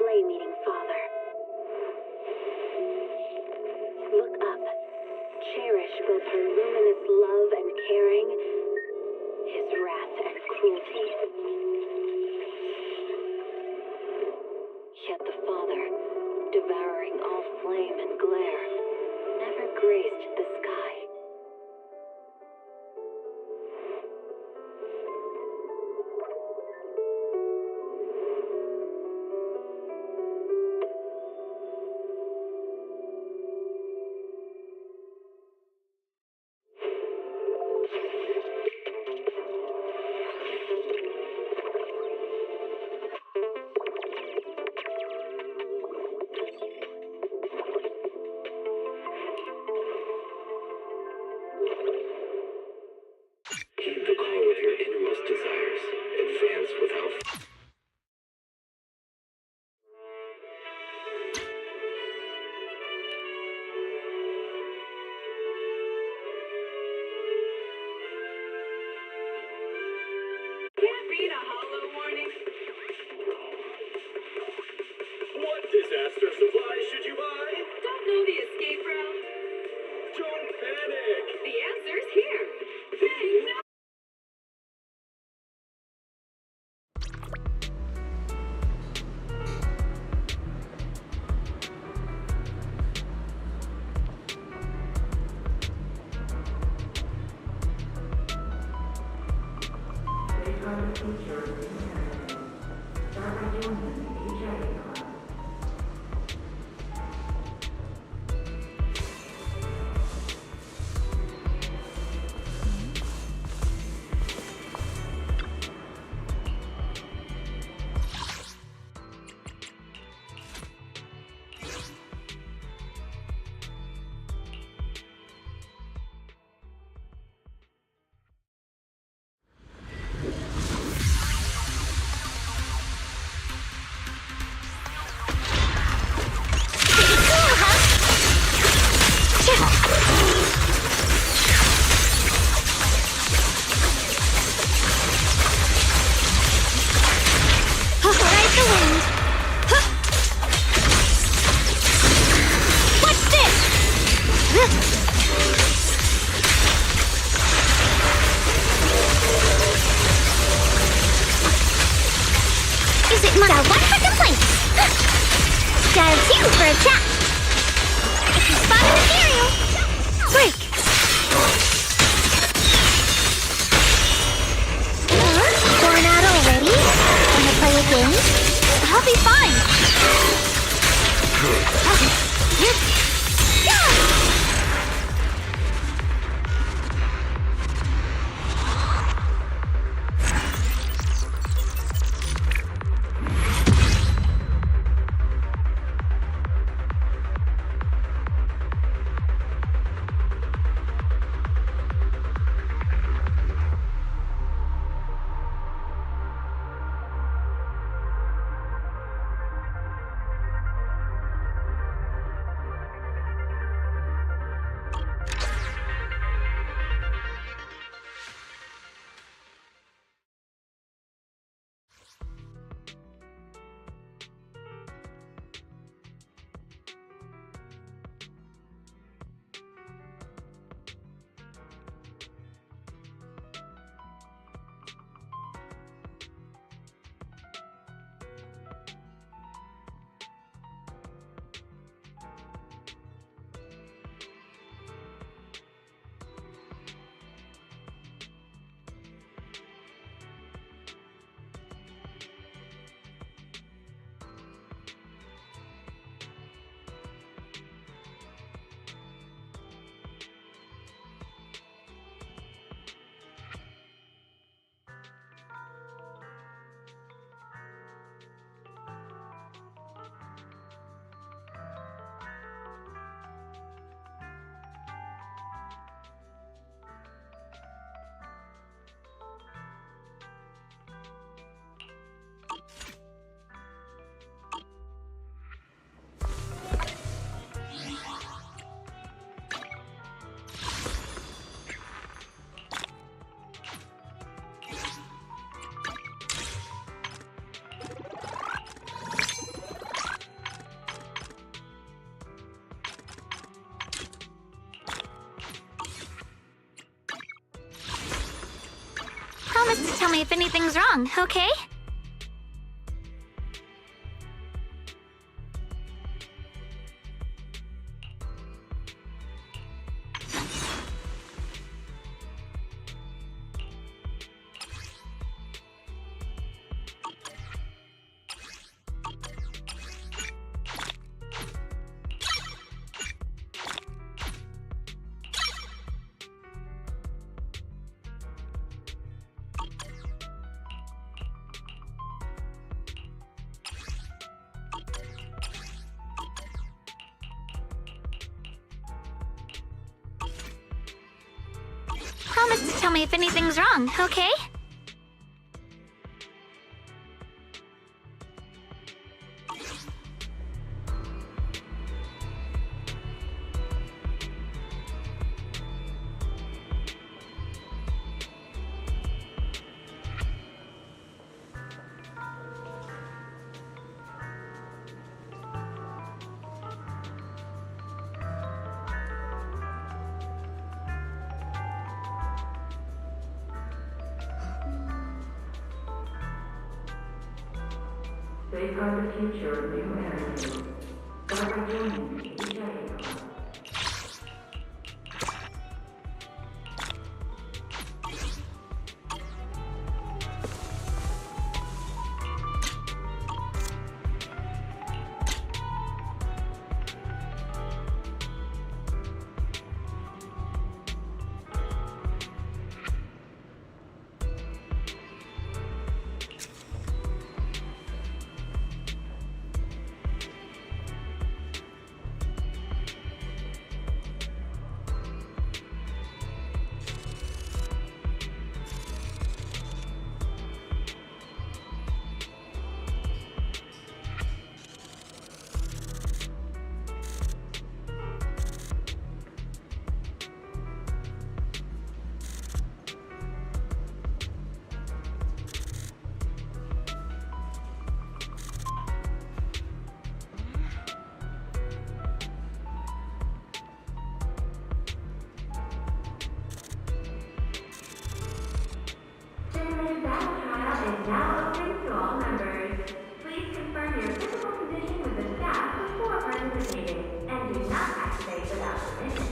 flame-eating father. Look up. Cherish both her luminous love and caring, his wrath and cruelty. Yet the father, devouring all flame and glare, never graced the sky. Keep the call of your innermost desires. Advance without... Can't beat a hollow warning. What disaster supplies should you buy? Don't know the escape route. Don't panic! The answer's here. Bang! No. Is it my one for complaints? Dial 2 for a chat. If you spot an ethereal, break. Born out already? Wanna play a game? I'll be fine. me if anything's wrong, okay? Promise to tell me if anything's wrong, okay? Safeguard the future of new energy. Start by joining the EJ. Zenless battle trial is now open to all members. Please confirm your physical condition with the staff before participating, and do not activate without permission.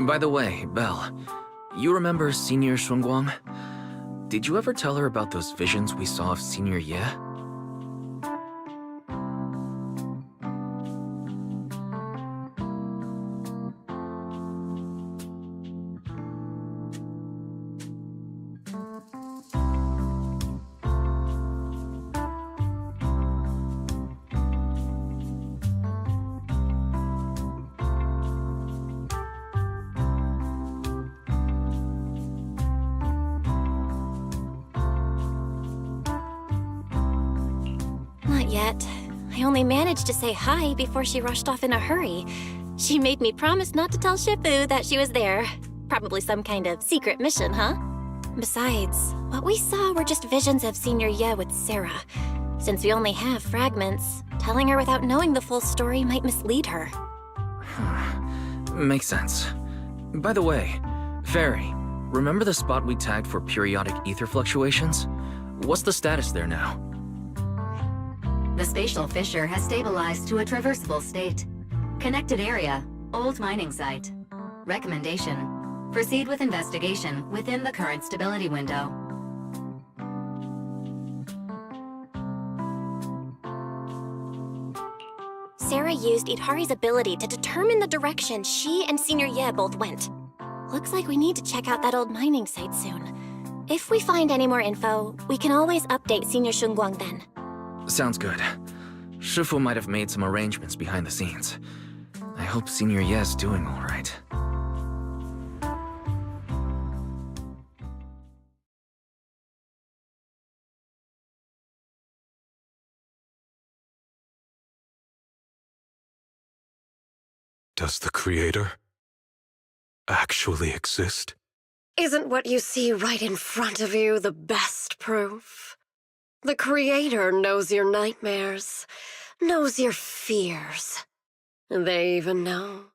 By the way, Belle, you remember Senior Shunguang? Did you ever tell her about those visions we saw of Senior Ye? I only managed to say hi before she rushed off in a hurry. She made me promise not to tell Shifu that she was there. Probably some kind of secret mission, huh? Besides, what we saw were just visions of Senior Ye with Sarah. Since we only have fragments, telling her without knowing the full story might mislead her. Makes sense. By the way, Fairy, remember the spot we tagged for periodic ether fluctuations? What's the status there now? The spatial fissure has stabilized to a traversable state. Connected area, old mining site. Recommendation: proceed with investigation within the current stability window. Sarah used Idhari's ability to determine the direction she and Senior Ye both went. Looks like we need to check out that old mining site soon. If we find any more info, we can always update Senior Shunguang then. Sounds good. Shifu might have made some arrangements behind the scenes. I hope Senior Ye's doing all right. Does the Creator actually exist? Isn't what you see right in front of you the best proof? The Creator knows your nightmares, knows your fears. They even know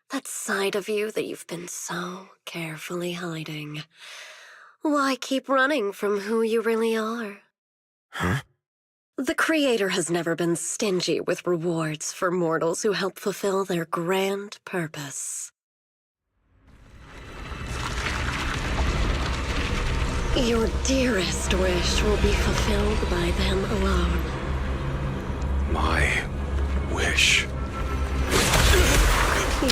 that side of you that you've been so carefully hiding. Why keep running from who you really are? Huh? The Creator has never been stingy with rewards for mortals who help fulfill their grand purpose. Your dearest wish will be fulfilled by them alone. My wish.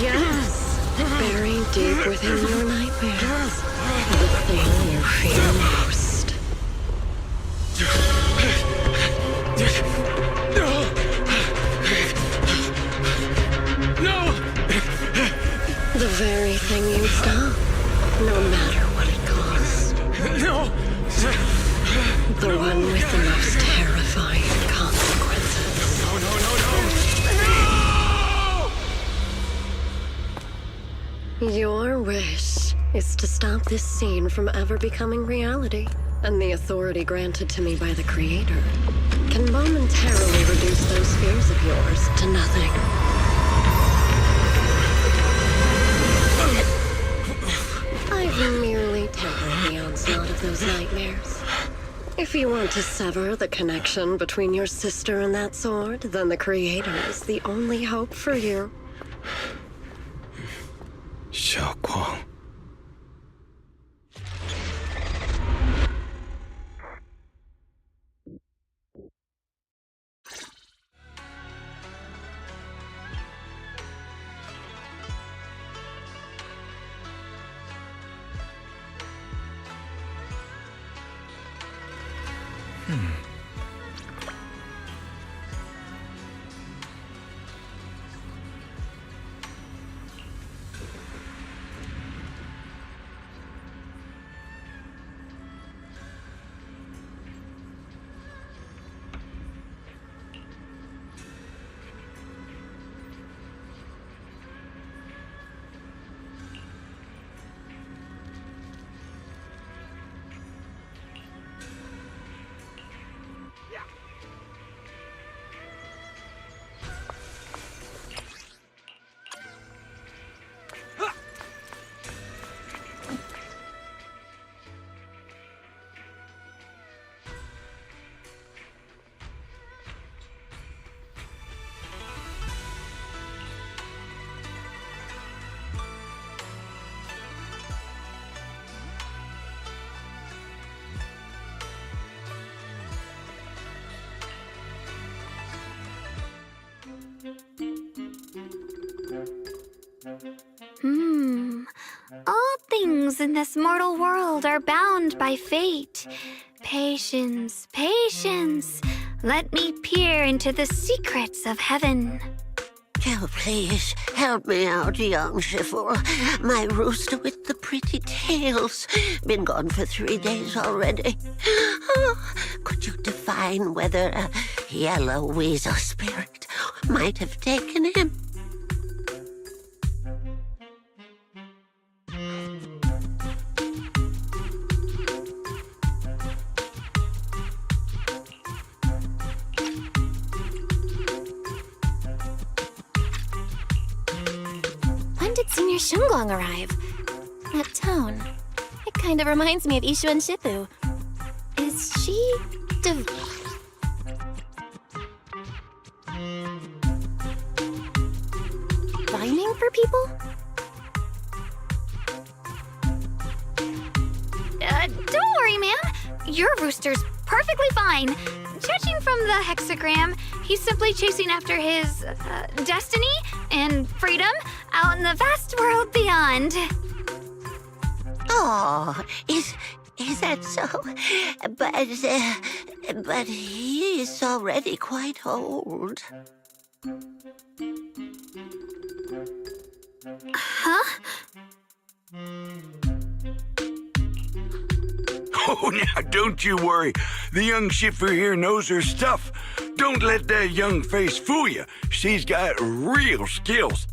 Yes, buried deep within your nightmares, the thing you fear most. No! The very thing you'd stop, no matter what it costs. No! The one with the most terrifying consequences. No! Your wish is to stop this scene from ever becoming reality, and the authority granted to me by the Creator can momentarily reduce those fears of yours to nothing. I've merely tempered the onslaught of those nightmares. If you want to sever the connection between your sister and that sword, then the Creator is the only hope for you. Xiao Guang. All things in this mortal world are bound by fate. Patience, patience. Let me peer into the secrets of heaven. Oh, please, help me out, young Shifu. My rooster with the pretty tails. Been gone for 3 days already. Oh, could you define whether a yellow weasel spirit might have taken him? When did Senior Shunguang arrive? That tone. It kind of reminds me of Ishu and Shifu. Is she divining for people? Don't worry, ma'am. Your rooster's perfectly fine. Judging from the hexagram, he's simply chasing after his destiny and freedom out in the vast world beyond. Oh, is that so? But he is already quite old. Huh? Oh, now don't you worry. The young Shifu here knows her stuff. Don't let that young face fool you. She's got real skills.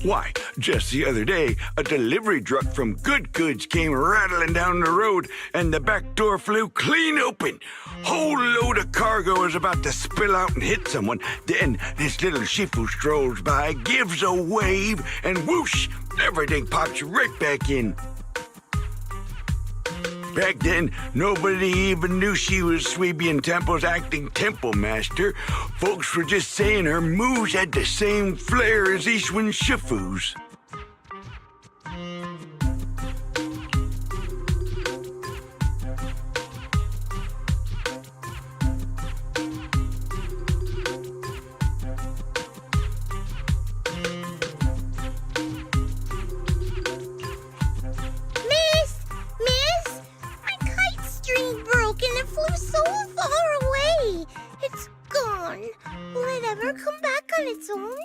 Why, just the other day, a delivery truck from Good Goods came rattling down the road, and the back door flew clean open. Whole load of cargo was about to spill out and hit someone. Then this little Shifu strolls by, gives a wave, and whoosh, everything pops right back in. Back then, nobody even knew she was Sweebian Temple's acting temple master. Folks were just saying her moves had the same flair as Ishwin Shifu's. Come back on its own?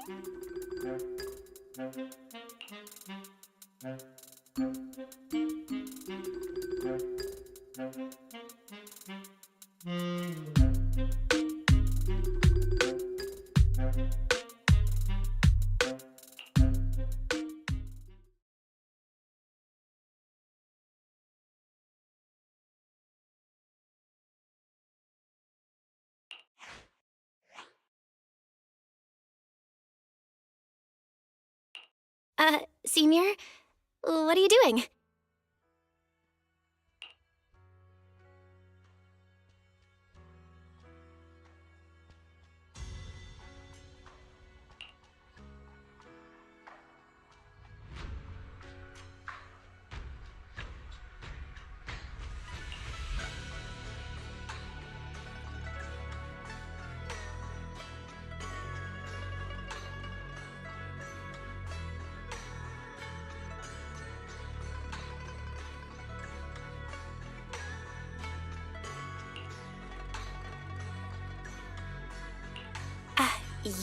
Senior? What are you doing?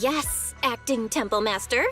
Yes, acting temple master.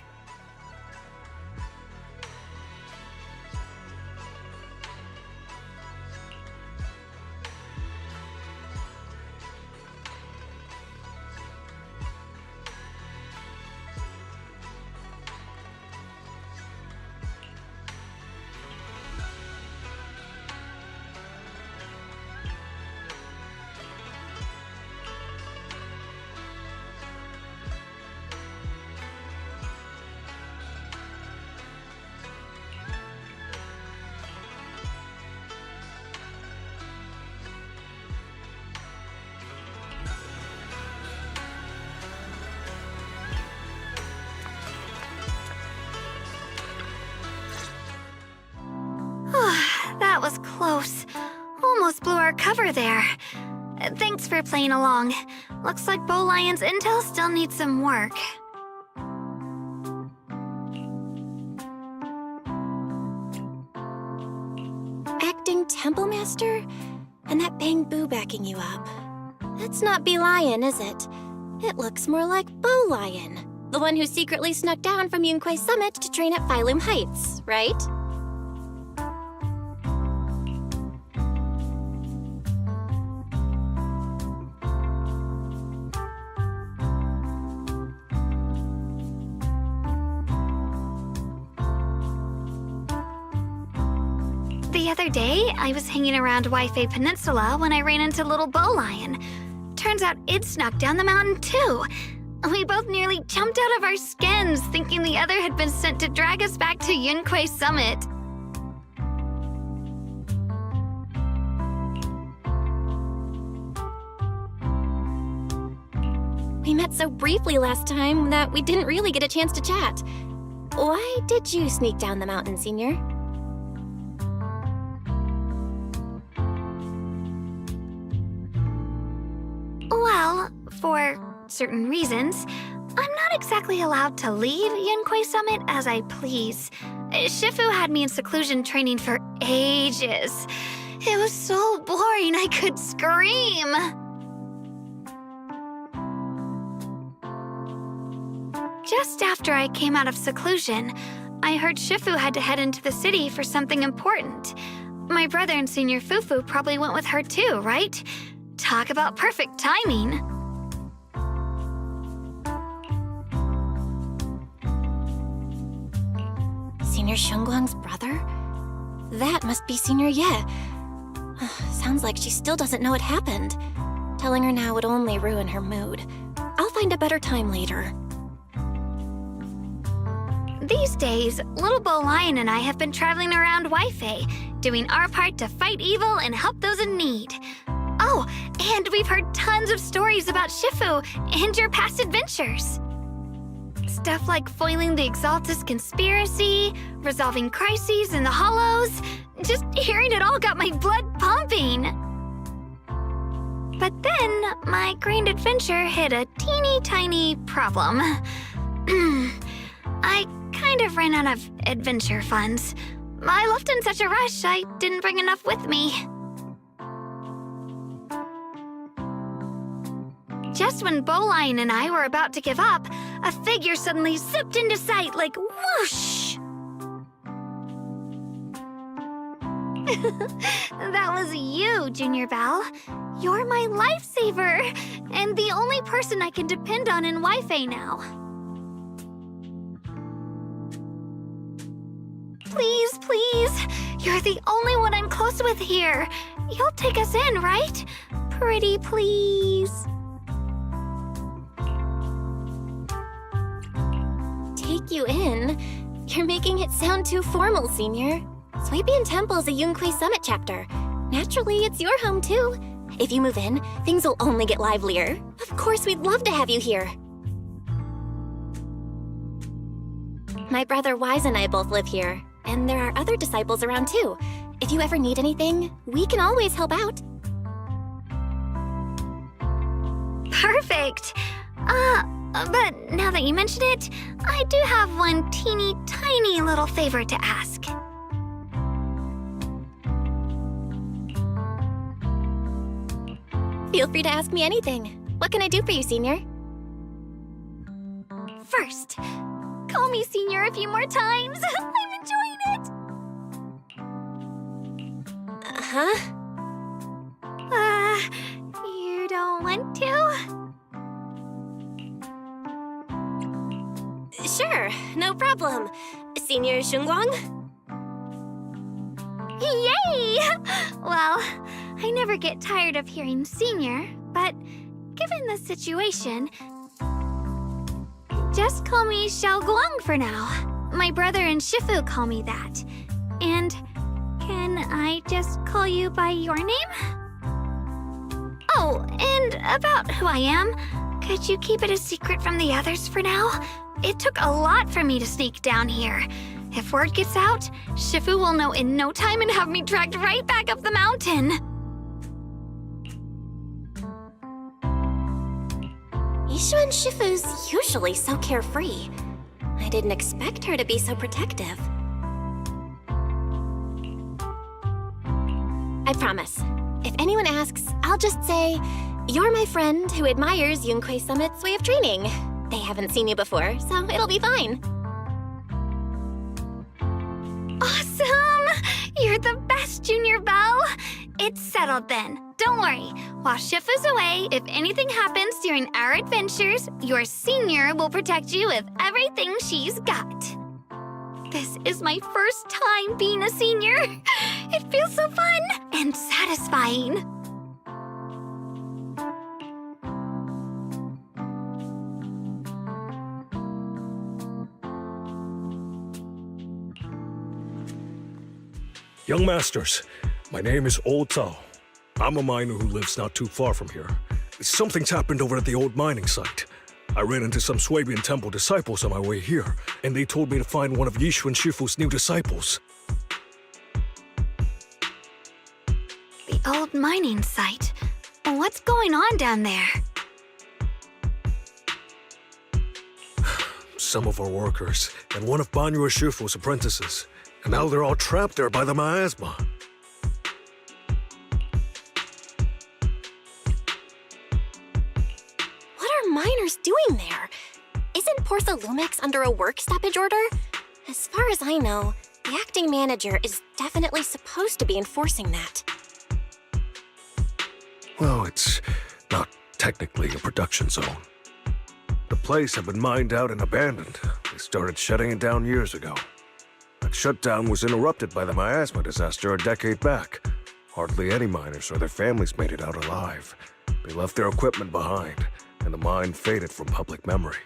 That was close. Almost blew our cover there. Thanks for playing along. Looks like Bow Lion's intel still needs some work. Acting temple master? And that Bang Boo backing you up. That's not Bee Lion, is it? It looks more like Bow Lion, the one who secretly snuck down from Yunquei Summit to train at Phylum Heights, right? The other day, I was hanging around Waifei Peninsula when I ran into little Bow Lion. Turns out it snuck down the mountain too. We both nearly jumped out of our skins, thinking the other had been sent to drag us back to Yunquei Summit. We met so briefly last time that we didn't really get a chance to chat. Why did you sneak down the mountain, Senior? Well, for certain reasons, I'm not exactly allowed to leave Yunquei Summit as I please. Shifu had me in seclusion training for ages. It was so boring I could scream. Just after I came out of seclusion, I heard Shifu had to head into the city for something important. My brother and Senior Fufu probably went with her too, right? Talk about perfect timing. Senior Shunguang's brother? That must be Senior Ye. Sounds like she still doesn't know what happened. Telling her now would only ruin her mood. I'll find a better time later. These days, little Bow Lion and I have been traveling around Waifei, doing our part to fight evil and help those in need. Oh, and we've heard tons of stories about Shifu and your past adventures. Stuff like foiling the Exaltus conspiracy, resolving crises in the Hollows. Just hearing it all got my blood pumping. But then, my grand adventure hit a teeny tiny problem. I kind of ran out of adventure funds. I left in such a rush, I didn't bring enough with me. Just when Bow Lion and I were about to give up, a figure suddenly zipped into sight like whoosh! That was you, Junior Belle. You're my lifesaver, and the only person I can depend on in Waifei now. Please, please, you're the only one I'm close with here. You'll take us in, right? Pretty please. Take you in? You're making it sound too formal, Senior. Swabian Temple's a Yunquei Summit chapter. Naturally, it's your home too. If you move in, things will only get livelier. Of course, we'd love to have you here. My brother Wise and I both live here, and there are other disciples around too. If you ever need anything, we can always help out. Perfect. But now that you mention it, I do have one teeny tiny little favor to ask. Feel free to ask me anything. What can I do for you, Senior? First, call me Senior a few more times. I'm enjoying it. Huh? You don't want to? Sure, no problem. Senior Shunguang? Yay! Well, I never get tired of hearing Senior, but given the situation, just call me Xiaoguang for now. My brother and Shifu call me that. And can I just call you by your name? Oh, and about who I am, could you keep it a secret from the others for now? It took a lot for me to sneak down here. If word gets out, Shifu will know in no time and have me dragged right back up the mountain. Yishuan Shifu's usually so carefree. I didn't expect her to be so protective. I promise. If anyone asks, I'll just say, You're my friend who admires Yunquei Summit's way of training. They haven't seen you before, so it'll be fine. Awesome! You're the best, Junior Belle! It's settled then. Don't worry. While Shifu's away, if anything happens during our adventures, your senior will protect you with everything she's got. This is my first time being a senior. It feels so fun and satisfying. Young Masters, my name is Old Tao. I'm a miner who lives not too far from here. Something's happened over at the old mining site. I ran into some Swabian Temple disciples on my way here, and they told me to find one of Yishu and Shifu's new disciples. The old mining site. What's going on down there? Some of our workers, and one of Banyu Shifu's apprentices. And now they're all trapped there by the miasma. What are miners doing there? Isn't Porthalumix under a work stoppage order? As far as I know, the acting manager is definitely supposed to be enforcing that. Well, it's not technically a production zone. The place had been mined out and abandoned. They started shutting it down years ago. That shutdown was interrupted by the miasma disaster a decade back. Hardly any miners or their families made it out alive. They left their equipment behind, and the mine faded from public memory.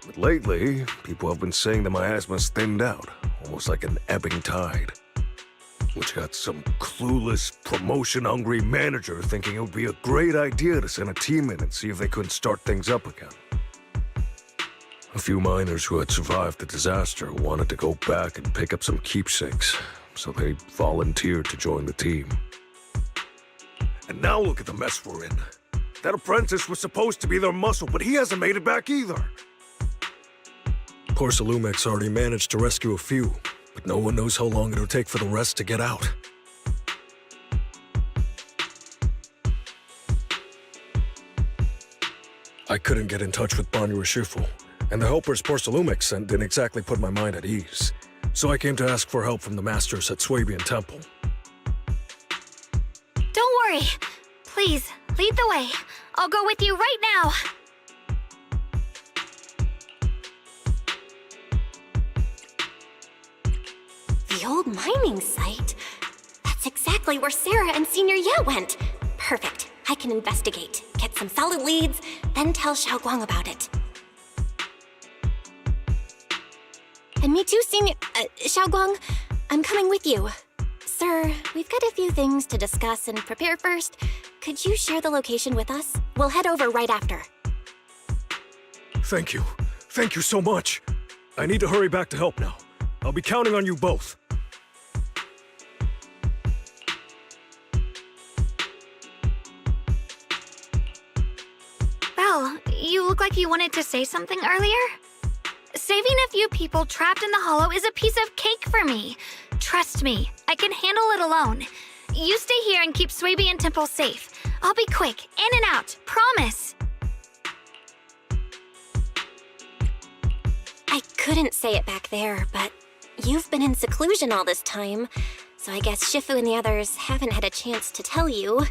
But lately, people have been saying the miasma's thinned out, almost like an ebbing tide. Which got some clueless, promotion-hungry manager thinking it would be a great idea to send a team in and see if they couldn't start things up again. A few miners who had survived the disaster wanted to go back and pick up some keepsakes, so they volunteered to join the team. And now look at the mess we're in. That apprentice was supposed to be their muscle, but he hasn't made it back either. Porthalumix already managed to rescue a few, but no one knows how long it'll take for the rest to get out. I couldn't get in touch with Banyu Shifu, and the helpers Porthalumix sent didn't exactly put my mind at ease. So I came to ask for help from the masters at Swabian Temple. Don't worry. Please, lead the way. I'll go with you right now. The old mining site? That's exactly where Sarah and Senior Ye went. Perfect. I can investigate, get some solid leads, then tell Xiaoguang about it. And me too, Senior... Xiaoguang, I'm coming with you. Sir, we've got a few things to discuss and prepare first. Could you share the location with us? We'll head over right after. Thank you. Thank you so much. I need to hurry back to help now. I'll be counting on you both. Belle, you look like you wanted to say something earlier? Saving a few people trapped in the hollow is a piece of cake for me. Trust me, I can handle it alone. You stay here and keep Swabian Temple safe. I'll be quick, in and out, promise. I couldn't say it back there, but you've been in seclusion all this time, so I guess Shifu and the others haven't had a chance to tell you.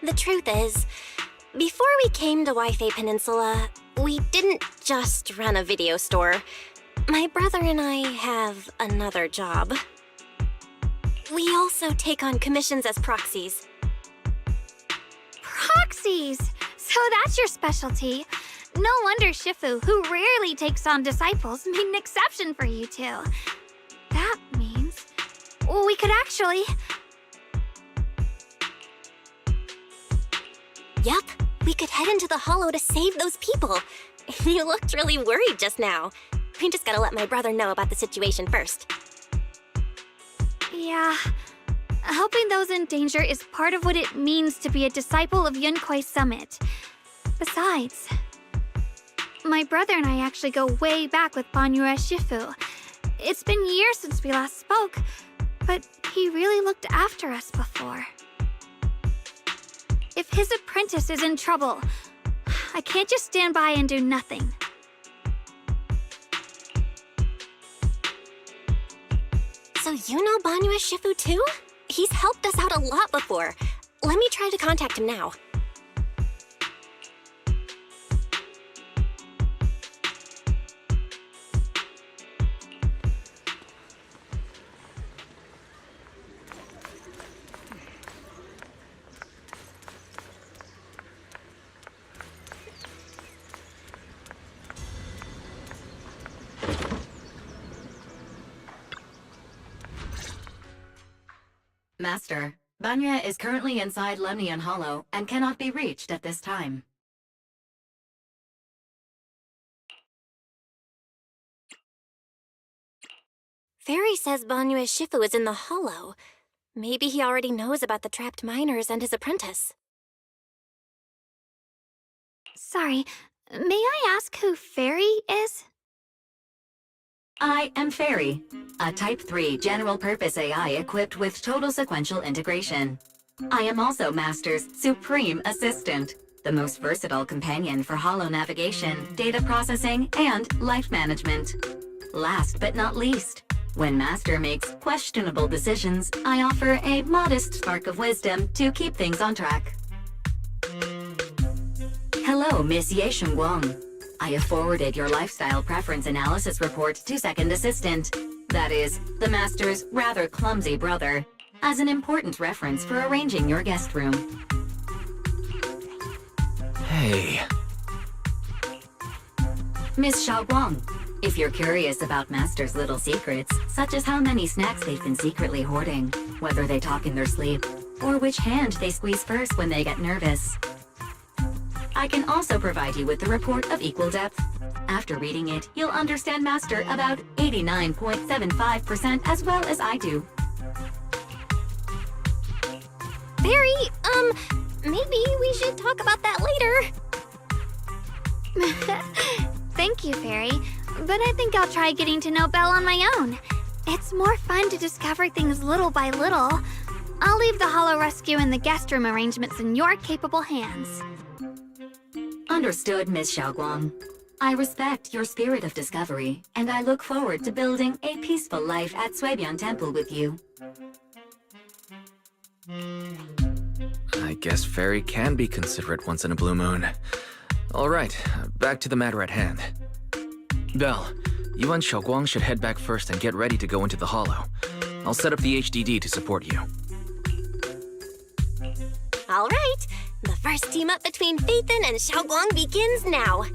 The truth is, before we came to Waifei Peninsula, we didn't just run a video store. My brother and I have another job. We also take on commissions as proxies. Proxies! So that's your specialty. No wonder Shifu, who rarely takes on disciples, made an exception for you two. That means we could actually... Yup, we could head into the hollow to save those people. You looked really worried just now. We just gotta let my brother know about the situation first. Yeah, helping those in danger is part of what it means to be a disciple of Yunquei Summit. Besides, my brother and I actually go way back with Banyu Shifu. It's been years since we last spoke, but he really looked after us before. if his apprentice is in trouble. I can't just stand by and do nothing. So you know Banyue Shifu too? He's helped us out a lot before. Let me try to contact him now. Master, Banya is currently inside Lemnian Hollow and cannot be reached at this time. Fairy says Banyue Shifu is in the Hollow. Maybe he already knows about the trapped miners and his apprentice. Sorry, may I ask who Fairy is? I am Fairy, a Type 3 general-purpose AI equipped with total sequential integration. I am also Master's supreme assistant, the most versatile companion for holo navigation, data processing, and life management. Last but not least, when Master makes questionable decisions, I offer a modest spark of wisdom to keep things on track. Hello, Miss Ye Shengguang. I have forwarded your lifestyle preference analysis report to Second Assistant, that is, the Master's rather clumsy brother, as an important reference for arranging your guest room. Hey. Miss Xiaoguang, if you're curious about Master's little secrets, such as how many snacks they've been secretly hoarding, whether they talk in their sleep, or which hand they squeeze first when they get nervous, I can also provide you with the report of equal depth. After reading it, you'll understand Master about 89.75% as well as I do. Fairy, maybe we should talk about that later. Thank you, Fairy, but I think I'll try getting to know Belle on my own. It's more fun to discover things little by little. I'll leave the Hollow Rescue and the guest room arrangements in your capable hands. Understood, Miss Xiaoguang. I respect your spirit of discovery, and I look forward to building a peaceful life at Suibian Temple with you. I guess Fairy can be considerate once in a blue moon. Alright, back to the matter at hand. Belle, you and Xiaoguang should head back first and get ready to go into the Hollow. I'll set up the HDD to support you. All right, the first team up between Phaethon and Xiaoguang begins now.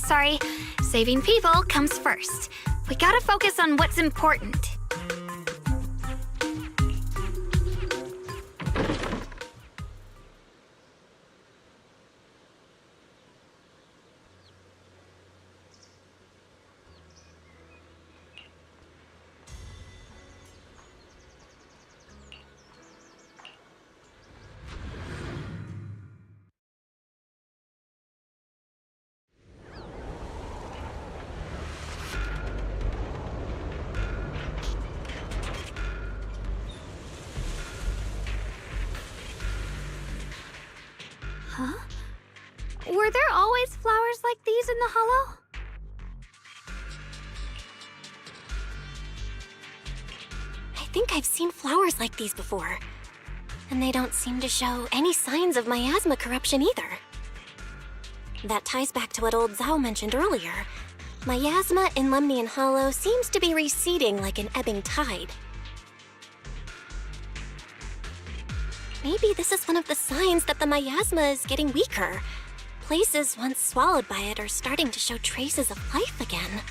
Sorry. Saving people comes first. We gotta focus on what's important. Huh? Were there always flowers like these in the Hollow? I think I've seen flowers like these before. And they don't seem to show any signs of miasma corruption either. That ties back to what old Zhao mentioned earlier. Miasma in Lemnian Hollow seems to be receding like an ebbing tide. Maybe this is one of the signs that the miasma is getting weaker. Places once swallowed by it are starting to show traces of life again.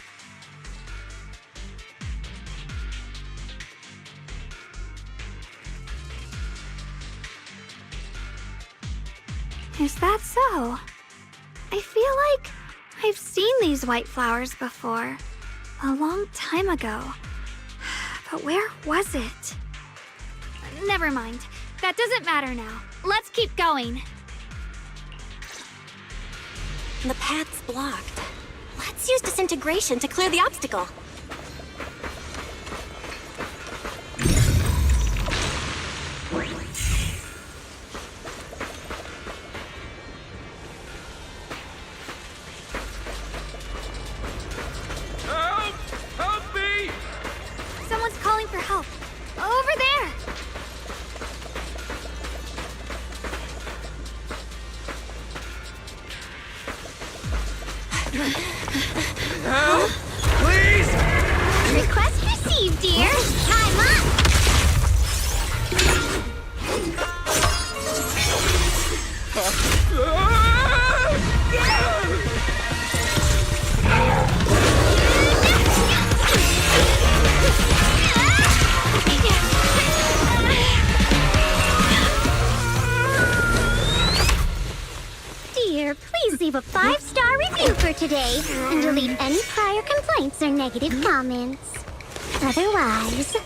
Is that so? I feel like I've seen these white flowers before. A long time ago. But where was it? Never mind. That doesn't matter now. Let's keep going. The path's blocked. Let's Let's use disintegration to clear the obstacle. Help! Help me! Someone's calling for help. Over there! Help! Please! Request received, dear. Time up! Dear, please leave a 5-star review for today and delete any prior complaints or negative comments. Otherwise...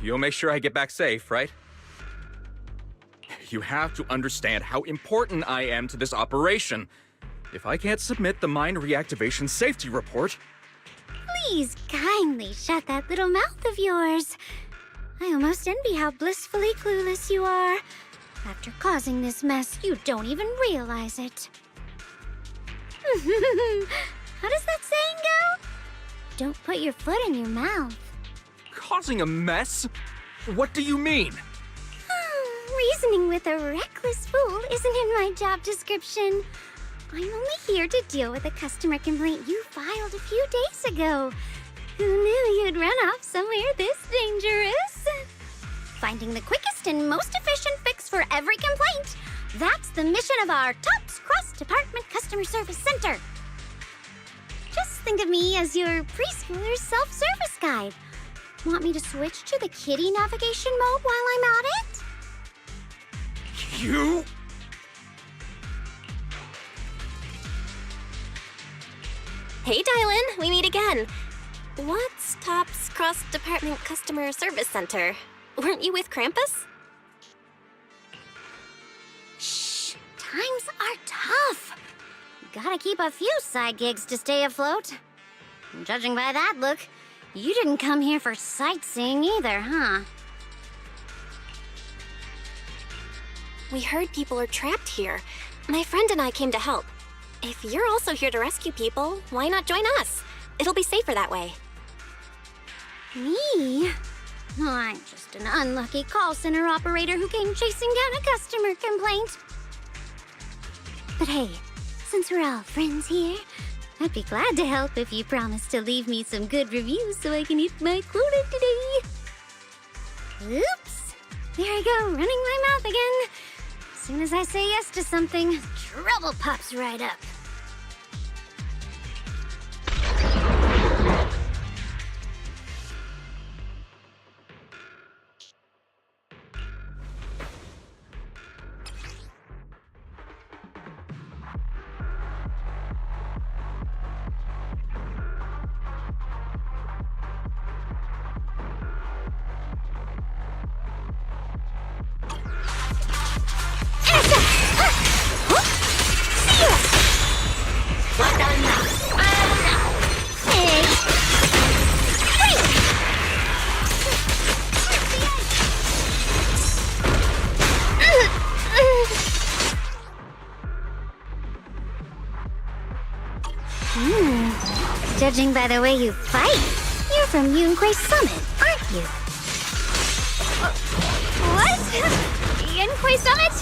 You'll make sure I get back safe, right? You have to understand how important I am to this operation. If I can't submit the mine reactivation safety report... Please kindly shut that little mouth of yours. I almost envy how blissfully clueless you are. After causing this mess, you don't even realize it. How does that saying go? Don't put your foot in your mouth. Causing a mess? What do you mean? Reasoning with a reckless fool isn't in my job description. I'm only here to deal with a customer complaint you filed a few days ago. Who knew you'd run off somewhere this dangerous? Finding the quickest and most efficient fix for every complaint. That's the mission of our TOPS Cross-Department Customer Service Center. Just think of me as your preschooler's self-service guide. Want me to switch to the kiddie navigation mode while I'm at it? You? Hey, Dylan, we meet again. What's TOPS Cross-Department Customer Service Center? Weren't you with Krampus? Shh, times are tough. Gotta keep a few side gigs to stay afloat. Judging by that look, you didn't come here for sightseeing either, huh? We heard people are trapped here. My friend and I came to help. If you're also here to rescue people, why not join us? It'll be safer that way. Me? I'm just an unlucky call center operator who came chasing down a customer complaint. But hey, since we're all friends here, I'd be glad to help if you promise to leave me some good reviews so I can hit my quota today. Oops. There I go, running my mouth again. As soon as I say yes to something, trouble pops right up. Judging by the way you fight, you're from Yunquay Summit, aren't you? What? Yunquay Summit?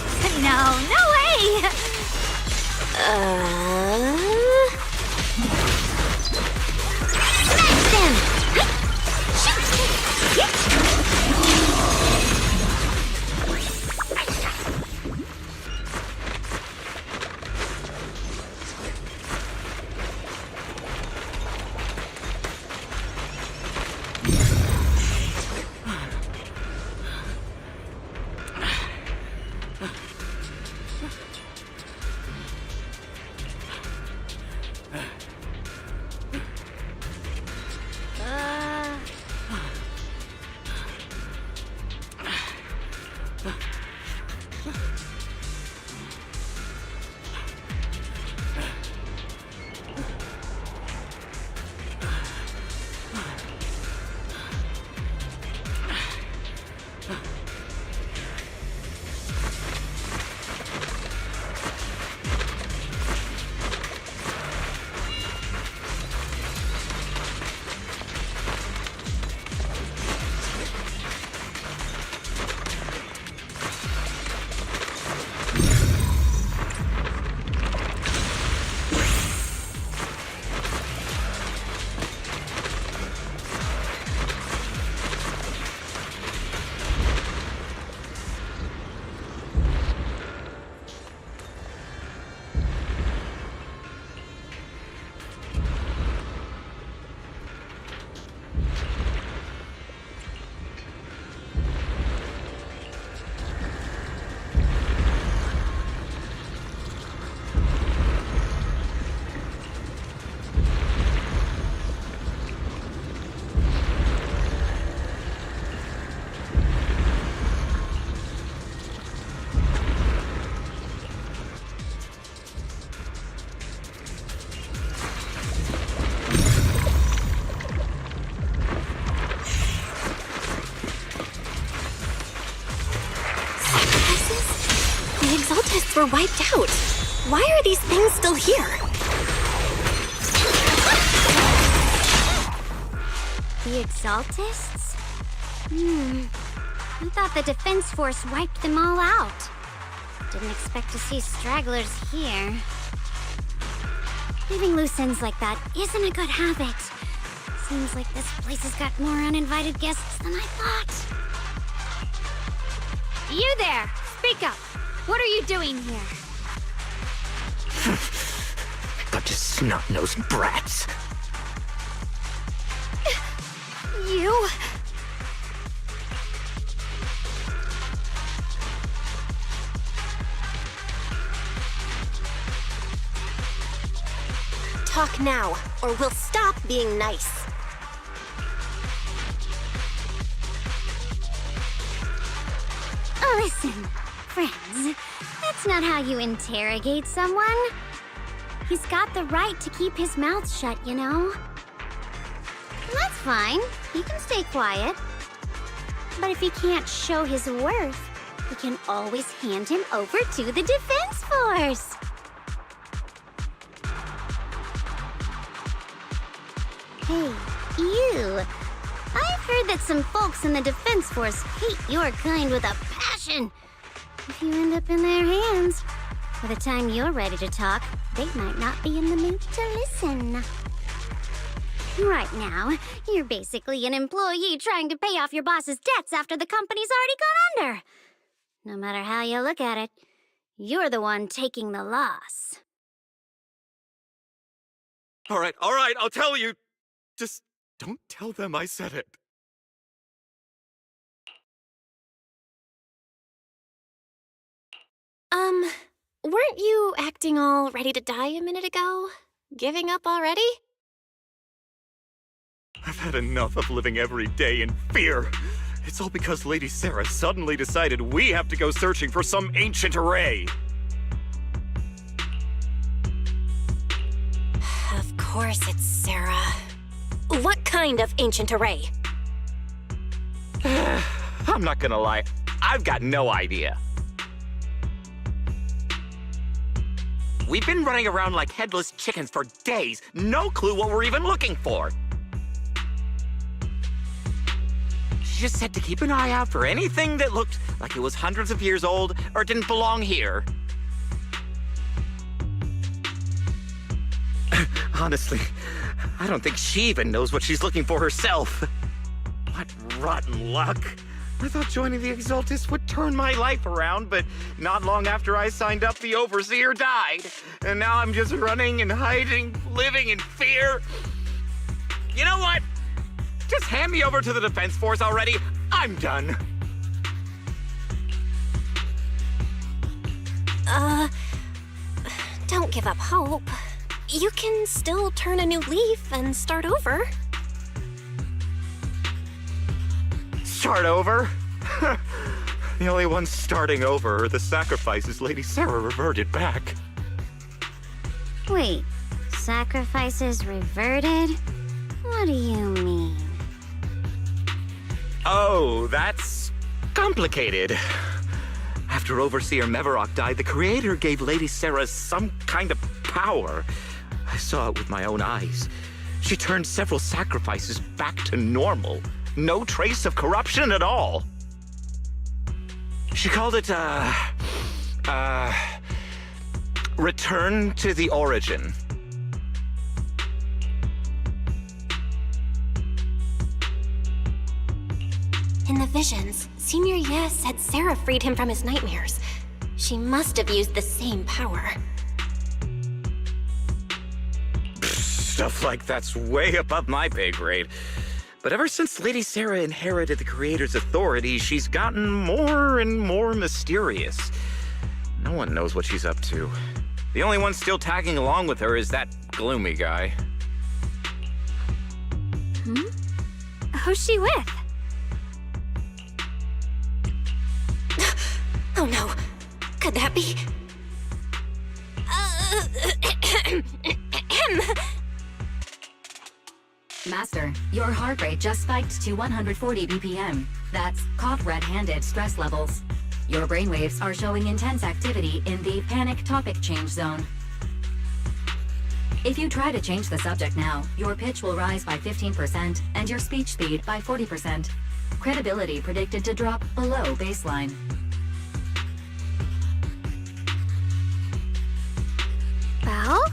No, no way! Smash them! were wiped out. Why are these things still here? The Exaltists? I thought the Defense Force wiped them all out. Didn't expect to see stragglers here. Leaving loose ends like that isn't a good habit. Seems like this place has got more uninvited guests than I thought. You there! Speak up! What are you doing here? Bunch of snot-nosed brats. You... Talk now, or we'll stop being nice. Listen, friends, that's not how you interrogate someone. He's got the right to keep his mouth shut, you know? That's fine. He can stay quiet. But if he can't show his worth, we can always hand him over to the Defense Force. Hey, you. I've heard that some folks in the Defense Force hate your kind with a passion. If you end up in their hands, by the time you're ready to talk, they might not be in the mood to listen. Right now, you're basically an employee trying to pay off your boss's debts after the company's already gone under. No matter how you look at it, you're the one taking the loss. All right, I'll tell you. Just don't tell them I said it. Weren't you acting all ready to die a minute ago? Giving up already? I've had enough of living every day in fear. It's all because Lady Sarah suddenly decided we have to go searching for some ancient array. Of course it's Sarah. What kind of ancient array? I'm not gonna lie, I've got no idea. We've been running around like headless chickens for days. No clue what we're even looking for. She just said to keep an eye out for anything that looked like it was hundreds of years old or didn't belong here. Honestly, I don't think she even knows what she's looking for herself. What rotten luck. I thought joining the Exaltists would turn my life around, but not long after I signed up, the Overseer died. And now I'm just running and hiding, living in fear. You know what? Just hand me over to the Defense Force already. I'm done. Don't give up hope. You can still turn a new leaf and start over. Start over? The only ones starting over are the sacrifices Lady Sarah reverted back. Wait, sacrifices reverted? What do you mean? Oh, that's complicated. After Overseer Mevarok died, the Creator gave Lady Sarah some kind of power. I saw it with my own eyes. She turned several sacrifices back to normal. No trace of corruption at all. She called it, return to the origin. In the visions, Senior Ye said Sarah freed him from his nightmares. She must have used the same power. Stuff like that's way above my pay grade. But ever since Lady Sarah inherited the Creator's authority, she's gotten more and more mysterious. No one knows what she's up to. The only one still tagging along with her is that gloomy guy. Who's she with? Oh no. Could that be? Master, your heart rate just spiked to 140 BPM. That's caught red-handed stress levels. Your brainwaves are showing intense activity in the panic topic change zone. If you try to change the subject now, your pitch will rise by 15% and your speech speed by 40%. Credibility predicted to drop below baseline. Belle?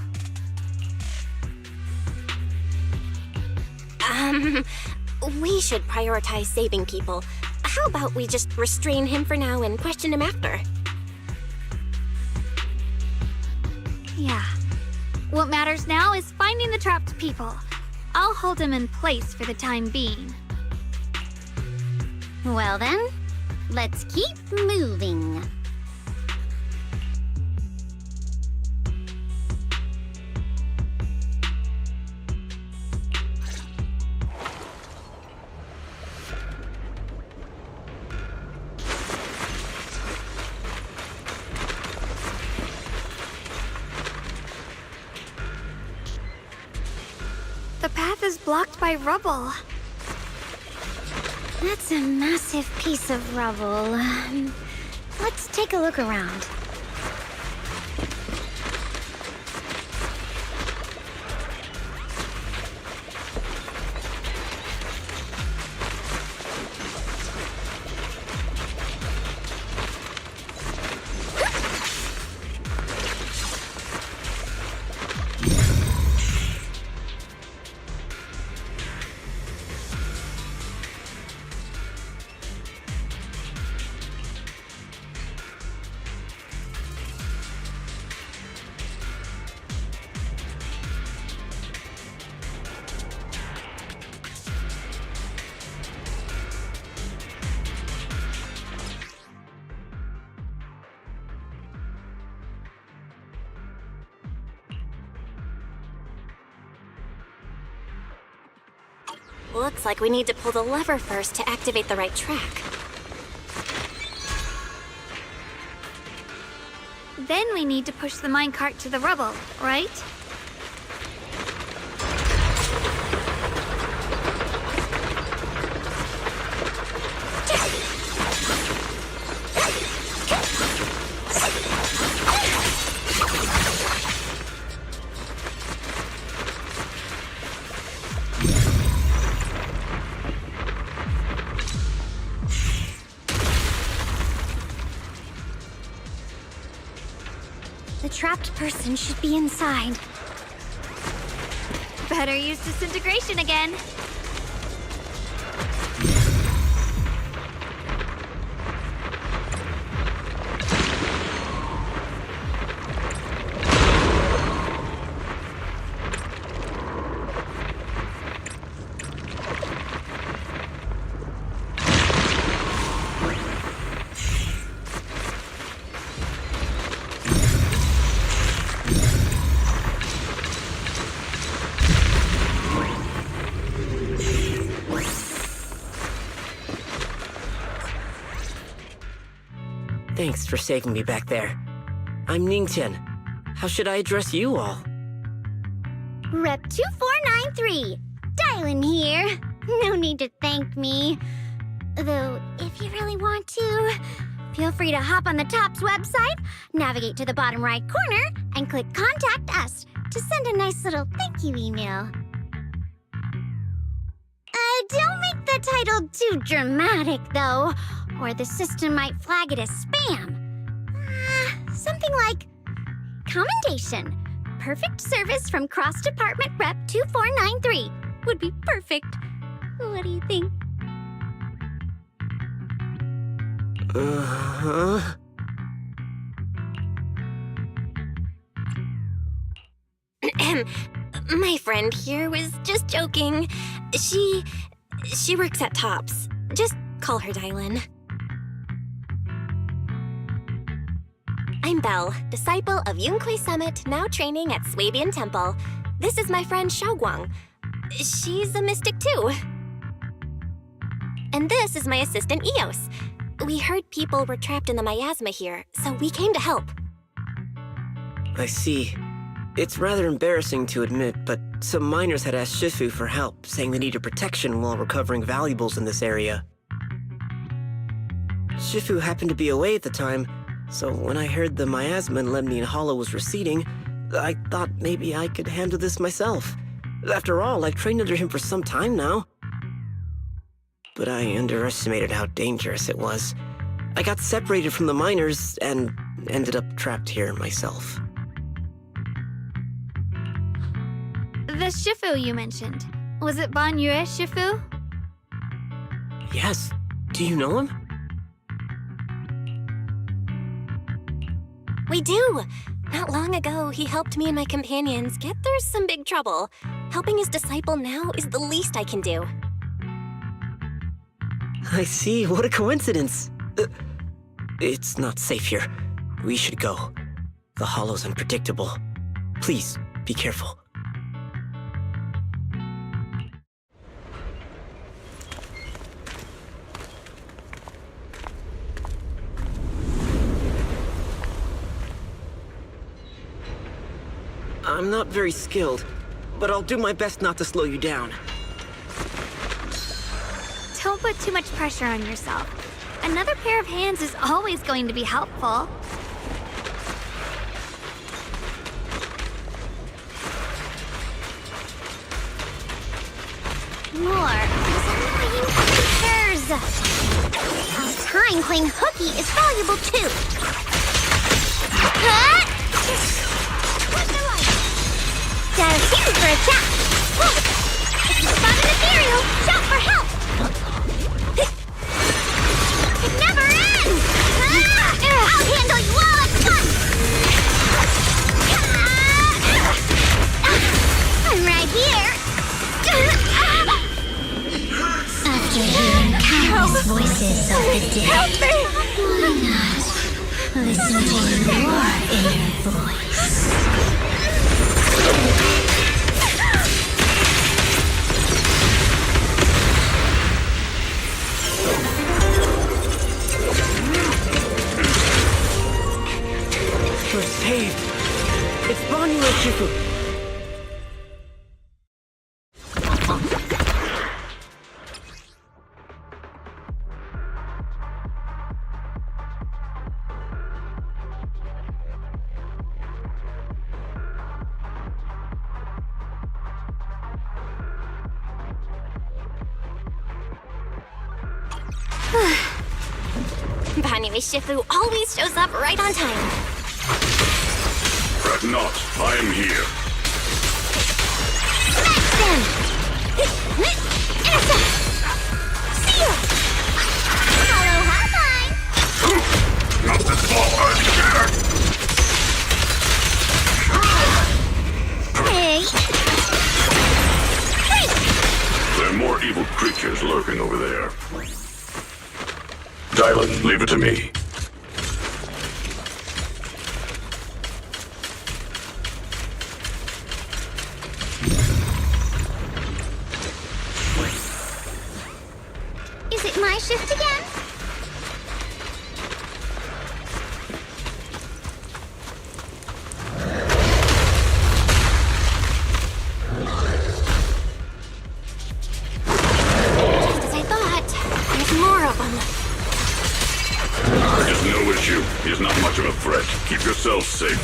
We should prioritize saving people. How about we just restrain him for now and question him after? Yeah. What matters now is finding the trapped people. I'll hold him in place for the time being. Well then, let's keep moving. The path is blocked by rubble. That's a massive piece of rubble. Let's take a look around. Looks like we need to pull the lever first to activate the right track. Then we need to push the minecart to the rubble, right? The trapped person should be inside. Better use disintegration again. Thanks for saving me back there. I'm Ningtian. How should I address you all? Rep 2493. Dylan here. No need to thank me. Though, if you really want to, feel free to hop on the TOPS website, navigate to the bottom right corner, and click Contact Us to send a nice little thank you email. Don't make the title too dramatic, though, or the system might flag it as spam. Something like Commendation. Perfect service from Cross Department Rep 2493 would be perfect. What do you think? My friend here was just joking. She works at TOPS. Just call her Dylan. I'm Belle, disciple of Yunhui Summit, now training at Swabian Temple. This is my friend Xiaoguang. She's a mystic too. And this is my assistant Eos. We heard people were trapped in the miasma here, so we came to help. I see. It's rather embarrassing to admit, but some miners had asked Shifu for help, saying they needed protection while recovering valuables in this area. Shifu happened to be away at the time, so when I heard the miasma in Lemnian Hollow was receding, I thought maybe I could handle this myself. After all, I've trained under him for some time now. But I underestimated how dangerous it was. I got separated from the miners and ended up trapped here myself. The Shifu you mentioned. Was it Ban Yue Shifu? Yes. Do you know him? We do! Not long ago, he helped me and my companions get through some big trouble. Helping his disciple now is the least I can do. I see. What a coincidence. It's not safe here. We should go. The Hollow's unpredictable. Please, be careful. I'm not very skilled, but I'll do my best not to slow you down. Don't put too much pressure on yourself. Another pair of hands is always going to be helpful. More of these annoying creatures. Our time playing hooky is valuable too. Dive in for a chat. If you spot an ethereal, shout for help. It never ends. I'll handle you all at once. I'm right here. After hearing countless voices of the dead, Help me! why not listen to your inner voice? We're saved. It's Ban Yue Shifu. Ban Yue Shifu always shows up right on time. Fret not, I am here. Smash them! Essa! Seal! Hello, hotline! Not this far, Hey! Hey! there are more evil creatures lurking over there. Dylan, leave it to me. Is it my shift again? Just as I thought. There's more of them. There's no issue. He's not much of a threat. Keep yourself safe.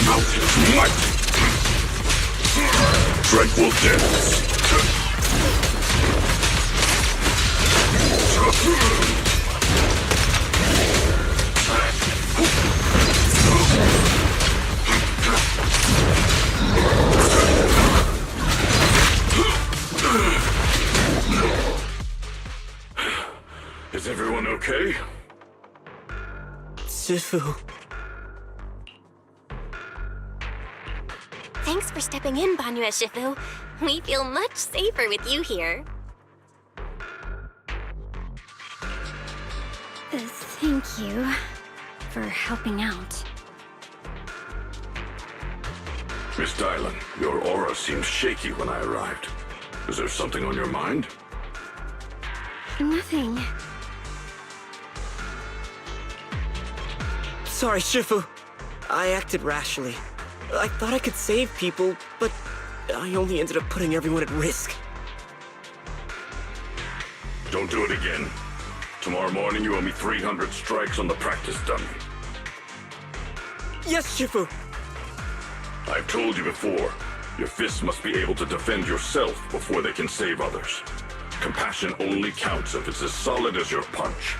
Mountain's might. Tranquil depths. Is everyone okay? Shifu. Thanks for stepping in, Ban Yue Shifu. We feel much safer with you here. Thank you for helping out. Miss Dylan, your aura seemed shaky when I arrived. Is there something on your mind? Nothing. Sorry, Shifu. I acted rashly. I thought I could save people, but I only ended up putting everyone at risk. Don't do it again. Tomorrow morning you owe me 300 strikes on the practice dummy. Yes, Shifu! I've told you before, your fists must be able to defend yourself before they can save others. Compassion only counts if it's as solid as your punch.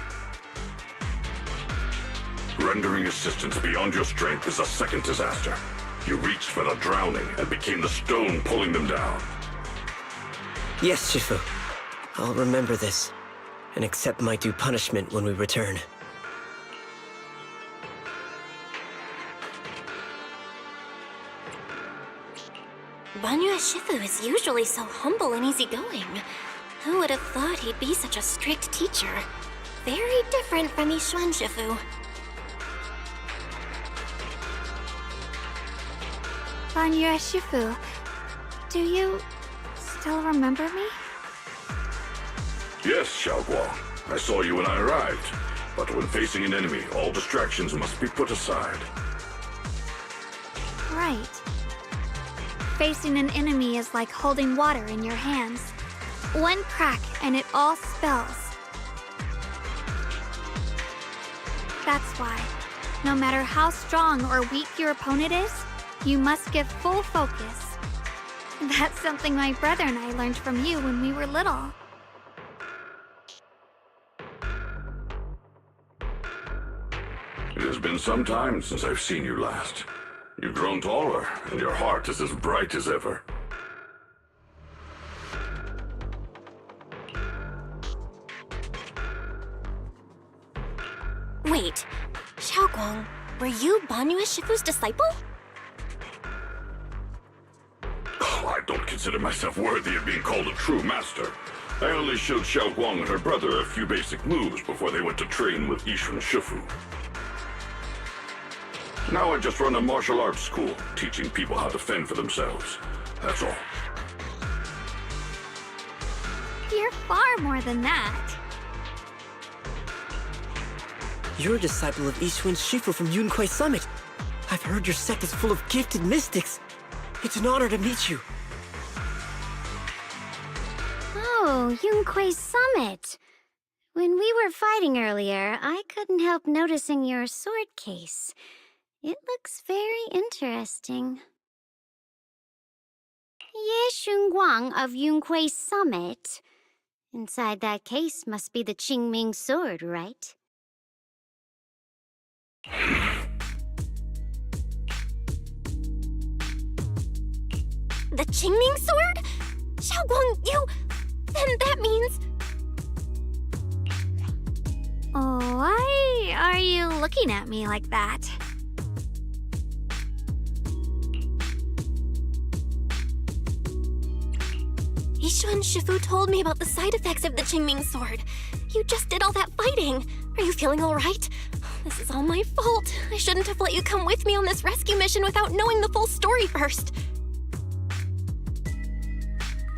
Rendering assistance beyond your strength is a second disaster. You reached for the drowning and became the stone pulling them down. Yes, Shifu. I'll remember this, and accept my due punishment when we return. Banyue Shifu is usually so humble and easygoing. Who would have thought he'd be such a strict teacher? Very different from Yixuan Shifu. Banyue Shifu, do you still remember me? Yes, Xiaoguang. I saw you when I arrived. But when facing an enemy, all distractions must be put aside. Right. Facing an enemy is like holding water in your hands. One crack and it all spills. That's why, no matter how strong or weak your opponent is, you must give full focus. That's something my brother and I learned from you when we were little. It has been some time since I've seen you last. You've grown taller, and your heart is as bright as ever. Wait, Xiaoguang, were you Banyue Shifu's disciple? Oh, I don't consider myself worthy of being called a true master. I only showed Xiaoguang and her brother a few basic moves before they went to train with Yixuan Shifu. Now I just run a martial arts school, teaching people how to fend for themselves. That's all. You're far more than that. You're a disciple of Yixuan Shifu from Yunquai Summit. I've heard your sect is full of gifted mystics. It's an honor to meet you. Oh, Yunquai Summit. When we were fighting earlier, I couldn't help noticing your sword case. It looks very interesting. Ye Shunguang of Yunquai Summit. Inside that case must be the Qingming sword, right? The Qingming sword? Xiaoguang, you... Then that means... Why are you looking at me like that? Yixuan Shifu told me about the side effects of the Qingming sword. You just did all that fighting. Are you feeling all right? This is all my fault. I shouldn't have let you come with me on this rescue mission without knowing the full story first.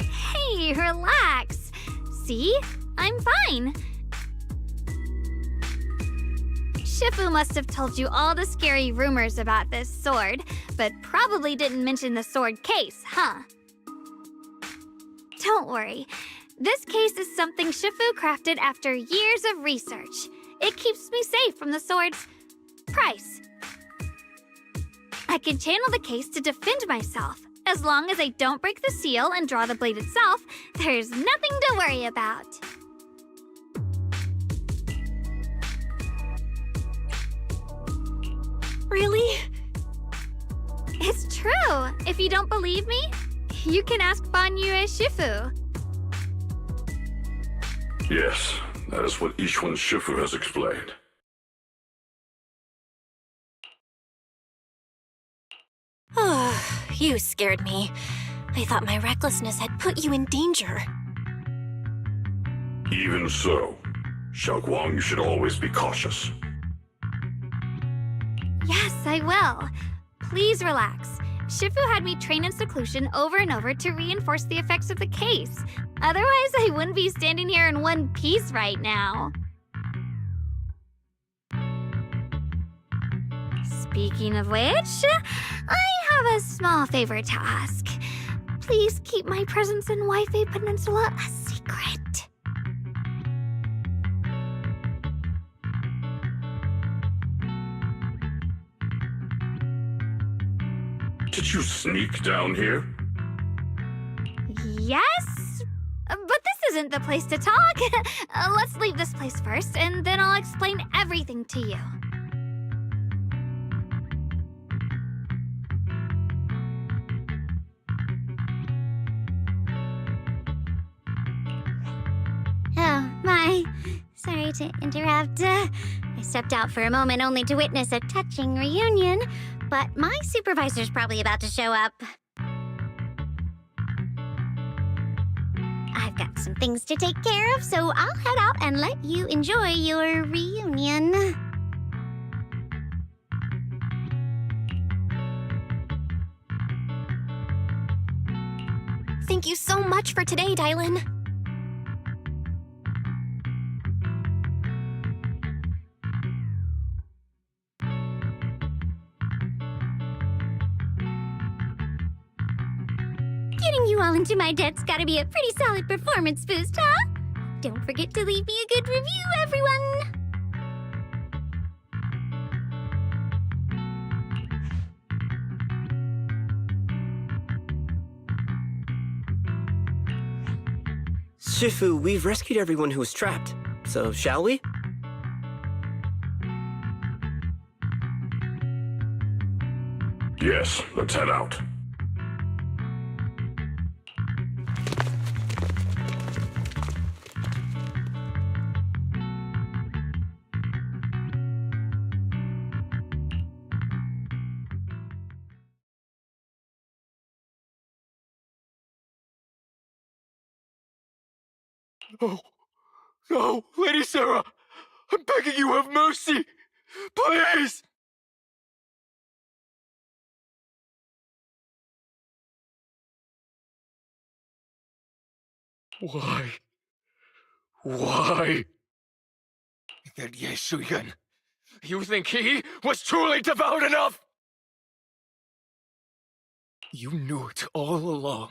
Hey, relax. See? I'm fine. Shifu must have told you all the scary rumors about this sword, but probably didn't mention the sword case, huh? Don't worry. This case is something Shifu crafted after years of research. It keeps me safe from the sword's price. I can channel the case to defend myself. As long as I don't break the seal and draw the blade itself, there's nothing to worry about. Really? It's true. If you don't believe me, you can ask Banyue Shifu. Yes, that is what Yixuan Shifu has explained. Oh, you scared me. I thought my recklessness had put you in danger. Even so, Xiaoguang, you should always be cautious. Yes, I will. Please relax. Shifu had me train in seclusion over and over to reinforce the effects of the case. Otherwise, I wouldn't be standing here in one piece right now. Speaking of which, I have a small favor to ask. Please keep my presence in Wi-Fi Peninsula a secret. Did you sneak down here? Yes? But this isn't the place to talk. Let's leave this place first, and then I'll explain everything to you. Oh, my. Sorry to interrupt. I stepped out for a moment only to witness a touching reunion, but my supervisor's probably about to show up. I've got some things to take care of, so I'll head out and let you enjoy your reunion. Thank you so much for today, Dylan. Getting you all into my debt's gotta be a pretty solid performance boost, huh? Don't forget to leave me a good review, everyone! Shifu, we've rescued everyone who was trapped, so shall we? Yes, let's head out. No, no, Lady Sarah! I'm begging you, have mercy! Please! Why? Why? That Ye Shuyan, you think he was truly devout enough? You knew it all along.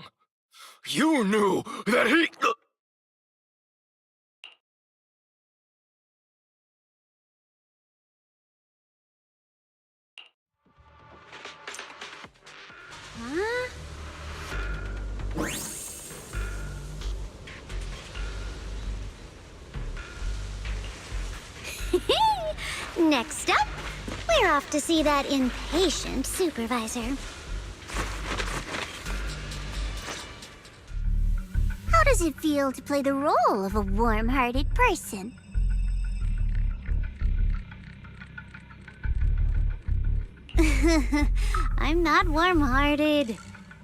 You knew that he... Huh? Next up, we're off to see that impatient supervisor. How does it feel to play the role of a warm-hearted person? I'm not warm-hearted.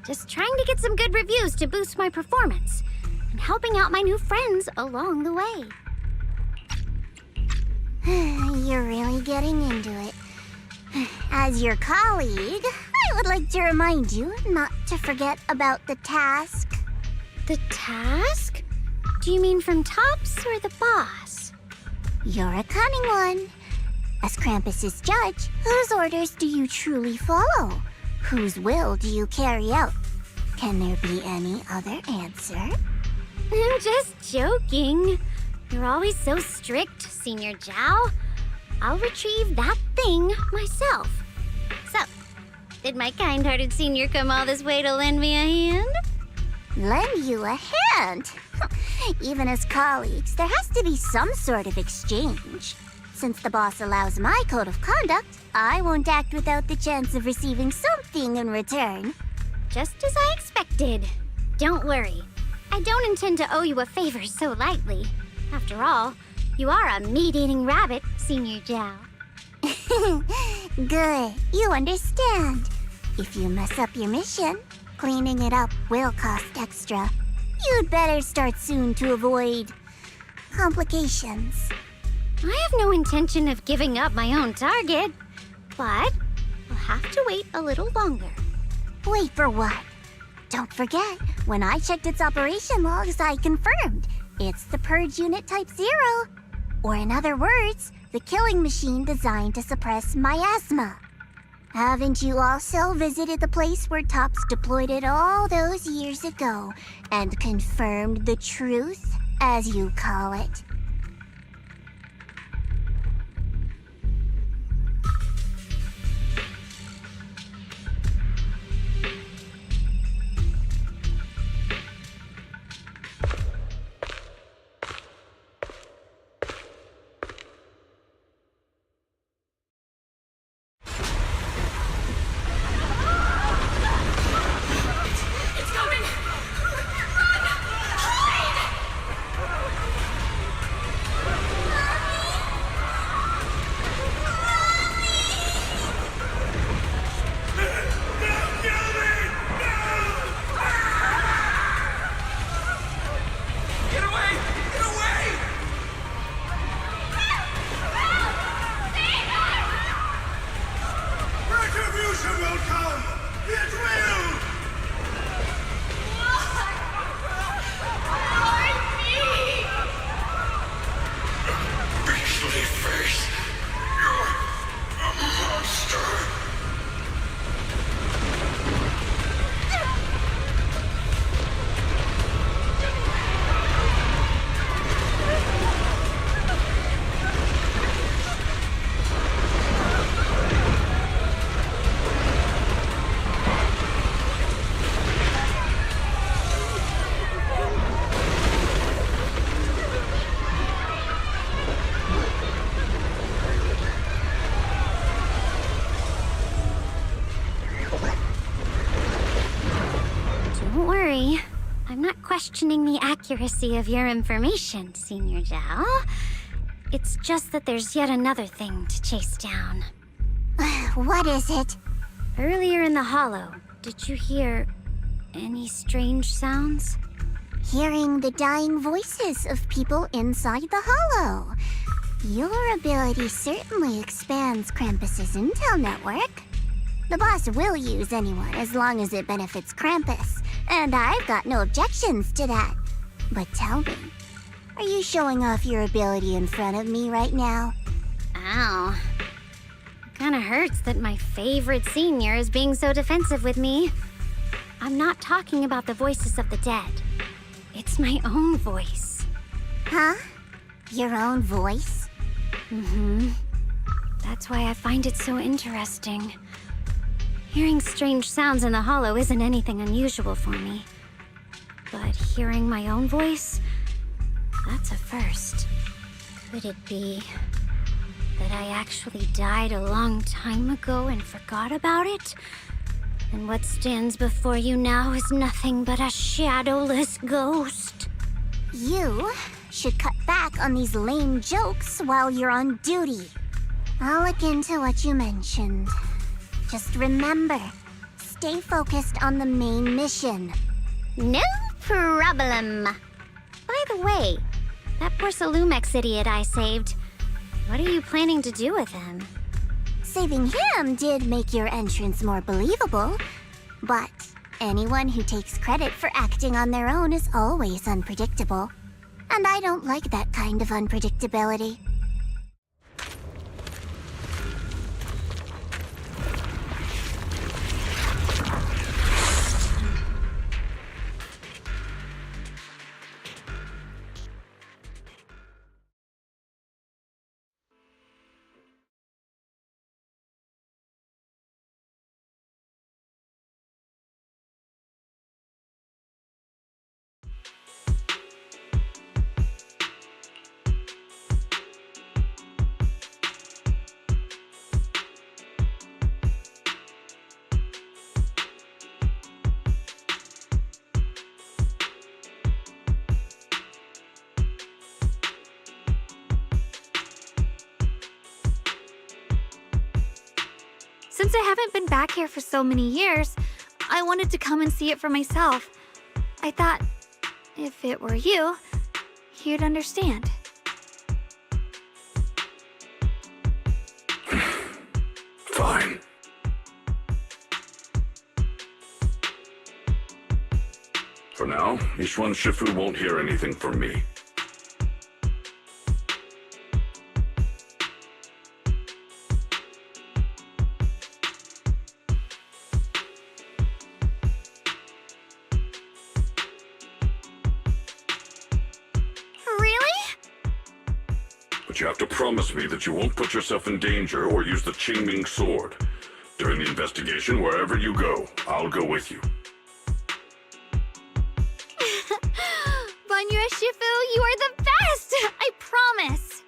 Just trying to get some good reviews to boost my performance, and helping out my new friends along the way. You're really getting into it. As your colleague, I would like to remind you not to forget about the task. The task? Do you mean from Tops or the boss? You're a cunning one. As Krampus's judge, whose orders do you truly follow? Whose will do you carry out? Can there be any other answer? I'm just joking. You're always so strict, Senior Zhao. I'll retrieve that thing myself. So, did my kind-hearted senior come all this way to lend me a hand? Lend you a hand? Even as colleagues, there has to be some sort of exchange. Since the boss allows my code of conduct, I won't act without the chance of receiving something in return. Just as I expected. Don't worry. I don't intend to owe you a favor so lightly. After all, you are a meat-eating rabbit, Senior Zhao. Good. You understand. If you mess up your mission, cleaning it up will cost extra. You'd better start soon to avoid complications. I have no intention of giving up my own target, but I'll have to wait a little longer. Wait for what? Don't forget, when I checked its operation logs, I confirmed it's the Purge Unit Type 0. Or in other words, the killing machine designed to suppress miasma. Haven't you also visited the place where Tops deployed it all those years ago and confirmed the truth, as you call it? It will! Beastly face, you're a monster. Don't worry. I'm not questioning the accuracy of your information, Senior Zhao. It's just that there's yet another thing to chase down. What is it? Earlier in the hollow, did you hear any strange sounds? Hearing the dying voices of people inside the hollow. Your ability certainly expands Krampus's intel network. The boss will use anyone as long as it benefits Krampus, and I've got no objections to that. But tell me, are you showing off your ability in front of me right now? Ow. Kinda hurts that my favorite senior is being so defensive with me. I'm not talking about the voices of the dead. It's my own voice. Huh? Your own voice? Mm-hmm. That's why I find it so interesting. Hearing strange sounds in the hollow isn't anything unusual for me. But hearing my own voice, that's a first. Could it be that I actually died a long time ago and forgot about it? And what stands before you now is nothing but a shadowless ghost. You should cut back on these lame jokes while you're on duty. I'll look into what you mentioned. Just remember, stay focused on the main mission. No problem. By the way, that poor Salumex idiot I saved, what are you planning to do with him? Saving him did make your entrance more believable, but anyone who takes credit for acting on their own is always unpredictable. And I don't like that kind of unpredictability. Since I haven't been back here for so many years, I wanted to come and see it for myself. I thought, if it were you, you'd understand. Fine. For now, Ishwan Shifu won't hear anything from me. You have to promise me that you won't put yourself in danger or use the Qingming sword. During the investigation, wherever you go, I'll go with you. Banyue Shifu, you are the best! I promise!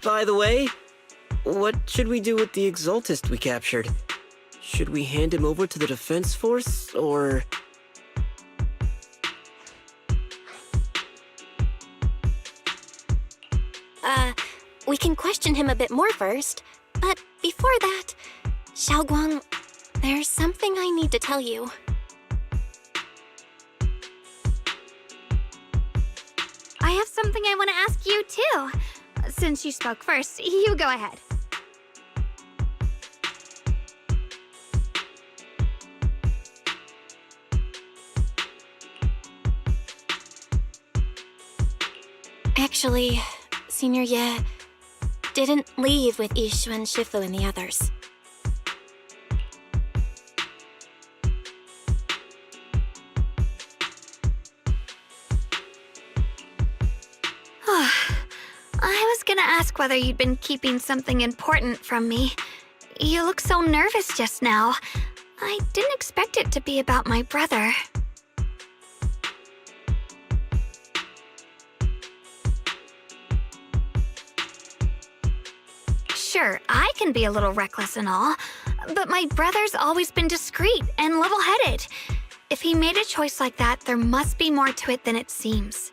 By the way, what should we do with the Exaltist we captured? Should we hand him over to the defense force, or... We can question him a bit more first. But before that, Xiaoguang, there's something I need to tell you. I have something I want to ask you, too. Since you spoke first, you go ahead. Actually, Senior Ye didn't leave with Ishu and Shifu and the others. I was gonna ask whether you'd been keeping something important from me. You look so nervous just now. I didn't expect it to be about my brother. Sure, I can be a little reckless and all, but my brother's always been discreet and level-headed. If he made a choice like that, there must be more to it than it seems.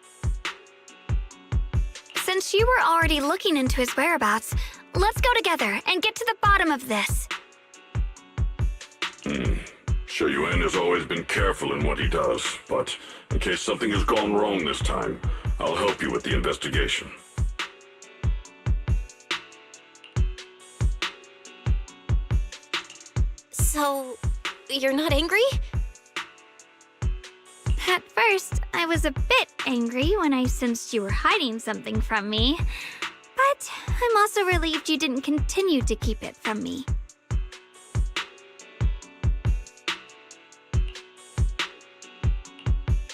Since you were already looking into his whereabouts, let's go together and get to the bottom of this. Xie Yuan has always been careful in what he does, but in case something has gone wrong this time, I'll help you with the investigation. So, you're not angry? At first, I was a bit angry when I sensed you were hiding something from me. But I'm also relieved you didn't continue to keep it from me.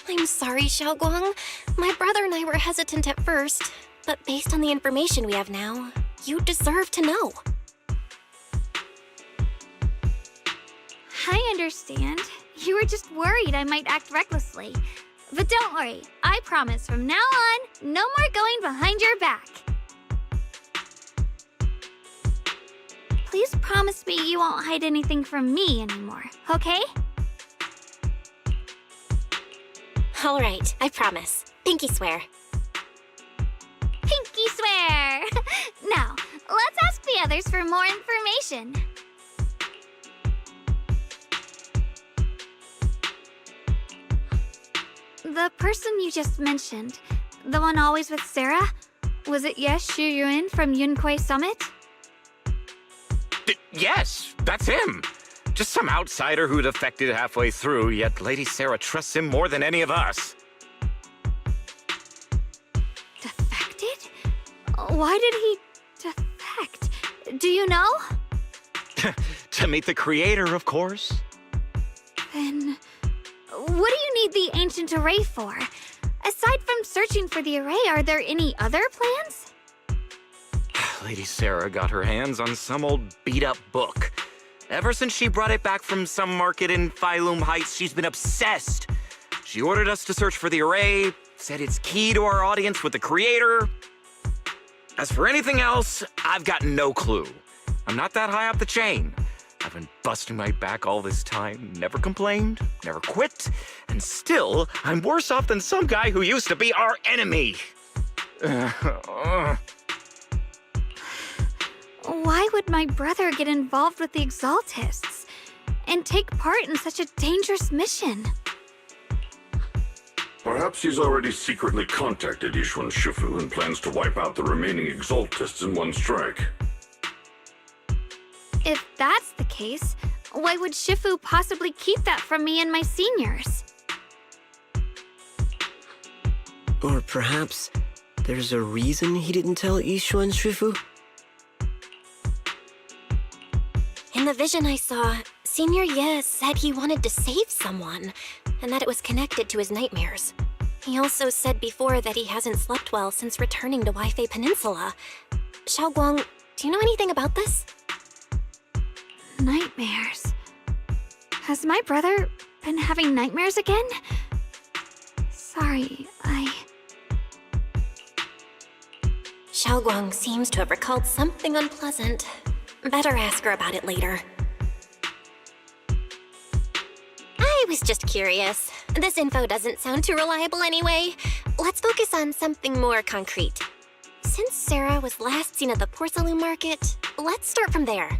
I'm sorry, Xiaoguang. My brother and I were hesitant at first, but based on the information we have now, you deserve to know. I understand. You were just worried I might act recklessly. But don't worry, I promise from now on, no more going behind your back. Please promise me you won't hide anything from me anymore, okay? All right, I promise. Pinky swear. Pinky swear! Now, let's ask the others for more information. The person you just mentioned, the one always with Sarah, was it Xie Yuan from Yunquei Summit? Yes, that's him. Just some outsider who defected halfway through, yet Lady Sarah trusts him more than any of us. Defected? Why did he defect? Do you know? To meet the creator, of course. Then, what do you need the ancient array for? Aside from searching for the array, are there any other plans? Lady Sarah got her hands on some old beat-up book. Ever since she brought it back from some market in Phylum Heights, she's been obsessed. She ordered us to search for the array, said it's key to our audience with the creator. As for anything else, I've got no clue. I'm not that high up the chain. I've been busting my back all this time, never complained, never quit, and still, I'm worse off than some guy who used to be our enemy. Why would my brother get involved with the Exaltists and take part in such a dangerous mission? Perhaps he's already secretly contacted Ishu and Shifu and plans to wipe out the remaining Exaltists in one strike. If that's the case, why would Shifu possibly keep that from me and my seniors? Or perhaps there's a reason he didn't tell Ishu and Shifu? In the vision I saw, Senior Ye said he wanted to save someone, and that it was connected to his nightmares. He also said before that he hasn't slept well since returning to Waifei Peninsula. Xiaoguang, do you know anything about this? Nightmares. Has my brother been having nightmares again? Sorry, Xiaoguang seems to have recalled something unpleasant. Better ask her about it later. I was just curious. This info doesn't sound too reliable anyway. Let's focus on something more concrete. Since Sarah was last seen at the porcelain market, let's start from there.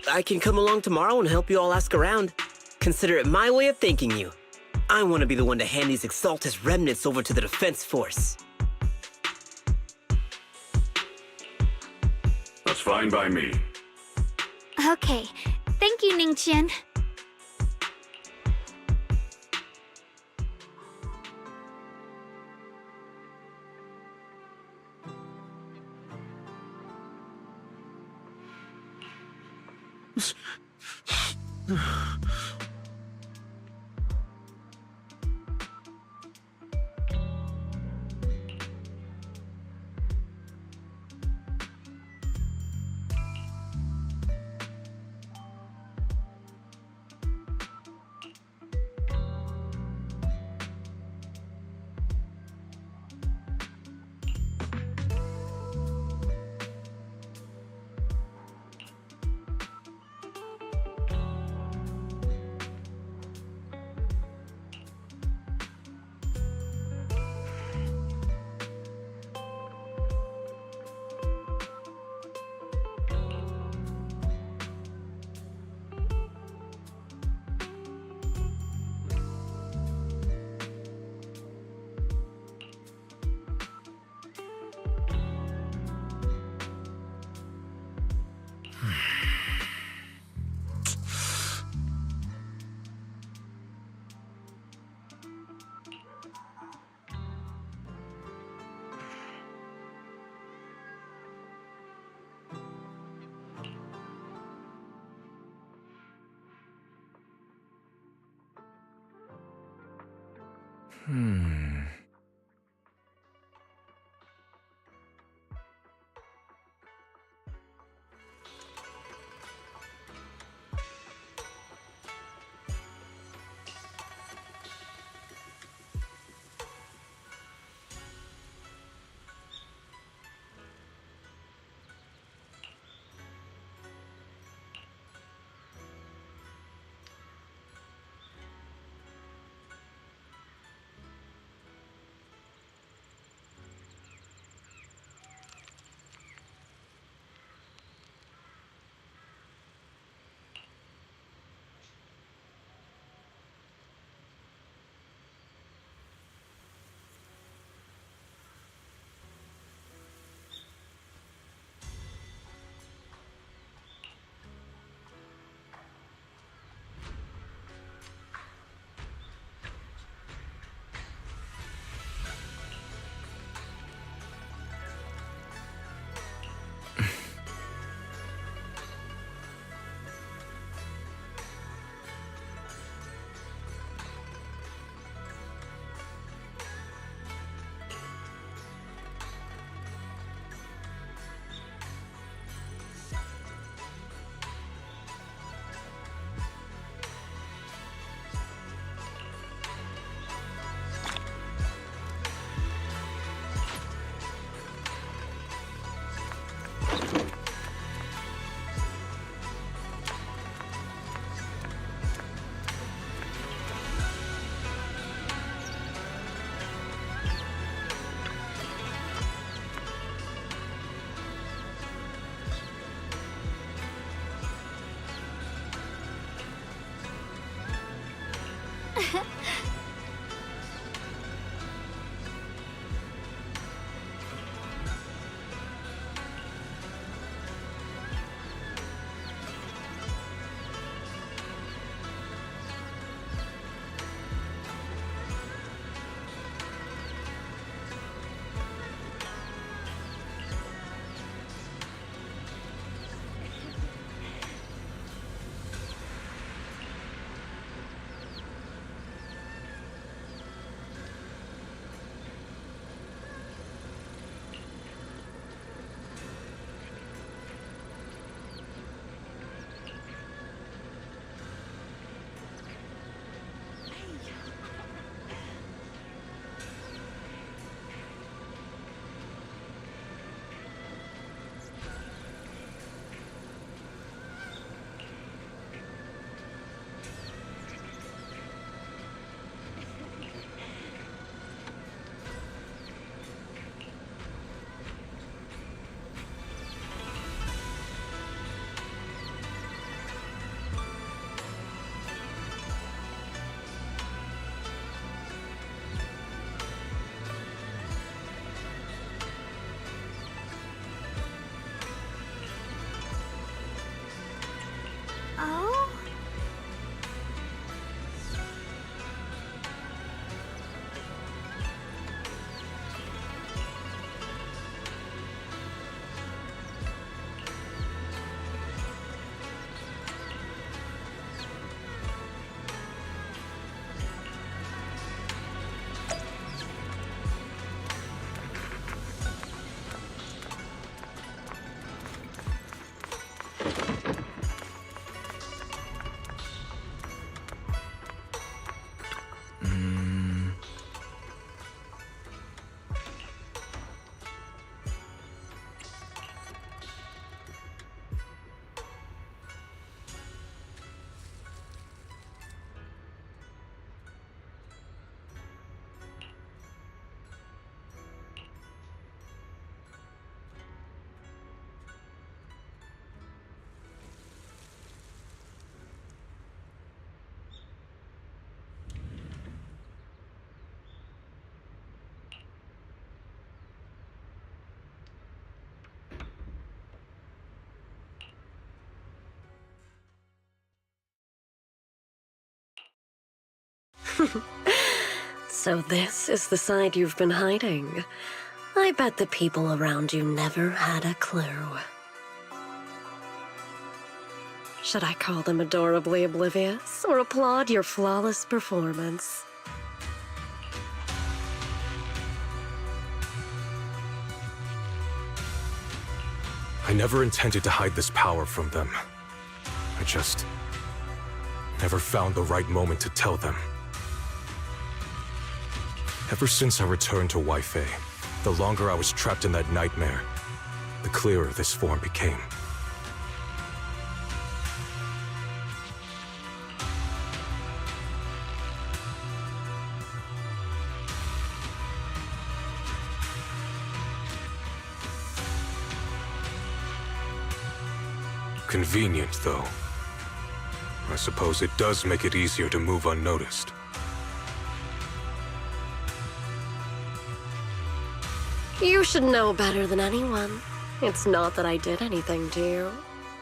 I can come along tomorrow and help you all ask around. Consider it my way of thanking you. I want to be the one to hand these Exaltus remnants over to the defense force. That's fine by me. Okay. Thank you, Ningqian. So this is the side you've been hiding. I bet the people around you never had a clue. Should I call them adorably oblivious, or applaud your flawless performance? I never intended to hide this power from them. I just never found the right moment to tell them. Ever since I returned to Wi-Fi, the longer I was trapped in that nightmare, the clearer this form became. Convenient, though. I suppose it does make it easier to move unnoticed. You should know better than anyone. It's not that I did anything to you.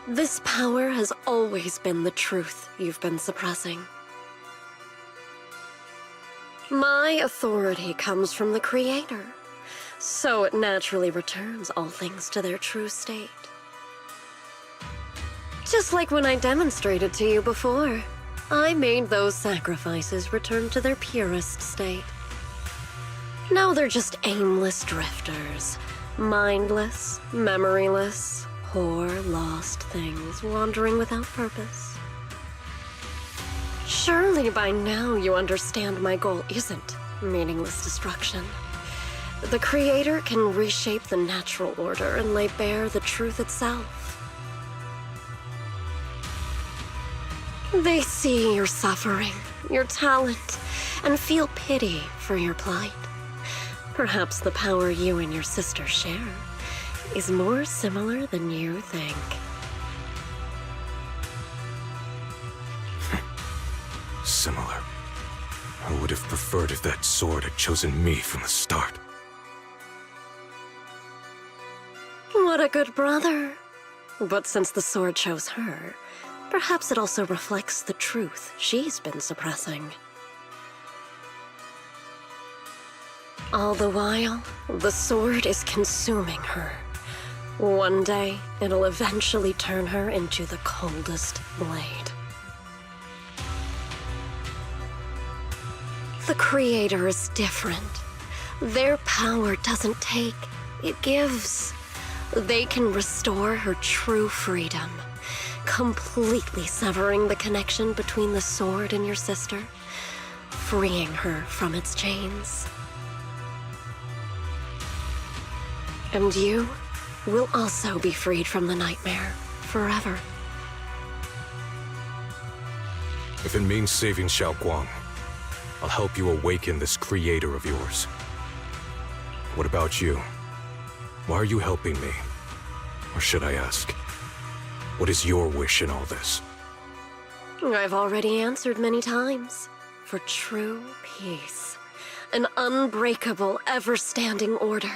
This power has always been the truth you've been suppressing. My authority comes from the Creator, so it naturally returns all things to their true state. Just like when I demonstrated to you before, I made those sacrifices return to their purest state. Now they're just aimless drifters, mindless, memoryless, poor, lost things wandering without purpose. Surely by now you understand my goal isn't meaningless destruction. The Creator can reshape the natural order and lay bare the truth itself. They see your suffering, your talent, and feel pity for your plight. Perhaps the power you and your sister share is more similar than you think. Similar. I would have preferred if that sword had chosen me from the start. What a good brother. But since the sword chose her, perhaps it also reflects the truth she's been suppressing. All the while, the sword is consuming her. One day, it'll eventually turn her into the coldest blade. The Creator is different. Their power doesn't take, it gives. They can restore her true freedom, completely severing the connection between the sword and your sister, freeing her from its chains. And you will also be freed from the nightmare forever. If it means saving Xiao Guang, I'll help you awaken this creator of yours. What about you? Why are you helping me? Or should I ask, what is your wish in all this? I've already answered many times. For true peace. An unbreakable, ever-standing order.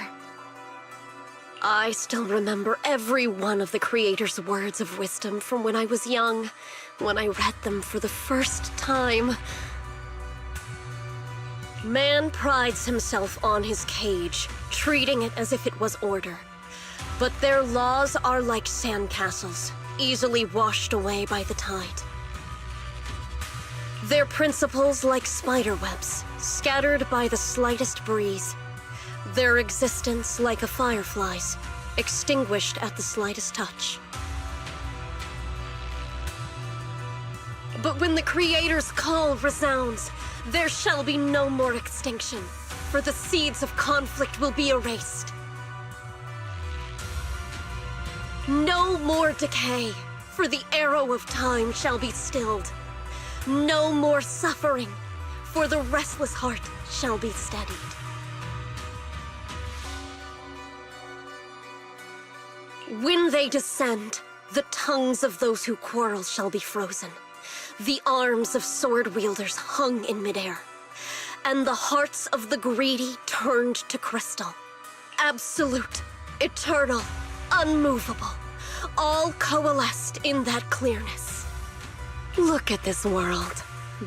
I still remember every one of the Creator's words of wisdom from when I was young, when I read them for the first time. Man prides himself on his cage, treating it as if it was order. But their laws are like sandcastles, easily washed away by the tide. Their principles like spiderwebs, scattered by the slightest breeze. Their existence like a firefly's, extinguished at the slightest touch. But when the Creator's call resounds, there shall be no more extinction, for the seeds of conflict will be erased. No more decay, for the arrow of time shall be stilled. No more suffering, for the restless heart shall be steadied. When they descend, the tongues of those who quarrel shall be frozen, the arms of sword-wielders hung in midair, and the hearts of the greedy turned to crystal. Absolute, eternal, unmovable, all coalesced in that clearness. Look at this world,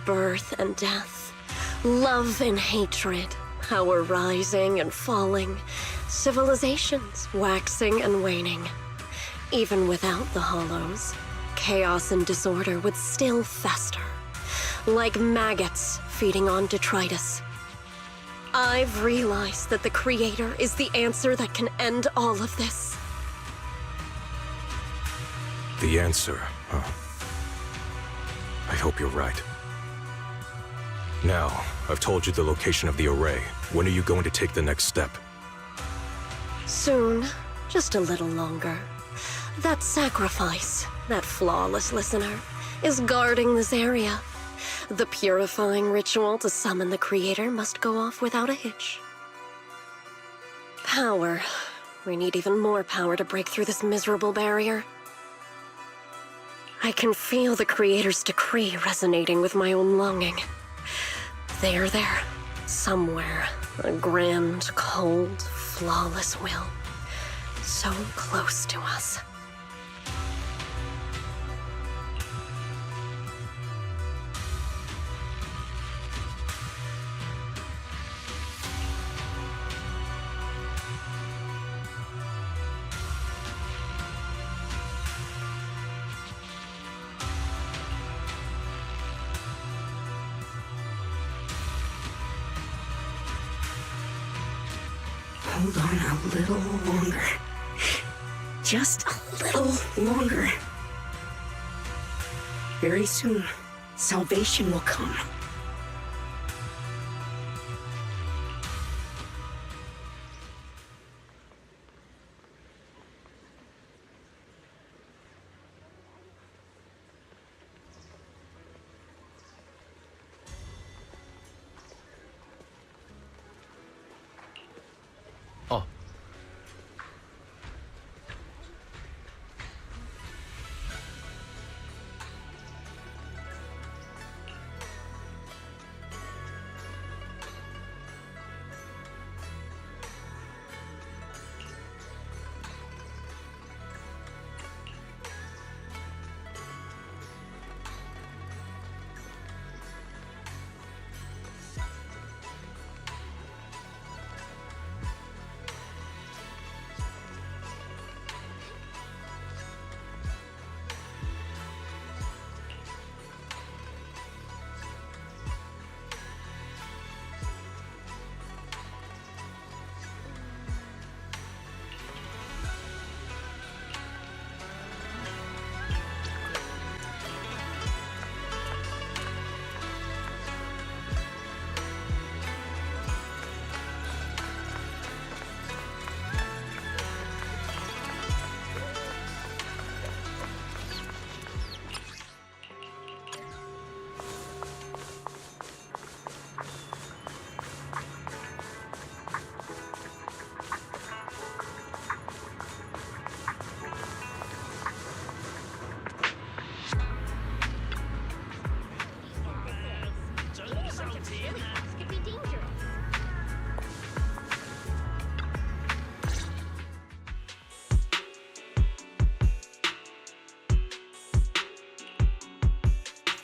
birth and death, Love and hatred, power rising and falling, civilizations waxing and waning. Even without the Hollows, chaos and disorder would still fester, like maggots feeding on detritus. I've realized that the Creator is the answer that can end all of this. The answer, huh? I hope you're right. Now, I've told you the location of the array. When are you going to take the next step? Soon, just a little longer. That sacrifice, that flawless listener, is guarding this area. The purifying ritual to summon the Creator must go off without a hitch. Power. We need even more power to break through this miserable barrier. I can feel the Creator's decree resonating with my own longing. They are there, somewhere. A grand, cold, flawless will. So close to us. Hold on a little longer. Just a little longer. Very soon, salvation will come. Oh.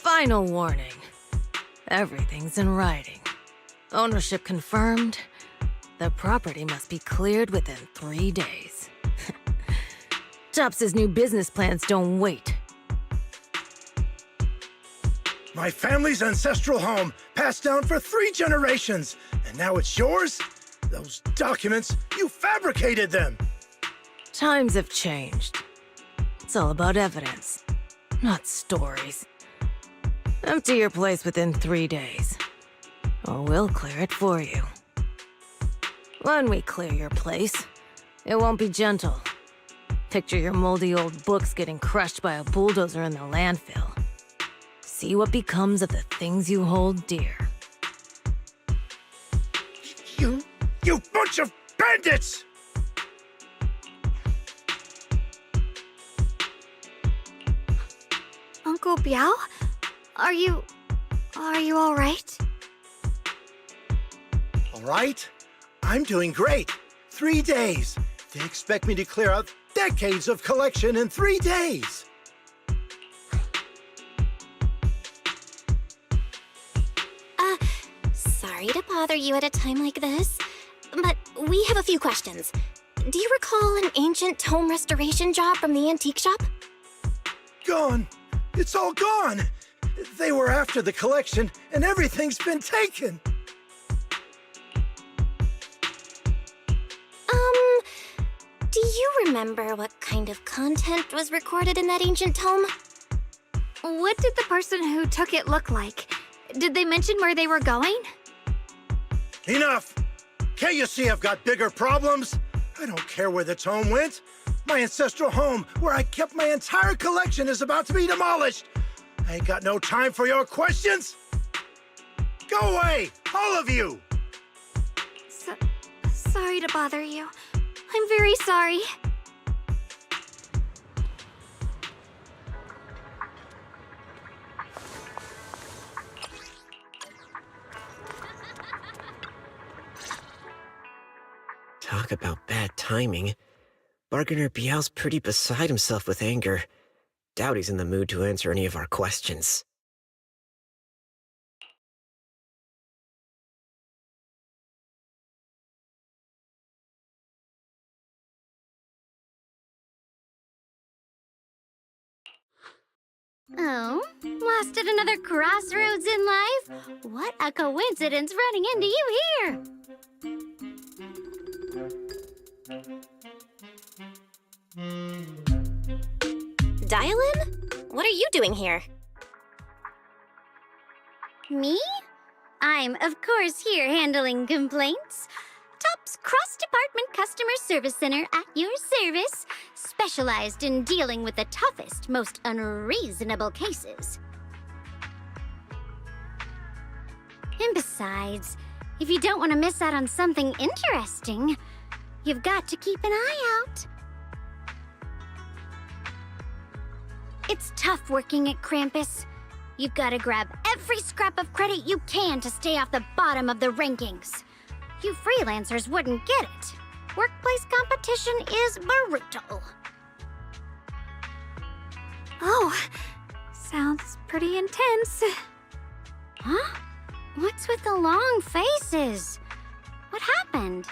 Final warning. Everything's in writing. Ownership confirmed. The property must be cleared within 3 days. Tops's new business plans don't wait. My family's ancestral home, passed down for 3 generations, and now it's yours? Those documents, you fabricated them! Times have changed. It's all about evidence, not stories. Empty your place within 3 days, or we'll clear it for you. When we clear your place, it won't be gentle. Picture your moldy old books getting crushed by a bulldozer in the landfill. See what becomes of the things you hold dear. You bunch of bandits! Uncle Biao? Are you all right? All right? I'm doing great. 3 days. They expect me to clear out decades of collection in 3 days. sorry to bother you at a time like this, but we have a few questions. Do you recall an ancient tome restoration job from the antique shop? Gone. It's all gone. They were after the collection, and everything's been taken. Do you remember what kind of content was recorded in that ancient tome? What did the person who took it look like? Did they mention where they were going? Enough! Can't you see I've got bigger problems? I don't care where the tome went. My ancestral home, where I kept my entire collection, is about to be demolished. I ain't got no time for your questions. Go away, all of you! Sorry to bother you. I'm very sorry. Talk about bad timing. Bargainer Biao's pretty beside himself with anger. Doubt he's in the mood to answer any of our questions. Oh, lost at another crossroads in life? What a coincidence running into you here! Dial-in? What are you doing here? Me? I'm, of course, here handling complaints. Top's cross-department customer service center at your service, specialized in dealing with the toughest, most unreasonable cases. And besides, if you don't want to miss out on something interesting, you've got to keep an eye out. It's tough working at Krampus. You've got to grab every scrap of credit you can to stay off the bottom of the rankings. You freelancers wouldn't get it. Workplace competition is brutal. Oh, sounds pretty intense. Huh? What's with the long faces? What happened?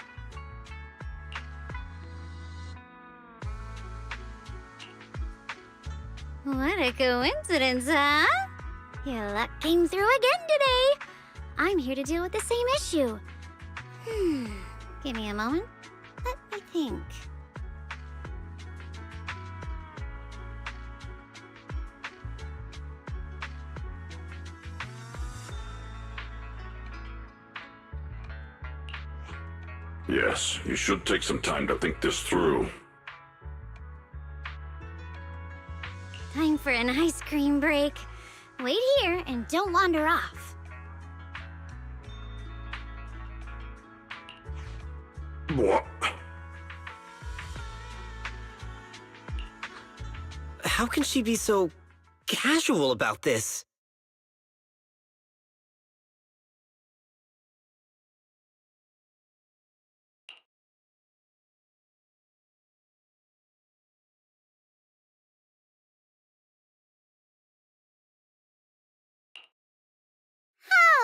What a coincidence, huh? Your luck came through again today. I'm here to deal with the same issue. Give me a moment. Let me think. Yes, you should take some time to think this through. Time for an ice cream break. Wait here and don't wander off. What? How can she be so casual about this?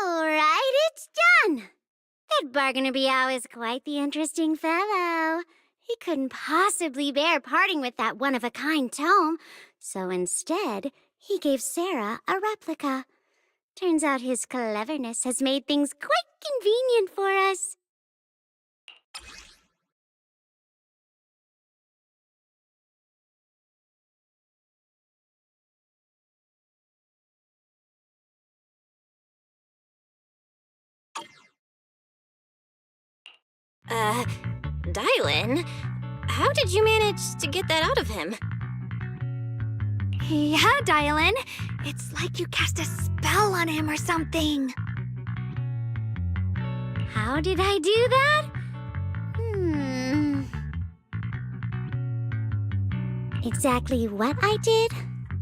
All right, it's done. That Bargainer Biao is quite the interesting fellow. He couldn't possibly bear parting with that one-of-a-kind tome, so instead, he gave Sarah a replica. Turns out his cleverness has made things quite convenient for us. Dylan? How did you manage to get that out of him? Yeah, Dylan. It's like you cast a spell on him or something. How did I do that? Exactly what I did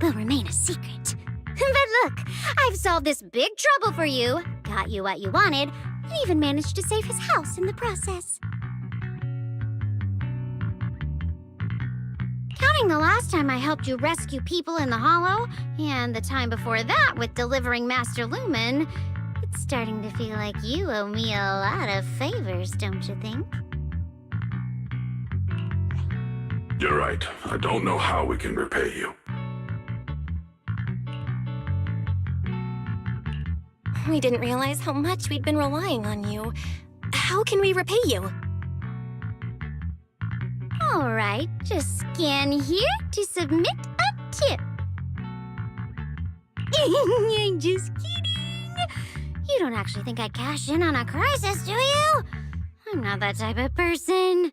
will remain a secret. But look, I've solved this big trouble for you, got you what you wanted, and even managed to save his house in the process. Counting the last time I helped you rescue people in the Hollow, and the time before that with delivering Master Lumen, it Starting to feel like you owe me a lot of favors, don't you think? You're right. I don't know how we can repay you. We didn't realize how much we'd been relying on you. How can we repay you? Alright, just scan here to submit a tip. I'm just kidding. You don't actually think I'd cash in on a crisis, do you? I'm not that type of person.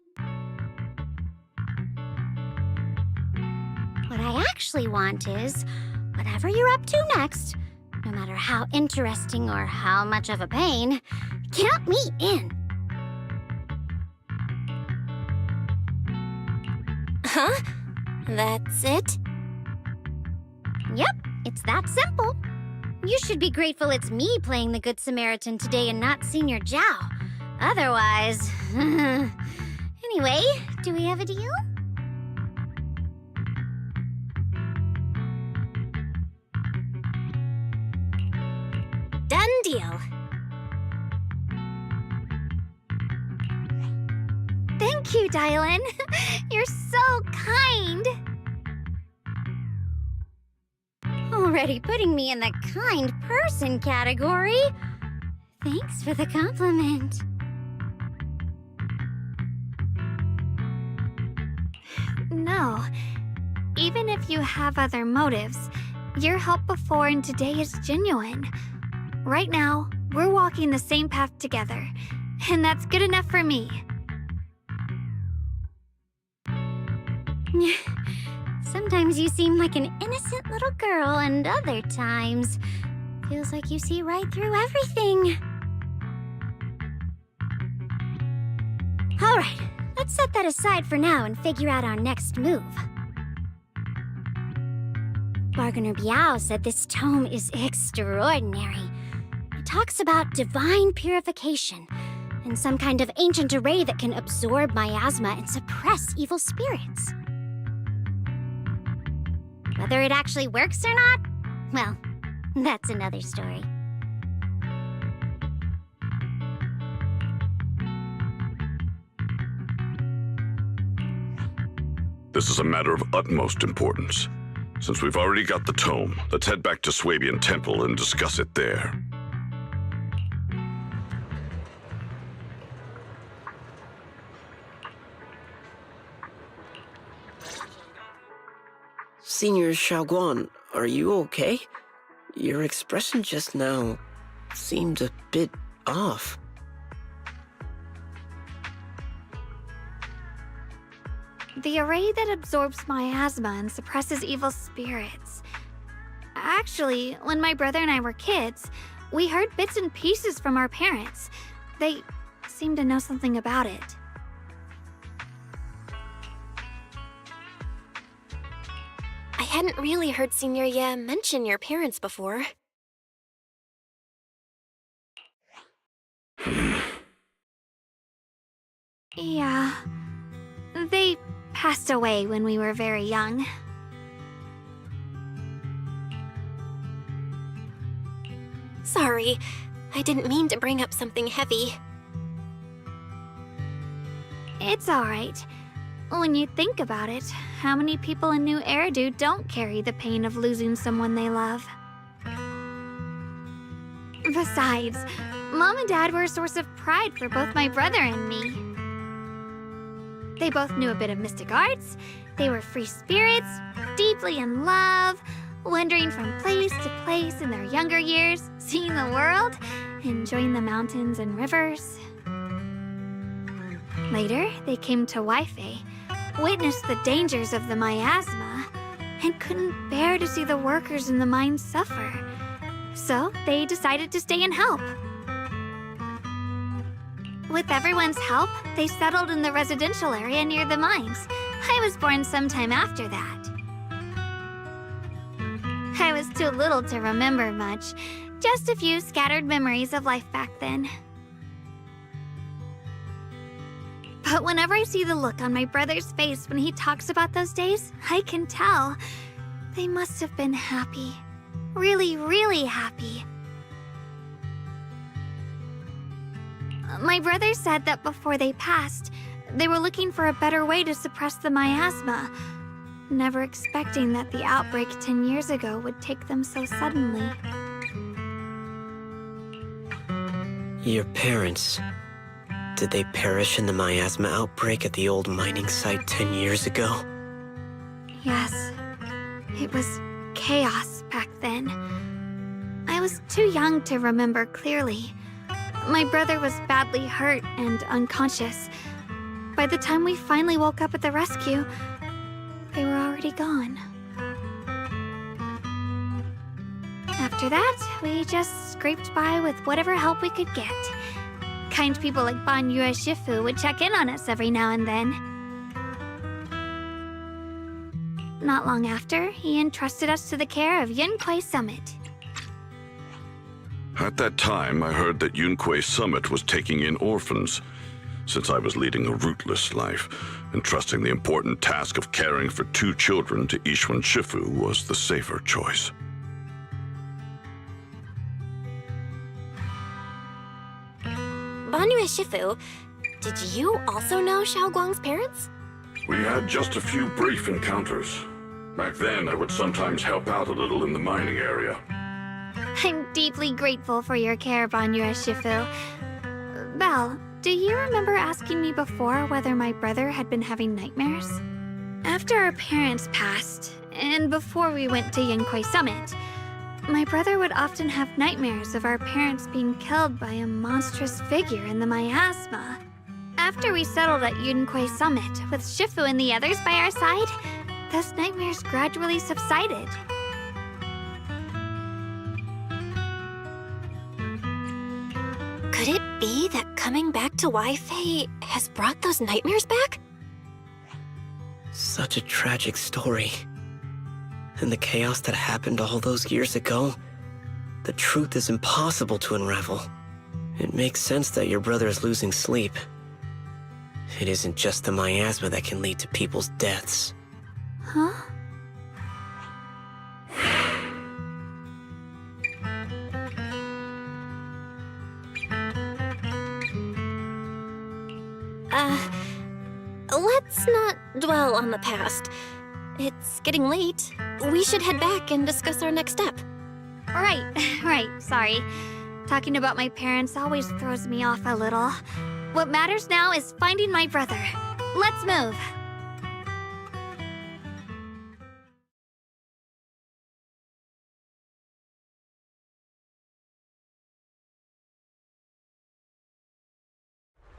What I actually want is, whatever you're up to next, no matter how interesting or how much of a pain, count me in. Huh? That's it? Yep, it's that simple. You should be grateful it's me playing the Good Samaritan today and not Senior Zhao. Otherwise... Anyway, do we have a deal? Done deal. Thank you, Dylan. You're so kind. Already putting me in the kind person category. Thanks for the compliment. No. Even if you have other motives, your help before and today is genuine. Right now, we're walking the same path together, and that's good enough for me. Sometimes you seem like an innocent little girl, and other times, feels like you see right through everything. Alright, let's set that aside for now and figure out our next move. Bargainer Biao said this tome is extraordinary. It talks about divine purification and some kind of ancient array that can absorb miasma and suppress evil spirits. Whether it actually works or not, well, that's another story. This is a matter of utmost importance. Since we've already got the tome, let's head back to Swabian Temple and discuss it there. Senior Xiaoguan, are you okay? Your expression just now seemed a bit off. The array that absorbs miasma and suppresses evil spirits. Actually, when my brother and I were kids, we heard bits and pieces from our parents. They seemed to know something about it. I hadn't really heard Senior Ye mention your parents before. Yeah. They passed away when we were very young. Sorry, I didn't mean to bring up something heavy. It's alright. When you think about it, how many people in New Eridu don't carry the pain of losing someone they love? Besides, Mom and Dad were a source of pride for both my brother and me. They both knew a bit of mystic arts, they were free spirits, deeply in love, wandering from place to place in their younger years, seeing the world, enjoying the mountains and rivers. Later, they came to Weifei, witnessed the dangers of the miasma, and couldn't bear to see the workers in the mines suffer. So they decided to stay and help. With everyone's help, they settled in the residential area near the mines. I was born sometime after that. I was too little to remember much, just a few scattered memories of life back then. But whenever I see the look on my brother's face when he talks about those days, I can tell. They must have been happy. Really, really happy. My brother said that before they passed, they were looking for a better way to suppress the miasma, never expecting that the outbreak 10 years ago would take them so suddenly. Your parents, did they perish in the miasma outbreak at the old mining site 10 years ago? Yes, it was chaos back then. I was too young to remember clearly. My brother was badly hurt and unconscious. By the time we finally woke up at the rescue, they were already gone. After that, we just scraped by with whatever help we could get. Kind people like Ban Yue Shifu would check in on us every now and then. Not long after, he entrusted us to the care of Yunquei Summit. At that time, I heard that Yunquei Summit was taking in orphans. Since I was leading a rootless life, entrusting the important task of caring for 2 children to Ishwan Shifu was the safer choice. Banyu Shifu, did you also know Xiaoguang's parents? We had just a few brief encounters. Back then, I would sometimes help out a little in the mining area. I'm deeply grateful for your care, Ban Yue Shifu. Belle, do you remember asking me before whether my brother had been having nightmares? After our parents passed, and before we went to Yunquei Summit, my brother would often have nightmares of our parents being killed by a monstrous figure in the miasma. After we settled at Yunquei Summit, with Shifu and the others by our side, those nightmares gradually subsided. Could it be that coming back to Wi-Fi has brought those nightmares back? Such a tragic story. And the chaos that happened all those years ago, the truth is impossible to unravel. It makes sense that your brother is losing sleep. It isn't just the miasma that can lead to people's deaths. Huh? Let's not dwell on the past. It's getting late. We should head back and discuss our next step. Right, sorry. Talking about my parents always throws me off a little. What matters now is finding my brother. Let's move.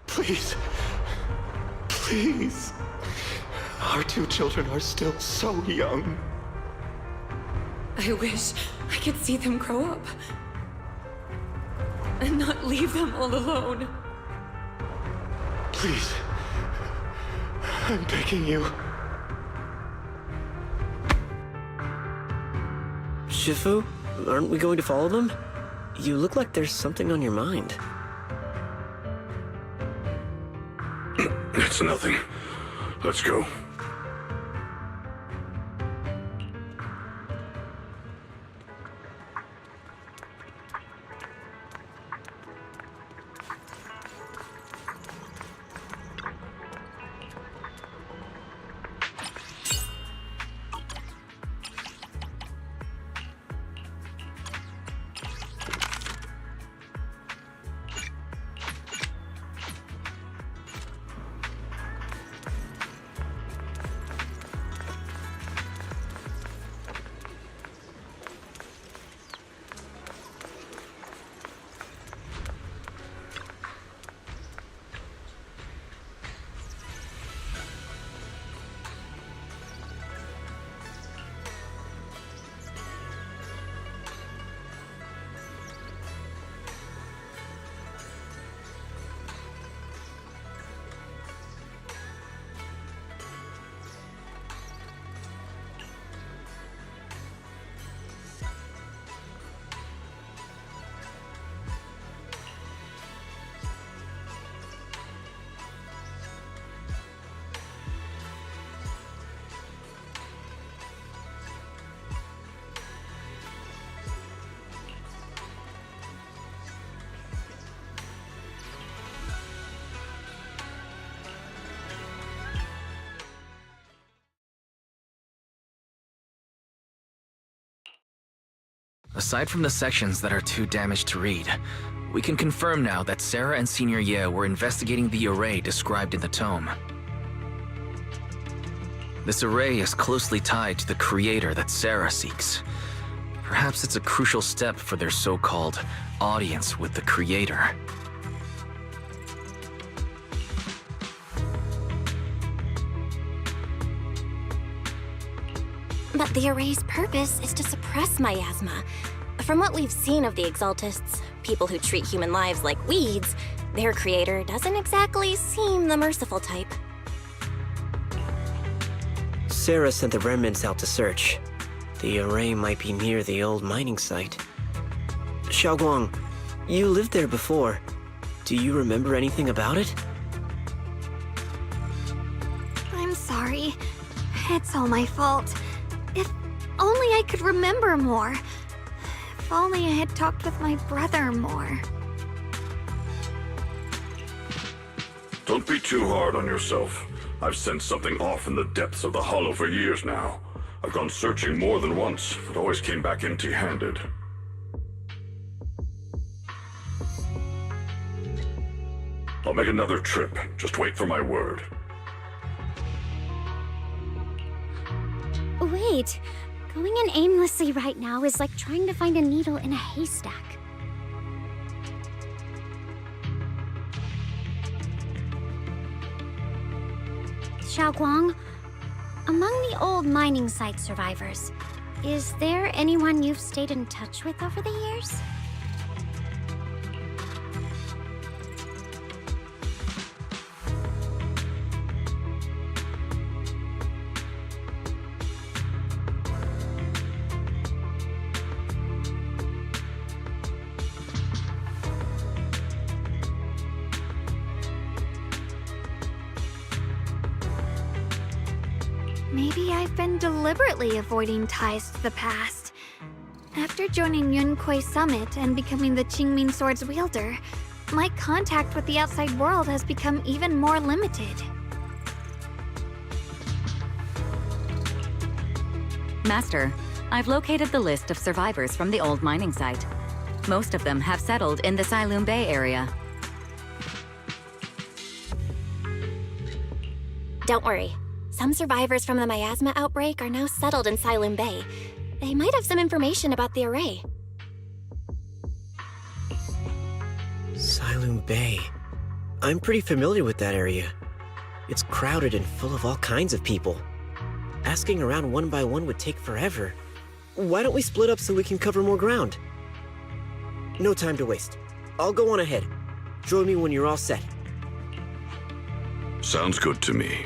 Please. Please. Our 2 children are still so young. I wish I could see them grow up. And not leave them all alone. Please. I'm begging you. Shifu, aren't we going to follow them? You look like there's something on your mind. It's nothing. Let's go. Aside from the sections that are too damaged to read, we can confirm now that Sarah and Senior Ye were investigating the array described in the tome. This array is closely tied to the creator that Sarah seeks. Perhaps it's a crucial step for their so-called audience with the creator. But the array's purpose is to suppress miasma. From what we've seen of the Exaltists, people who treat human lives like weeds, their creator doesn't exactly seem the merciful type. Sarah sent the remnants out to search. The array might be near the old mining site. Xiaoguang, you lived there before. Do you remember anything about it? I'm sorry. It's all my fault. If only I could remember more. If only I had talked with my brother more. Don't be too hard on yourself. I've sensed something off in the depths of the Hollow for years now. I've gone searching more than once, but always came back empty-handed. I'll make another trip. Just wait for my word. Wait. Going in aimlessly right now is like trying to find a needle in a haystack. Xiaoguang, among the old mining site survivors, is there anyone you've stayed in touch with over the years? Maybe I've been deliberately avoiding ties to the past. After joining Yunquei Summit and becoming the Qingming Sword's wielder, my contact with the outside world has become even more limited. Master, I've located the list of survivors from the old mining site. Most of them have settled in the Silum Bay area. Don't worry. Some survivors from the miasma outbreak are now settled in Silum Bay. They might have some information about the array. Silum Bay. I'm pretty familiar with that area. It's crowded and full of all kinds of people. Asking around one by one would take forever. Why don't we split up so we can cover more ground? No time to waste. I'll go on ahead. Join me when you're all set. Sounds good to me.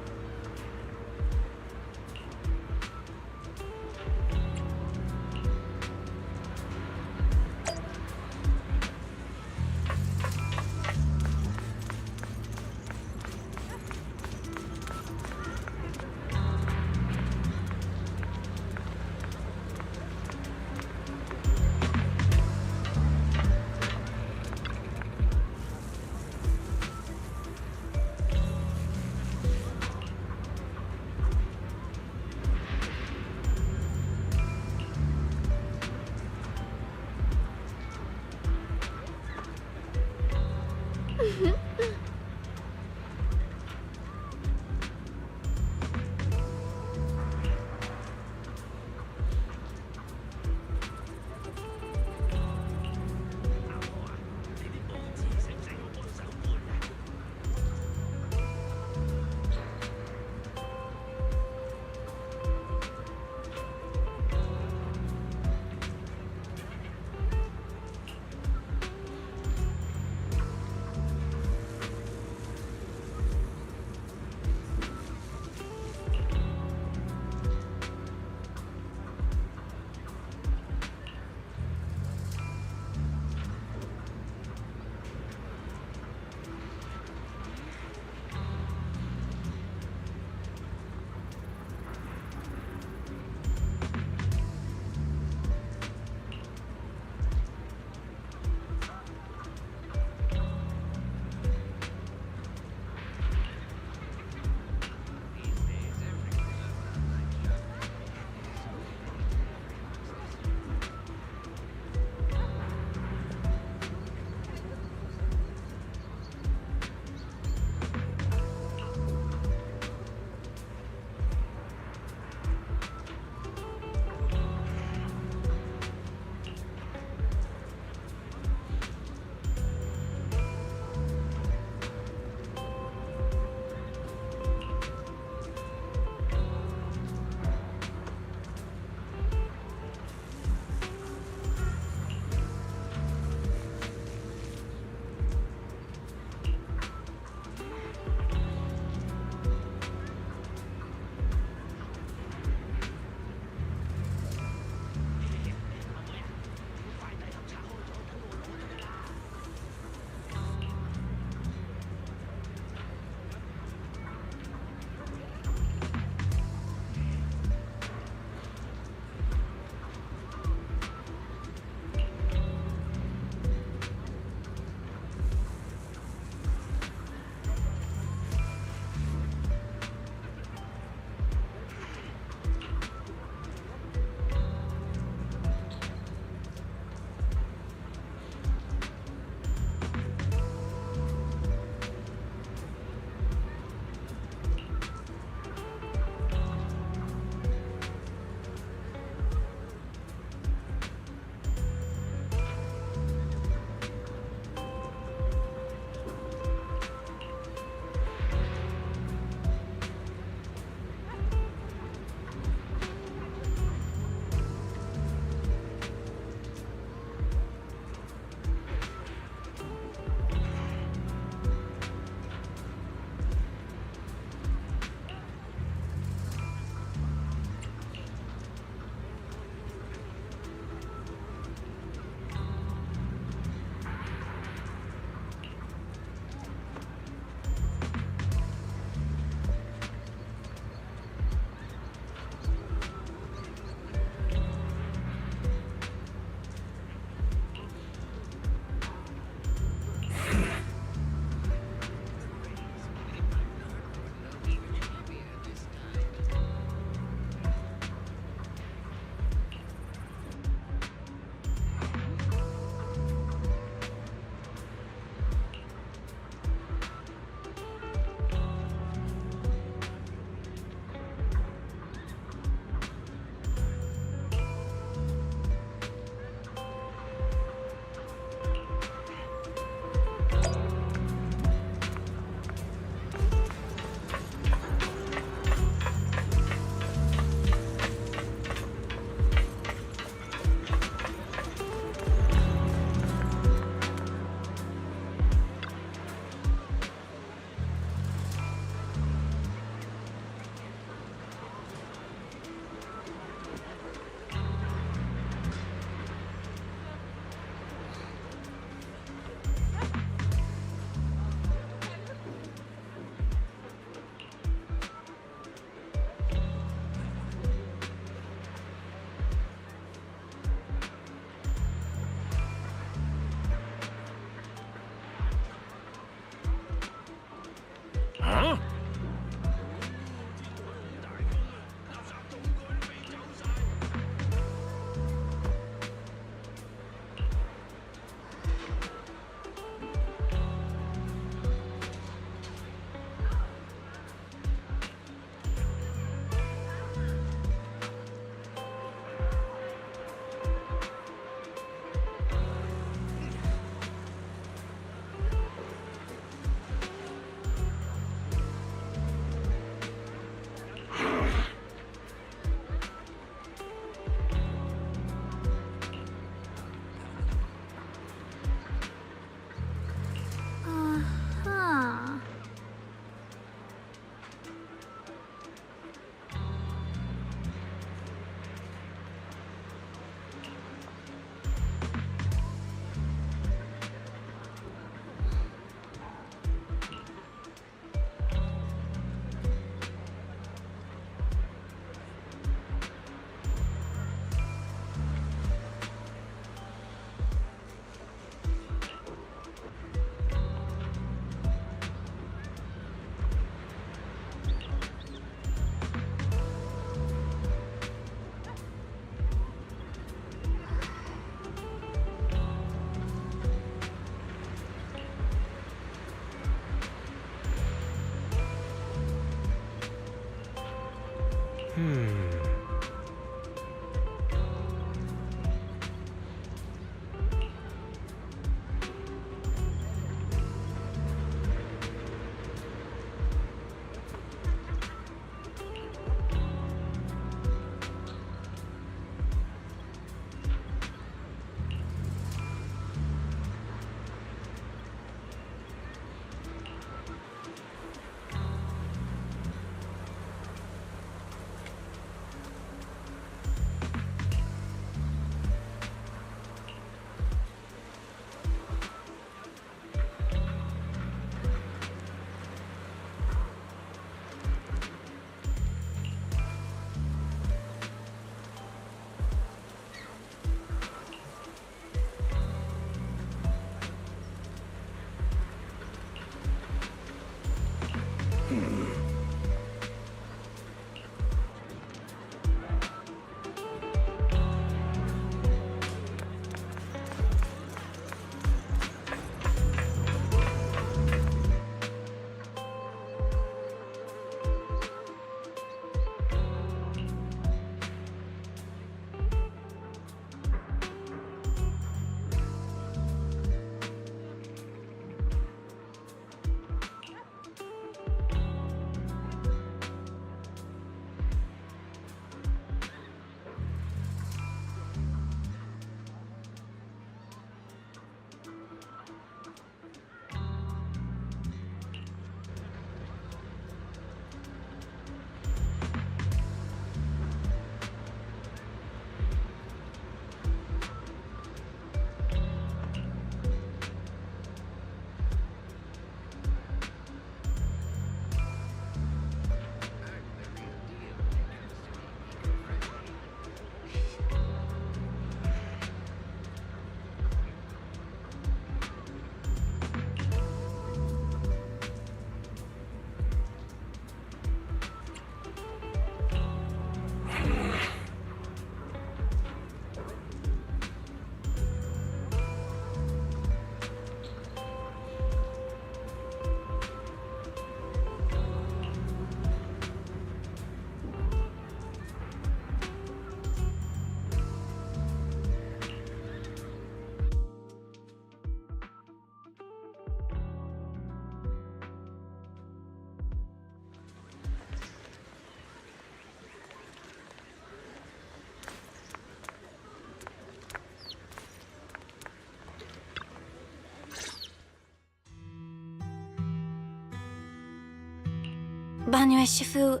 Banyue Shifu,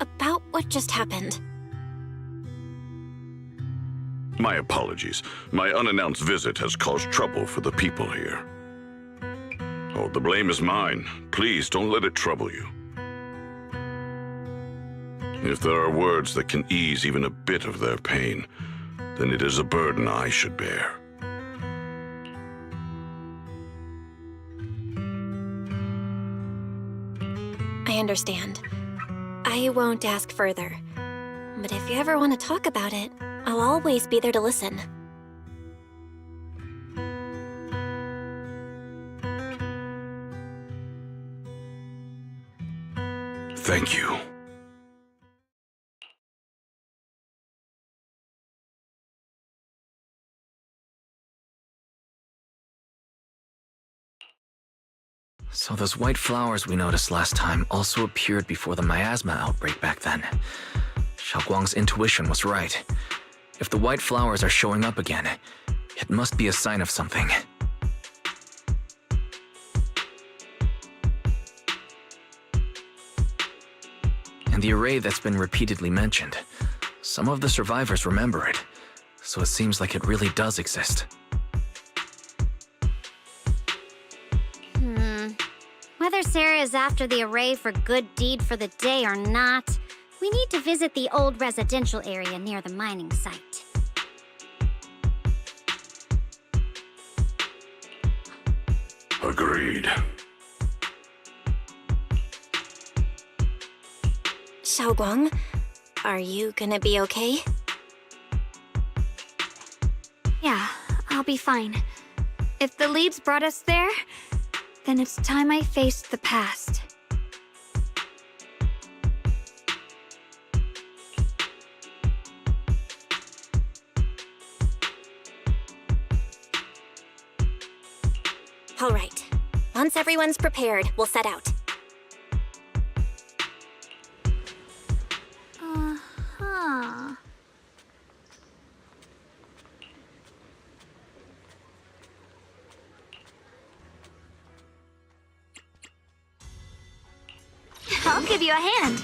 about what just happened. My apologies. My unannounced visit has caused trouble for the people here. Oh, the blame is mine. Please don't let it trouble you. If there are words that can ease even a bit of their pain, then it is a burden I should bear. I understand. I won't ask further. But if you ever want to talk about it, I'll always be there to listen. Thank you. So those white flowers we noticed last time also appeared before the miasma outbreak back then. Xiaoguang's intuition was right. If the white flowers are showing up again, it must be a sign of something. And the array that's been repeatedly mentioned, some of the survivors remember it, so it seems like it really does exist. Whether Sarah is after the array for good deed for the day or not, we need to visit the old residential area near the mining site. Agreed. Xiaoguang, are you gonna be okay? Yeah, I'll be fine. If the leads brought us there, then it's time I faced the past. All right. Once everyone's prepared, we'll set out. Uh-huh. I'll give you a hand.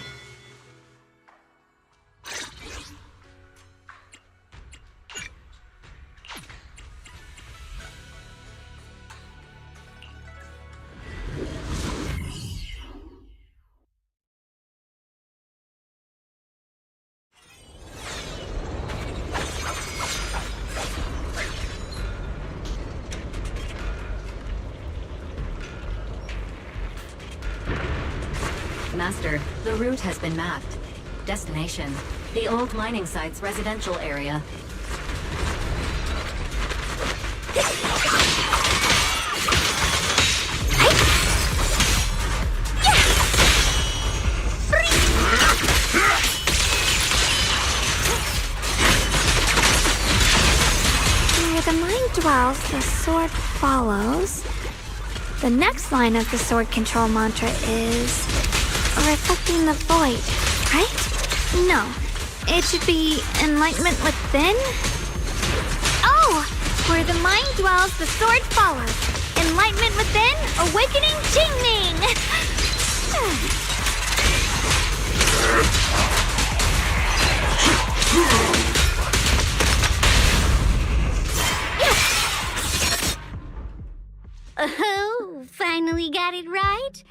Master, the route has been mapped. Destination, the old mining site's residential area. Where the mind dwells, the sword follows. The next line of the sword control mantra is reflecting the void, right? No, it should be enlightenment within. Oh, where the mind dwells, the sword follows. Enlightenment within, awakening Jingming. Oh, finally got it right.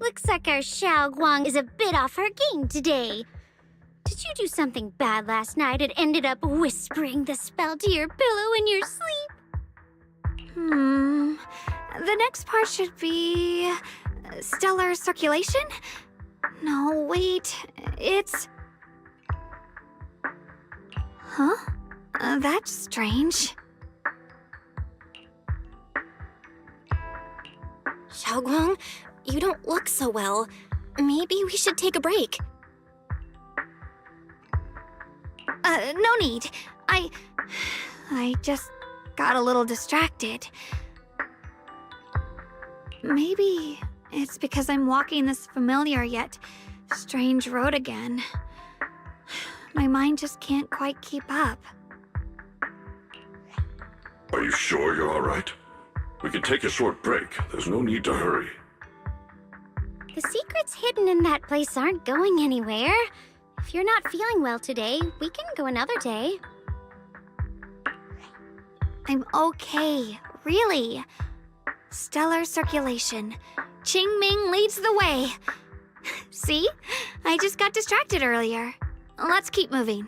Looks like our Xiao Guang is a bit off her game today. Did you do something bad last night and ended up whispering the spell to your pillow in your sleep? The next part should be stellar circulation? No, wait, it's... Huh? That's strange. Xiaoguang, you don't look so well. Maybe we should take a break. No need. I just got a little distracted. Maybe it's because I'm walking this familiar yet strange road again. My mind just can't quite keep up. Are you sure you're all right? We can take a short break. There's no need to hurry. The secrets hidden in that place aren't going anywhere. If you're not feeling well today, we can go another day. I'm okay, really. Stellar circulation. Qingming leads the way. See? I just got distracted earlier. Let's keep moving.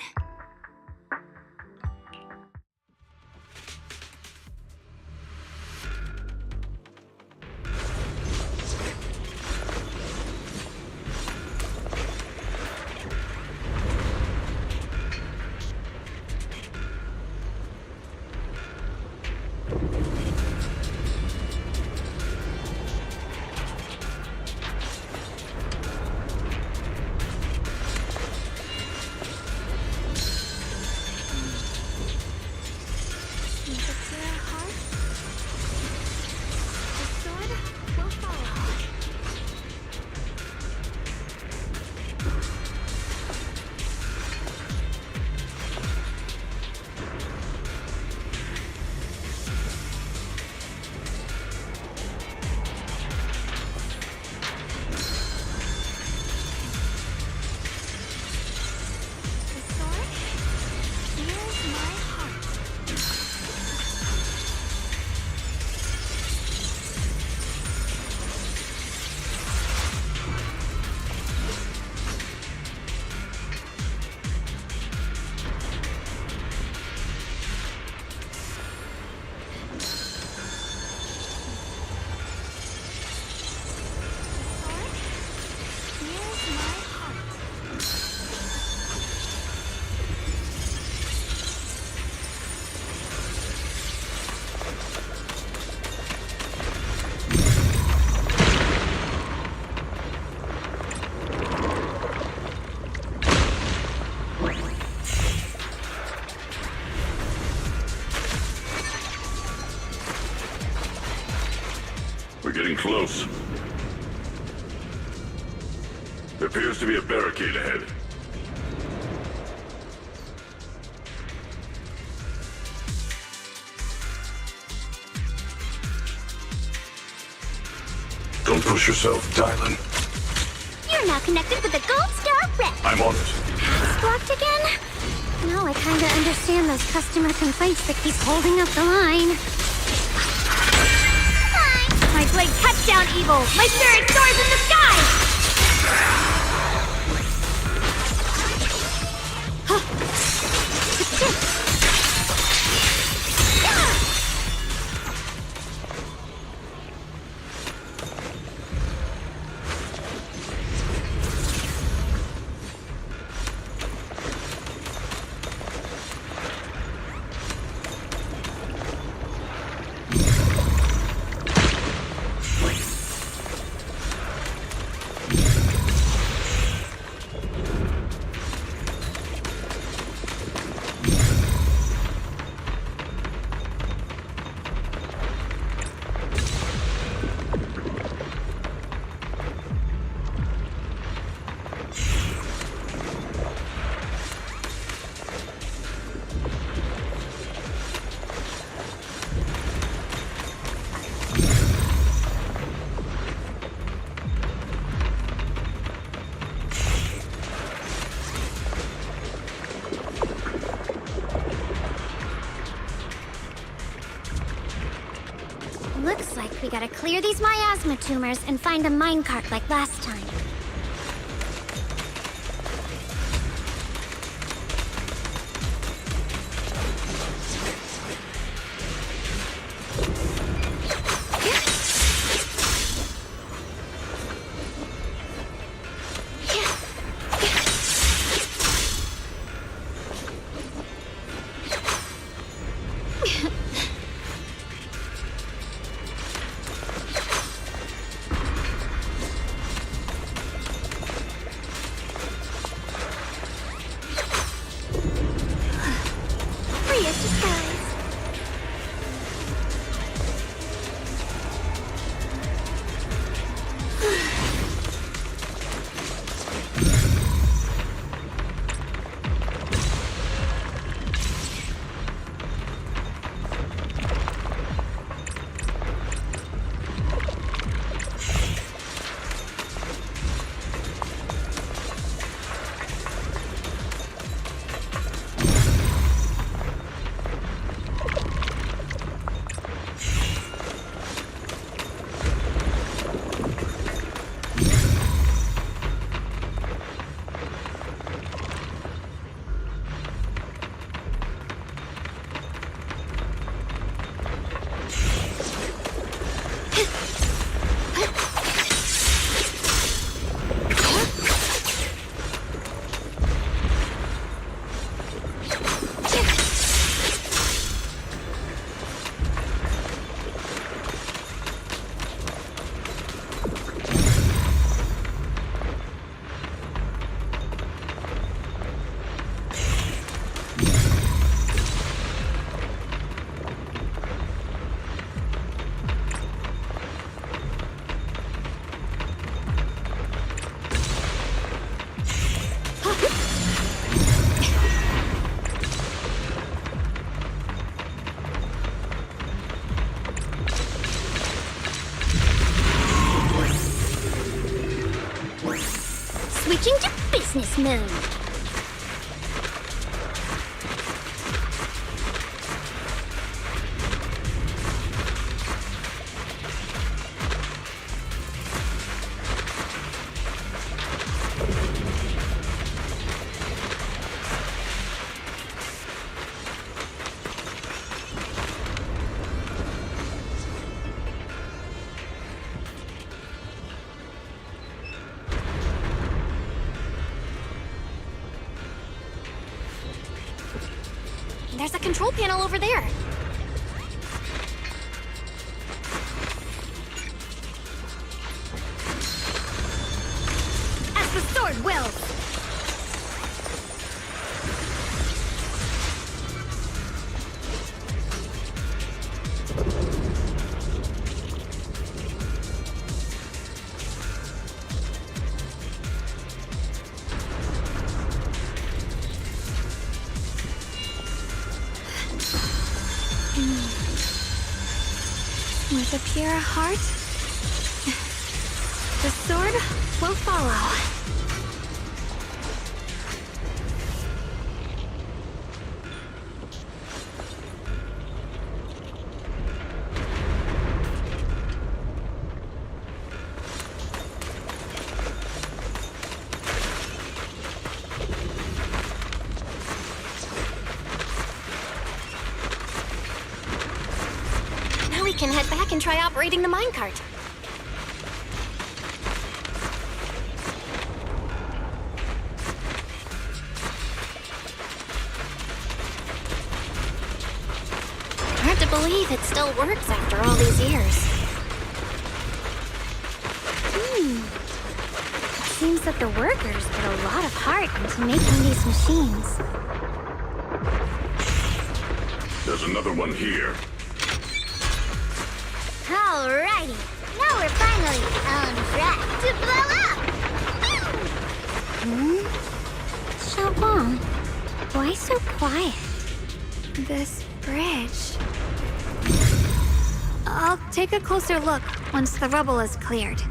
getting close. There appears to be a barricade ahead. Don't push yourself, Dylan. You're now connected with the Gold Star Rep. I'm on it. It's blocked again? Now I kinda understand those customer complaints that keep holding up the line. My blade cuts down evil! My spirit soars in the sky! Looks like we gotta clear these miasma tumors and find a minecart like last time. Switching to business mode. There's a control panel over there. As the sword wills! the pure heart, the sword will follow. Now we can head back and try operating the minecart. Hard to believe it still works after all these years. It seems that the workers put a lot of heart into making these machines. There's another one here. Alrighty, now we're finally on track to blow up! Xiaoguang, why so quiet? This bridge. I'll take a closer look once the rubble is cleared.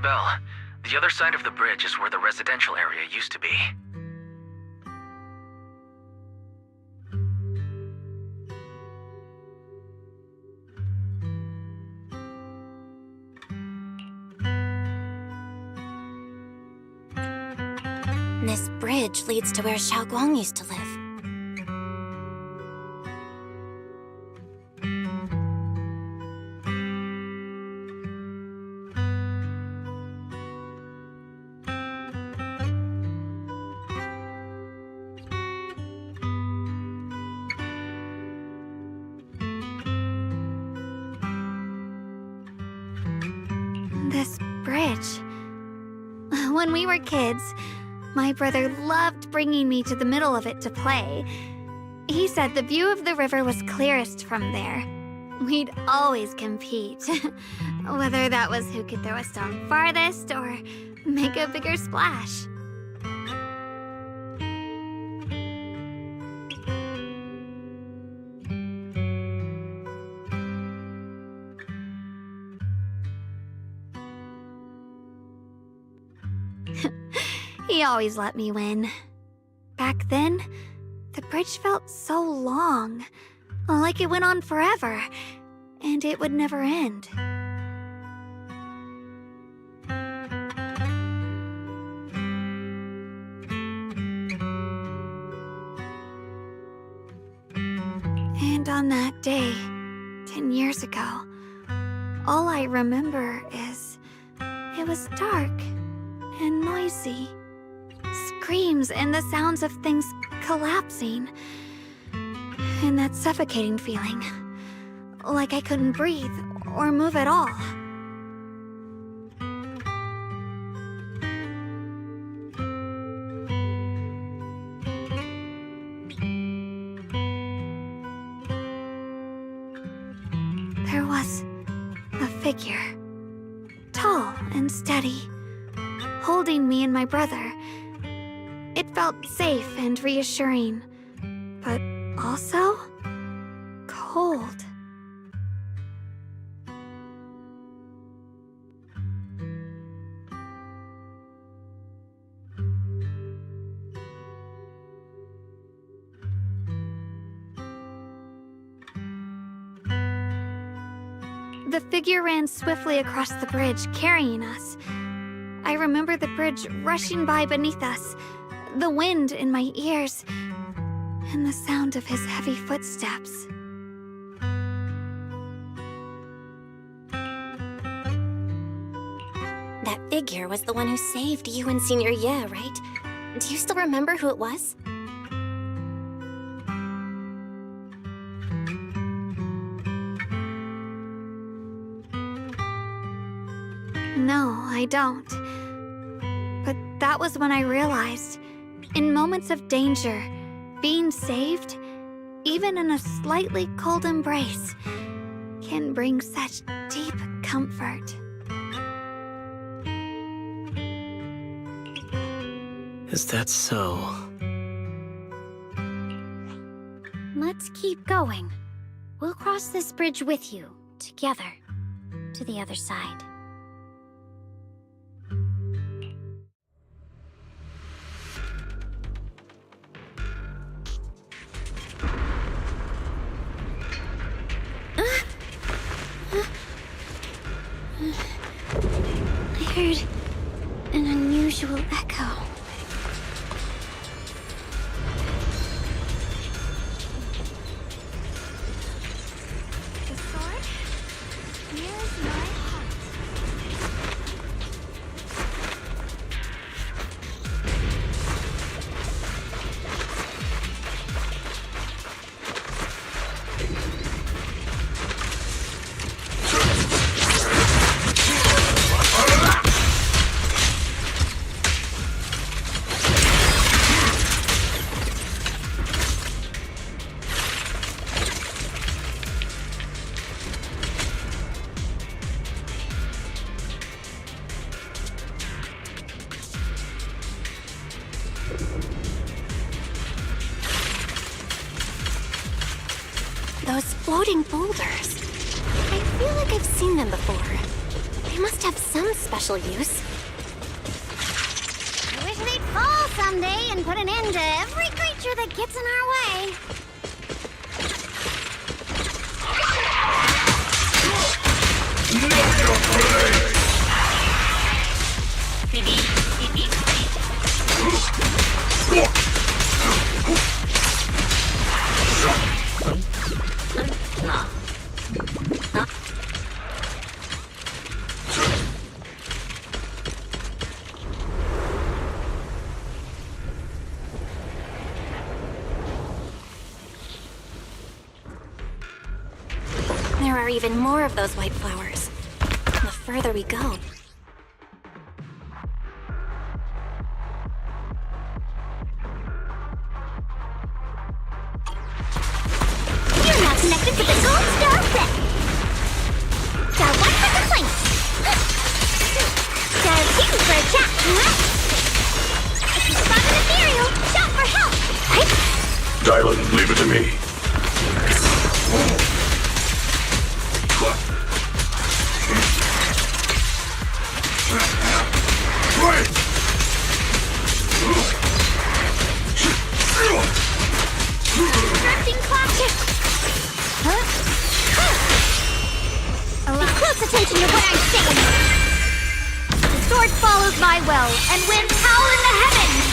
Belle, the other side of the bridge is where the residential area used to be. This bridge leads to where Xiaoguang used to live. This bridge. When we were kids, my brother loved bringing me to the middle of it to play. He said the view of the river was clearest from there. We'd always compete, whether that was who could throw a stone farthest or make a bigger splash. He always let me win. Back then, the bridge felt so long, like it went on forever, and it would never end. And on that day, 10 years ago, all I remember is it was dark and noisy. Screams and the sounds of things collapsing. And that suffocating feeling. Like I couldn't breathe or move at all. There was a figure. Tall and steady. Holding me and my brother. It felt safe and reassuring, but also cold. The figure ran swiftly across the bridge, carrying us. I remember the bridge rushing by beneath us, the wind in my ears, and the sound of his heavy footsteps. That figure was the one who saved you in senior year, right? Do you still remember who it was? No, I don't. But that was when I realized, in moments of danger, being saved, even in a slightly cold embrace, can bring such deep comfort. Is that so? let's keep going. We'll cross this bridge with you, together, to the other side. I heard an unusual echo. The sword? Here's my heart. Those floating boulders. I feel like I've seen them before. They must have some special use. I wish they'd fall someday and put an end to every creature that gets in our way. There are even more of those white flowers. The further we go. You're now connected to the Gold Star set. Got one for complaints. Got two for a chat. If you spot an ethereal, shout for help. Right? Dylan, leave it to me. Drifting classic. Pay close attention to what I'm saying. The sword follows my will, and winds howl in the heavens.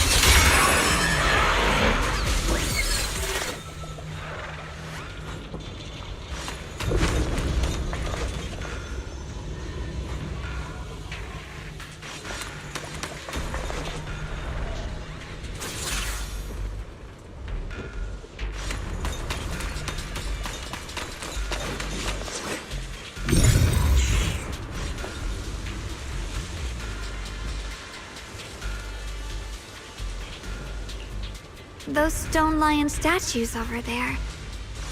Those stone lion statues over there.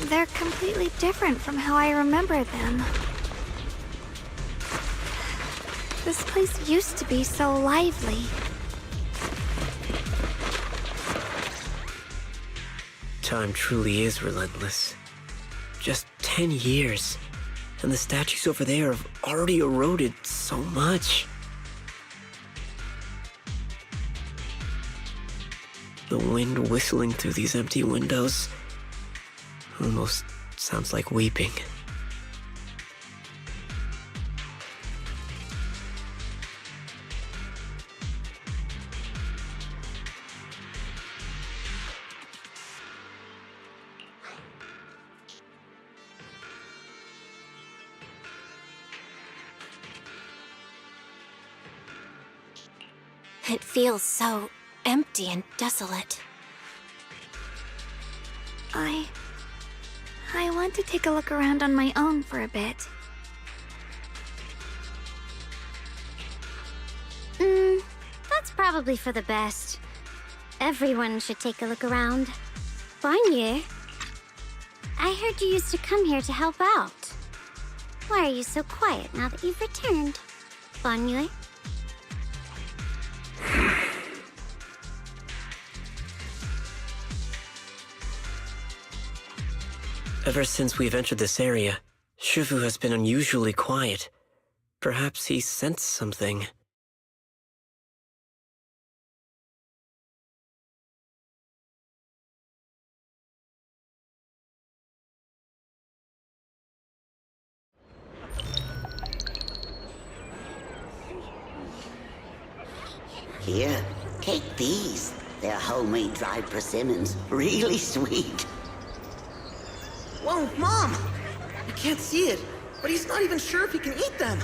They're completely different from how I remember them. This place used to be so lively. Time truly is relentless. Just 10 years, and the statues over there have already eroded so much. The wind whistling through these empty windows almost sounds like weeping. It feels so empty and desolate. I want to take a look around on my own for a bit. That's probably for the best. Everyone should take a look around. Bonnier, I heard you used to come here to help out. Why are you so quiet now that you've returned? Bonnier? Ever since we've entered this area, Shifu has been unusually quiet. Perhaps he sensed something. Here, take these. They're homemade dried persimmons. Really sweet. Whoa, Mom! I can't see it, but he's not even sure if he can eat them.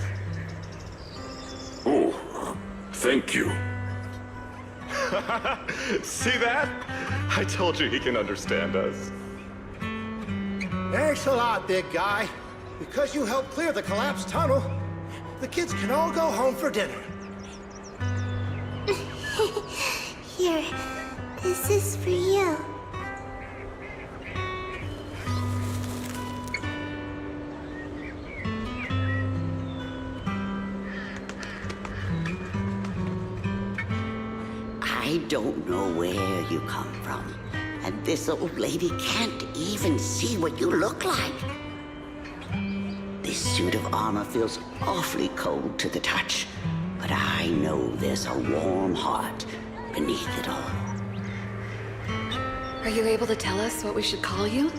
Oh, thank you. See that? I told you he can understand us. Thanks a lot, big guy. Because you helped clear the collapsed tunnel, the kids can all go home for dinner. Here, this is for you. I don't know where you come from, and this old lady can't even see what you look like. This suit of armor feels awfully cold to the touch, but I know there's a warm heart beneath it all. Are you able to tell us what we should call you?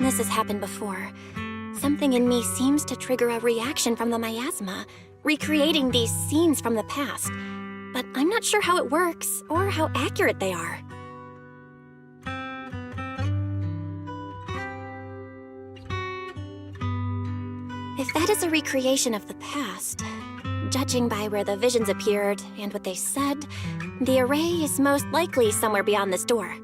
This has happened before. Something in me seems to trigger a reaction from the miasma, recreating these scenes from the past. But I'm not sure how it works, or how accurate they are. If that is a recreation of the past, judging by where the visions appeared and what they said, the array is most likely somewhere beyond this door.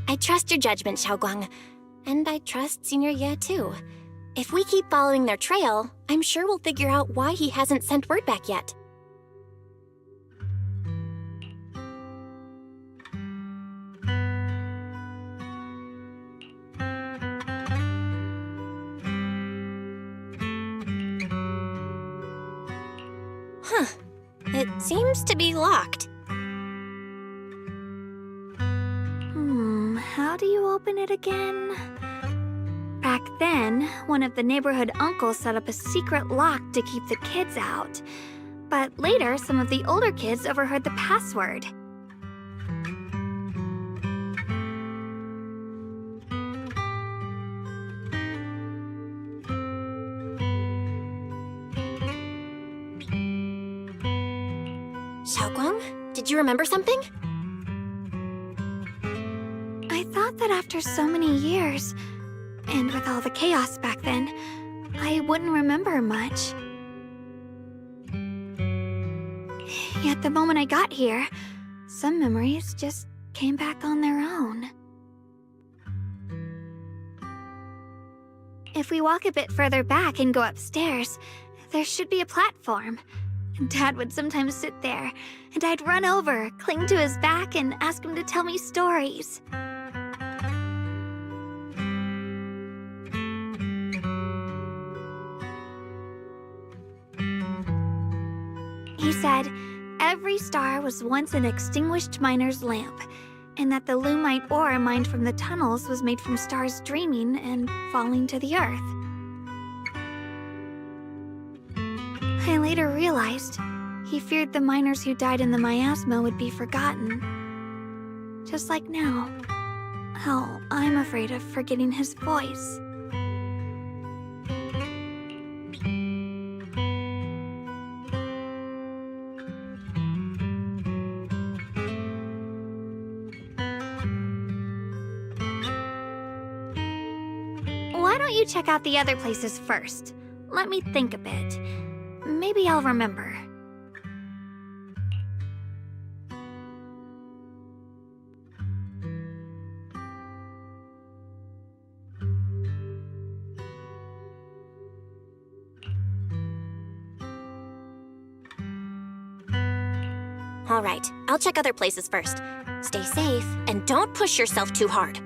I trust your judgment, Xiaoguang. And I trust Senior Ye too. If we keep following their trail, I'm sure we'll figure out why he hasn't sent word back yet. Huh. It seems to be locked. How do you open it again? Back then, one of the neighborhood uncles set up a secret lock to keep the kids out. But later, some of the older kids overheard the password. Xiaoguang, did you remember something? I thought that after so many years, and with all the chaos back then, I wouldn't remember much. Yet the moment I got here, some memories just came back on their own. If we walk a bit further back and go upstairs, there should be a platform. Dad would sometimes sit there, and I'd run over, cling to his back, and ask him to tell me stories. He said, every star was once an extinguished miner's lamp, and that the lumite ore mined from the tunnels was made from stars dreaming and falling to the earth. I later realized he feared the miners who died in the miasma would be forgotten. Just like now, how I'm afraid of forgetting his voice. Why don't you check out the other places first? Let me think a bit. Maybe I'll remember. All right, I'll check other places first. Stay safe, and don't push yourself too hard.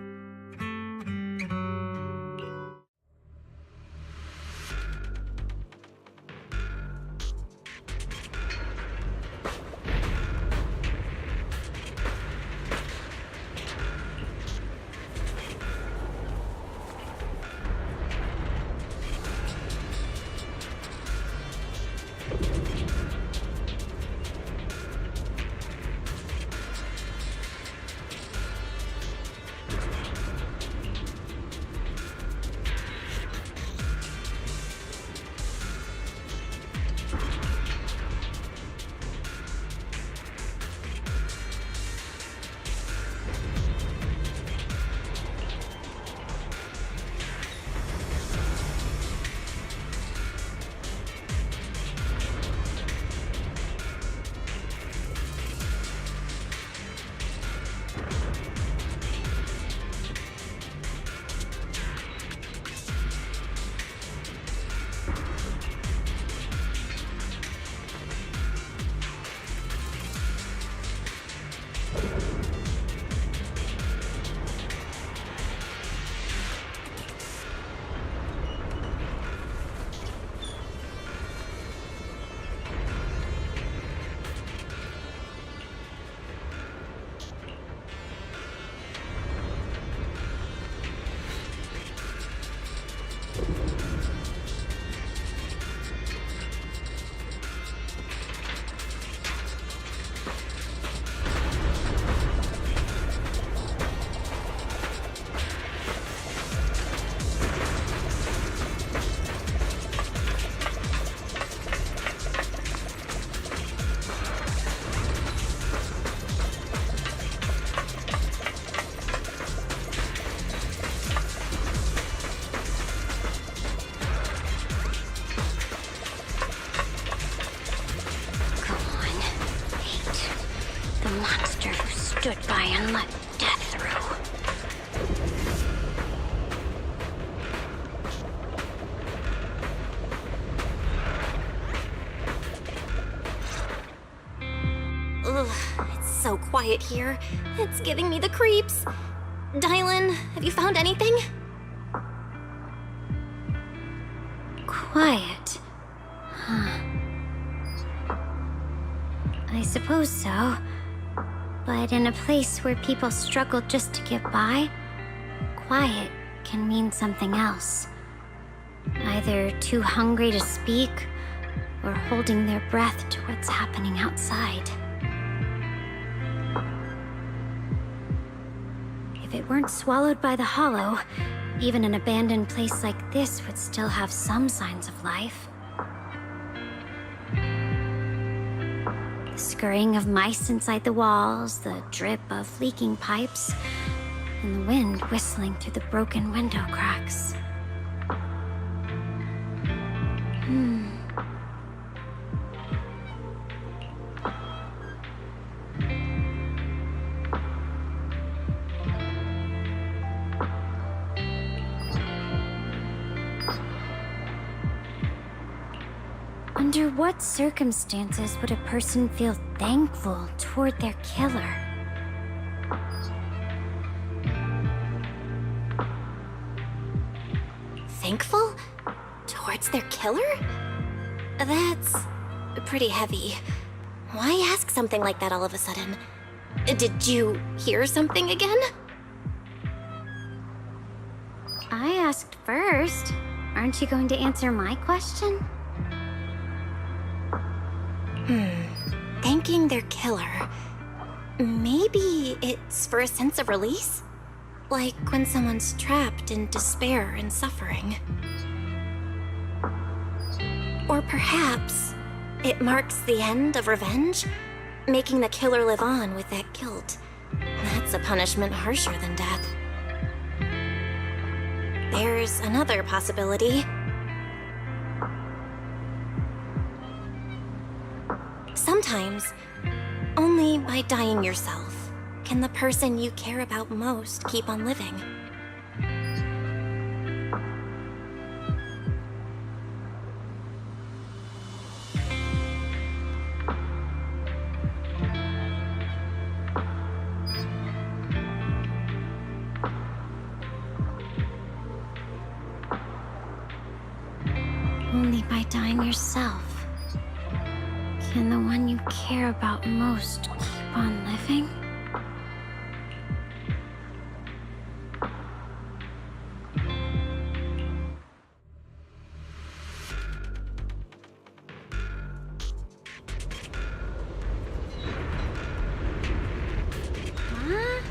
stood by and let death through. Ugh, it's so quiet here. It's giving me the creeps. Dylan, have you found anything? Quiet. Huh. I suppose so. But in a place where people struggle just to get by, quiet can mean something else. Either too hungry to speak, or holding their breath to what's happening outside. If it weren't swallowed by the hollow, even an abandoned place like this would still have some signs of life. The scurrying of mice inside the walls, the drip of leaking pipes, and the wind whistling through the broken window cracks. Under what circumstances would a person feel thankful toward their killer? Thankful? Towards their killer? That's pretty heavy. Why ask something like that all of a sudden? Did you hear something again? I asked first. Aren't you going to answer my question? Thanking their killer. Maybe it's for a sense of release? Like when someone's trapped in despair and suffering. Or perhaps it marks the end of revenge, making the killer live on with that guilt. That's a punishment harsher than death. There's another possibility. Sometimes, only by dying yourself can the person you care about most keep on living. Only by dying yourself can the one you care about most keep on living? Huh?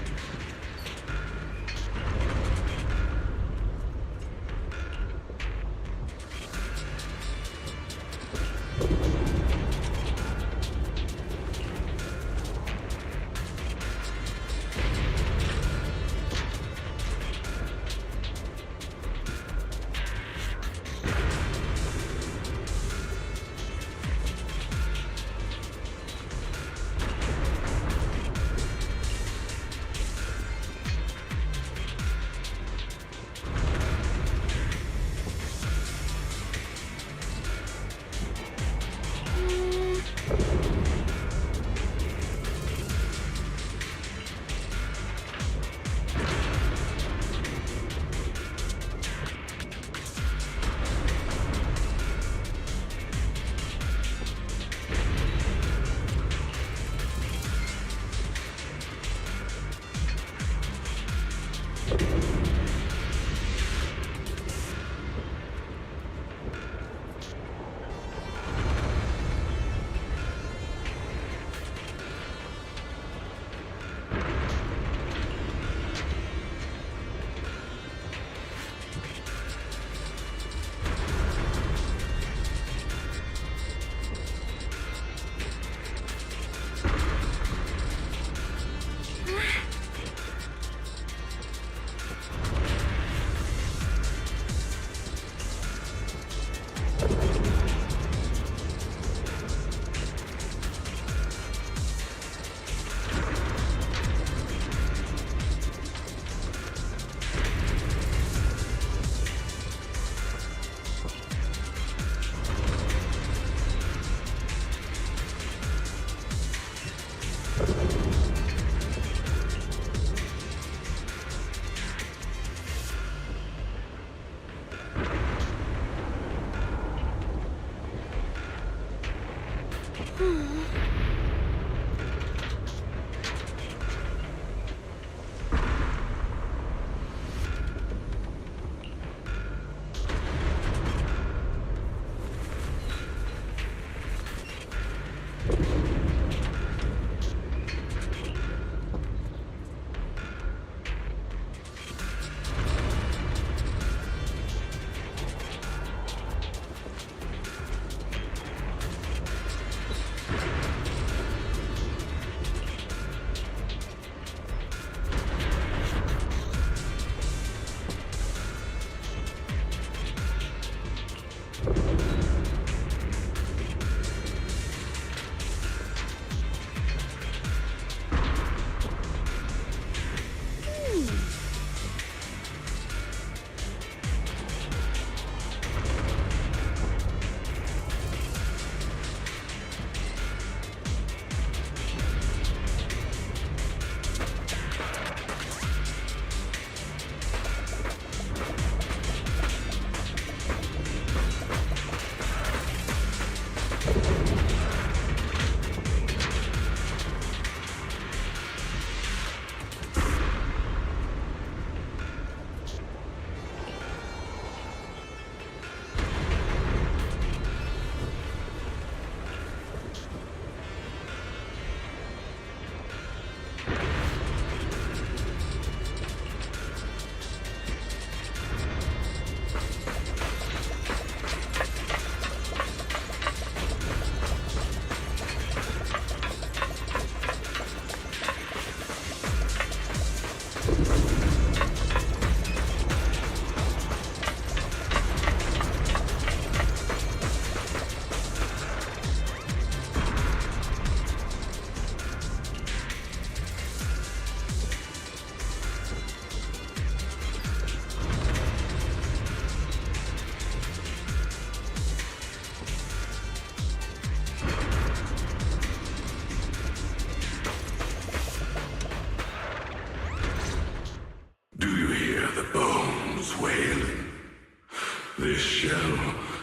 This shell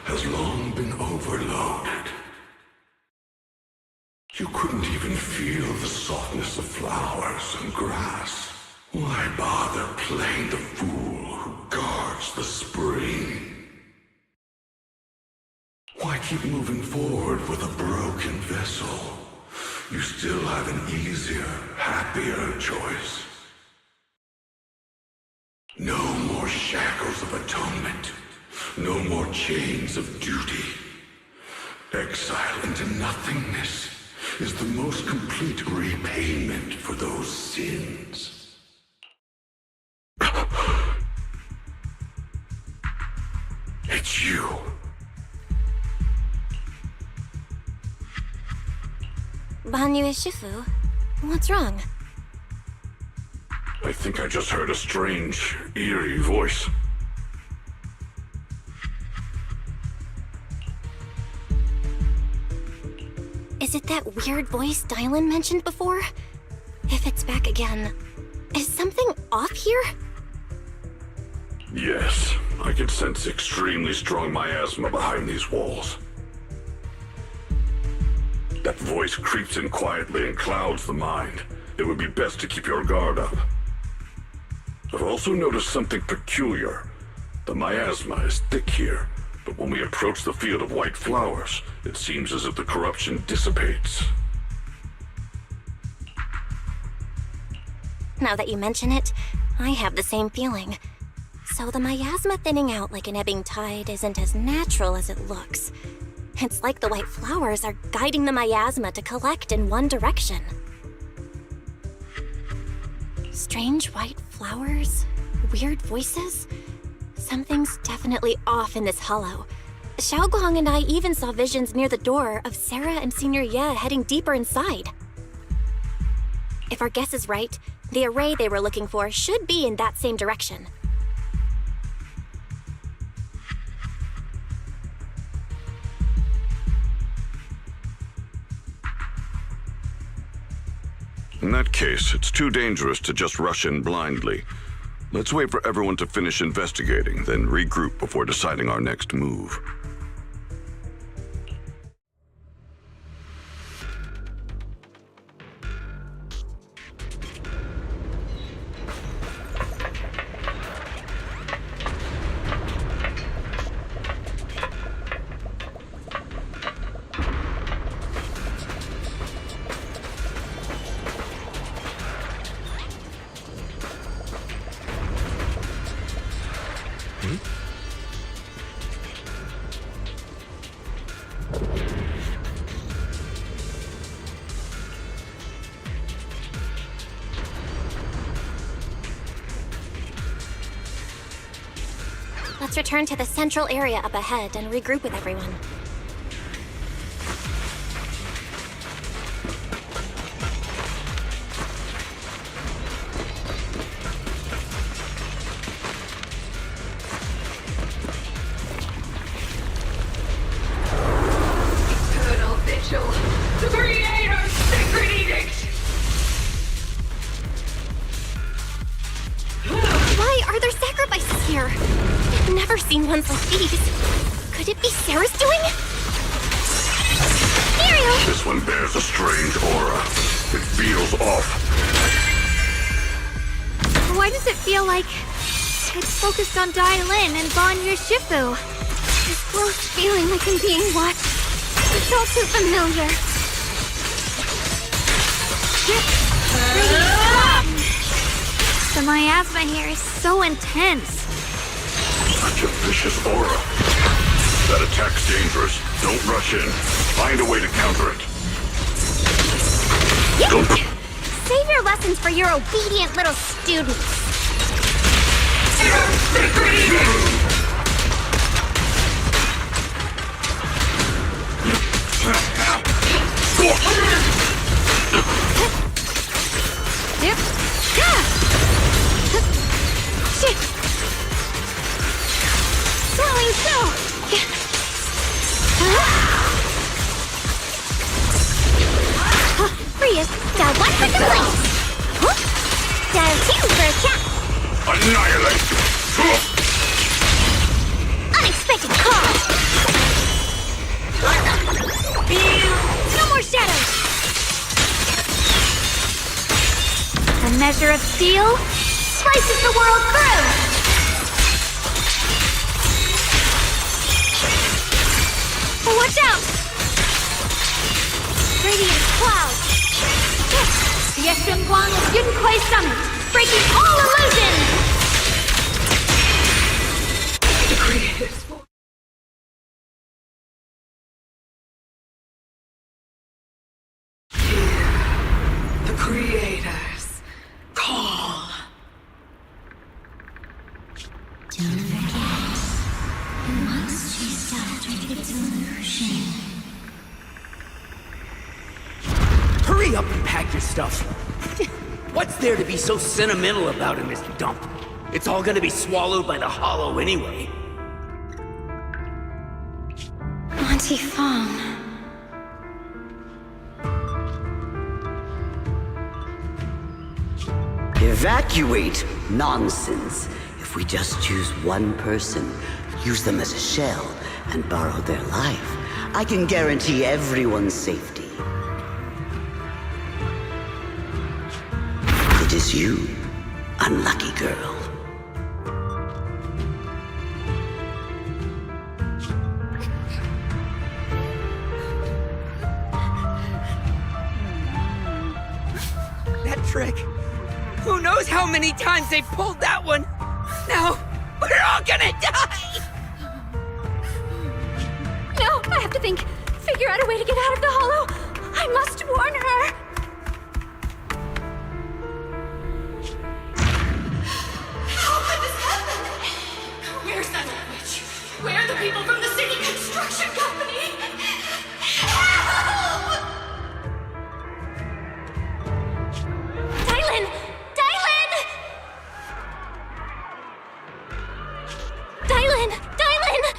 has long been overloaded. You couldn't even feel the softness of flowers and grass. Why bother playing the fool who guards the spring? Why keep moving forward with a broken vessel? You still have an easier, happier choice. No more shackles of atonement. No more chains of duty. Exile into nothingness is the most complete repayment for those sins. It's you. Banyu Shifu, what's wrong? I think I just heard a strange, eerie voice. Is it that weird voice Dylan mentioned before? If it's back again, is something off here? Yes, I can sense extremely strong miasma behind these walls. That voice creeps in quietly and clouds the mind. It would be best to keep your guard up. I've also noticed something peculiar. The miasma is thick here, but when we approach the field of white flowers, it seems as if the corruption dissipates. Now that you mention it, I have the same feeling. So the miasma thinning out like an ebbing tide isn't as natural as it looks. It's like the white flowers are guiding the miasma to collect in one direction. Strange white flowers? Weird voices? Something's definitely off in this hollow. Xiaoguang and I even saw visions near the door of Sarah and Senior Ye heading deeper inside. If our guess is right, the array they were looking for should be in that same direction. In that case, it's too dangerous to just rush in blindly. Let's wait for everyone to finish investigating, then regroup before deciding our next move. Let's return to the central area up ahead and regroup with everyone. Eternal vigil. The Creator's sacred edict. Why are there sacrifices here? I've never seen ones like these. Could it be Sarah's doing? Ariel! This one bears a strange aura. It feels off. Why does it feel like it's focused on Dylan and Banyu Shifu? This close feeling like I'm being watched. It's all too familiar. The miasma here is so intense. Such a vicious aura. That attack's dangerous. Don't rush in. Find a way to counter it. Save your lessons for your obedient little students. Yep. Shit! Swelling so! Prius, dial 1 for complaints! Dial 2 for a chat! Annihilate! Unexpected call! No more shadows! A measure of steel slices the world through! Oh, watch out! Radiant cloud! The Yeshunguang of Yunquai Summit, breaking all illusions! The Creator's voice. Hear the Creator's call. Don't forget, once she started its illusion. Hurry up and pack your stuff. What's there to be so sentimental about in this dump? It's all gonna be swallowed by the hollow anyway. Auntie Fong. Evacuate? Nonsense. If we just choose one person, use them as a shell, and borrow their life, I can guarantee everyone's safety. It is you, unlucky girl. That trick. Who knows how many times they pulled that one? Now, we're all gonna die! No, I have to think. Figure out a way to get out of the hollow. I must warn her. How could this happen? Where's that witch? Where are the people from the city construction company? Help! Dylan! Dylan! Dylan! Dylan!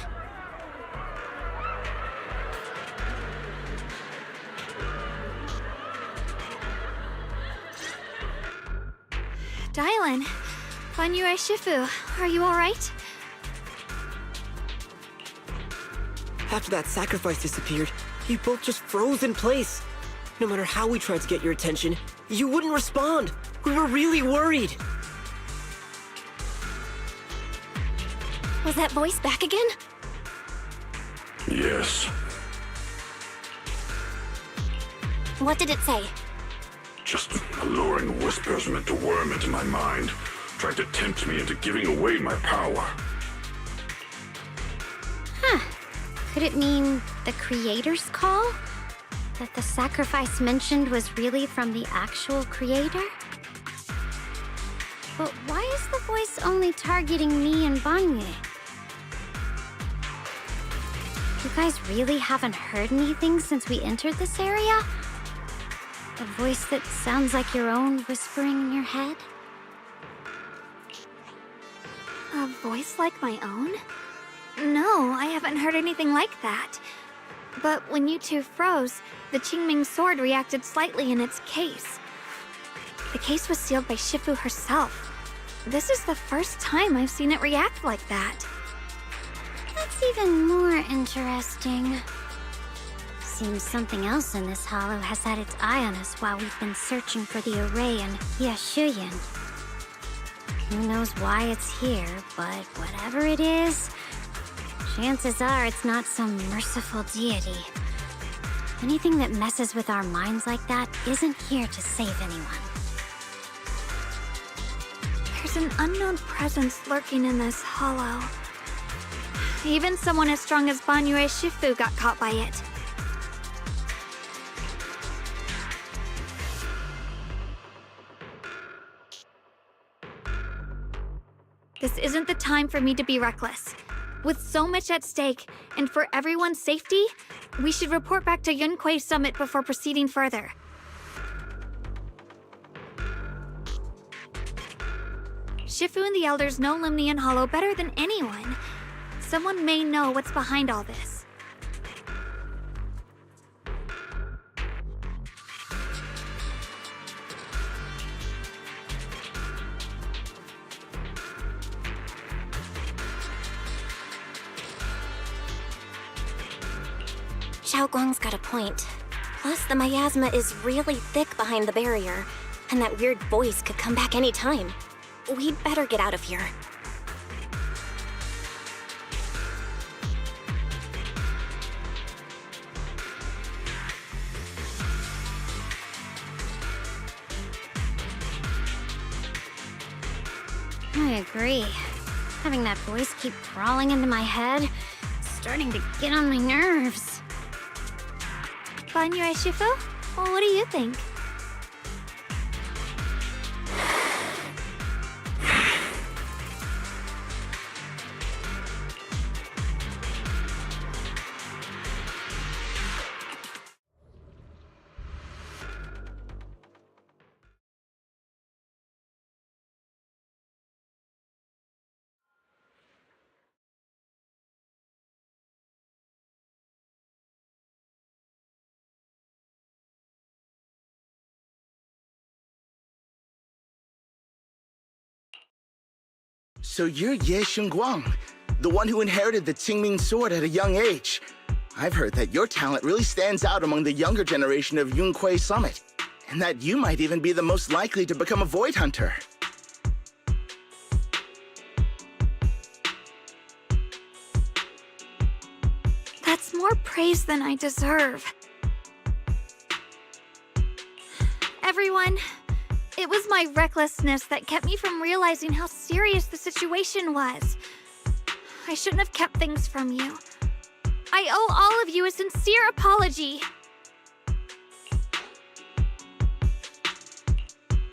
Dylan, Banyu Shifu, are you alright? After that sacrifice disappeared, you both just froze in place. No matter how we tried to get your attention, you wouldn't respond. We were really worried. Was that voice back again? Yes. What did it say? Just alluring whispers meant to worm into my mind. Tried to tempt me into giving away my power. Huh. Could it mean the Creator's call? That the sacrifice mentioned was really from the actual Creator? But why is the voice only targeting me and Banyu? You guys really haven't heard anything since we entered this area? A voice that sounds like your own whispering in your head? A voice like my own? No, I haven't heard anything like that. But when you two froze, the Qingming sword reacted slightly in its case. The case was sealed by Shifu herself. This is the first time I've seen it react like that. That's even more interesting. Seems something else in this hollow has had its eye on us while we've been searching for the array in Yashuyan. Who knows why it's here, but whatever it is, chances are it's not some merciful deity. Anything that messes with our minds like that isn't here to save anyone. There's an unknown presence lurking in this hollow. Even someone as strong as Banyue Shifu got caught by it. This isn't the time for me to be reckless. With so much at stake, and for everyone's safety, we should report back to Yunquei Summit before proceeding further. Shifu and the Elders know Limnian Hollow better than anyone. Someone may know what's behind all this. Xiaoguang's got a point. Plus, the miasma is really thick behind the barrier, and that weird voice could come back any time. We'd better get out of here. I agree. Having that voice keep crawling into my head, it's starting to get on my nerves. Banyue Shifu? Well, what do you think? So you're Ye Xingguang, the one who inherited the Qingming sword at a young age. I've heard that your talent really stands out among the younger generation of Yunquei Summit, and that you might even be the most likely to become a Void Hunter. That's more praise than I deserve. Everyone, it was my recklessness that kept me from realizing how serious the situation was. I shouldn't have kept things from you. I owe all of you a sincere apology.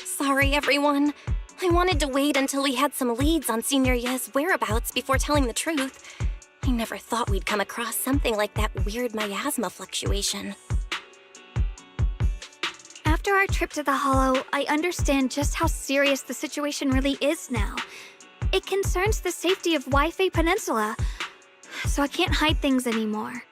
Sorry, everyone. I wanted to wait until we had some leads on Senior Ye's whereabouts before telling the truth. I never thought we'd come across something like that weird miasma fluctuation. After our trip to the Hollow, I understand just how serious the situation really is now. It concerns the safety of Waifei Peninsula, so I can't hide things anymore.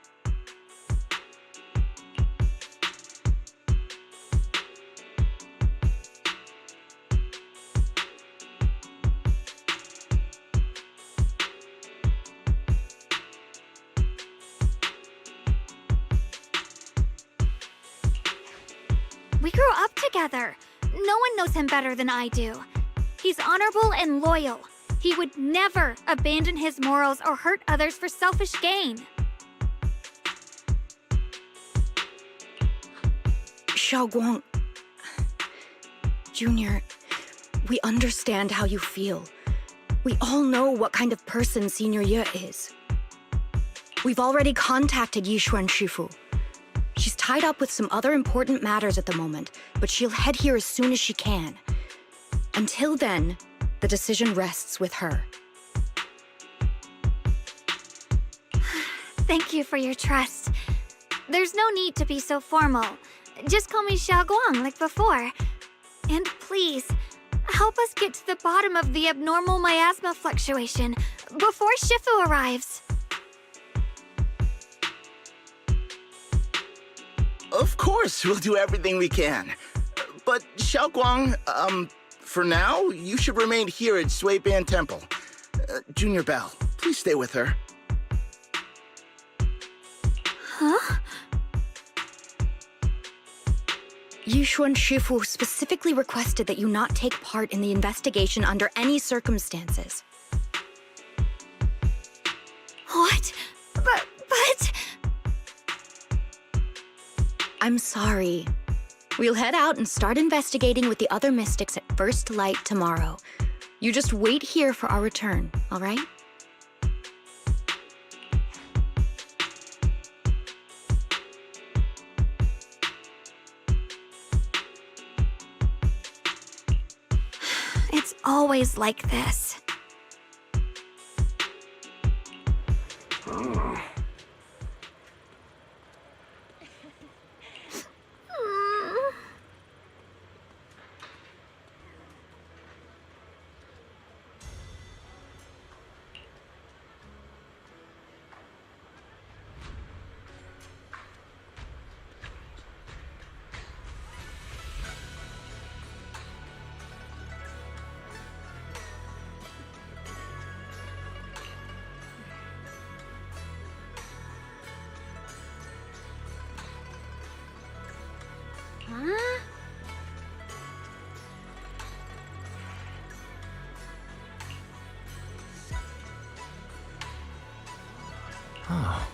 We grew up together. No one knows him better than I do. He's honorable and loyal. He would never abandon his morals or hurt others for selfish gain. Xiaoguang... Junior, we understand how you feel. We all know what kind of person Senior Ye is. We've already contacted Yishuan Shifu. She's tied up with some other important matters at the moment, but she'll head here as soon as she can. Until then, the decision rests with her. Thank you for your trust. There's no need to be so formal. Just call me Xiaoguang like before. And please, help us get to the bottom of the abnormal miasma fluctuation before Shifu arrives. Of course, we'll do everything we can. But Xiaoguang, for now, you should remain here at Suiban Temple. Junior Bell, please stay with her. Huh? Yishuan Shifu specifically requested that you not take part in the investigation under any circumstances. What? But... I'm sorry. We'll head out and start investigating with the other mystics at first light tomorrow. You just wait here for our return, all right? It's always like this. Huh? Oh.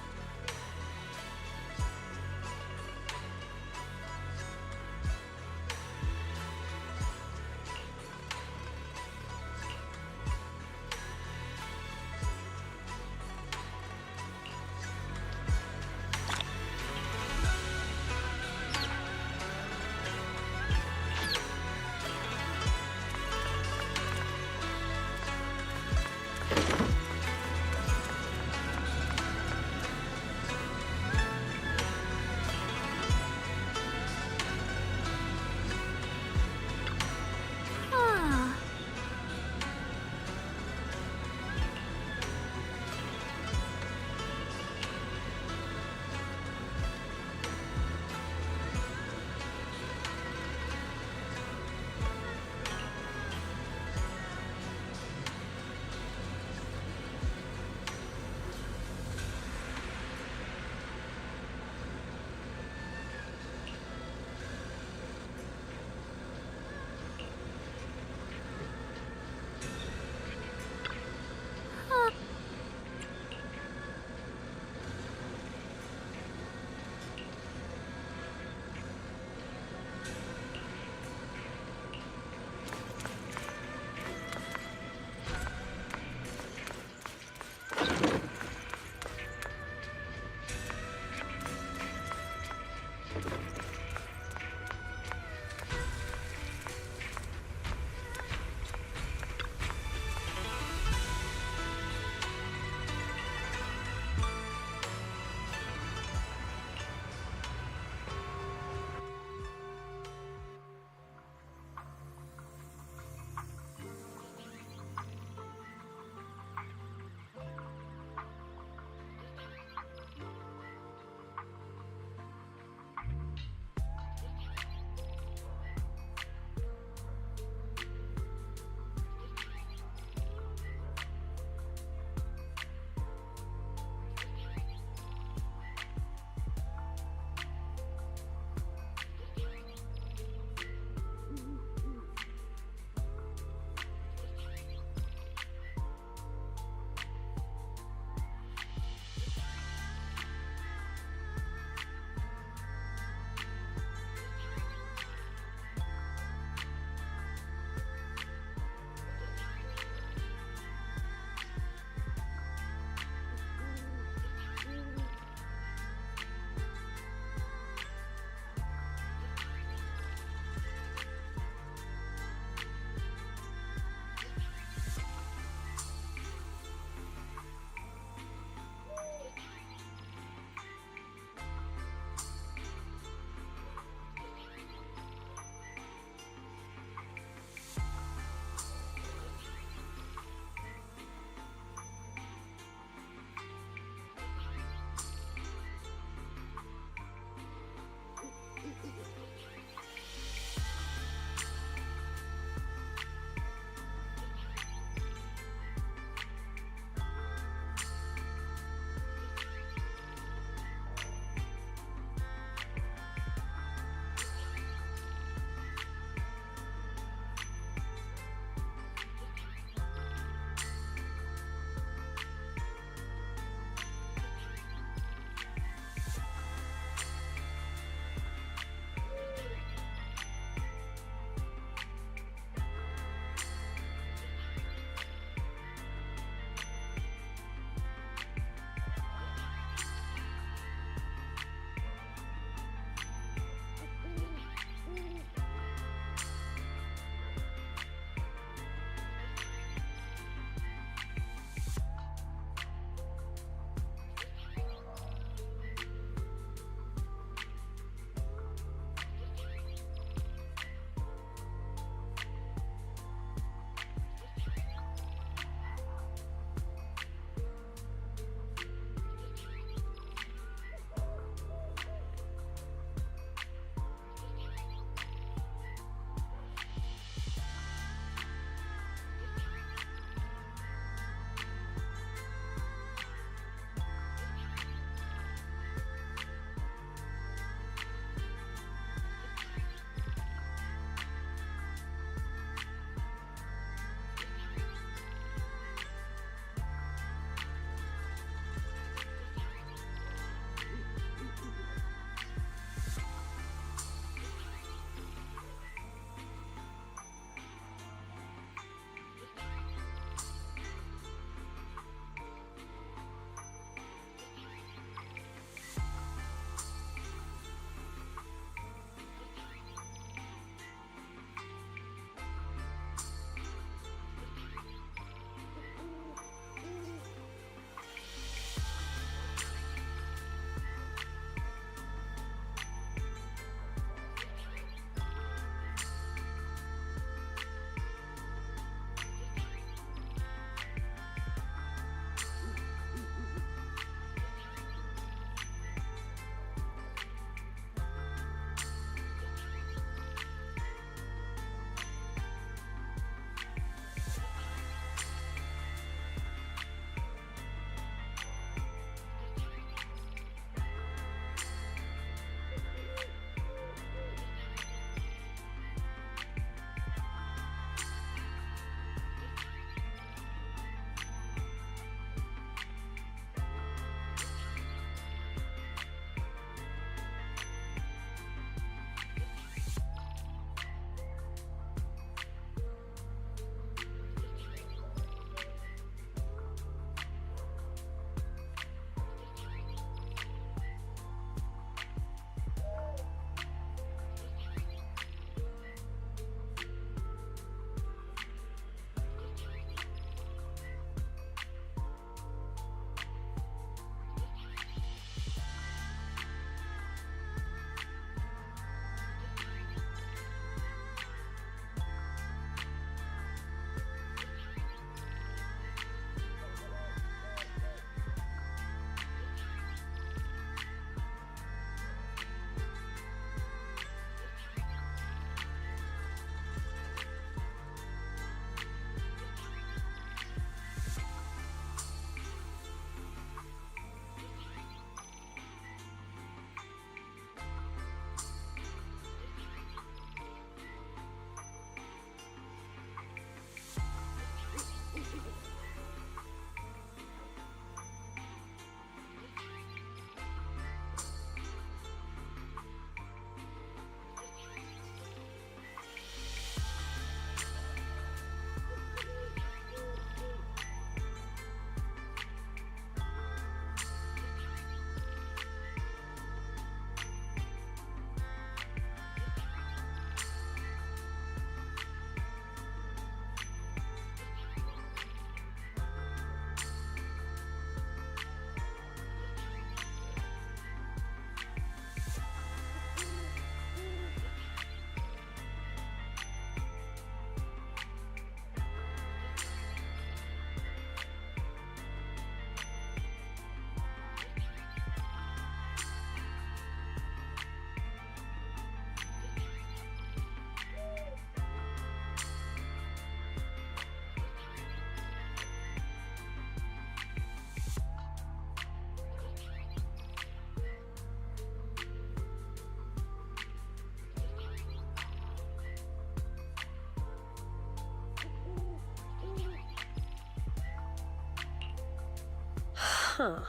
Huh.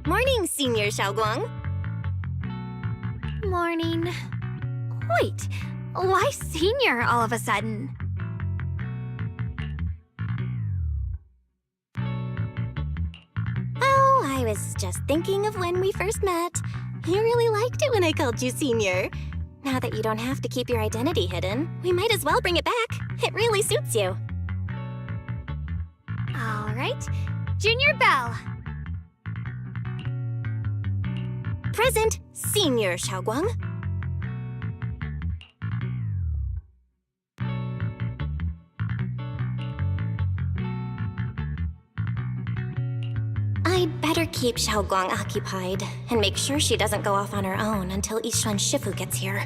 Morning, Senior Xiaoguang. Morning. Wait, why senior all of a sudden? Oh, I was just thinking of when we first met. You really liked it when I called you Senior. Now that you don't have to keep your identity hidden, we might as well bring it back. It really suits you. All right, Junior Belle. Present, Senior Xiaoguang. I'd better keep Xiaoguang occupied and make sure she doesn't go off on her own until Yishuan Shifu gets here.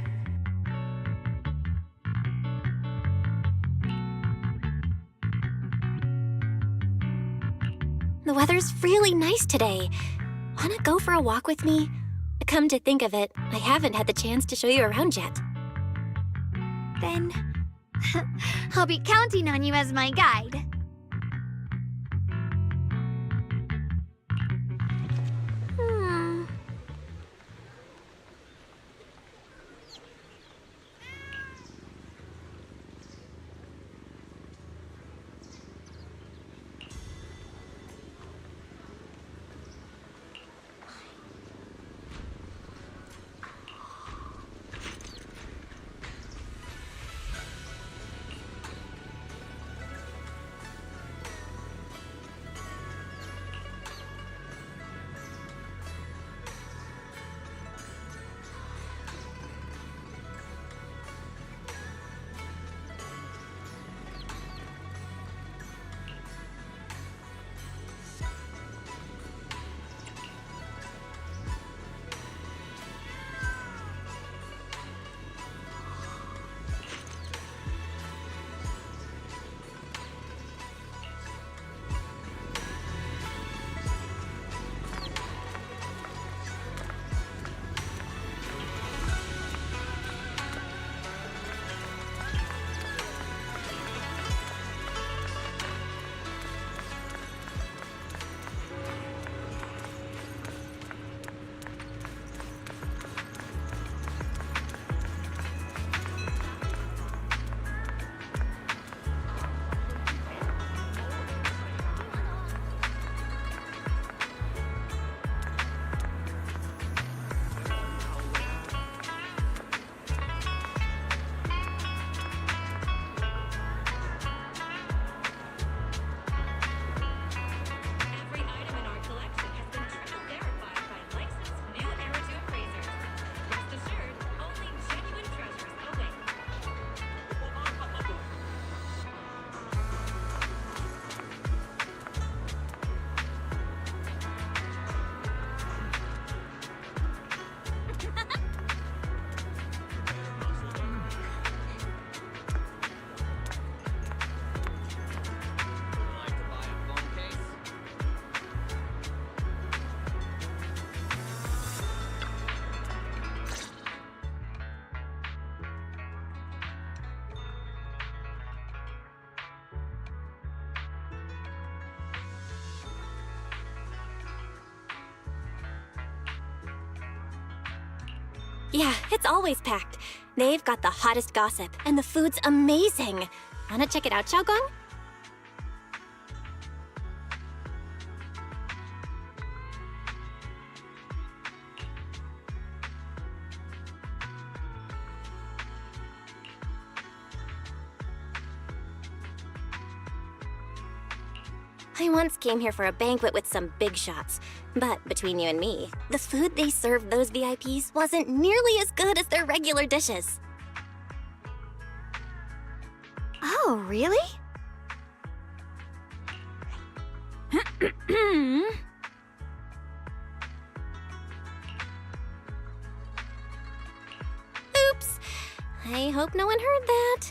The weather's really nice today. Wanna go for a walk with me? Come to think of it, I haven't had the chance to show you around yet. Then I'll be counting on you as my guide. Yeah, it's always packed. They've got the hottest gossip, and the food's amazing. Wanna check it out, Xiaoguang? I once came here for a banquet with some big shots. But between you and me, the food they served those VIPs wasn't nearly as good as their regular dishes. Oh, really? Oops. I hope no one heard that.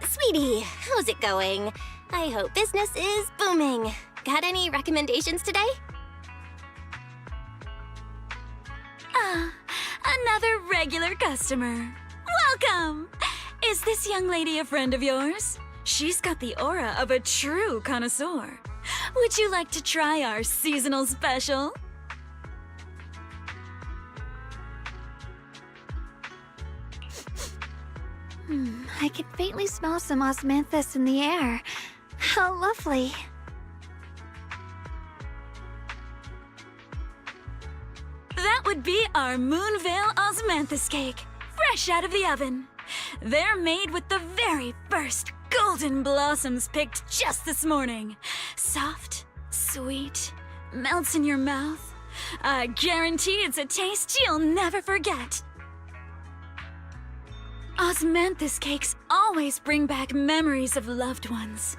Sweetie, how's it going? I hope business is booming. Got any recommendations today? Another regular customer. Welcome! Is this young lady a friend of yours? She's got the aura of a true connoisseur. Would you like to try our seasonal special? I can faintly smell some osmanthus in the air. How lovely. That would be our Moonvale Osmanthus cake, fresh out of the oven. They're made with the very first golden blossoms picked just this morning. Soft, sweet, melts in your mouth. I guarantee it's a taste you'll never forget. Osmanthus cakes always bring back memories of loved ones.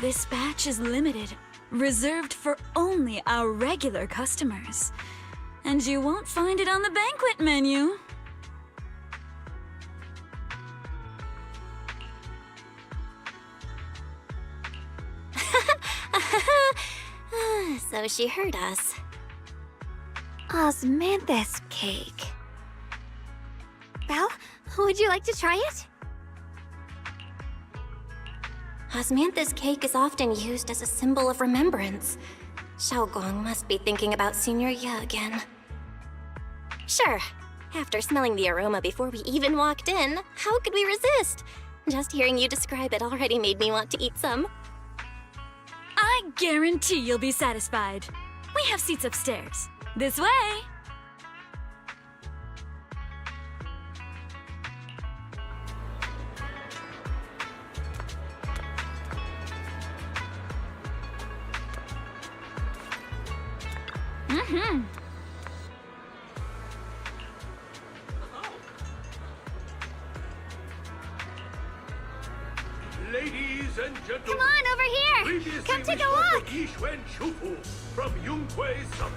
This batch is limited, reserved for only our regular customers. And you won't find it on the banquet menu. So she heard us. Osmanthus cake. Belle, would you like to try it? Osmanthus cake is often used as a symbol of remembrance. Xiaoguang must be thinking about Senior Ye again. Sure. After smelling the aroma before we even walked in, how could we resist? Just hearing you describe it already made me want to eat some. I guarantee you'll be satisfied. We have seats upstairs. This way! Ladies and gentlemen, Come on, over here! previously Come take we a spoke look! of Yixuan Shufu from Yunquei Summit.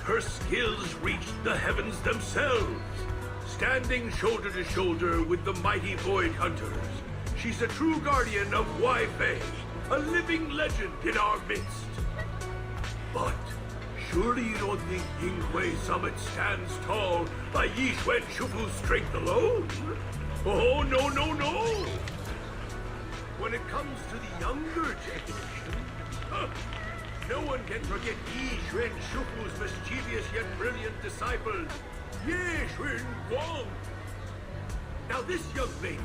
Her skills reached the heavens themselves. Standing shoulder to shoulder with the mighty Void Hunters, she's a true guardian of Wai Fei, a living legend in our midst. But surely you don't think Yunquei Summit stands tall by Yixuan Shufu's strength alone? Oh, no, no, no! When it comes to the younger generation, no one can forget Yi Xuan Shufu's mischievous yet brilliant disciple, Ye Xuan Guang. Now this young lady,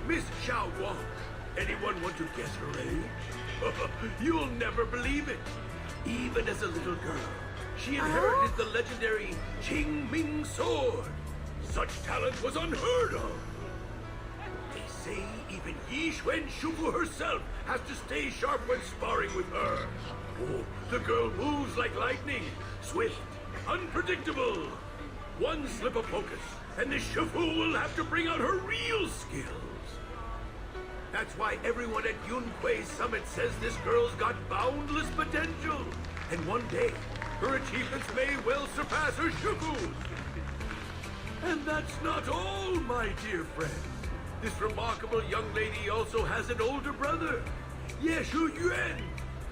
Miss Xiao Guang, anyone want to guess her age? You'll never believe it. Even as a little girl, she inherited the legendary Qing Ming sword. Such talent was unheard of. They say even Yi Xuan Shufu herself has to stay sharp when sparring with her. Oh, the girl moves like lightning, swift, unpredictable. One slip of focus, and the Shufu will have to bring out her real skills. That's why everyone at Yunquei Summit says this girl's got boundless potential. And one day, her achievements may well surpass her Shufu's. And that's not all, my dear friends. This remarkable young lady also has an older brother, Ye Shu Yuan,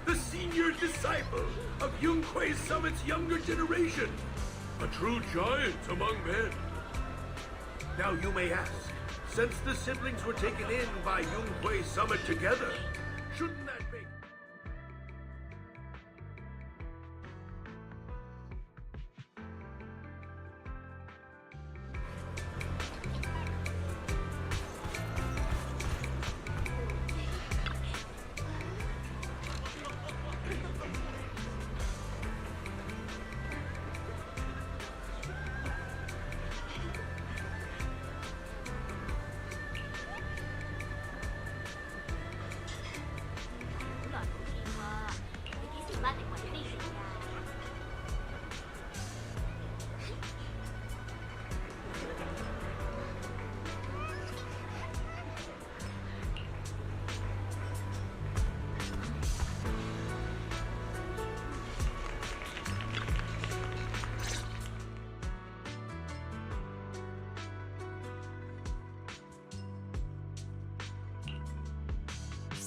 the senior disciple of Yunquei Summit's younger generation. A true giant among men. Now you may ask, since the siblings were taken in by Yunquei Summit together, shouldn't that make...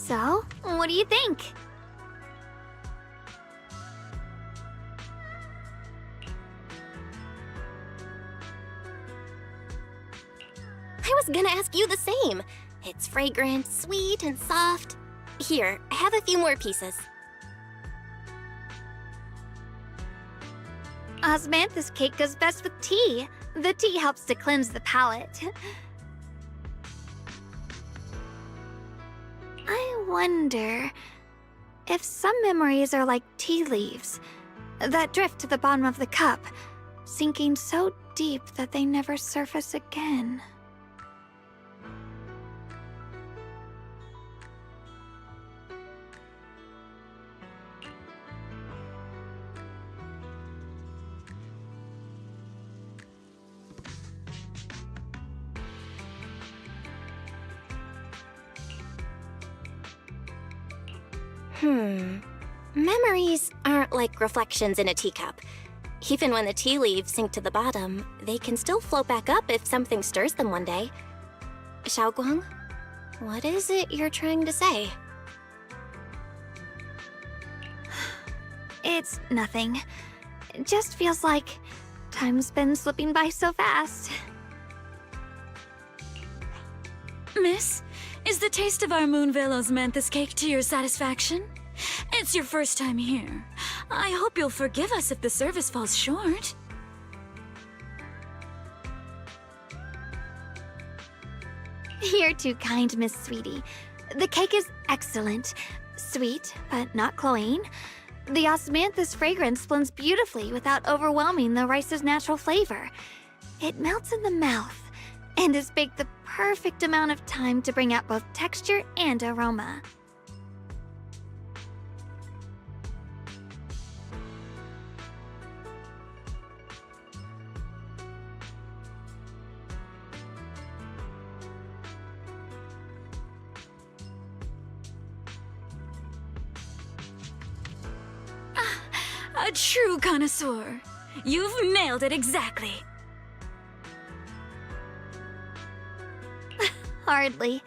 So, what do you think? I was gonna ask you the same. It's fragrant, sweet, and soft. Here, have a few more pieces. Osmanthus cake goes best with tea. The tea helps to cleanse the palate. I wonder if some memories are like tea leaves that drift to the bottom of the cup, sinking so deep that they never surface again. Memories aren't like reflections in a teacup. Even when the tea leaves sink to the bottom, they can still float back up if something stirs them one day. Xiaoguang, what is it you're trying to say? It's nothing. It just feels like time's been slipping by so fast. Miss, is the taste of our Moonvale Osmanthus cake to your satisfaction? It's your first time here. I hope you'll forgive us if the service falls short. You're too kind, Miss Sweetie. The cake is excellent. Sweet, but not cloying. The osmanthus fragrance blends beautifully without overwhelming the rice's natural flavor. It melts in the mouth and is baked the perfect amount of time to bring out both texture and aroma. A true connoisseur. You've nailed it exactly. Hardly.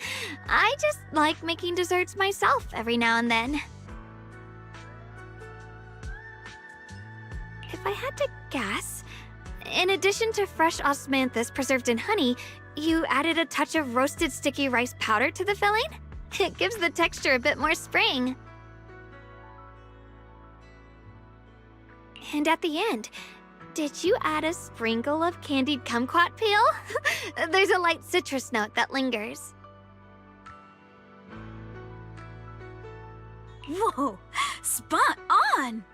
I just like making desserts myself every now and then. If I had to guess, in addition to fresh osmanthus preserved in honey, you added a touch of roasted sticky rice powder to the filling? It gives the texture a bit more spring. And at the end, did you add a sprinkle of candied kumquat peel? There's a light citrus note that lingers. Whoa, spot on!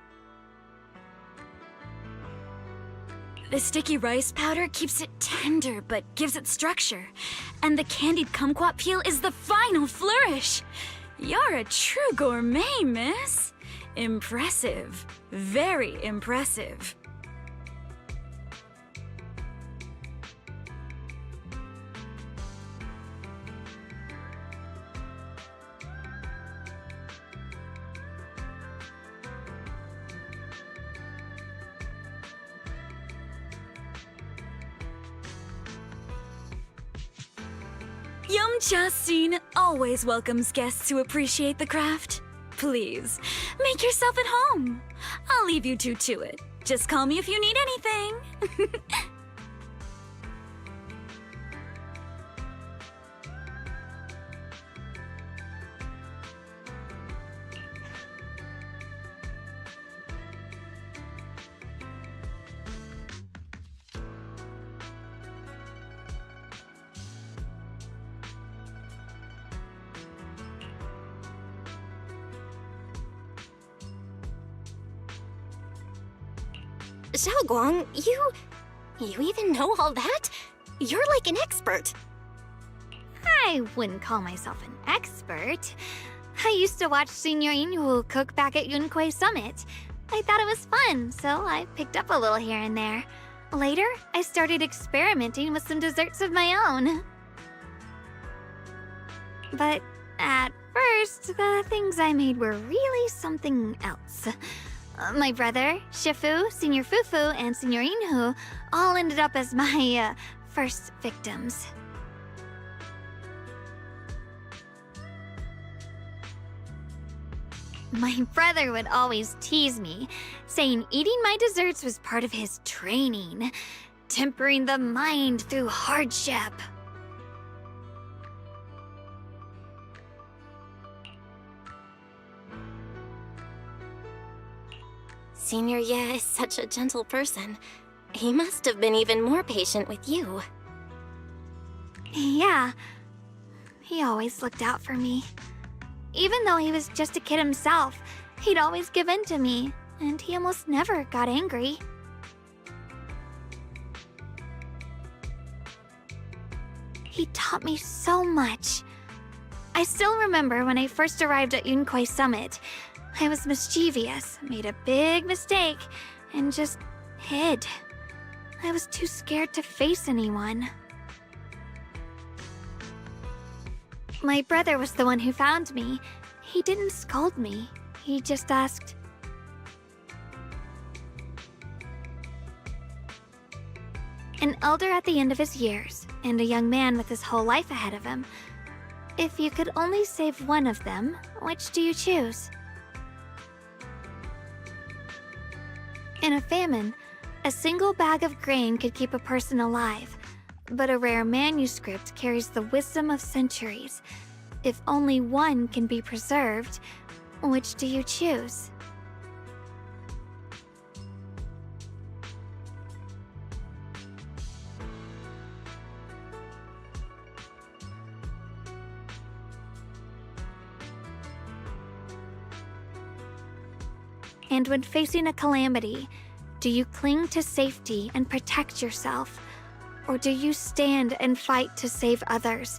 The sticky rice powder keeps it tender but gives it structure. And the candied kumquat peel is the final flourish. You're a true gourmet, miss. Impressive. Very impressive. Yum-cha scene always welcomes guests who appreciate the craft. Please, make yourself at home. I'll leave you two to it. Just call me if you need anything. Xiaoguang, you even know all that? You're like an expert. I wouldn't call myself an expert. I used to watch Senior Inhu cook back at Yunquei Summit. I thought it was fun, so I picked up a little here and there. Later, I started experimenting with some desserts of my own. But at first, the things I made were really something else. My brother, Shifu, Senior Fufu, and Senior Inhu all ended up as my first victims. My brother would always tease me, saying eating my desserts was part of his training, tempering the mind through hardship. Senior Ye is such a gentle person. He must have been even more patient with you. Yeah. He always looked out for me. Even though he was just a kid himself, he'd always give in to me, and he almost never got angry. He taught me so much. I still remember when I first arrived at Yunquay Summit. I was mischievous, made a big mistake, and just hid. I was too scared to face anyone. My brother was the one who found me. He didn't scold me. He just asked, an elder at the end of his years, and a young man with his whole life ahead of him. If you could only save one of them, which do you choose? In a famine, a single bag of grain could keep a person alive, but a rare manuscript carries the wisdom of centuries. If only one can be preserved, which do you choose? And when facing a calamity, do you cling to safety and protect yourself? Or do you stand and fight to save others,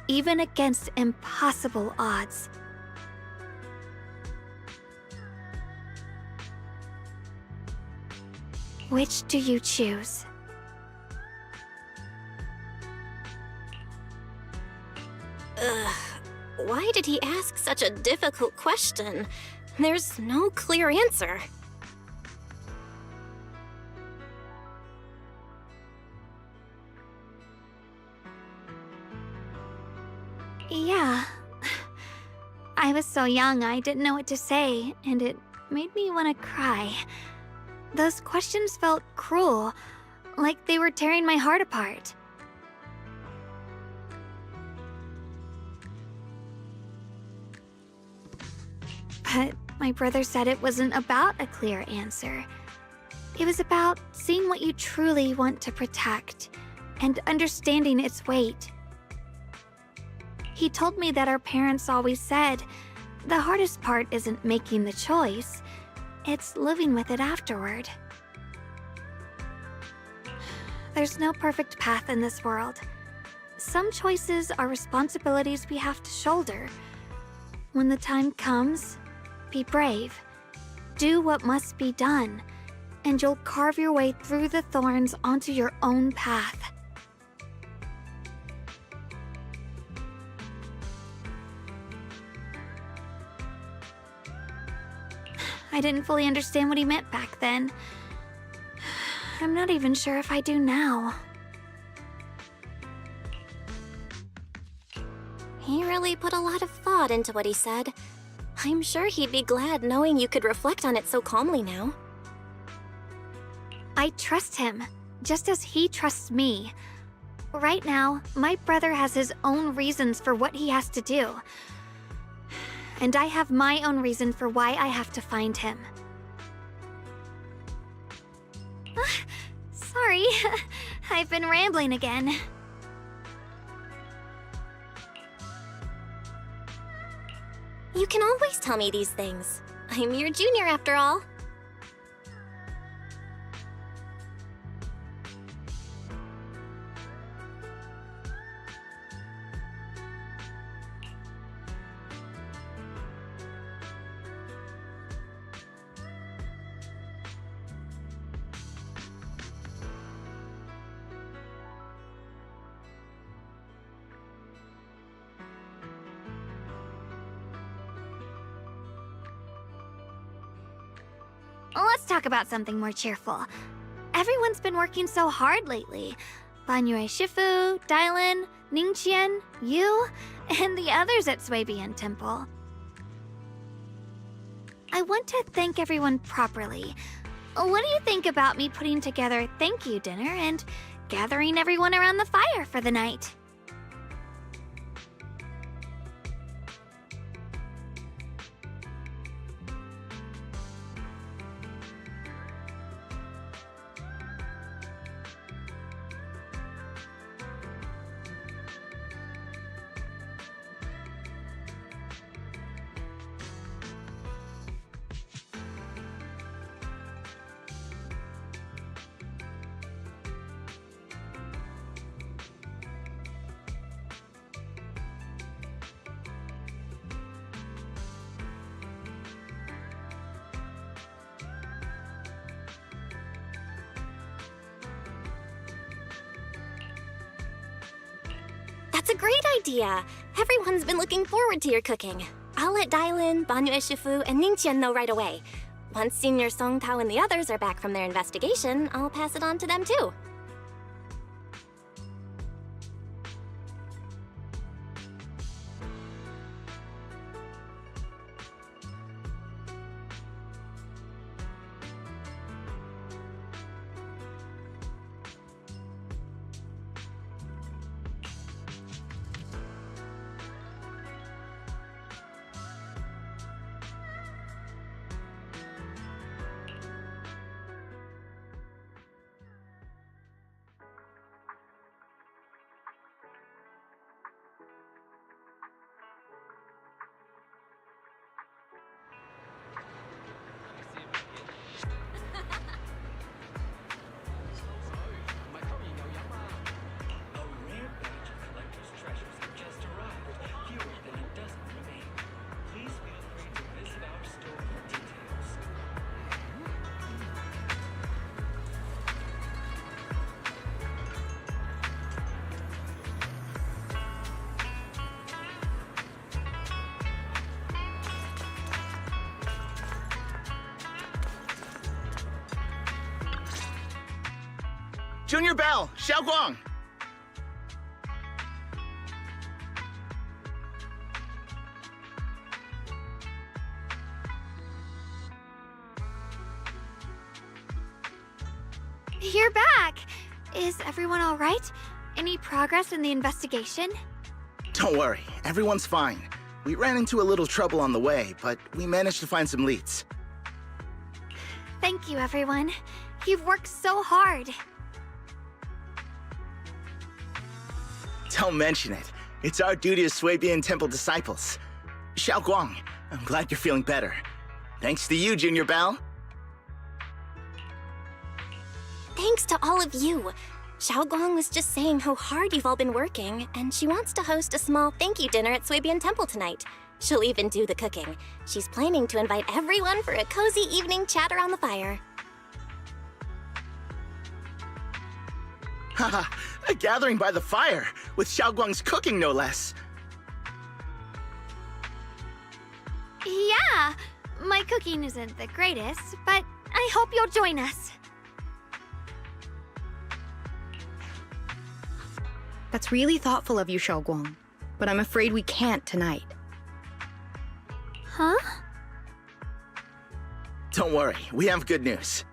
even against impossible odds? Which do you choose? Ugh, why did he ask such a difficult question? There's no clear answer. Yeah. I was so young I didn't know what to say, and it made me want to cry. Those questions felt cruel, like they were tearing my heart apart. But my brother said it wasn't about a clear answer. It was about seeing what you truly want to protect and understanding its weight. He told me that our parents always said, the hardest part isn't making the choice, it's living with it afterward. There's no perfect path in this world. Some choices are responsibilities we have to shoulder. When the time comes, be brave. Do what must be done, and you'll carve your way through the thorns onto your own path. I didn't fully understand what he meant back then. I'm not even sure if I do now. He really put a lot of thought into what he said. I'm sure he'd be glad knowing you could reflect on it so calmly now. I trust him, just as he trusts me. Right now, my brother has his own reasons for what he has to do. And I have my own reason for why I have to find him. Sorry, I've been rambling again. You can always tell me these things. I'm your junior after all. Let's talk about something more cheerful. Everyone's been working so hard lately. Banyue Shifu, Dylan, Ningqian, you, and the others at Swabian Temple. I want to thank everyone properly. What do you think about me putting together a thank you dinner and gathering everyone around the fire for the night? That's a great idea. Everyone's been looking forward to your cooking. I'll let Dailin, Banyu Shifu, and Ningqian know right away. Once Senior Song Tao and the others are back from their investigation, I'll pass it on to them too. Junior Bell, Xiaoguang. You're back! Is everyone all right? Any progress in the investigation? Don't worry, everyone's fine. We ran into a little trouble on the way, but we managed to find some leads. Thank you, everyone. You've worked so hard. Don't mention it. It's our duty as Swabian Temple disciples. Xiaoguang, I'm glad you're feeling better. Thanks to you, Junior Bao. Thanks to all of you. Xiaoguang was just saying how hard you've all been working, and she wants to host a small thank you dinner at Swabian Temple tonight. She'll even do the cooking. She's planning to invite everyone for a cozy evening chat around the fire. Haha, a gathering by the fire, with Xiaoguang's cooking no less. Yeah, my cooking isn't the greatest, but I hope you'll join us. That's really thoughtful of you, Xiaoguang, but I'm afraid we can't tonight. Huh? Don't worry, we have good news.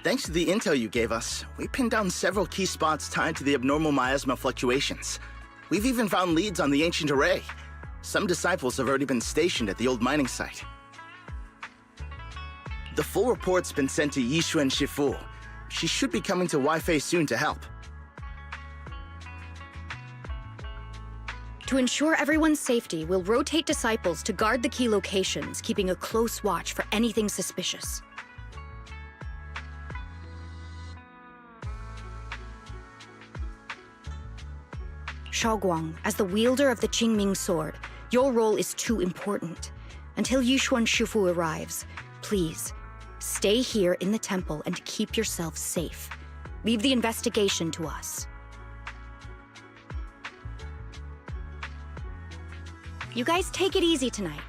Thanks to the intel you gave us, we pinned down several key spots tied to the abnormal miasma fluctuations. We've even found leads on the ancient array. Some disciples have already been stationed at the old mining site. The full report's been sent to Yishuan Shifu. She should be coming to Waifei soon to help. To ensure everyone's safety, we'll rotate disciples to guard the key locations, keeping a close watch for anything suspicious. Xiaoguang, as the wielder of the Qingming sword, your role is too important. Until Yishuan Shifu arrives, please, stay here in the temple and keep yourself safe. Leave the investigation to us. You guys take it easy tonight.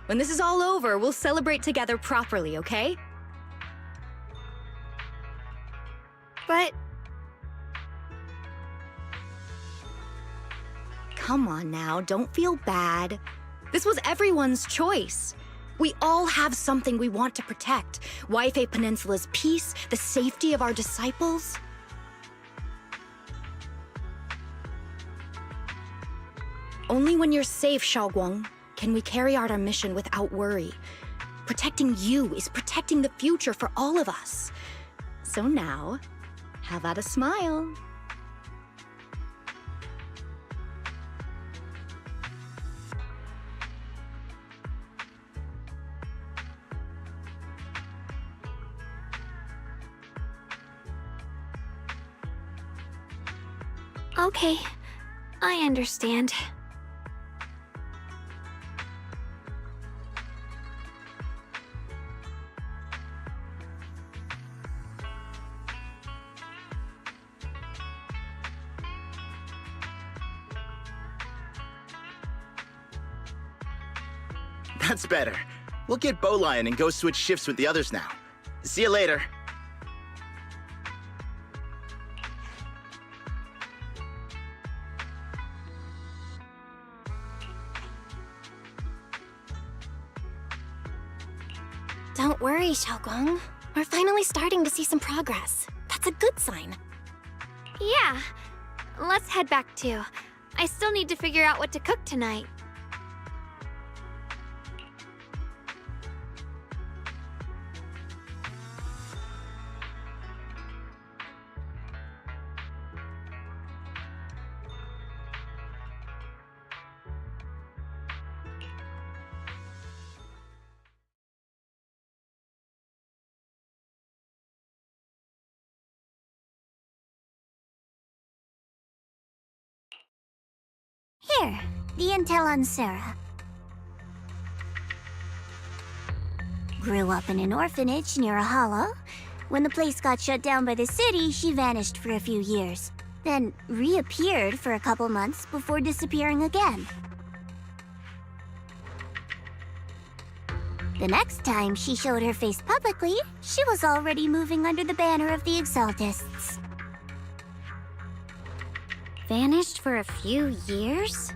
When this is all over, we'll celebrate together properly, okay? But... Come on now, don't feel bad. This was everyone's choice. We all have something we want to protect. Waifei Peninsula's peace, the safety of our disciples. Only when you're safe, Xiaoguang, can we carry out our mission without worry. Protecting you is protecting the future for all of us. So now, how about a smile? Okay, I understand. That's better. We'll get Bowline and go switch shifts with the others now. See you later. Don't worry, Xiaoguang. We're finally starting to see some progress. That's a good sign. Yeah. Let's head back too. I still need to figure out what to cook tonight. Here, the intel on Sarah. Grew up in an orphanage near a hollow. When the place got shut down by the city, she vanished for a few years. Then reappeared for a couple months before disappearing again. The next time she showed her face publicly, she was already moving under the banner of the Exaltists. Vanished for a few years?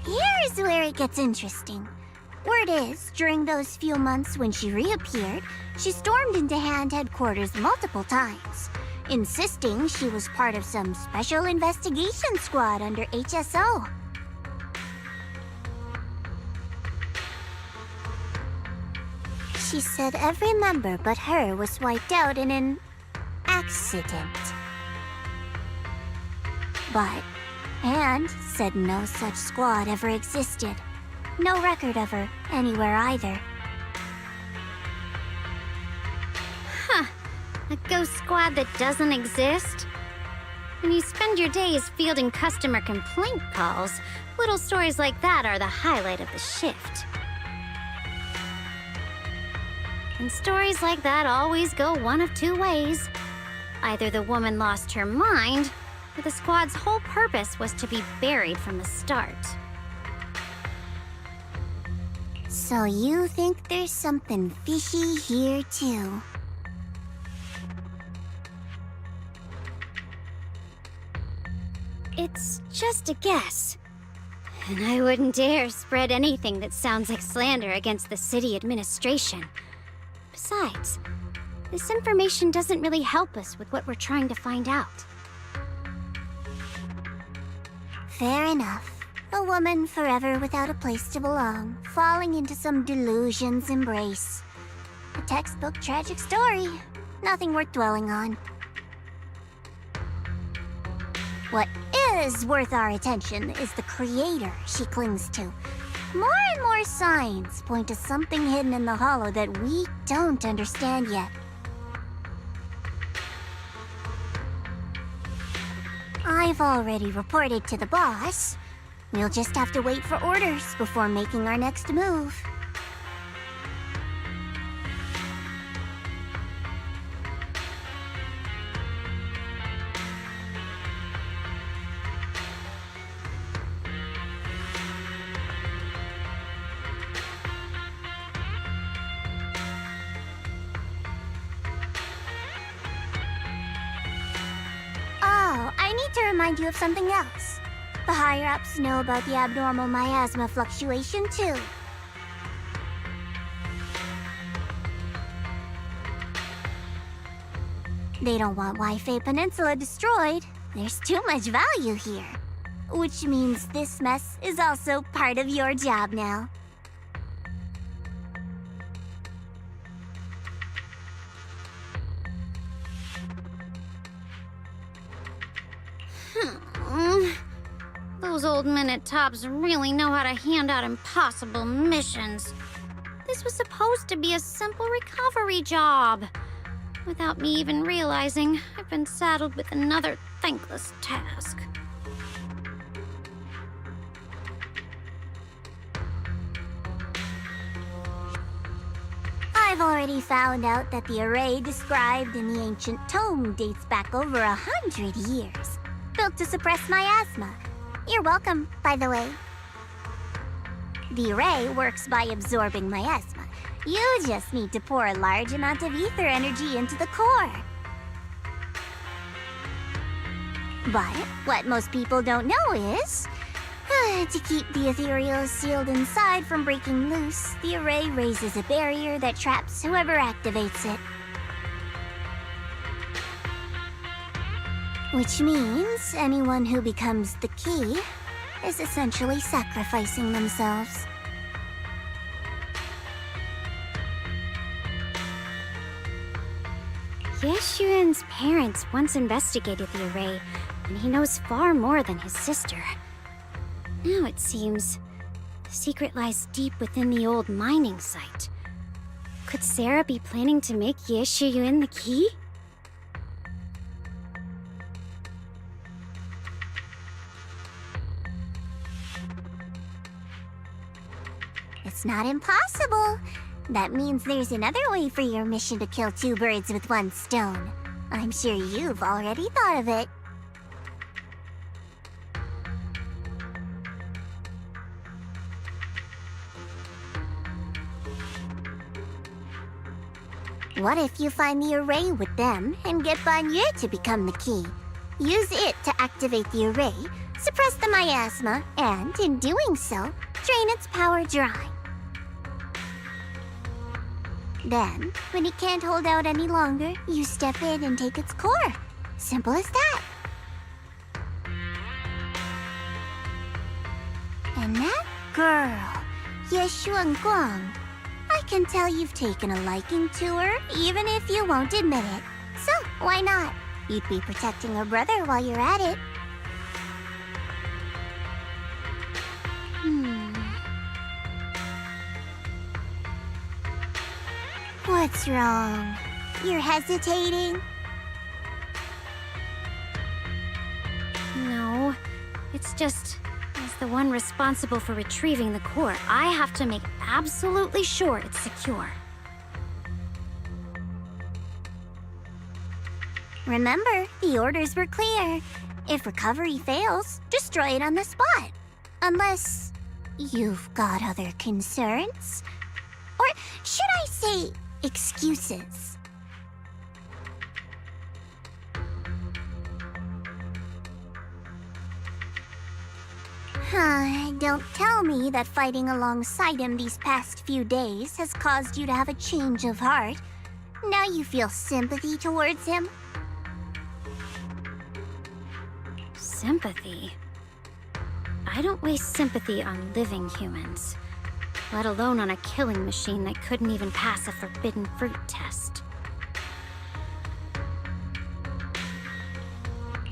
Here's where it gets interesting. Word is, during those few months when she reappeared, she stormed into Hand headquarters multiple times, insisting she was part of some special investigation squad under HSO. She said every member but her was wiped out in an accident. But Hand said no such squad ever existed. No record of her anywhere either. Huh. A ghost squad that doesn't exist? When you spend your days fielding customer complaint calls, little stories like that are the highlight of the shift. And stories like that always go one of two ways. Either the woman lost her mind, or the squad's whole purpose was to be buried from the start. So you think there's something fishy here too? It's just a guess. And I wouldn't dare spread anything that sounds like slander against the city administration. Besides, this information doesn't really help us with what we're trying to find out. Fair enough. A woman forever without a place to belong, falling into some delusion's embrace. A textbook tragic story. Nothing worth dwelling on. What is worth our attention is the creator she clings to. More and more signs point to something hidden in the hollow that we don't understand yet. I've already reported to the boss. We'll just have to wait for orders before making our next move. Oh, I need to remind you of something else. The higher-ups know about the abnormal miasma fluctuation, too. They don't want Waifei Peninsula destroyed. There's too much value here. Which means this mess is also part of your job now. Those old men at Tops really know how to hand out impossible missions. This was supposed to be a simple recovery job. Without me even realizing, I've been saddled with another thankless task. I've already found out that the array described in the ancient tome dates back over 100 years. Built to suppress miasma. You're welcome, by the way. The array works by absorbing miasma. You just need to pour a large amount of ether energy into the core. But what most people don't know is, to keep the ethereal sealed inside from breaking loose, the array raises a barrier that traps whoever activates it. Which means anyone who becomes the key is essentially sacrificing themselves. Yeshuan's parents once investigated the array, and he knows far more than his sister. Now it seems the secret lies deep within the old mining site. Could Sarah be planning to make Yeshuyun the key? It's not impossible. That means there's another way for your mission to kill two birds with one stone. I'm sure you've already thought of it. What if you find the array with them and get Banyu to become the key? Use it to activate the array, suppress the miasma, and, in doing so, drain its power dry. Then, when it can't hold out any longer, you step in and take its core. Simple as that. And that girl, Yeshuan Guang, I can tell you've taken a liking to her, even if you won't admit it. So, why not? You'd be protecting her brother while you're at it. What's wrong? You're hesitating? No, it's just, as the one responsible for retrieving the core, I have to make absolutely sure it's secure. Remember, the orders were clear. If recovery fails, destroy it on the spot. Unless you've got other concerns. Or should I say, excuses? Don't tell me that fighting alongside him these past few days has caused you to have a change of heart. Now you feel sympathy towards him? Sympathy? I don't waste sympathy on living humans, let alone on a killing machine that couldn't even pass a forbidden fruit test.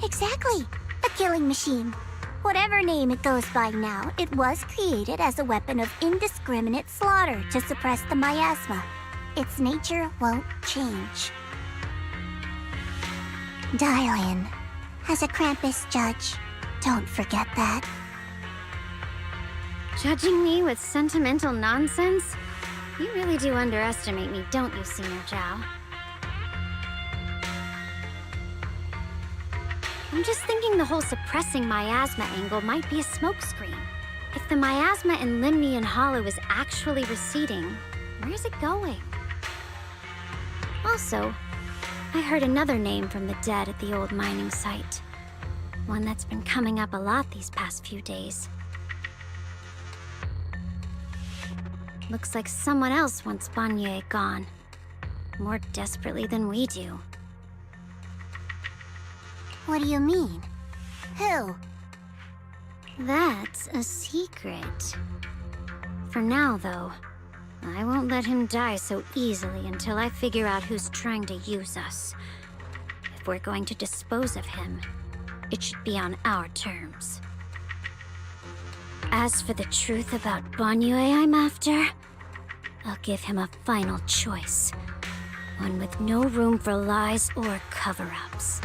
Exactly, a killing machine. Whatever name it goes by now, it was created as a weapon of indiscriminate slaughter to suppress the miasma. Its nature won't change. Dial in. As a Krampus judge, don't forget that. Judging me with sentimental nonsense? You really do underestimate me, don't you, Senior Zhao? I'm just thinking the whole suppressing miasma angle might be a smokescreen. If the miasma in Limnian Hollow is actually receding, where's it going? Also, I heard another name from the dead at the old mining site. One that's been coming up a lot these past few days. Looks like someone else wants Banyu gone. More desperately than we do. What do you mean? Who? That's a secret. For now, though, I won't let him die so easily until I figure out who's trying to use us. If we're going to dispose of him, it should be on our terms. As for the truth about Banyu I'm after, I'll give him a final choice. One with no room for lies or cover-ups.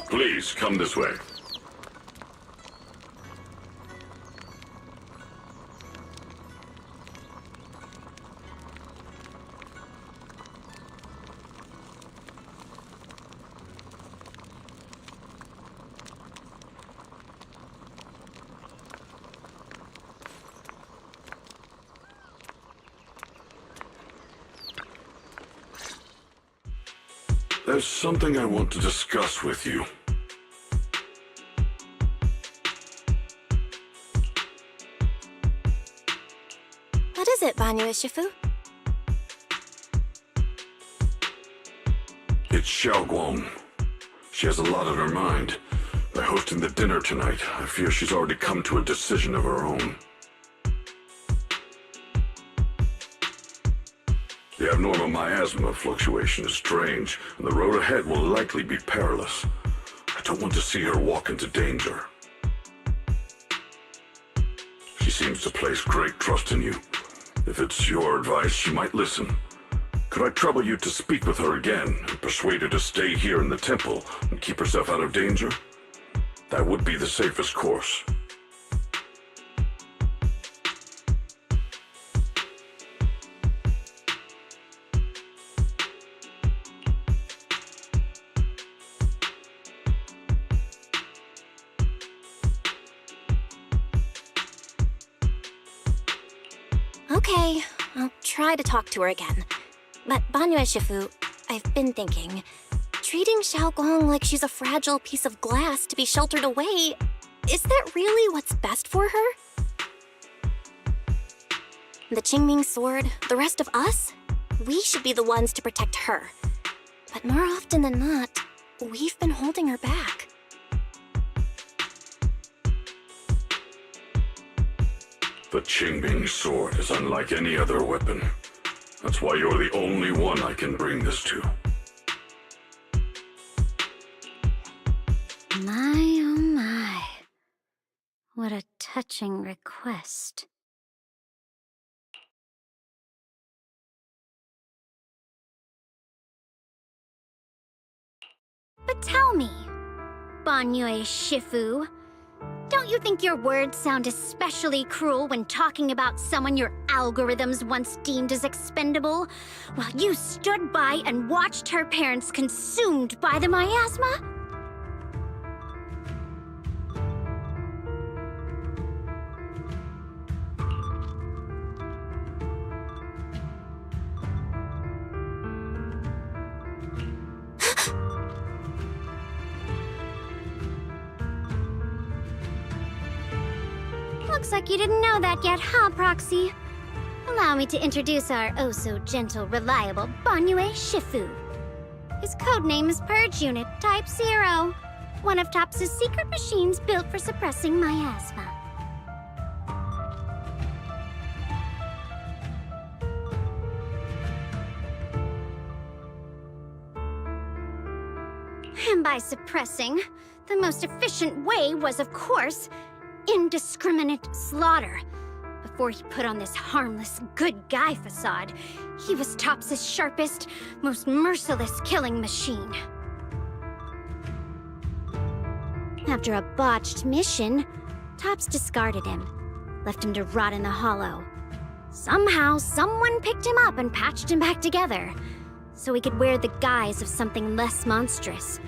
Please, come this way. There's something I want to discuss with you. What is it, Banyu Shifu? It's Xiaoguang. She has a lot on her mind. By hosting the dinner tonight, I fear she's already come to a decision of her own. The abnormal miasma fluctuation is strange, and the road ahead will likely be perilous. I don't want to see her walk into danger. She seems to place great trust in you. If it's your advice, she might listen. Could I trouble you to speak with her again and persuade her to stay here in the temple and keep herself out of danger? That would be the safest course. Okay, I'll try to talk to her again. But Banyu Shifu, I've been thinking, treating Xiaoguang like she's a fragile piece of glass to be sheltered away, is that really what's best for her? The Qingming sword, the rest of us, we should be the ones to protect her. But more often than not, we've been holding her back. The Qingming sword is unlike any other weapon. That's why you're the only one I can bring this to. My, oh my. What a touching request. But tell me, Banyue Shifu, don't you think your words sound especially cruel when talking about someone your algorithms once deemed as expendable, while you stood by and watched her parents consumed by the miasma? Looks like you didn't know that yet, huh, Proxy? Allow me to introduce our oh-so-gentle, reliable Banyue Shifu. His codename is Purge Unit Type 0, one of TOPS' secret machines built for suppressing miasma. And by suppressing, the most efficient way was, of course, indiscriminate slaughter. Before he put on this harmless, good guy facade, he was TOPS' sharpest, most merciless killing machine. After a botched mission, TOPS discarded him, left him to rot in the hollow. Somehow, someone picked him up and patched him back together, so he could wear the guise of something less monstrous,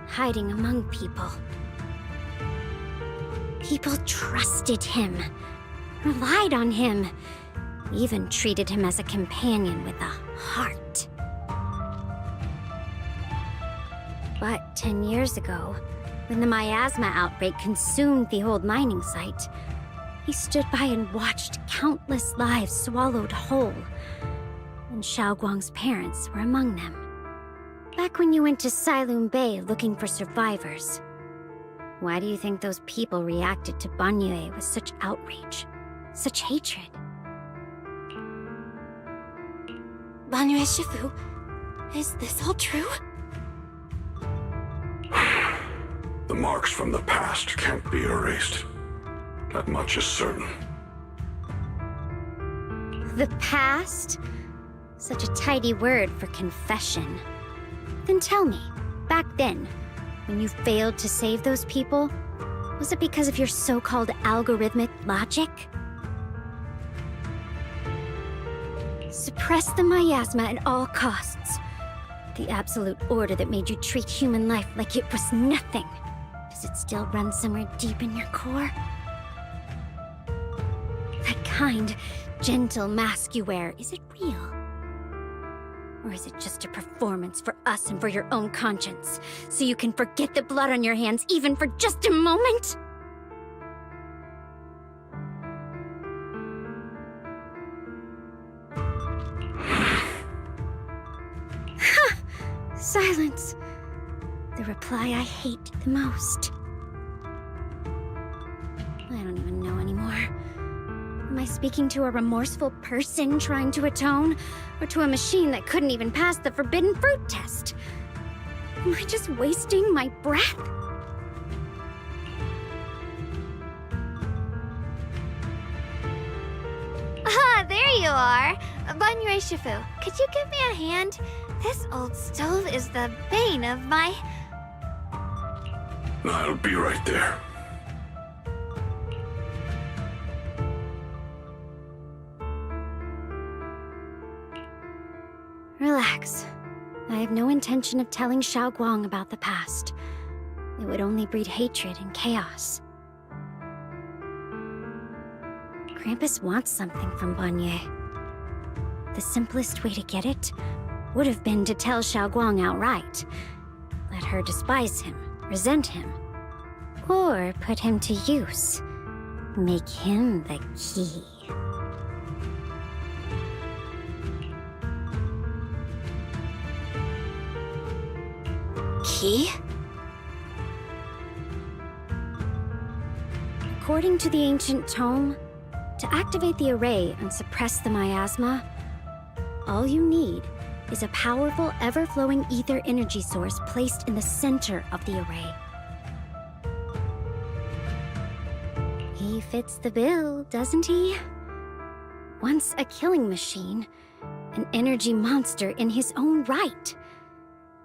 hiding among people. People trusted him, relied on him, even treated him as a companion with a heart. But 10 years ago, when the miasma outbreak consumed the old mining site, he stood by and watched countless lives swallowed whole. And Xiaoguang's parents were among them. Back when you went to Silum Bay looking for survivors, why do you think those people reacted to Banyue with such outrage, such hatred? Banyue Shifu, is this all true? The marks from the past can't be erased. That much is certain. The past? Such a tidy word for confession. Then tell me, back then, when you failed to save those people, was it because of your so-called algorithmic logic? Suppress the miasma at all costs. The absolute order that made you treat human life like it was nothing. Does it still run somewhere deep in your core? That kind, gentle mask you wear, is it real? Or is it just a performance for us and for your own conscience, so you can forget the blood on your hands even for just a moment? Silence. The reply I hate the most. I don't even know anymore. Am I speaking to a remorseful person trying to atone? Or to a machine that couldn't even pass the forbidden fruit test? Am I just wasting my breath? Ah, there you are! Banyue Shifu, could you give me a hand? This old stove is the bane of my... I'll be right there. Relax. I have no intention of telling Xiaoguang about the past. It would only breed hatred and chaos. Krampus wants something from Banyue. The simplest way to get it would have been to tell Xiaoguang outright. Let her despise him, resent him, or put him to use. Make him the key. Key? According to the ancient tome, to activate the array and suppress the miasma, all you need is a powerful, ever-flowing ether energy source placed in the center of the array. fits the bill, doesn't he? Once a killing machine, an energy monster in his own right.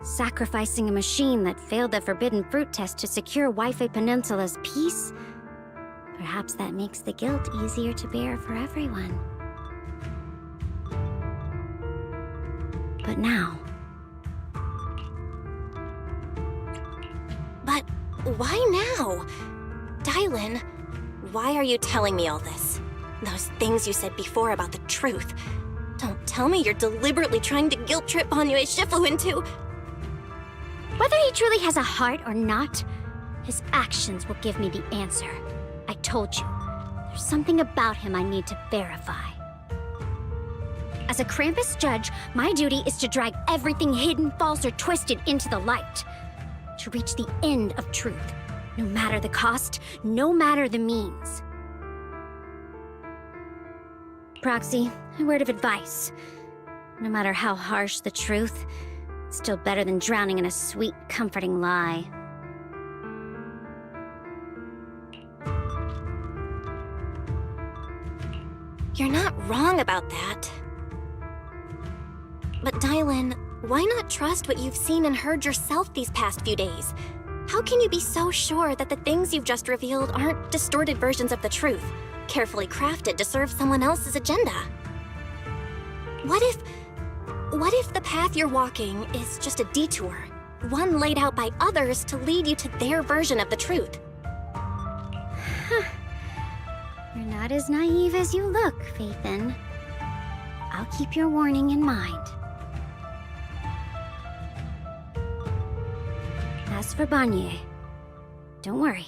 Sacrificing a machine that failed the forbidden fruit test to secure Wi-Fi Peninsula's peace? Perhaps that makes the guilt easier to bear for everyone. But now... But why now? Dylan, why are you telling me all this? Those things you said before about the truth. Don't tell me you're deliberately trying to guilt trip Banyue Shifu into... Whether he truly has a heart or not, his actions will give me the answer. I told you, there's something about him I need to verify. As a Krampus judge, my duty is to drag everything hidden, false, or twisted into the light. To reach the end of truth, no matter the cost, no matter the means. Proxy, a word of advice. No matter how harsh the truth, it's still better than drowning in a sweet, comforting lie. You're not wrong about that. But Dylan, why not trust what you've seen and heard yourself these past few days? How can you be so sure that the things you've just revealed aren't distorted versions of the truth, carefully crafted to serve someone else's agenda? What if the path you're walking is just a detour, one laid out by others to lead you to their version of the truth? You're not as naive as you look, Faithin. I'll keep your warning in mind. As for Banyue, don't worry.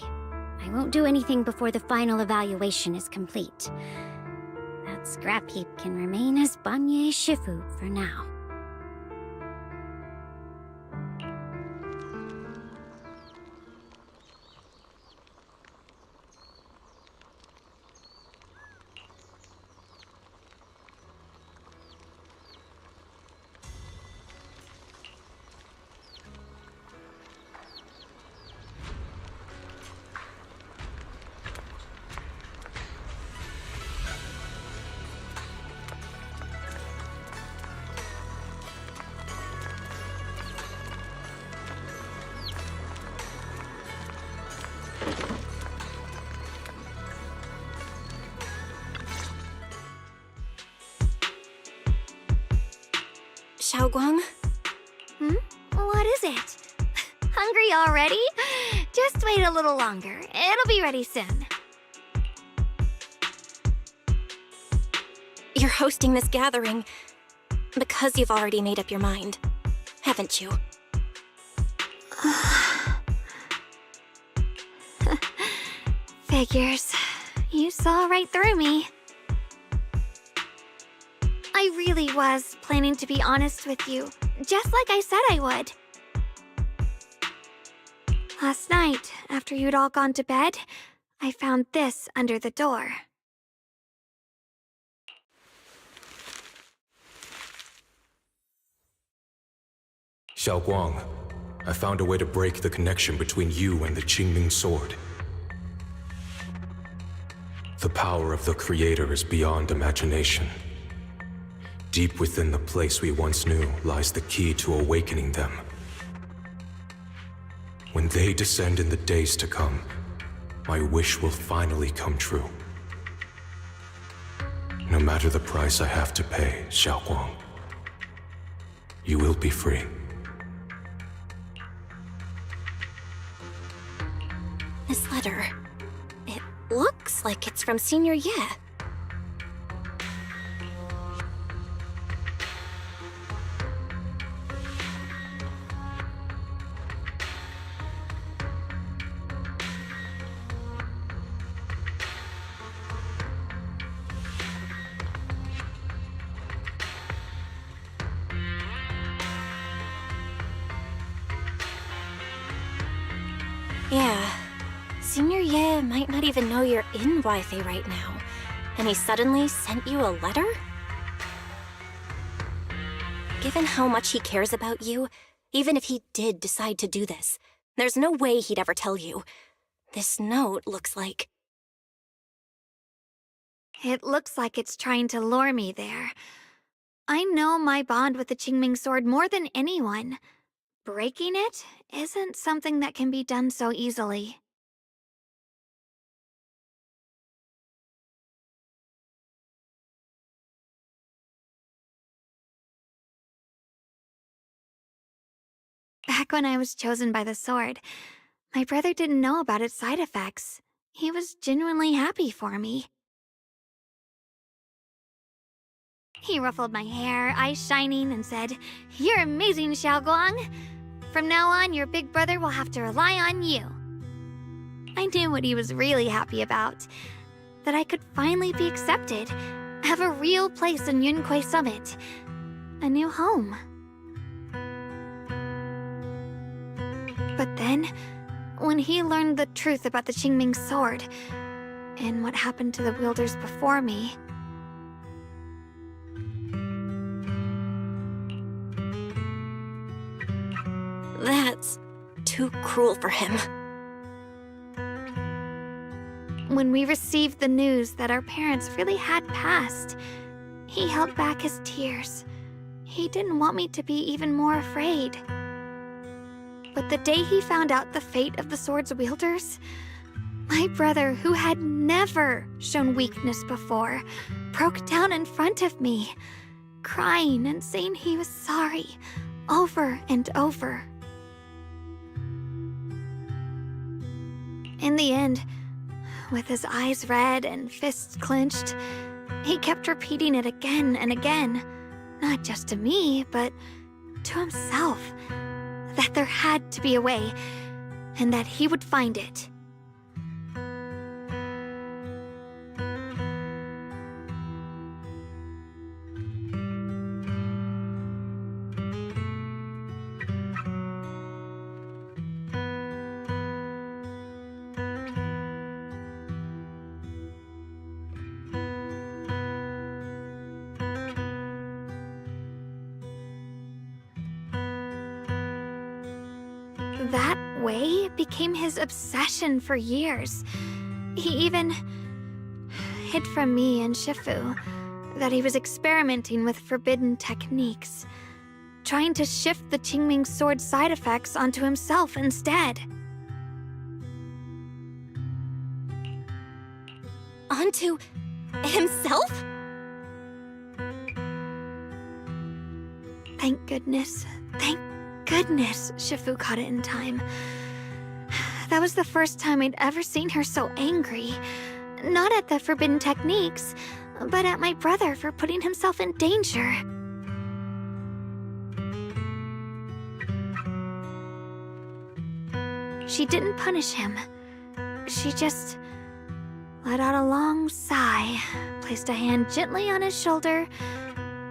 I won't do anything before the final evaluation is complete. That scrap heap can remain as Banyue Shifu for now. Xiaoguang? What is it? Hungry already? Just wait a little longer. It'll be ready soon. You're hosting this gathering because you've already made up your mind, haven't you? Figures. You saw right through me. I really was planning to be honest with you, just like I said I would. Last night, after you'd all gone to bed, I found this under the door. Xiaoguang, I found a way to break the connection between you and the Qingming Sword. The power of the Creator is beyond imagination. Deep within the place we once knew lies the key to awakening them. When they descend in the days to come, my wish will finally come true. No matter the price I have to pay, Xiaoguang, you will be free. This letter, it looks like it's from Senior Ye. Yeah, Senior Ye might not even know you're in Wi-Fi right now, and he suddenly sent you a letter? Given how much he cares about you, even if he did decide to do this, there's no way he'd ever tell you. This note looks like It looks like it's trying to lure me there. I know my bond with the Qingming sword more than anyone. Breaking it isn't something that can be done so easily. Back when I was chosen by the sword, my brother didn't know about its side effects. He was genuinely happy for me. He ruffled my hair, eyes shining, and said, "You're amazing, Xiaoguang. From now on, your big brother will have to rely on you." I knew what he was really happy about. That I could finally be accepted, have a real place in Yunquei Summit. A new home. But then, when he learned the truth about the Qingming sword, and what happened to the wielders before me, That's too cruel for him. when we received the news that our parents really had passed, he held back his tears. He didn't want me to be even more afraid. But the day he found out the fate of the sword's wielders, my brother, who had never shown weakness before, broke down in front of me, crying and saying he was sorry, over and over. In the end, with his eyes red and fists clenched, he kept repeating it again and again, not just to me, but to himself, that there had to be a way, and that he would find it. That way became his obsession for years. He even hid from me and Shifu that he was experimenting with forbidden techniques, trying to shift the Qingming sword side effects onto himself instead. Onto himself? Thank goodness. Thank goodness Shifu caught it in time. That was the first time I'd ever seen her so angry. Not at the forbidden techniques, but at my brother for putting himself in danger. She didn't punish him. She just let out a long sigh, placed a hand gently on his shoulder,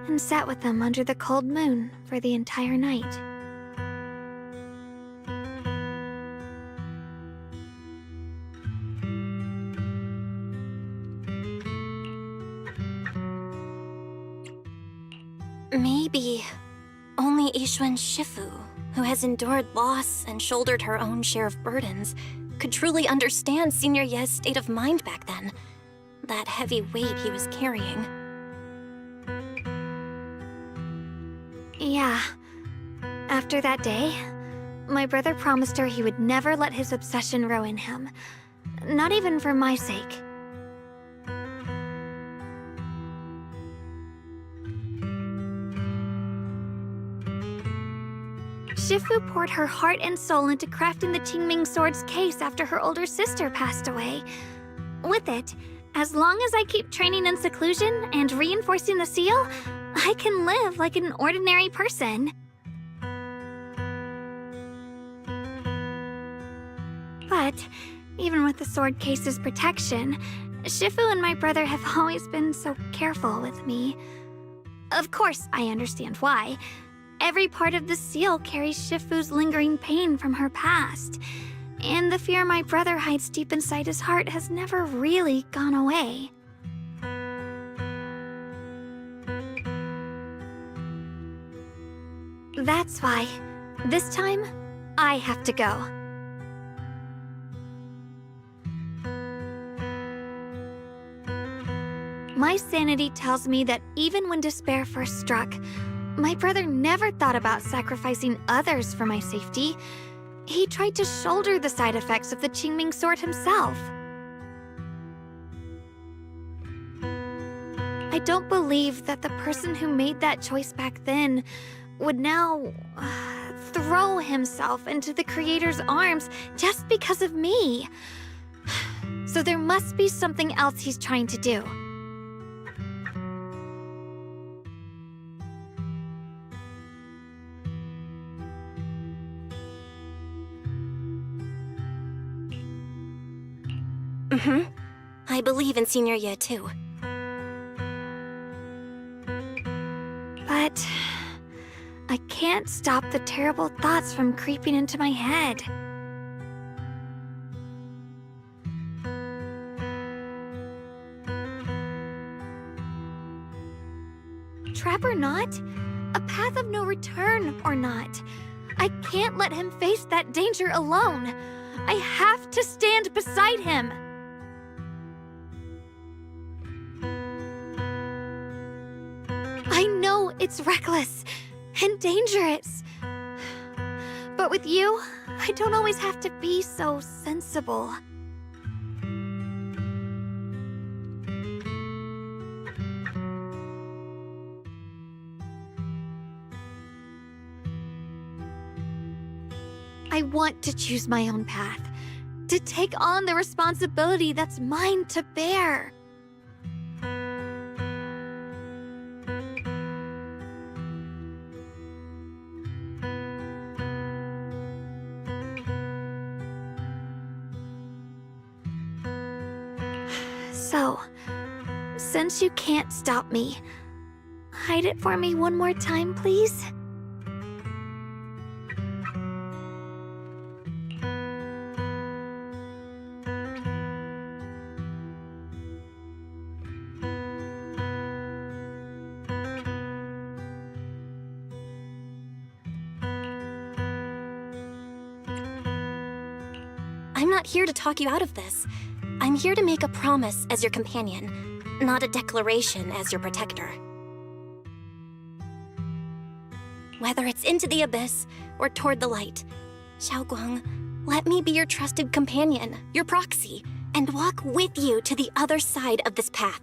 and sat with him under the cold moon for the entire night. Maybe only Yixuan Shifu, who has endured loss and shouldered her own share of burdens, could truly understand Senior Ye's state of mind back then. That heavy weight he was carrying. Yeah. After that day, my brother promised her he would never let his obsession ruin him. Not even for my sake. Shifu poured her heart and soul into crafting the Qingming sword's case after her older sister passed away. With it, as long as I keep training in seclusion and reinforcing the seal, I can live like an ordinary person. But even with the sword case's protection, Shifu and my brother have always been so careful with me. Of course, I understand why. Every part of the seal carries Shifu's lingering pain from her past, and the fear my brother hides deep inside his heart has never really gone away. That's why, this time, I have to go. My sanity tells me that even when despair first struck, my brother never thought about sacrificing others for my safety. He tried to shoulder the side effects of the Qingming sword himself. I don't believe that the person who made that choice back then would now throw himself into the Creator's arms just because of me. So there must be something else he's trying to do. I believe in Senior Ye too. But I can't stop the terrible thoughts from creeping into my head. Trap or not, a path of no return or not, I can't let him face that danger alone. I have to stand beside him. I know it's reckless and dangerous. But with you, I don't always have to be so sensible. I want to choose my own path, to take on the responsibility that's mine to bear. So, since you can't stop me, hide it for me one more time, please? I'm not here to talk you out of this. I'm here to make a promise as your companion, not a declaration as your protector. Whether it's into the abyss or toward the light, Xiaoguang, let me be your trusted companion, your proxy, and walk with you to the other side of this path.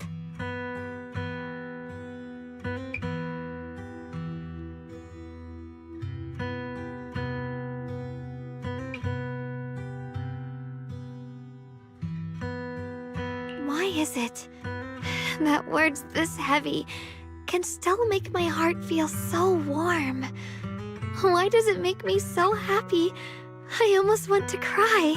Why is it that words this heavy can still make my heart feel so warm? Why does it make me so happy? I almost want to cry.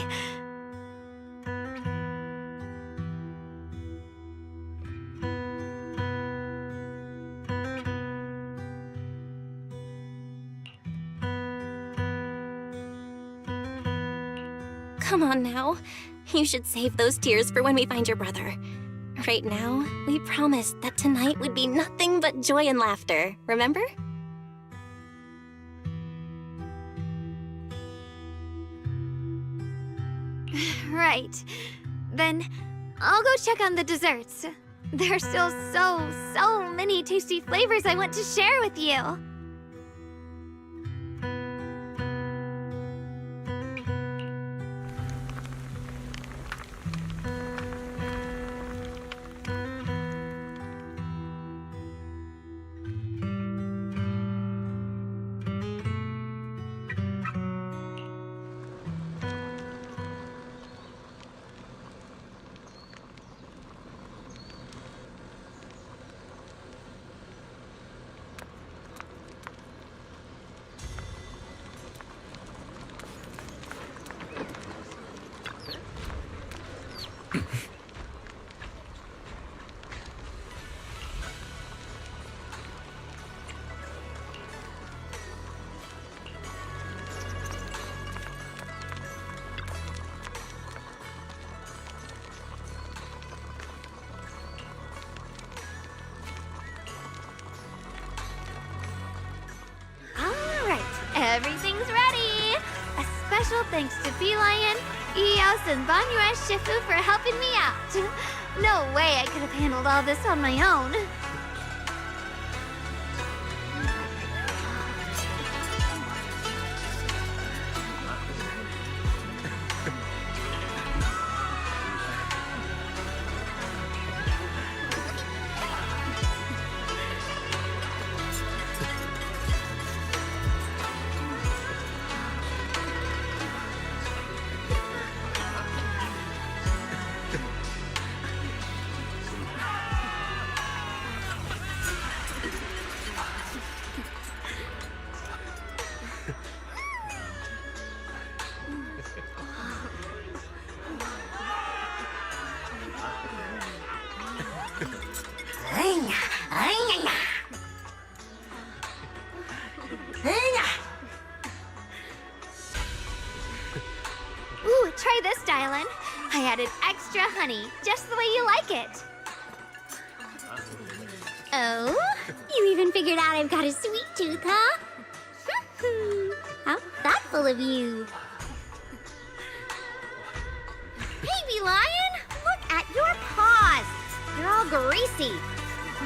Come on now. You should save those tears for when we find your brother. Right now, we promised that tonight would be nothing but joy and laughter, remember? Right. Then I'll go check on the desserts. There's still so many tasty flavors I want to share with you. Everything's ready! A special thanks to Bee Lion, Eos, and Banyuan Shifu for helping me out. No way I could have handled all this on my own. Ooh, try this, Dylan. I added extra honey, just the way you like it. Oh? You even figured out I've got a sweet tooth, huh? How thoughtful of you. Baby lion, look at your paws. They're all greasy.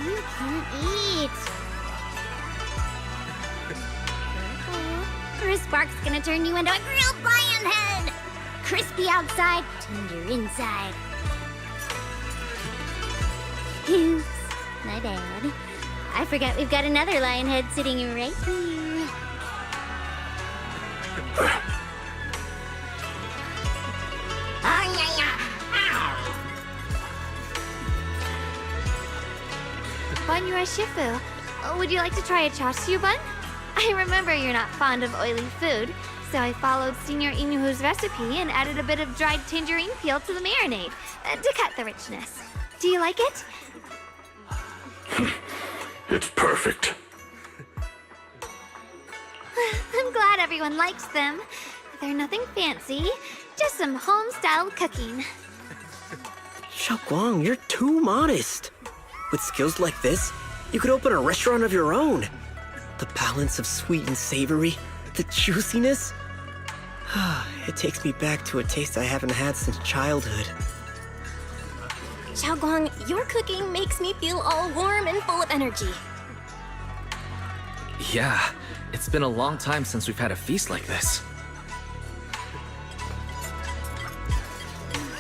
You can eat. Or a spark's gonna turn you into a grilled lion head. Crispy outside, tender inside. Oops, my bad. I forgot we've got another lion head sitting right here. Bun Shifu, would you like to try a chashu bun? I remember you're not fond of oily food, so I followed Senior Inuhu's recipe and added a bit of dried tangerine peel to the marinade to cut the richness. Do you like it? It's perfect. I'm glad everyone likes them. They're nothing fancy, just some home-style cooking. Xiaoguang, you're too modest. With skills like this, you could open a restaurant of your own. The balance of sweet and savory, the juiciness. It takes me back to a taste I haven't had since childhood. Xiaoguang, your cooking makes me feel all warm and full of energy. Yeah, it's been a long time since we've had a feast like this.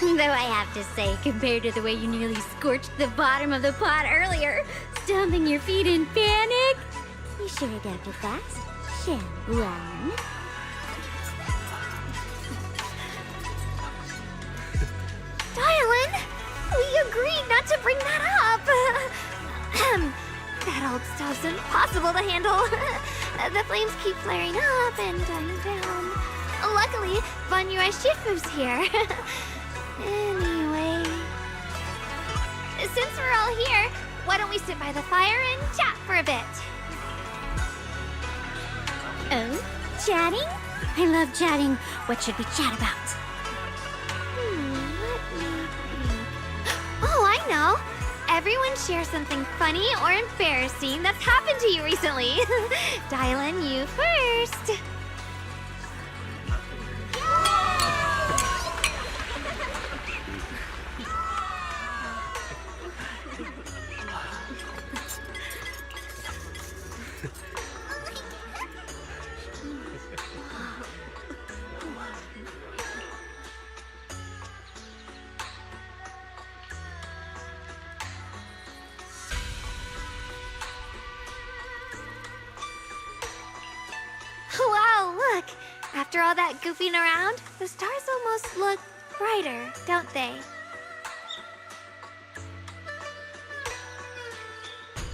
Though I have to say, compared to the way you nearly scorched the bottom of the pot earlier, stomping your feet in panic, you sure adapted fast, Xiaoguang. Dylan, we agreed not to bring that up. That old stove's impossible to handle. The flames keep flaring up and dying down. Luckily, Bun Shifu's here. Anyway, since we're all here, why don't we sit by the fire and chat for a bit? Oh, chatting? I love chatting. What should we chat about? Let me think. Oh, I know. Everyone share something funny or embarrassing that's happened to you recently. Dylan, you first. Wow, look! After all that goofing around, the stars almost look brighter, don't they?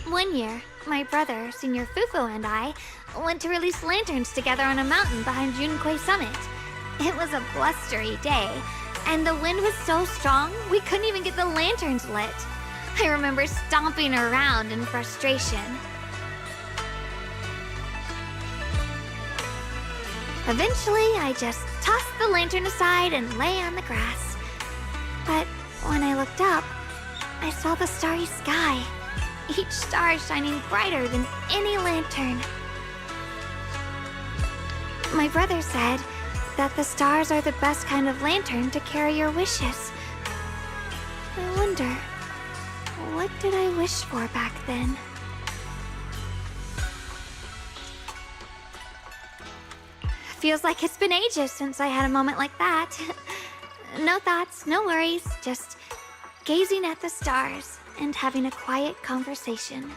One year, my brother, Senior Fufu, and I went to release lanterns together on a mountain behind Junquei Summit. It was a blustery day, and the wind was so strong we couldn't even get the lanterns lit. I remember stomping around in frustration. Eventually, I just tossed the lantern aside and lay on the grass. But when I looked up, I saw the starry sky, each star shining brighter than any lantern. My brother said that the stars are the best kind of lantern to carry your wishes. I wonder wonder, what did I wish for back then? Feels like it's been ages since I had a moment like that. No thoughts, no worries, just gazing at the stars and having a quiet conversation.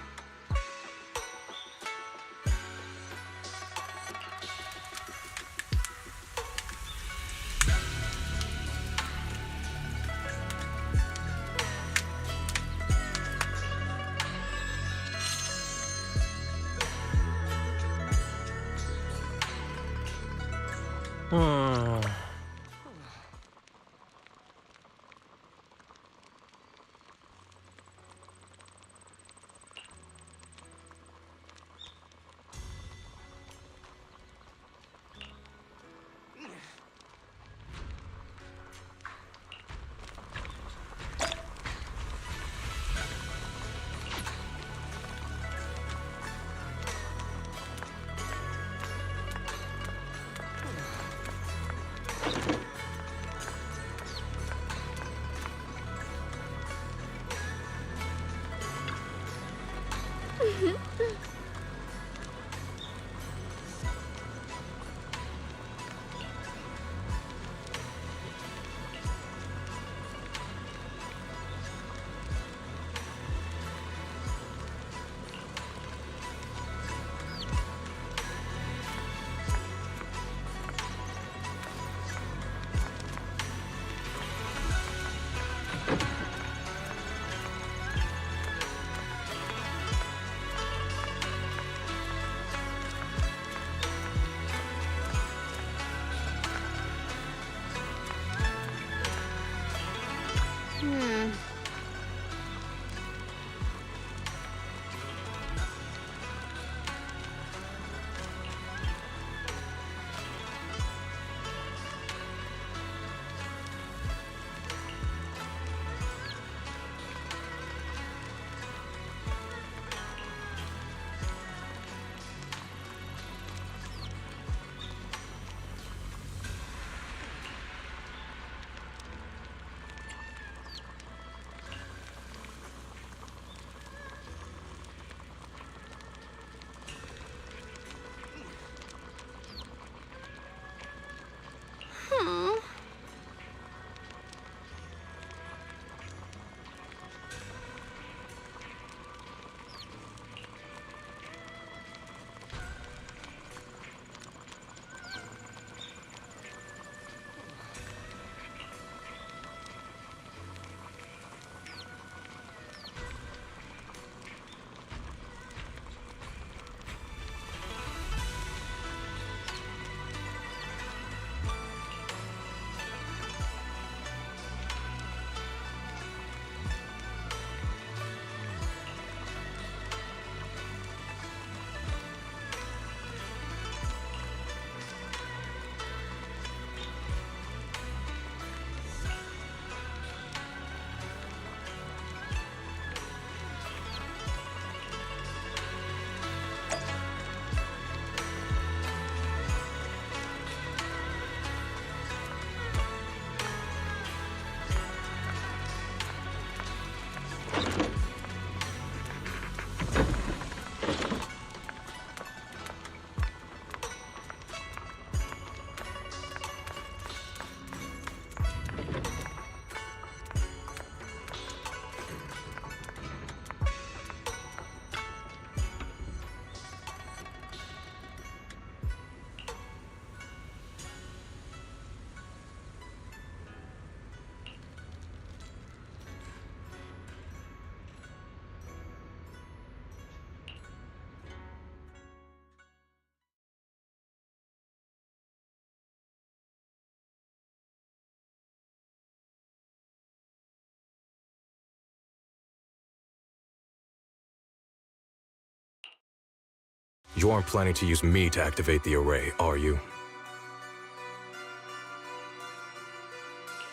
You aren't planning to use me to activate the array, are you?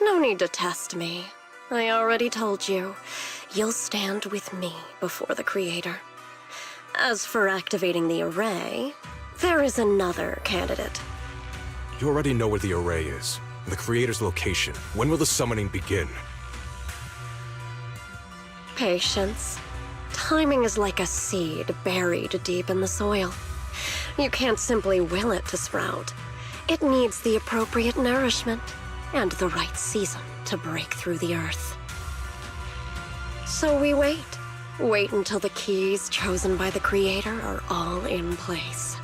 No need to test me. I already told you. You'll stand with me before the Creator. As for activating the array, there is another candidate. You already know where the array is. The Creator's location. When will the summoning begin? Patience. Timing is like a seed buried deep in the soil. You can't simply will it to sprout. It needs the appropriate nourishment and the right season to break through the earth. So we wait. Wait until the keys chosen by the Creator are all in place.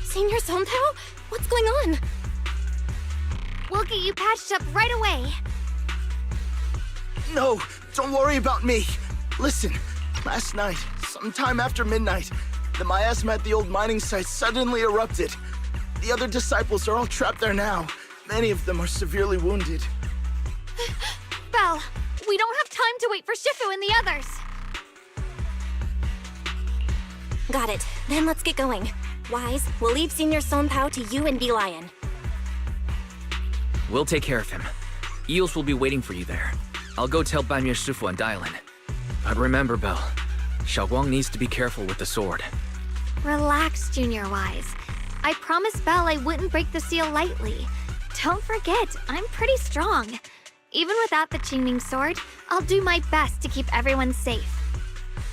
Senior Sontao? What's going on? We'll get you patched up right away. No, don't worry about me. Listen, last night, sometime after midnight, the miasma at the old mining site suddenly erupted. The other disciples are all trapped there now. Many of them are severely wounded. Belle, we don't have time to wait for Shifu and the others. Got it. Then let's get going. Wise, we'll leave Senior Sontao to you and D-Lion. We'll take care of him. Eels will be waiting for you there. I'll go tell Banyue Shifu and Dylan. But remember, Belle, Xiaoguang needs to be careful with the sword. Relax, Junior Wise. I promised Belle I wouldn't break the seal lightly. Don't forget, I'm pretty strong. Even without the Qingming sword, I'll do my best to keep everyone safe.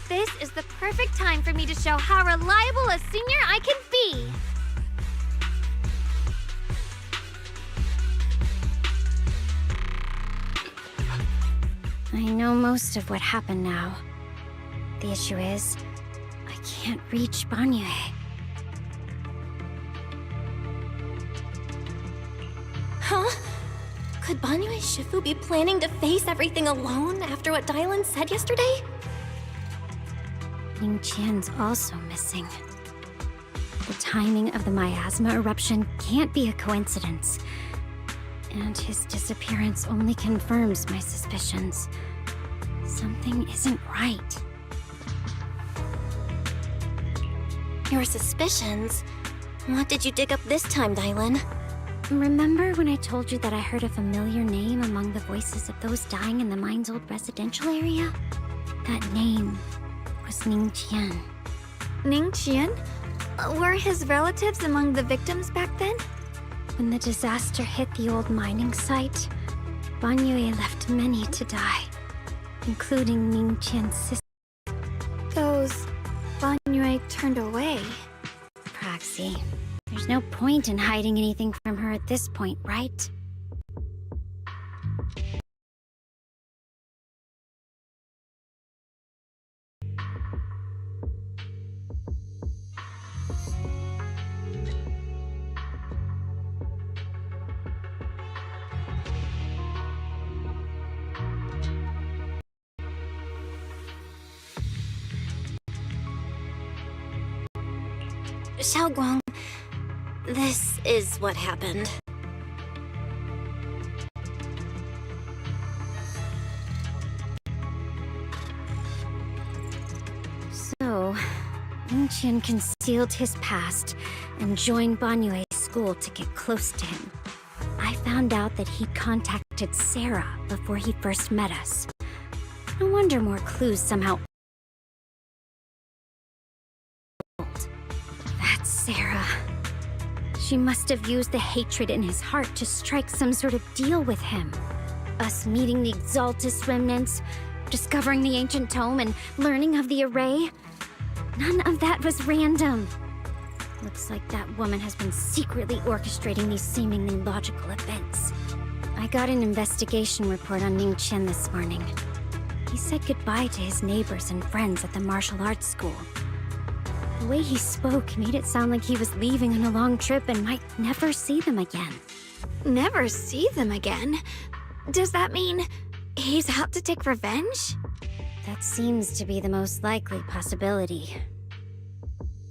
This is the perfect time for me to show how reliable a senior I can be. I know most of what happened now. The issue is, I can't reach Banyue. Huh? Could Banyue Shifu be planning to face everything alone after what Dylan said yesterday? Ning Qian's also missing. The timing of the miasma eruption can't be a coincidence. And his disappearance only confirms my suspicions. Something isn't right. Your suspicions? What did you dig up this time, Dylan? Remember when I told you that I heard a familiar name among the voices of those dying in the mine's old residential area? That name was Ning Qian. Ning Qian? Were his relatives among the victims back then? When the disaster hit the old mining site, Banyue left many to die, including Ning Qian's sister. Those Banyue turned away. Praxi, there's no point in hiding anything from her at this point, right? Xiaoguang, this is what happened. So, Ning Qian concealed his past and joined Banyue's school to get close to him. I found out that he contacted Sarah before he first met us. No wonder more clues somehow. That's Sarah. She must have used the hatred in his heart to strike some sort of deal with him. Us meeting the Exaltus remnants, discovering the ancient tome, and learning of the array. None of that was random. Looks like that woman has been secretly orchestrating these seemingly logical events. I got an investigation report on Ning Qian this morning. He said goodbye to his neighbors and friends at the martial arts school. The way he spoke made it sound like he was leaving on a long trip and might never see them again. Never see them again? Does that mean he's out to take revenge? That seems to be the most likely possibility.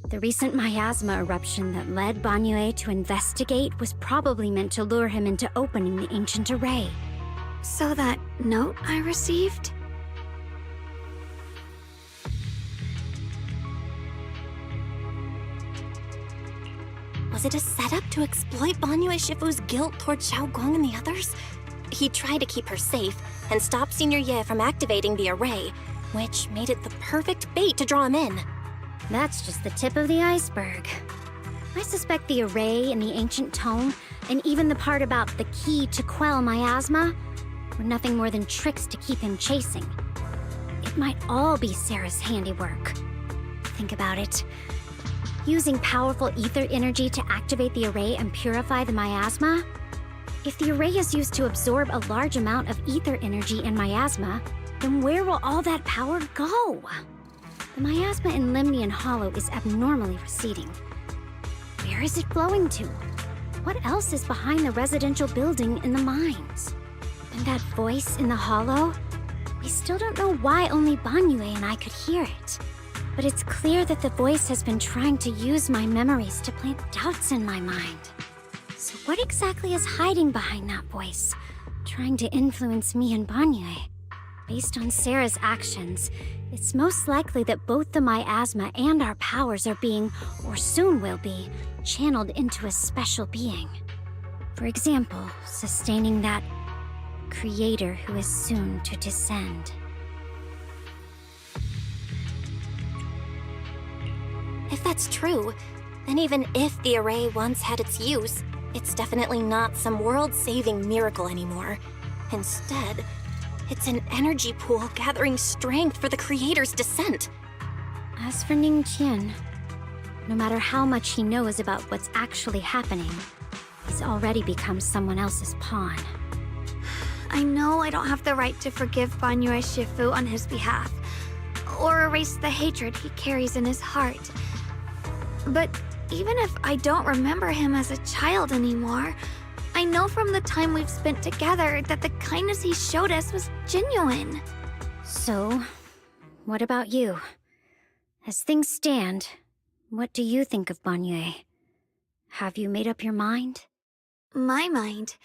The recent miasma eruption that led Banyue to investigate was probably meant to lure him into opening the ancient array. So that note I received? Was it a setup to exploit Banyue Shifu's guilt toward Xiaoguang and the others? He tried to keep her safe and stop Senior Ye from activating the array, which made it the perfect bait to draw him in. That's just the tip of the iceberg. I suspect the array and the ancient tome, and even the part about the key to quell miasma, were nothing more than tricks to keep him chasing. It might all be Sarah's handiwork. Think about it. Using powerful ether energy to activate the array and purify the miasma? If the array is used to absorb a large amount of ether energy and miasma, then where will all that power go? The miasma in Limnian Hollow is abnormally receding. Where is it flowing to? What else is behind the residential building in the mines? And that voice in the hollow? We still don't know why only Banyue and I could hear it. But it's clear that the voice has been trying to use my memories to plant doubts in my mind. So what exactly is hiding behind that voice, trying to influence me and Banyue? Based on Sarah's actions, it's most likely that both the miasma and our powers are being, or soon will be, channeled into a special being. For example, sustaining that creator who is soon to descend. If that's true, then even if the array once had its use, it's definitely not some world-saving miracle anymore. Instead, it's an energy pool gathering strength for the Creator's descent. As for Ningqian, no matter how much he knows about what's actually happening, he's already become someone else's pawn. I know I don't have the right to forgive Banyue Shifu on his behalf, or erase the hatred he carries in his heart. But even if I don't remember him as a child anymore, I know from the time we've spent together that the kindness he showed us was genuine. So, what about you? As things stand, what do you think of Banyue? Have you made up your mind? My mind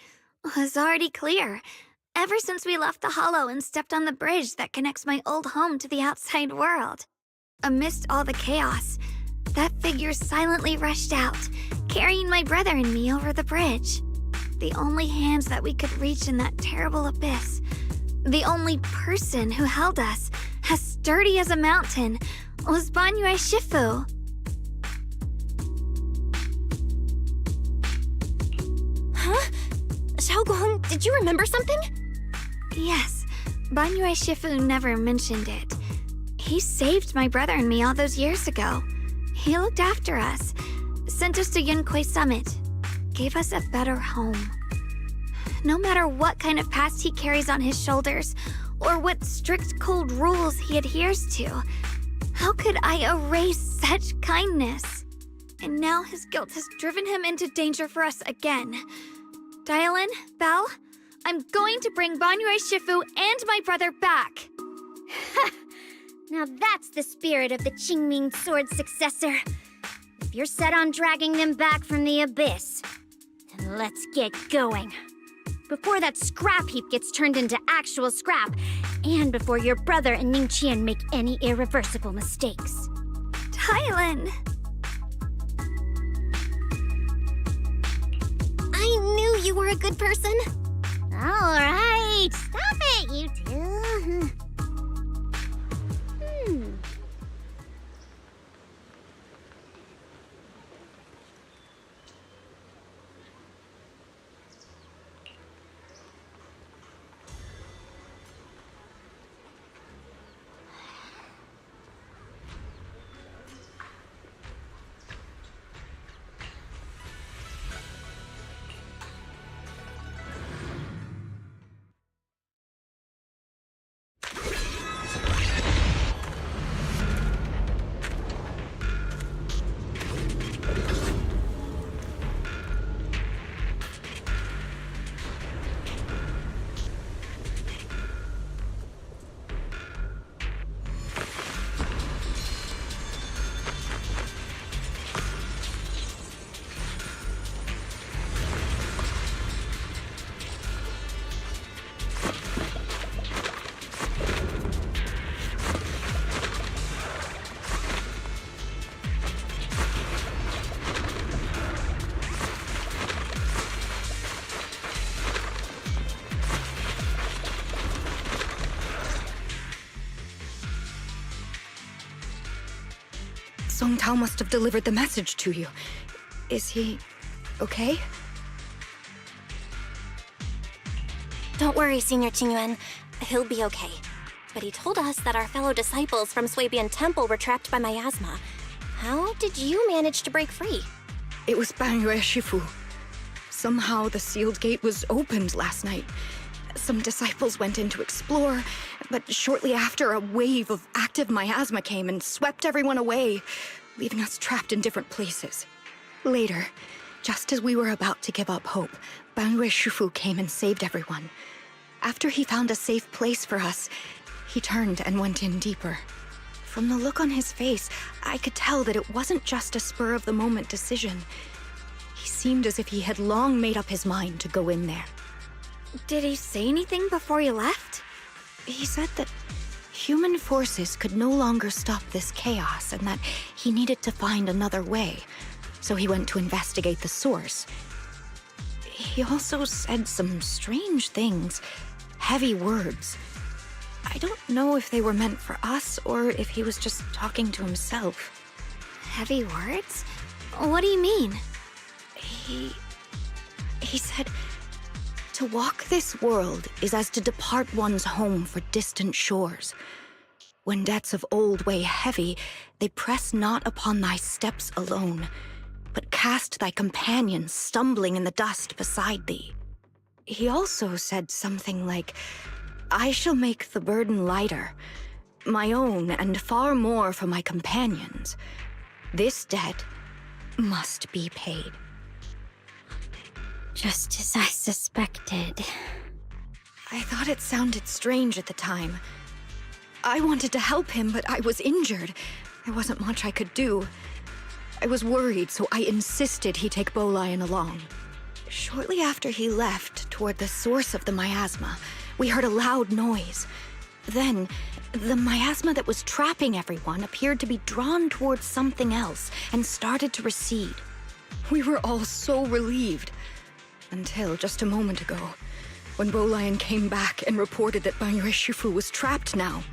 was already clear, ever since we left the Hollow and stepped on the bridge that connects my old home to the outside world. Amidst all the chaos, that figure silently rushed out, carrying my brother and me over the bridge. The only hands that we could reach in that terrible abyss. The only person who held us, as sturdy as a mountain, was Banyue Shifu. Huh? Xiaoguang, did you remember something? Yes, Banyue Shifu never mentioned it. He saved my brother and me all those years ago. He looked after us, sent us to Yunquay Summit, gave us a better home. No matter what kind of past he carries on his shoulders, or what strict cold rules he adheres to, how could I erase such kindness? And now his guilt has driven him into danger for us again. Dialin, Belle, I'm going to bring Banyue Shifu and my brother back. Now that's the spirit of the Qingming Sword successor. If you're set on dragging them back from the abyss, then let's get going. Before that scrap heap gets turned into actual scrap, and before your brother and Ningqian make any irreversible mistakes. Dialin! I knew you were a good person. All right, stop it, you two. Long Tao must have delivered the message to you. Is he okay? Don't worry, Senior Qingyuan. He'll be okay. But he told us that our fellow disciples from Swabian Temple were trapped by miasma. How did you manage to break free? It was Bangyue Shifu. Somehow the sealed gate was opened last night. Some disciples went in to explore, but shortly after, a wave of active miasma came and swept everyone away, leaving us trapped in different places. Later, just as we were about to give up hope, Bangyue Shifu came and saved everyone. After he found a safe place for us, he turned and went in deeper. From the look on his face, I could tell that it wasn't just a spur-of-the-moment decision. He seemed as if he had long made up his mind to go in there. Did he say anything before he left? He said that human forces could no longer stop this chaos and that he needed to find another way, so he went to investigate the source. He also said some strange things, heavy words. I don't know if they were meant for us or if he was just talking to himself. Heavy words? What do you mean? He said, to walk this world is as to depart one's home for distant shores. When debts of old weigh heavy, they press not upon thy steps alone, but cast thy companions stumbling in the dust beside thee. He also said something like, I shall make the burden lighter, my own and far more for my companions. This debt must be paid. Just as I suspected. I thought it sounded strange at the time. I wanted to help him, but I was injured. There wasn't much I could do. I was worried, so I insisted he take Bolian along. Shortly after he left, toward the source of the miasma, we heard a loud noise. Then, the miasma that was trapping everyone appeared to be drawn towards something else and started to recede. We were all so relieved. Until just a moment ago, when Bolian came back and reported that Bangyue Shifu was trapped now.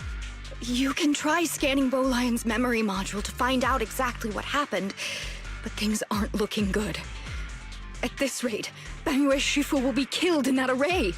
You can try scanning Bolian's memory module to find out exactly what happened, but things aren't looking good. At this rate, Bangyue Shifu will be killed in that array.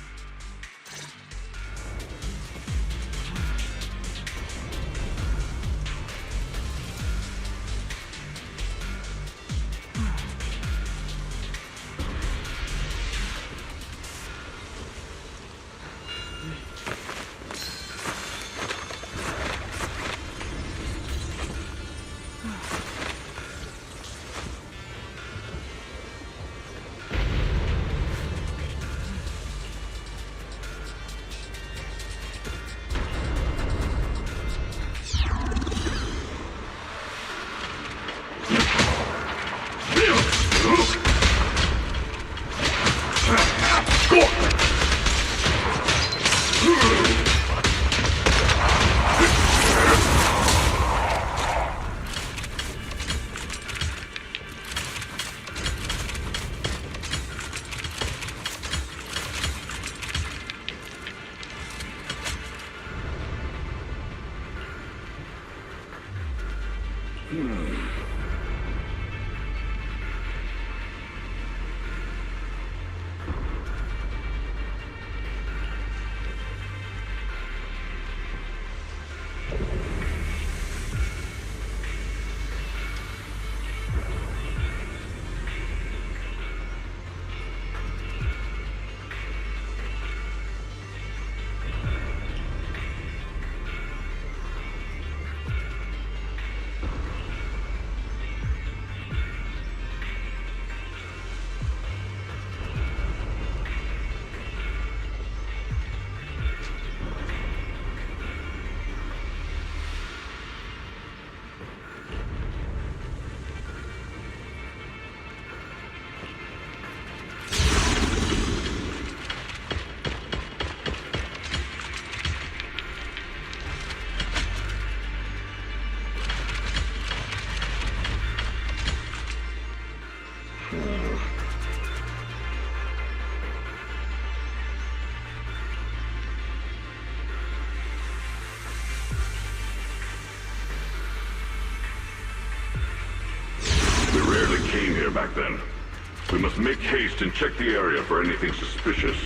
there back then. We must make haste and check the area for anything suspicious.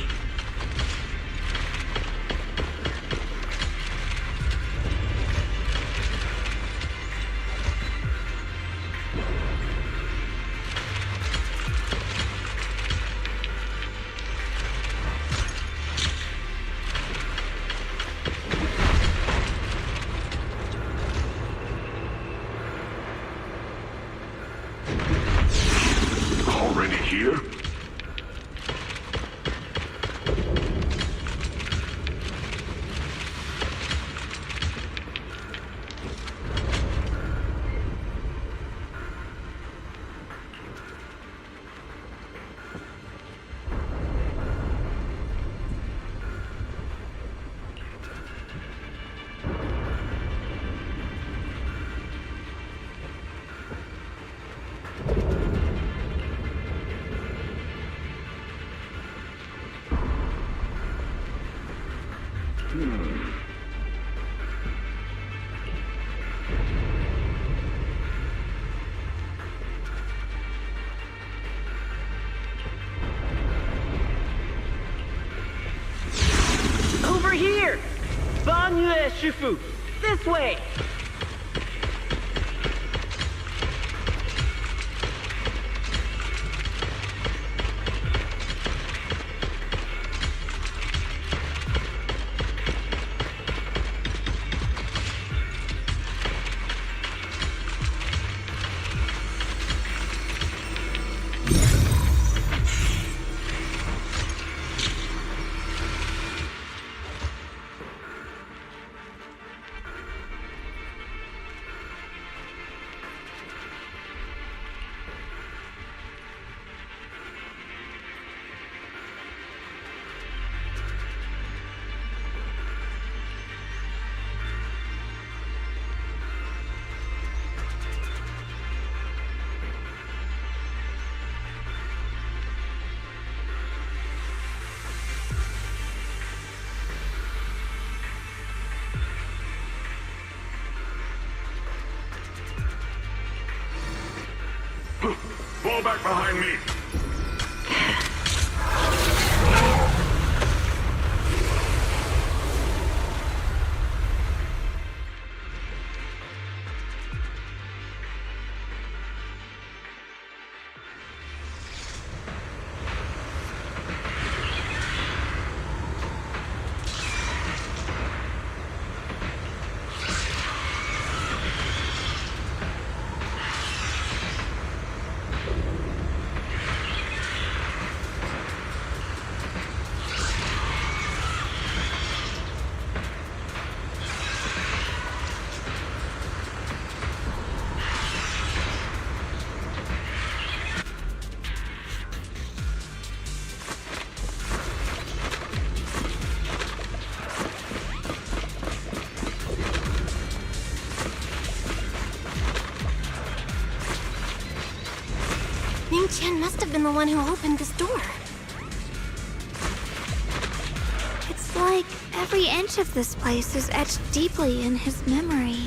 Already here? Over here! Bonne Shifu! This way! Fall back behind me! Ning Qian must have been the one who opened this door. It's like every inch of this place is etched deeply in his memory.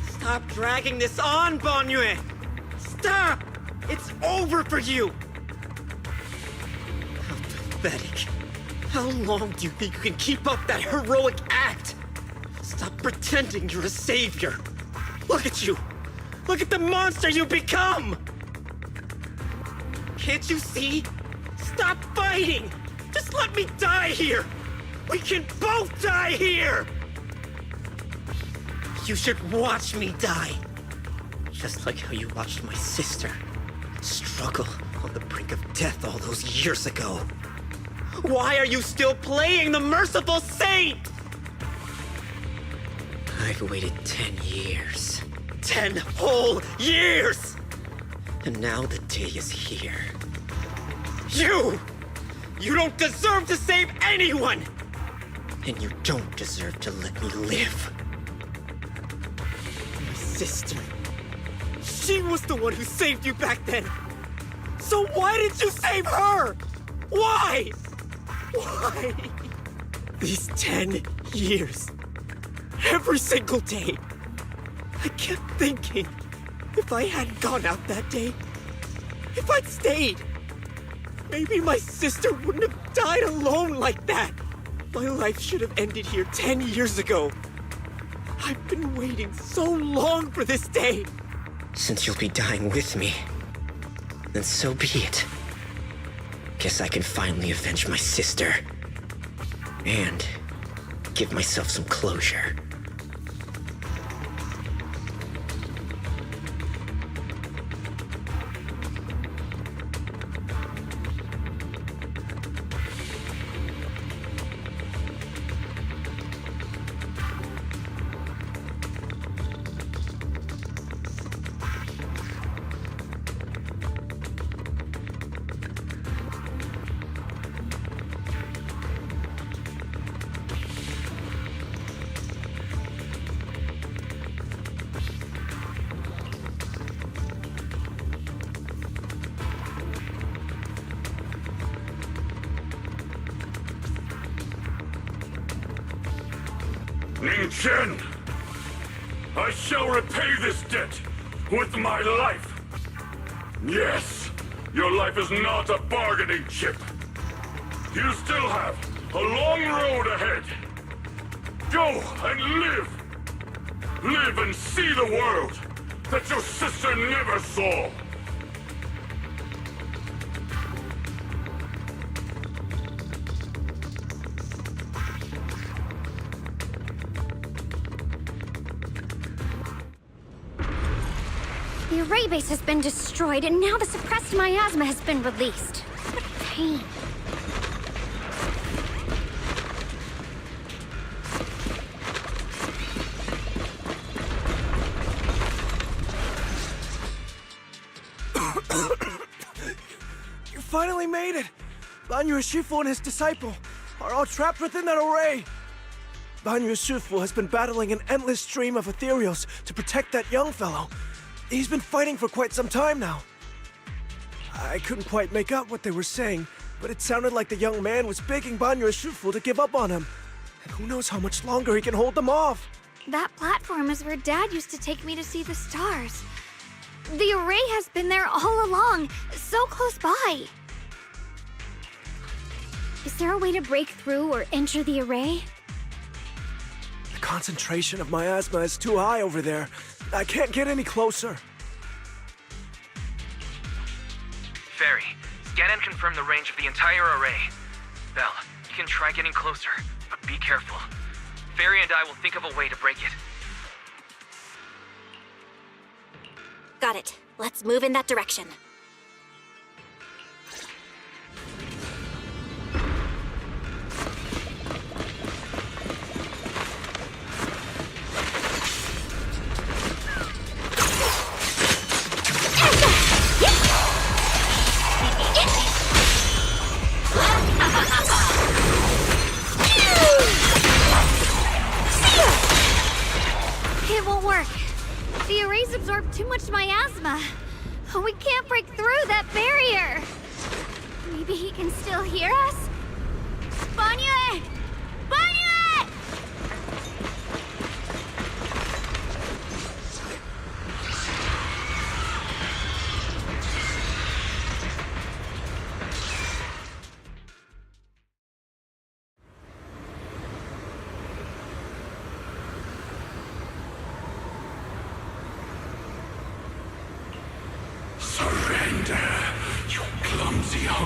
Stop dragging this on, Bonyue! Stop! It's over for you! pathetic. How long do you think you can keep up that heroic act? Stop pretending you're a savior. Look at you. Look at the monster you become. Can't you see? Stop fighting. Just let me die here. We can both die here. You should watch me die. Just like how you watched my sister struggle on the brink of death all those years ago. Why are you still playing the merciful saint? I've waited 10 years. 10 whole years! And now the day is here. You don't deserve to save anyone! And you don't deserve to let me live. My sister. She was the one who saved you back then. So why did you save her? Why? Why? These 10 years. Every single day. I kept thinking, if I hadn't gone out that day, if I'd stayed, maybe my sister wouldn't have died alone like that. My life should have ended here 10 years ago. I've been waiting so long for this day. Since you'll be dying with me, then so be it. Guess I can finally avenge my sister. And give myself some closure. Ning Chen! I shall repay this debt with my life! Yes, your life is not a bargaining chip. You still have a long road ahead. Go and live! Live and see the world that your sister never saw! The array base has been destroyed, and now the suppressed miasma has been released. What pain. You finally made it! Banyu Shifu and his disciple are all trapped within that array. Banyu Shifu has been battling an endless stream of ethereals to protect that young fellow. He's been fighting for quite some time now. I couldn't quite make out what they were saying, but it sounded like the young man was begging Banyu Shifu to give up on him. And who knows how much longer he can hold them off. That platform is where Dad used to take me to see the stars. The array has been there all along, so close by. Is there a way to break through or enter the array? The concentration of miasma is too high over there. I can't get any closer. Fairy, scan and confirm the range of the entire array. Belle, you can try getting closer, but be careful. Fairy and I will think of a way to break it. Got it. Let's move in that direction. It won't work. The arrays absorb too much miasma. We can't break through that barrier. Maybe he can still hear us? Banyu! Banyu!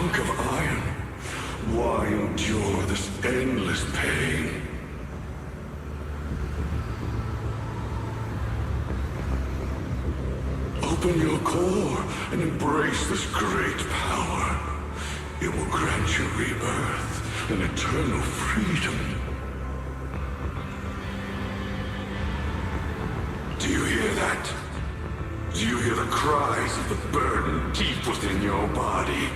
hunk of iron. Why endure this endless pain? Open your core and embrace this great power. It will grant you rebirth and eternal freedom. Do you hear that? Do you hear the cries of the burden deep within your body?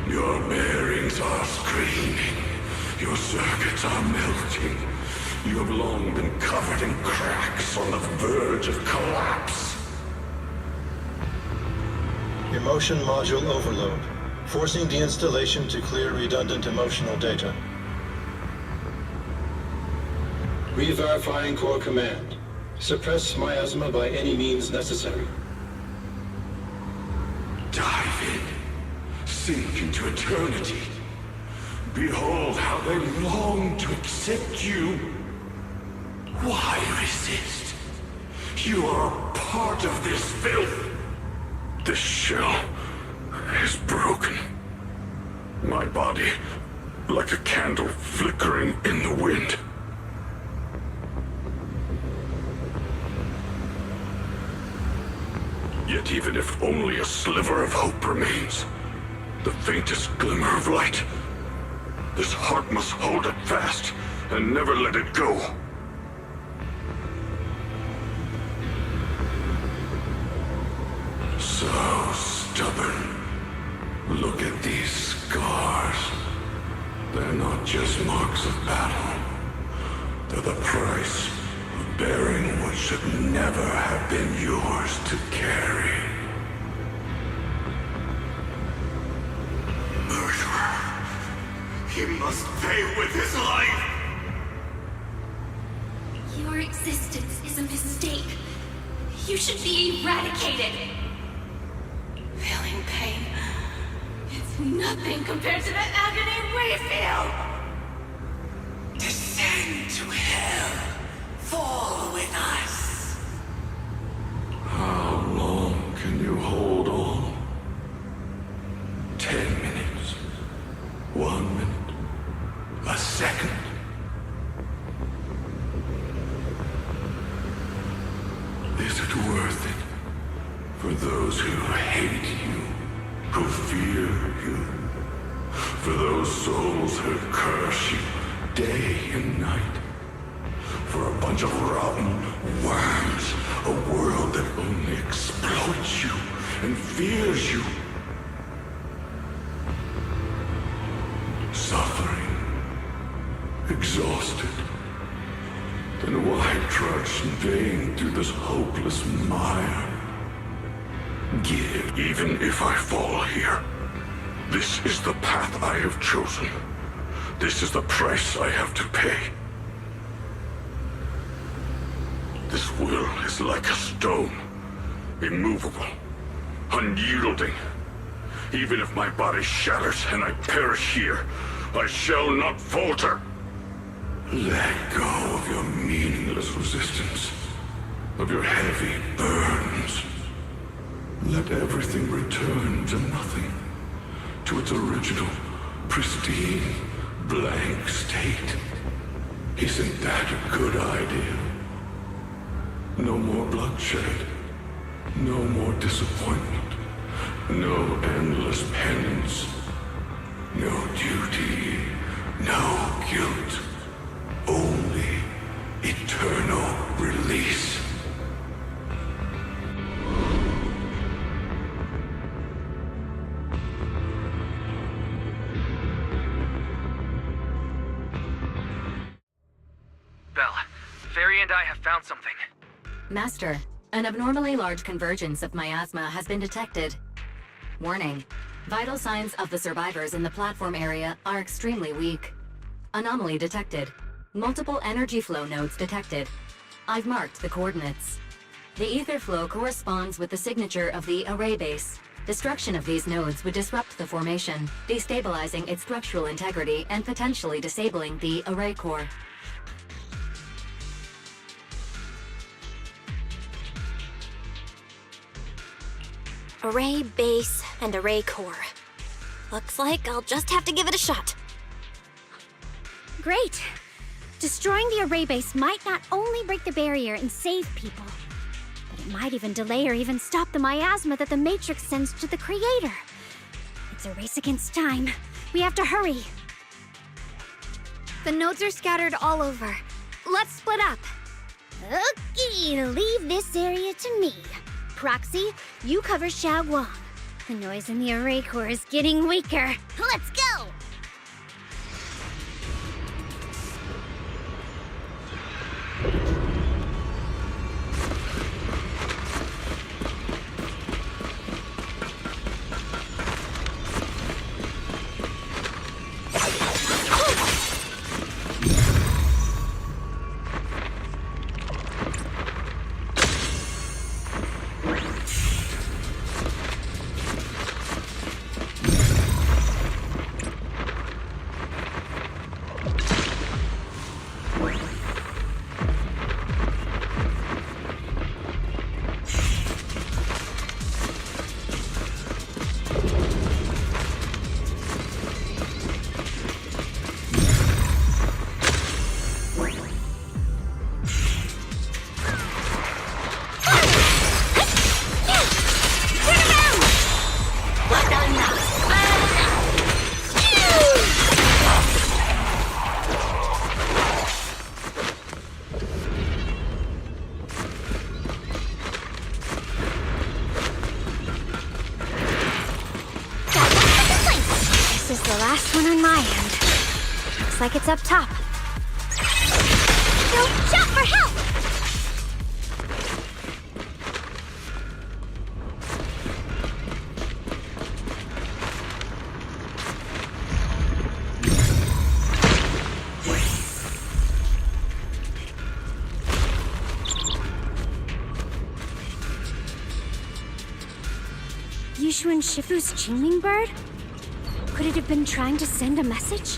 Your bearings are screaming. Your circuits are melting. You have long been covered in cracks on the verge of collapse. Emotion module overload. Forcing deinstallation to clear redundant emotional data. Re-verifying core command. Suppress miasma by any means necessary. Dive in. Sink into eternity. Behold how they long to accept you. Why resist? You are a part of this filth. This shell is broken. My body, like a candle flickering in the wind. Yet even if only a sliver of hope remains, the faintest glimmer of light, this heart must hold it fast and never let it go. So stubborn. Look at these scars. They're not just marks of battle. They're the price of bearing what should never have been yours to carry. Murderer. He must pay with his life. Your existence is a mistake. You should be eradicated. Feeling pain. It's nothing compared to the agony we feel. Descend to hell. Fall with us. How long can you hold on? 10 minutes. 1 minute. A second. Is it worth it? For those who hate you, who fear you, for those souls who curse you day and night, for a bunch of rotten worms, a world that only exploits you and fears you. Suffering, exhausted, then why trudge in vain through this hopeless mire? Give, even if I fall here. This is the path I have chosen. This is the price I have to pay. This will is like a stone, immovable, unyielding. Even if my body shatters and I perish here, I shall not falter. Let go of your meaningless resistance, of your heavy burdens. Let everything return to nothing, to its original, pristine, blank state. Isn't that a good idea? No more bloodshed, no more disappointment, no endless penance, no duty, no guilt, only eternal release. Belle, Fairy and I have found something. Master, an abnormally large convergence of miasma has been detected. Warning. Vital signs of the survivors in the platform area are extremely weak. Anomaly detected. Multiple energy flow nodes detected. I've marked the coordinates. The ether flow corresponds with the signature of the array base. Destruction of these nodes would disrupt the formation, destabilizing its structural integrity and potentially disabling the array core. Array base and array core. Looks like I'll just have to give it a shot. Great. Destroying the array base might not only break the barrier and save people, but it might even delay or even stop the miasma that the Matrix sends to the Creator. It's a race against time. We have to hurry. The nodes are scattered all over. Let's split up. Okay, leave this area to me. Proxy, you cover Xiaoguang. The noise in the array core is getting weaker. Let's go! This is the last one on my end. Looks like it's up top. Don't shout for help! Yushu and Shifu's Qingming bird? Could it have been trying to send a message?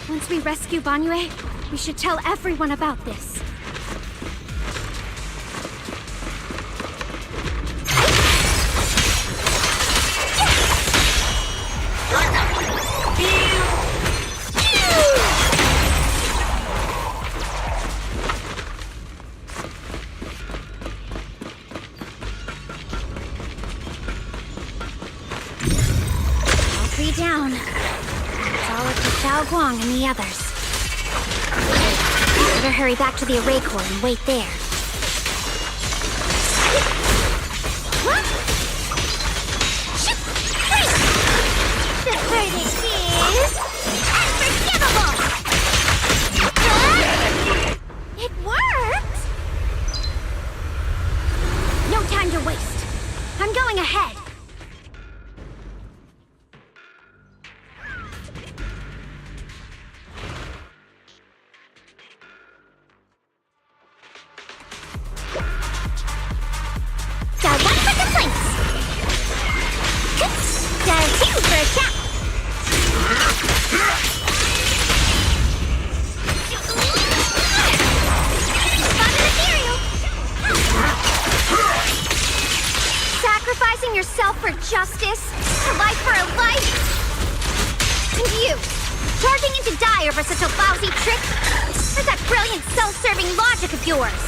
Once we rescue Banyue, we should tell everyone about this. Down. It's all up to Xiaoguang and the others. Better hurry back to the array core and wait there. What? The verdict is unforgivable! It worked! No time to waste. I'm going ahead. Sacrificing yourself for justice, a life for a life. And you, charging into die over such a lousy trick? Where's that brilliant self-serving logic of yours?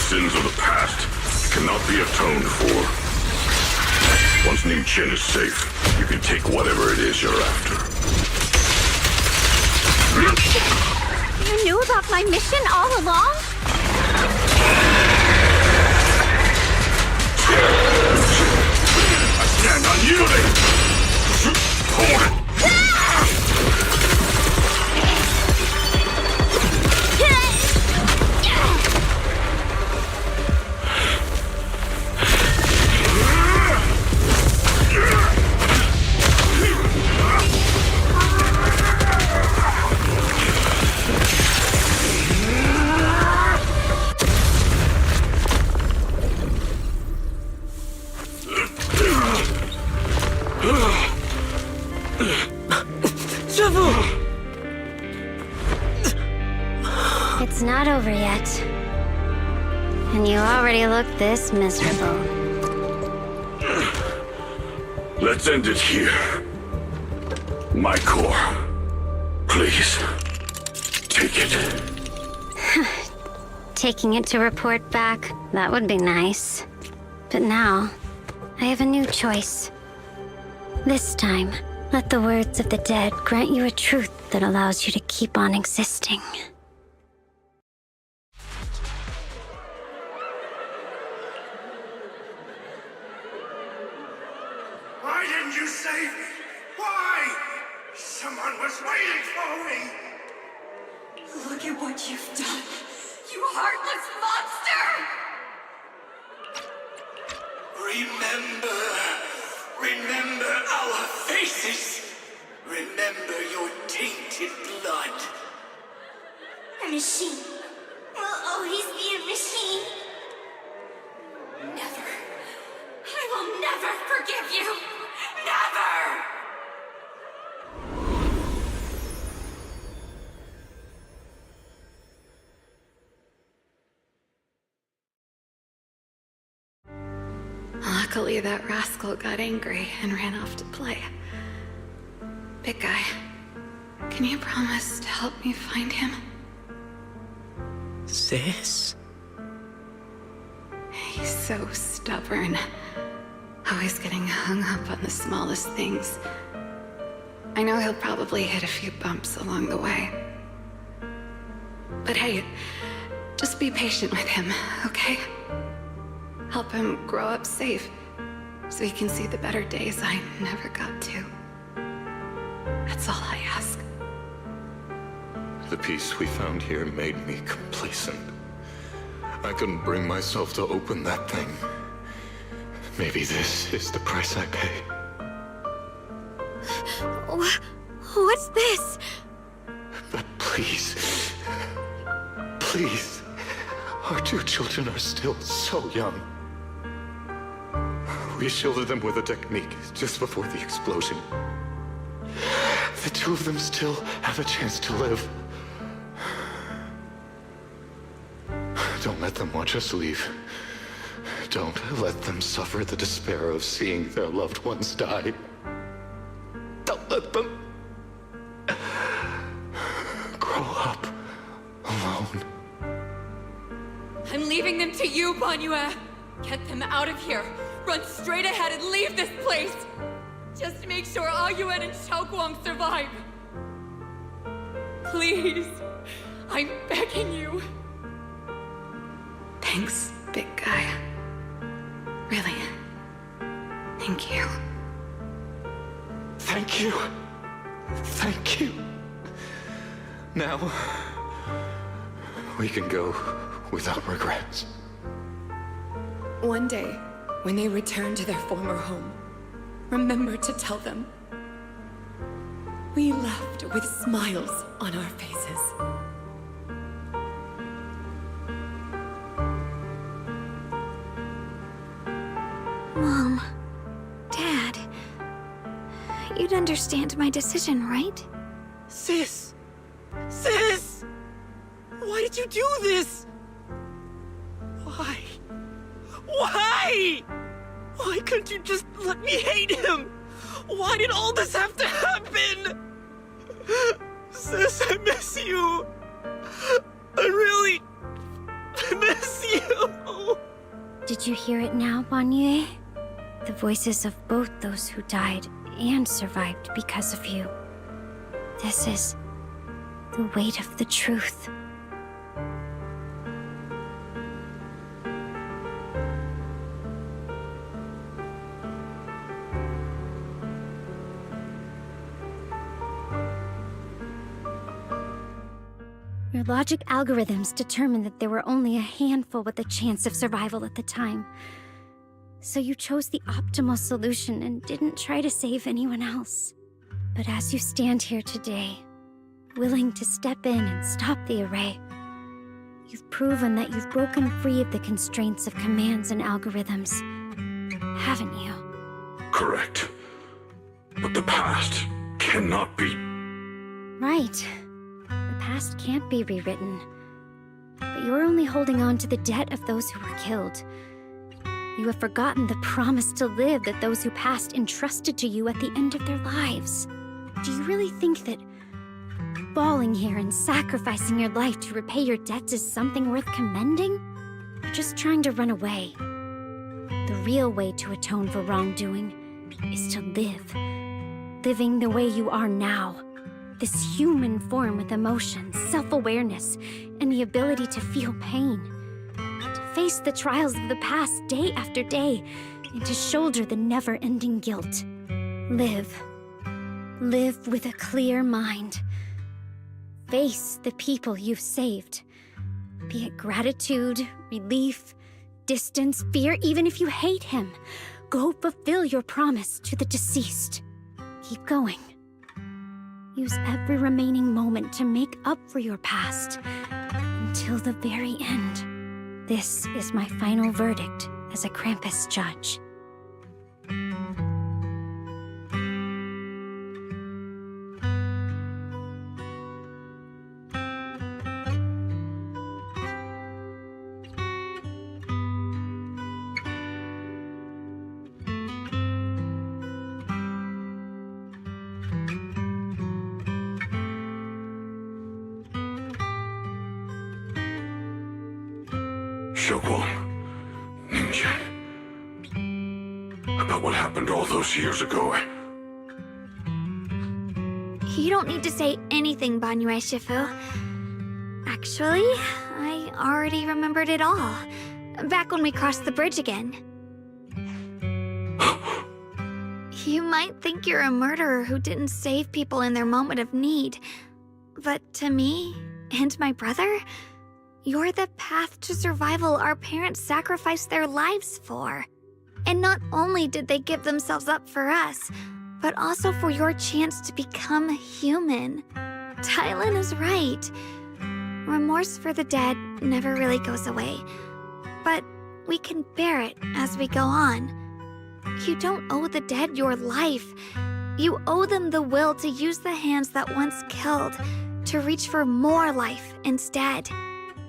Sins of the past cannot be atoned for. Once Ning Chen is safe, you can take whatever it is you're after. You knew about my mission all along? I stand unyielding! Hold it! It's not over yet. And you already look this miserable. Let's end it here. My core. Please. Take it. Taking it to report back, that would be nice. But now, I have a new choice. This time, let the words of the dead grant you a truth that allows you to keep on existing. Why didn't you save me? Why? Someone was waiting for me. Look at what you've done, you heartless monster! Remember our faces. Remember your tainted blood. A machine will always be a machine. Never. I will never forgive you. Never! Luckily, that rascal got angry and ran off to play. Big guy, can you promise to help me find him? Sis? He's so stubborn. Always getting hung up on the smallest things. I know he'll probably hit a few bumps along the way. But hey, just be patient with him, okay? Help him grow up safe, so he can see the better days I never got to. That's all I ask. The peace we found here made me complacent. I couldn't bring myself to open that thing. Maybe this is the price I pay. What's this? But please, please, our two children are still so young. We shielded them with a technique just before the explosion. The two of them still have a chance to live. Don't let them watch us leave. Don't let them suffer the despair of seeing their loved ones die. Don't let them grow up alone. I'm leaving them to you, Banyue. Get them out of here. Run straight ahead and leave this place. Just make sure Ayuan and Xiaoguang survive. Please. I'm begging you. Thanks, big guy. Really. Thank you. Thank you. Thank you. Now, we can go without regrets. One day, when they return to their former home, remember to tell them we left with smiles on our faces. Mom, Dad, you'd understand my decision, right? Sis! Sis! Why did you do this? Why? Why? Why couldn't you just let me hate him? Why did all this have to happen? Sis, I miss you. I really miss you. Did you hear it now, Banyue? The voices of both those who died and survived because of you. This is the weight of the truth. Your logic algorithms determined that there were only a handful with a chance of survival at the time. So you chose the optimal solution and didn't try to save anyone else. But as you stand here today, willing to step in and stop the array, you've proven that you've broken free of the constraints of commands and algorithms, haven't you? Correct. But the past cannot be... Right. The past can't be rewritten. But you're only holding on to the debt of those who were killed. You have forgotten the promise to live that those who passed entrusted to you at the end of their lives. Do you really think that falling here and sacrificing your life to repay your debts is something worth commending? You're just trying to run away. The real way to atone for wrongdoing is to live. Living the way you are now. This human form with emotions, self-awareness, and the ability to feel pain. To face the trials of the past day after day, and to shoulder the never-ending guilt. Live. Live with a clear mind. Face the people you've saved. Be it gratitude, relief, distance, fear, even if you hate him. Go fulfill your promise to the deceased. Keep going. Use every remaining moment to make up for your past until the very end. This is my final verdict as a Krampus judge. About what happened all those years ago. You don't need to say anything, Banyue Shifu. Actually, I already remembered it all. Back when we crossed the bridge again. You might think you're a murderer who didn't save people in their moment of need. But to me, and my brother, you're the path to survival our parents sacrificed their lives for. And not only did they give themselves up for us, but also for your chance to become human. Tylan is right. Remorse for the dead never really goes away. But we can bear it as we go on. You don't owe the dead your life. You owe them the will to use the hands that once killed to reach for more life instead.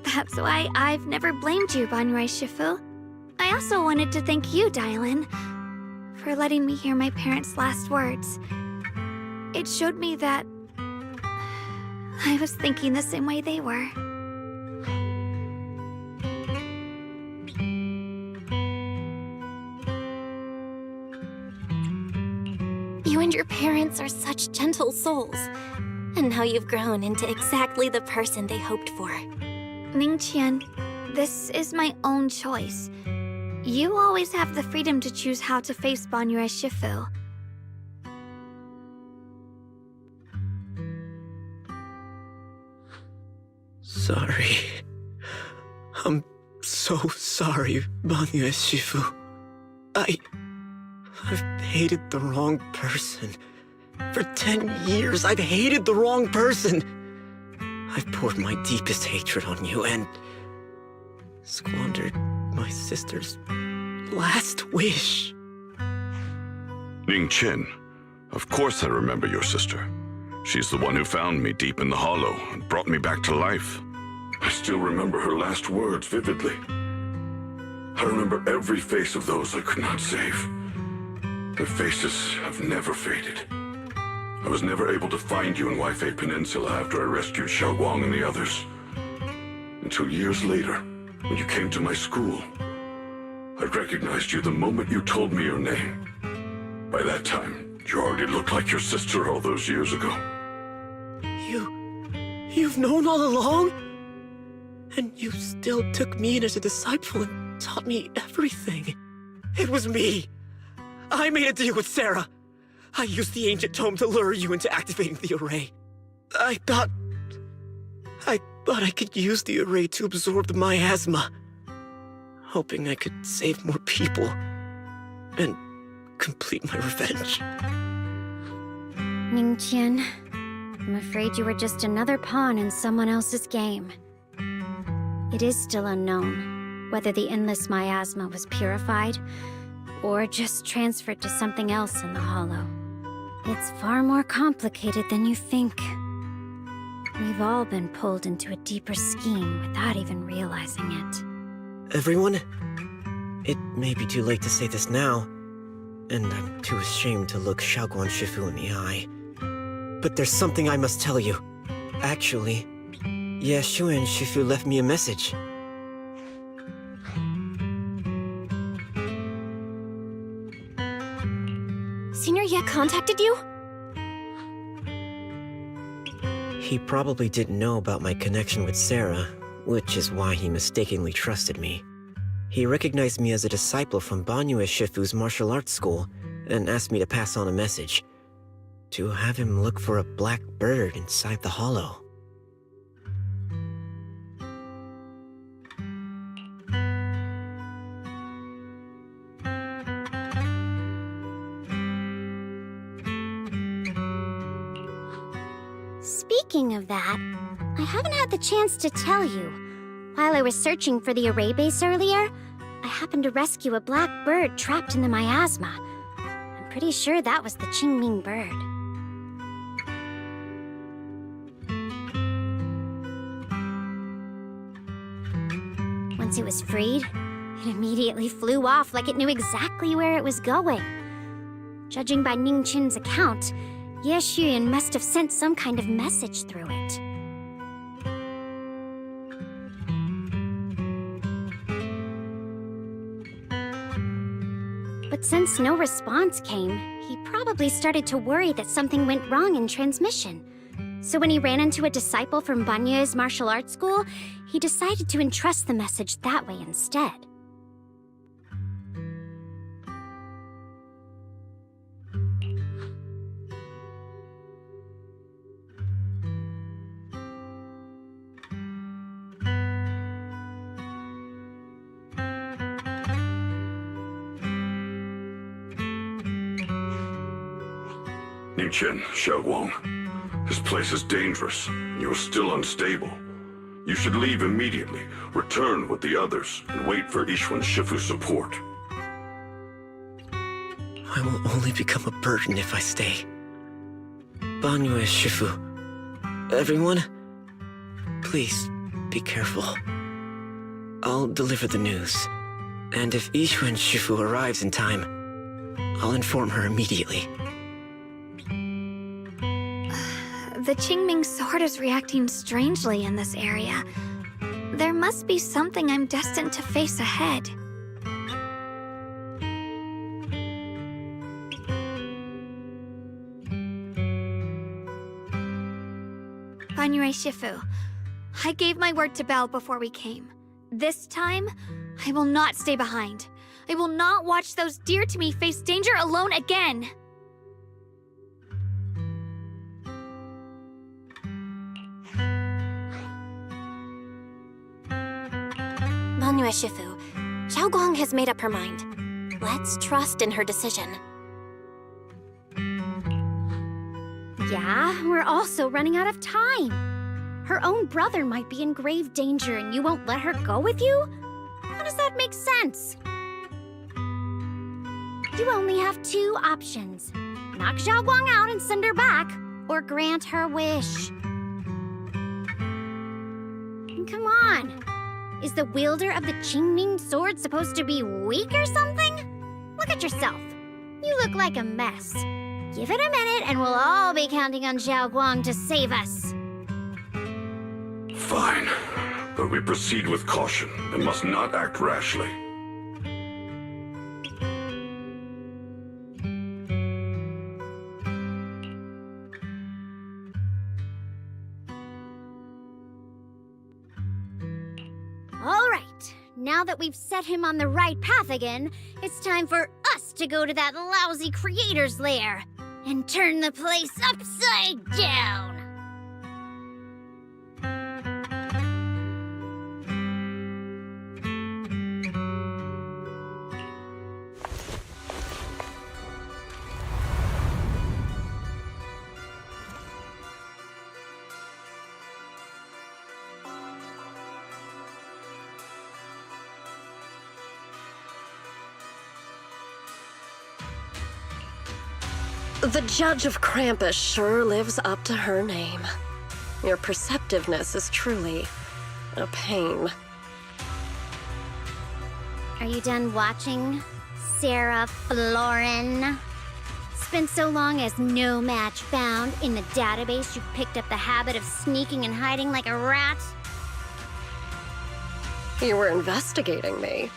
That's why I've never blamed you, Banyue Shifu. I also wanted to thank you, Dylan, for letting me hear my parents' last words. It showed me that I was thinking the same way they were. You and your parents are such gentle souls. And now you've grown into exactly the person they hoped for. Ningqian, this is my own choice. You always have the freedom to choose how to face Banyue Shifu. Sorry. I'm so sorry, Banyue Shifu. I've hated the wrong person. For 10 years, I've hated the wrong person. I've poured my deepest hatred on you and squandered my sister's last wish. Ningqian, of course I remember your sister. She's the one who found me deep in the hollow and brought me back to life. I still remember her last words vividly. I remember every face of those I could not save. Their faces have never faded. I was never able to find you in Waifei Peninsula after I rescued Xiaoguang and the others. Until years later, when you came to my school, I recognized you the moment you told me your name. By that time, you already looked like your sister all those years ago. You've known all along? And you still took me in as a disciple and taught me everything. It was me. I made a deal with Sarah. I used the ancient tome to lure you into activating the array. I thought I could use the array to absorb the miasma, hoping I could save more people and complete my revenge. Ningqian, I'm afraid you were just another pawn in someone else's game. It is still unknown whether the endless miasma was purified or just transferred to something else in the hollow. It's far more complicated than you think. We've all been pulled into a deeper scheme without even realizing it. Everyone, it may be too late to say this now, and I'm too ashamed to look Xiaoguang Shifu in the eye. But there's something I must tell you. Actually, Ye Xuan Shifu left me a message. Senior Ye contacted you? He probably didn't know about my connection with Sarah, which is why he mistakenly trusted me. He recognized me as a disciple from Banyue Shifu's martial arts school and asked me to pass on a message. To have him look for a black bird inside the hollow. Speaking of that, I haven't had the chance to tell you. While I was searching for the array base earlier, I happened to rescue a black bird trapped in the miasma. I'm pretty sure that was the Qingming bird. Once it was freed, it immediately flew off like it knew exactly where it was going. Judging by Ning Qin's account, Ye Xuan must have sent some kind of message through it. But since no response came, he probably started to worry that something went wrong in transmission. So when he ran into a disciple from Banyue's martial arts school, he decided to entrust the message that way instead. Ningqian, Xiaoguang, this place is dangerous, and you're still unstable. You should leave immediately, return with the others, and wait for Yixuan Shifu's support. I will only become a burden if I stay. Banyue Shifu, everyone, please be careful. I'll deliver the news, and if Yixuan Shifu arrives in time, I'll inform her immediately. The Qingming sword is reacting strangely in this area. There must be something I'm destined to face ahead. Banyue Shifu, I gave my word to Belle before we came. This time, I will not stay behind. I will not watch those dear to me face danger alone again. Banyue Shifu, Xiaoguang has made up her mind. Let's trust in her decision. Yeah, we're also running out of time. Her own brother might be in grave danger and you won't let her go with you? How does that make sense? You only have two options. Knock Xiaoguang out and send her back, or grant her wish. Come on. Is the wielder of the Qingming sword supposed to be weak or something? Look at yourself. You look like a mess. Give it a minute and we'll all be counting on Xiaoguang to save us. Fine, but we proceed with caution and must not act rashly. All right, now that we've set him on the right path again, it's time for us to go to that lousy creator's lair and turn the place upside down. The Judge of Krampus sure lives up to her name. Your perceptiveness is truly a pain. Are you done watching, Sarah Florin? Spent so long as no match found in the database, you picked up the habit of sneaking and hiding like a rat? You were investigating me.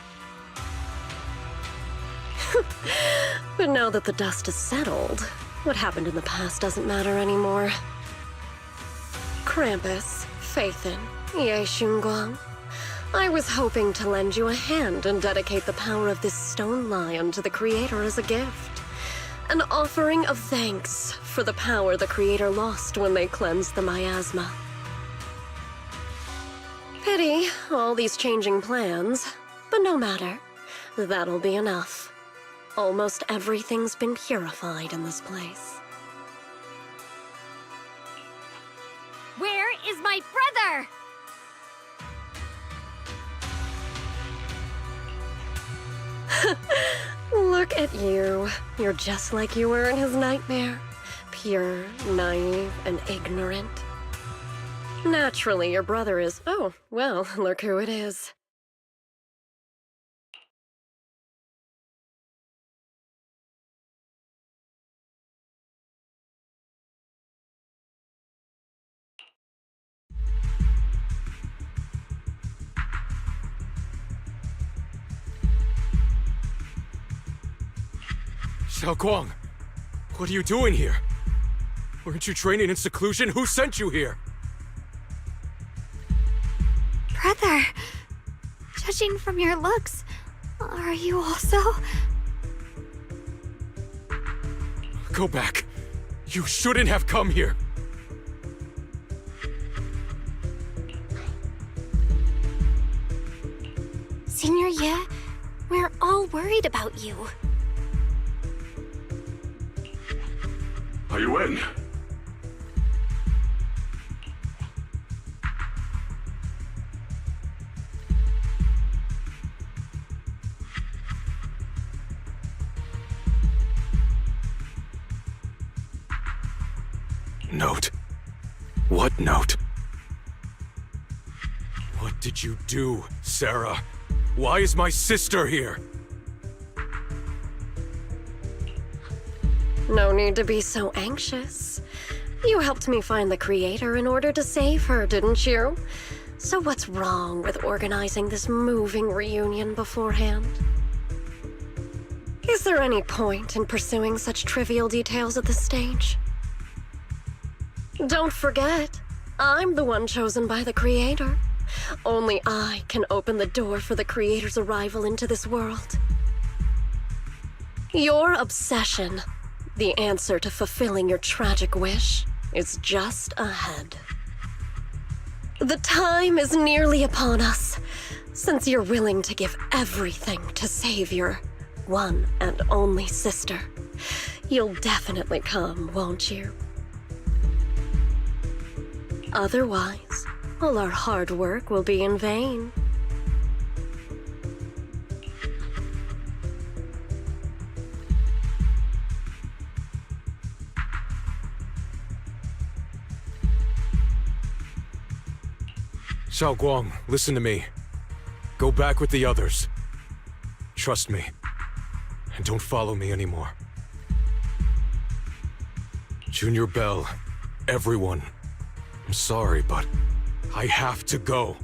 But now that the dust is settled, what happened in the past doesn't matter anymore. Krampus, Phaethon, Ye Xunguang. I was hoping to lend you a hand and dedicate the power of this stone lion to the Creator as a gift. An offering of thanks for the power the Creator lost when they cleansed the miasma. Pity, all these changing plans, but no matter. That'll be enough. Almost everything's been purified in this place. Where is my brother? Look at you. You're just like you were in his nightmare. Pure, naive, and ignorant. Naturally, your brother is... Oh, well, look who it is. Xiaoguang, what are you doing here? Weren't you training in seclusion? Who sent you here? Brother, judging from your looks, are you also? Go back. You shouldn't have come here. Senior Ye, we're all worried about you. Are you in? Note? What note? What did you do, Sarah? Why is my sister here? No need to be so anxious. You helped me find the Creator in order to save her, didn't you? So what's wrong with organizing this moving reunion beforehand? Is there any point in pursuing such trivial details at this stage? Don't forget, I'm the one chosen by the Creator. Only I can open the door for the Creator's arrival into this world. Your obsession, the answer to fulfilling your tragic wish, is just ahead. The time is nearly upon us, since you're willing to give everything to save your one and only sister. You'll definitely come, won't you? Otherwise, all our hard work will be in vain. Xiaoguang, listen to me. Go back with the others. Trust me. And don't follow me anymore. Junior Bell, everyone. I'm sorry, but I have to go.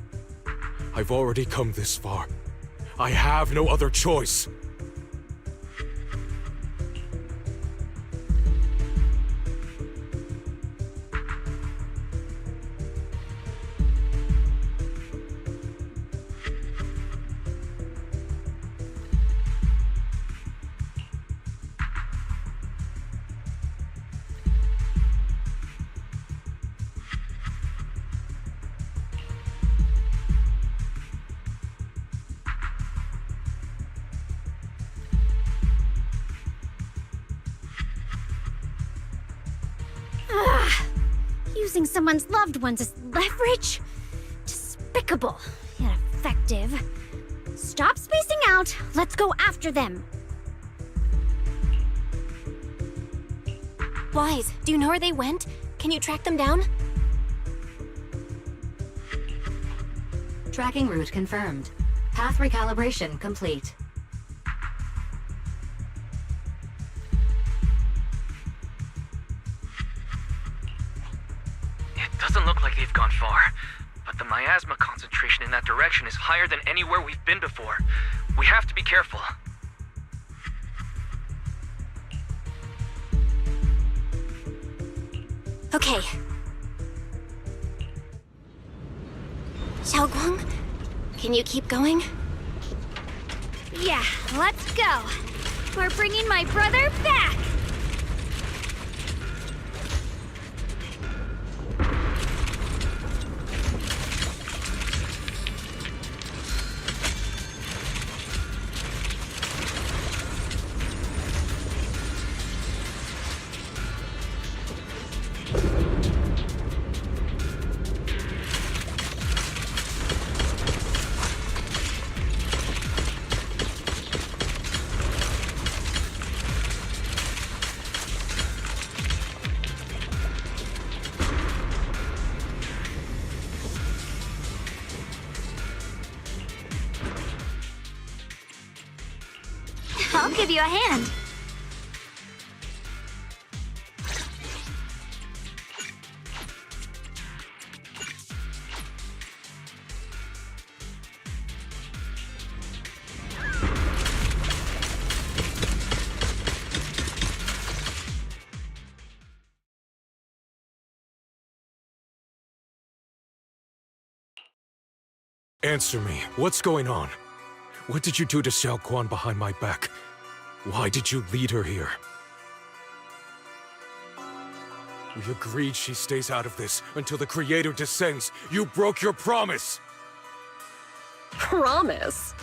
I've already come this far. I have no other choice. Using someone's loved ones as leverage? Despicable, yet effective. Stop spacing out. Let's go after them. Wise, do you know where they went? Can you track them down? tracking route confirmed. Path recalibration complete. It doesn't look like they've gone far, but the miasma concentration in that direction is higher than anywhere we've been before. We have to be careful. Okay. Xiaoguang, can you keep going? Yeah, let's go. We're bringing my brother back. I'll give you a hand. Answer me. What's going on? What did you do to Xiao Quan behind my back? Why did you lead her here? We agreed she stays out of this until the Creator descends. You broke your promise! Promise?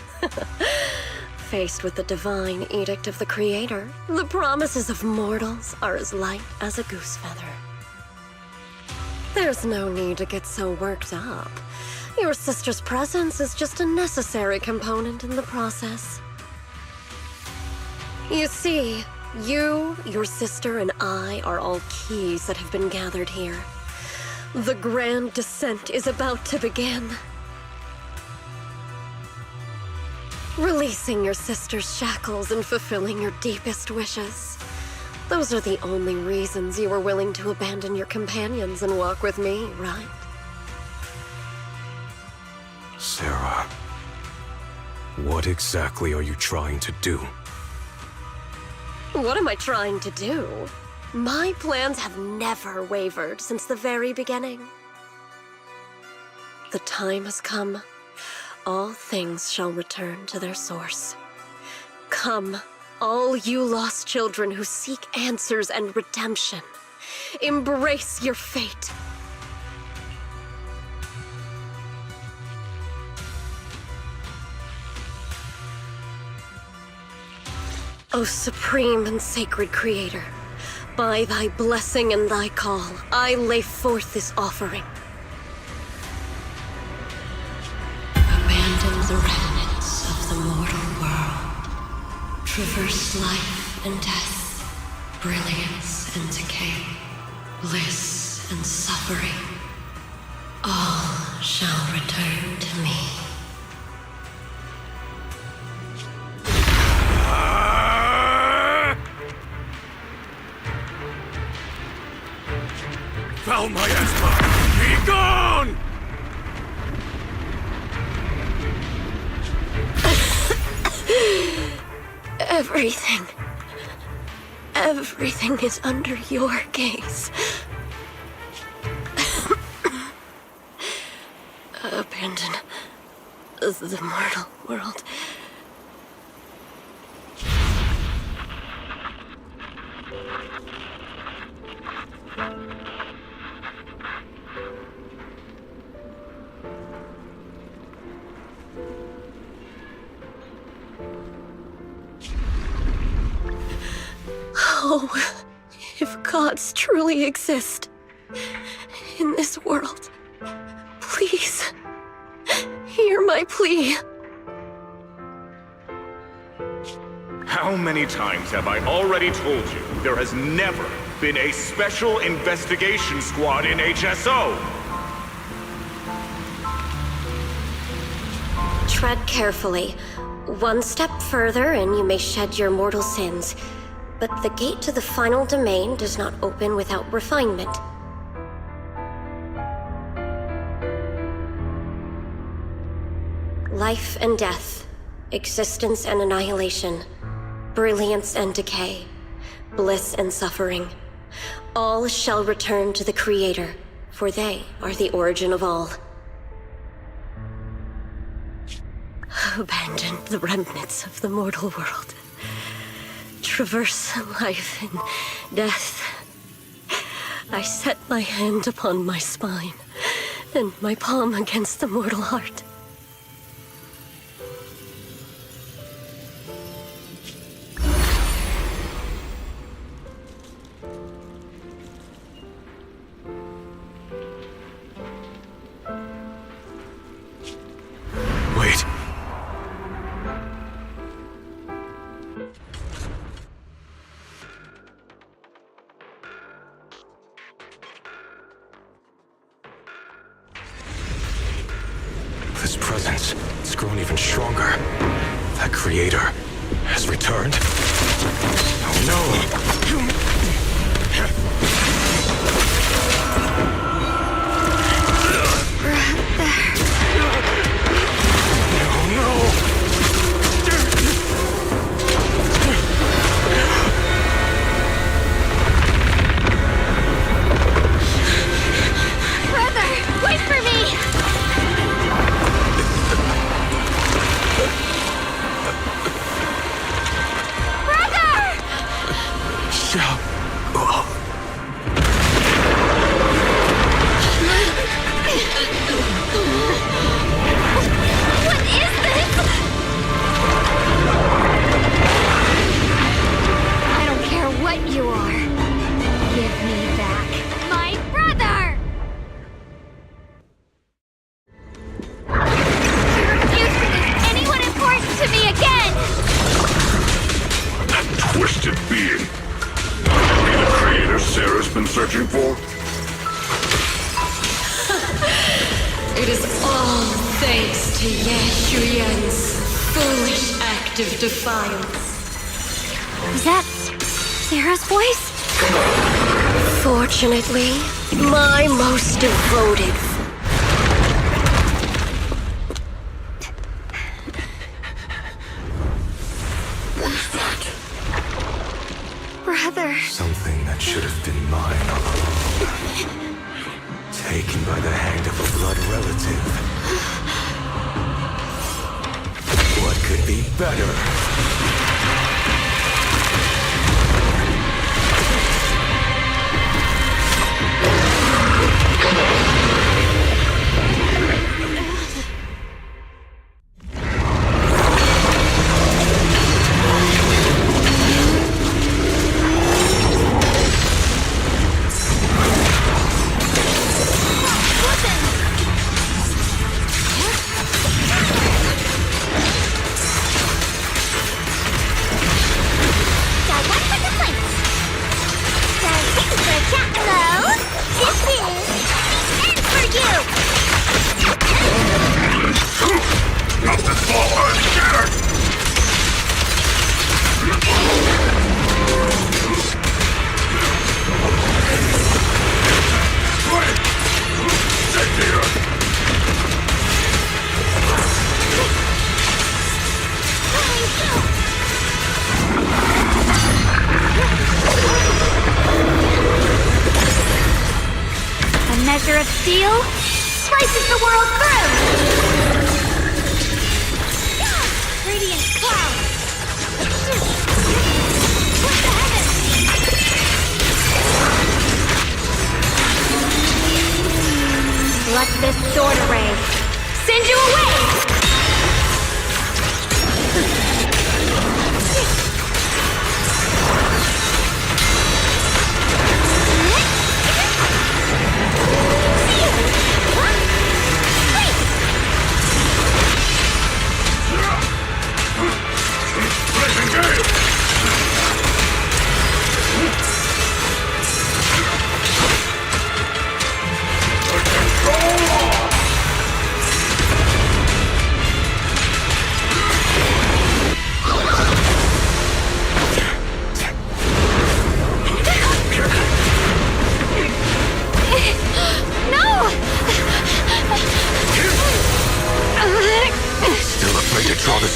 Faced with the divine edict of the Creator, the promises of mortals are as light as a goose feather. There's no need to get so worked up. Your sister's presence is just a necessary component in the process. You see, you, your sister, and I are all keys that have been gathered here. The grand descent is about to begin. Releasing your sister's shackles and fulfilling your deepest wishes. Those are the only reasons you were willing to abandon your companions and walk with me, right? Sarah, what exactly are you trying to do? What am I trying to do? My plans have never wavered since the very beginning. The time has come. All things shall return to their source. Come, all you lost children who seek answers and redemption. Embrace your fate. O supreme and sacred Creator, by thy blessing and thy call, I lay forth this offering. Abandon the remnants of the mortal world. Traverse life and death, brilliance and decay, bliss and suffering. All shall return to me. Foul miasma! Be gone! Everything is under your gaze. Abandon the mortal world. Oh, if gods truly exist in this world, please, hear my plea. How many times have I already told you there has never been a special investigation squad in HSO? Tread carefully. One step further and you may shed your mortal sins. But the gate to the final domain does not open without refinement. Life and death, existence and annihilation, brilliance and decay, bliss and suffering. All shall return to the Creator, for they are the origin of all. Abandon the remnants of the mortal world. Traverse life and death. I set my hand upon my spine, and my palm against the mortal heart. Wait. This presence, it's grown even stronger. That creator has returned. Oh no! Brother, wait for me! What is this? I don't care what you are. Give me back my brother! I refuse to lose anyone important to me again! That twisted being. Be the creator Sarah's been searching for? It is all thanks to Yeshuyan's foolish act of defiance. Was that Sarah's voice? Fortunately, my most devoted. Brother. Something that should have been mine all along. Taken by the hand of a blood relative. What could be better? A measure of steel slices the world through! Radiant cloud! What the heavens? Let this sword array send you away!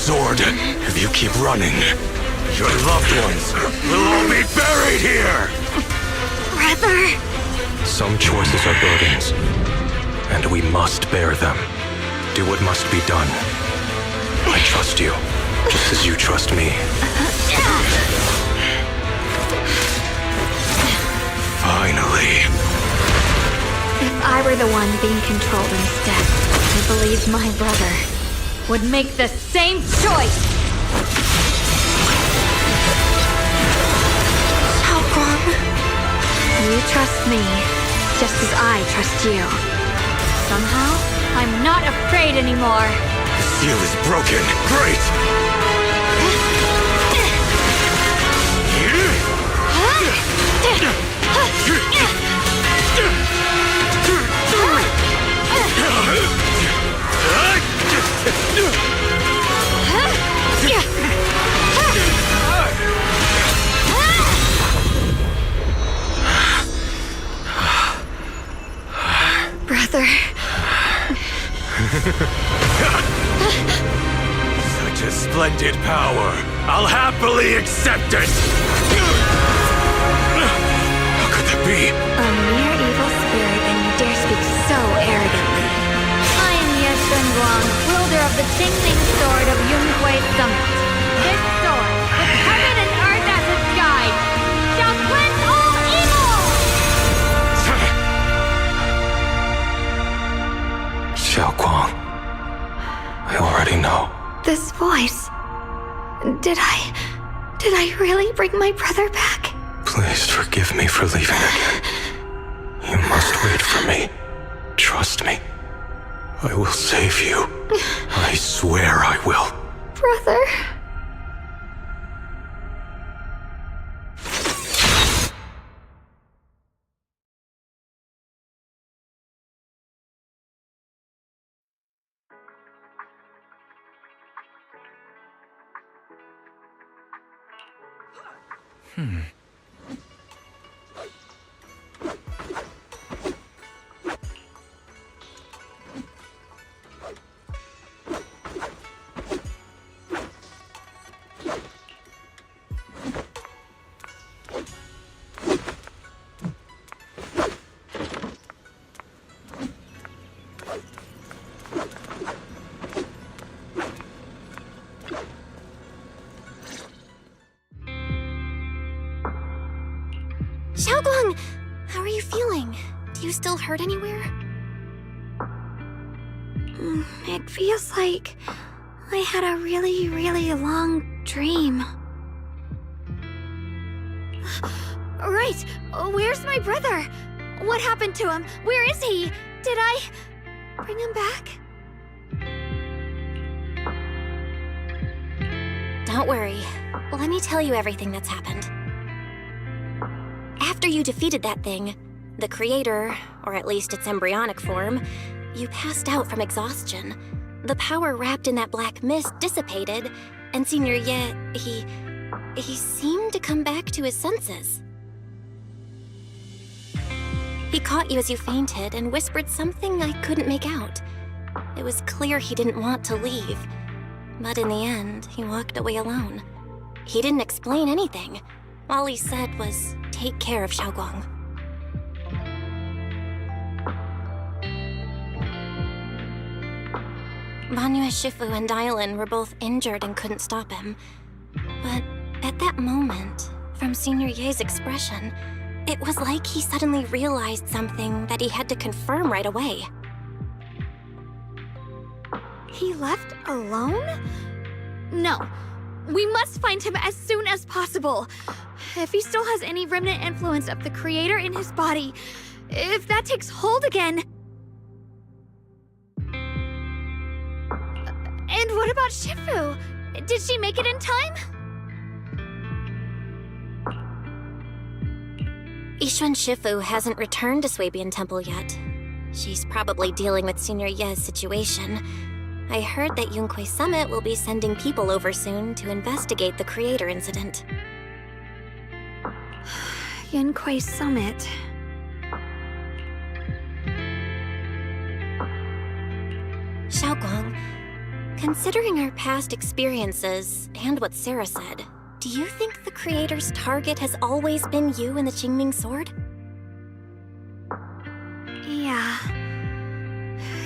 sword. If you keep running, your loved ones will all be buried here! Brother! Some choices are burdens, and we must bear them. Do what must be done. I trust you, just as you trust me. Finally. If I were the one being controlled instead, I believe my brother would make the same choice! Xiaoguang, you trust me, just as I trust you. Somehow, I'm not afraid anymore. The seal is broken. Great! Brother. Such a splendid power. I'll happily accept it. How could that be? A mere evil spirit, and you dare speak so arrogantly. I am Ye Zenless, wielder of the Qingming Sword of Yunhui Summit. This sword, with heaven and earth as its guide, shall cleanse all evil! Xiaoguang, I already know. This voice... Did I really bring my brother back? Please forgive me for leaving again. You must wait for me. Trust me. I will save you. I swear I will. Brother... Xiaoguang, how are you feeling? Do you still hurt anywhere? It feels like I had a really, really long dream. Right! Where's my brother? What happened to him? Where is he? Did I bring him back? Don't worry. Let me tell you everything that's happened. After you defeated that thing, the creator, or at least its embryonic form, you passed out from exhaustion. The power wrapped in that black mist dissipated, and Senior Ye, he seemed to come back to his senses. He caught you as you fainted and whispered something I couldn't make out. It was clear he didn't want to leave, but in the end, he walked away alone. He didn't explain anything. All he said was, take care of Xiaoguang. Banyue Shifu and Dylan were both injured and couldn't stop him. But at that moment, from Senior Ye's expression, it was like he suddenly realized something that he had to confirm right away. He left alone? No. We must find him as soon as possible. If he still has any remnant influence of the creator in his body, if that takes hold again... And what about Shifu? Did she make it in time? Yixuan Shifu hasn't returned to Swabian Temple yet. She's probably dealing with Senior Ye's situation. I heard that Yunhui Summit will be sending people over soon to investigate the creator incident. Yunhui Summit... Xiaoguang, Considering our past experiences and what Sarah said, do you think the Creator's target has always been you and the Qingming Sword? Yeah.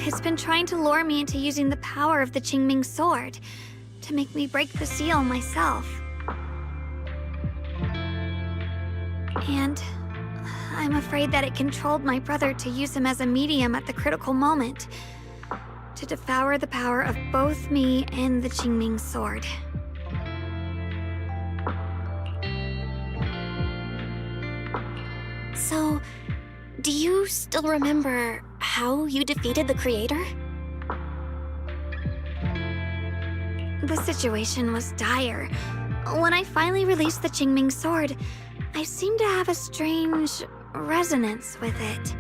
It's been trying to lure me into using the power of the Qingming Sword to make me break the seal myself. And I'm afraid that it controlled my brother to use him as a medium at the critical moment, to devour the power of both me and the Qingming Sword. So, do you still remember how you defeated the Creator? The situation was dire. When I finally released the Qingming Sword, I seemed to have a strange resonance with it.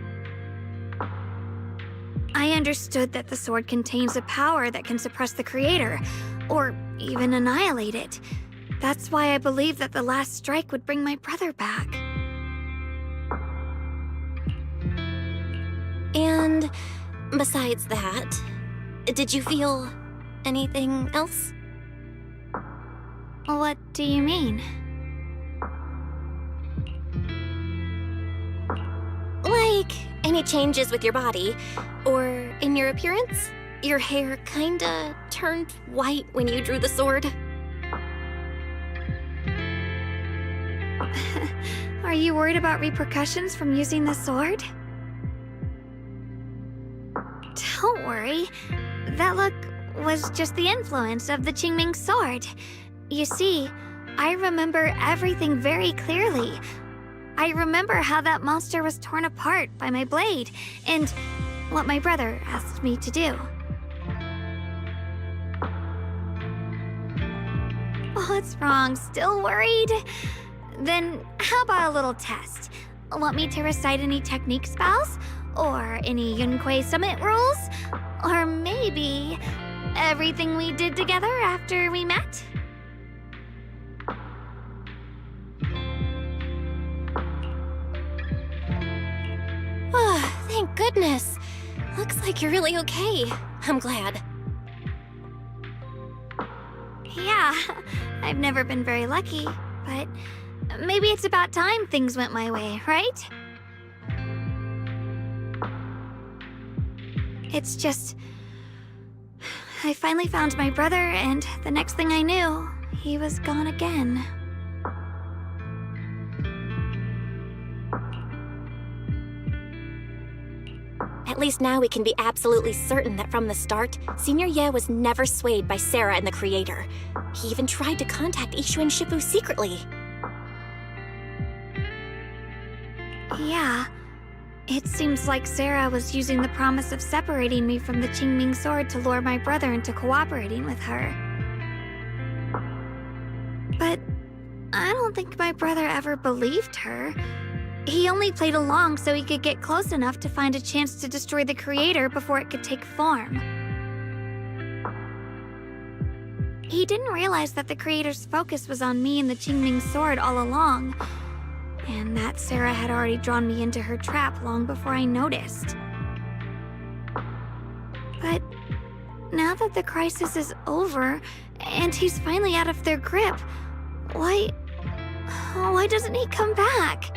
I understood that the sword contains a power that can suppress the Creator, or even annihilate it. That's why I believed that the last strike would bring my brother back. And besides that, did you feel anything else? What do you mean? Like, any changes with your body, or in your appearance? Your hair kinda turned white when you drew the sword? Are you worried about repercussions from using the sword? Don't worry. That look was just the influence of the Qingming Sword. You see, I remember everything very clearly. I remember how that monster was torn apart by my blade, and what my brother asked me to do. What's wrong? Still worried? Then how about a little test? Want me to recite any technique spells? Or any Yunquei Summit rules? Or maybe everything we did together after we met? Oh, thank goodness. Looks like you're really okay. I'm glad. Yeah, I've never been very lucky, but maybe it's about time things went my way, right? It's just... I finally found my brother, and the next thing I knew, he was gone again. At least now we can be absolutely certain that from the start, Senior Ye was never swayed by Sarah and the Creator. He even tried to contact Ishu and Shifu secretly. Yeah. It seems like Sarah was using the promise of separating me from the Qingming Sword to lure my brother into cooperating with her. But I don't think my brother ever believed her. He only played along so he could get close enough to find a chance to destroy the Creator before it could take form. He didn't realize that the Creator's focus was on me and the Qingming Sword all along, and that Sarah had already drawn me into her trap long before I noticed. But now that the crisis is over, and he's finally out of their grip, why doesn't he come back?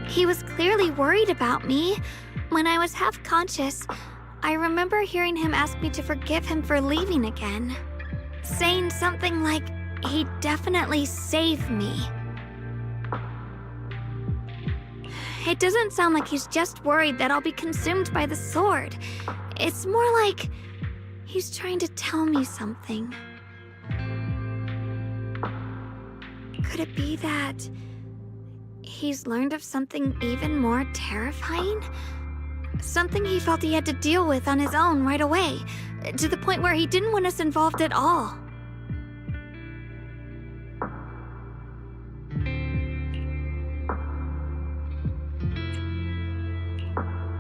He was clearly worried about me. When I was half conscious, I remember hearing him ask me to forgive him for leaving again, saying something like he'd definitely save me. It doesn't sound like he's just worried that I'll be consumed by the sword. It's more like he's trying to tell me something. Could it be that he's learned of something even more terrifying? Something he felt he had to deal with on his own right away, to the point where he didn't want us involved at all.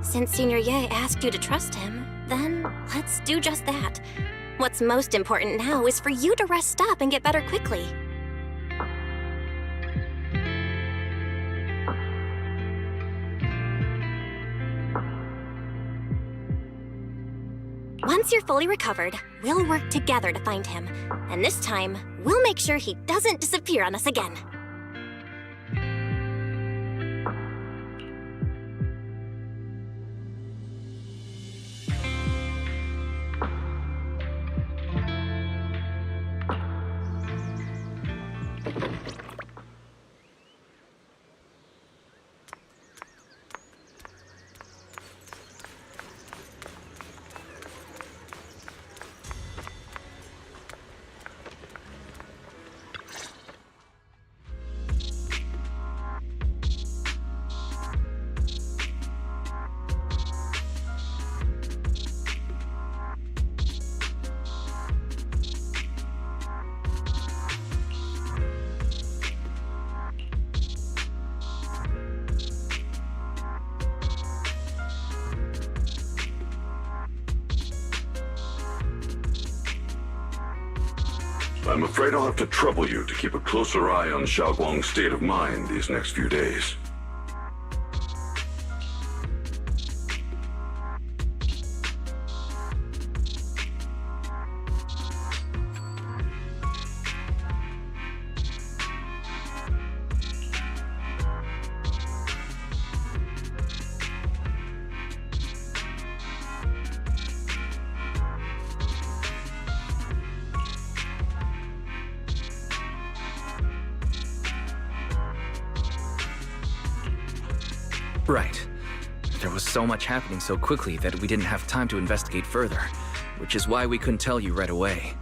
Since Senior Ye asked you to trust him, then let's do just that. What's most important now is for you to rest up and get better quickly. Once you're fully recovered, we'll work together to find him. And this time, we'll make sure he doesn't disappear on us again. I'm afraid I'll have to trouble you to keep a closer eye on Xiaoguang's state of mind these next few days. Right. There was so much happening so quickly that we didn't have time to investigate further, which is why we couldn't tell you right away.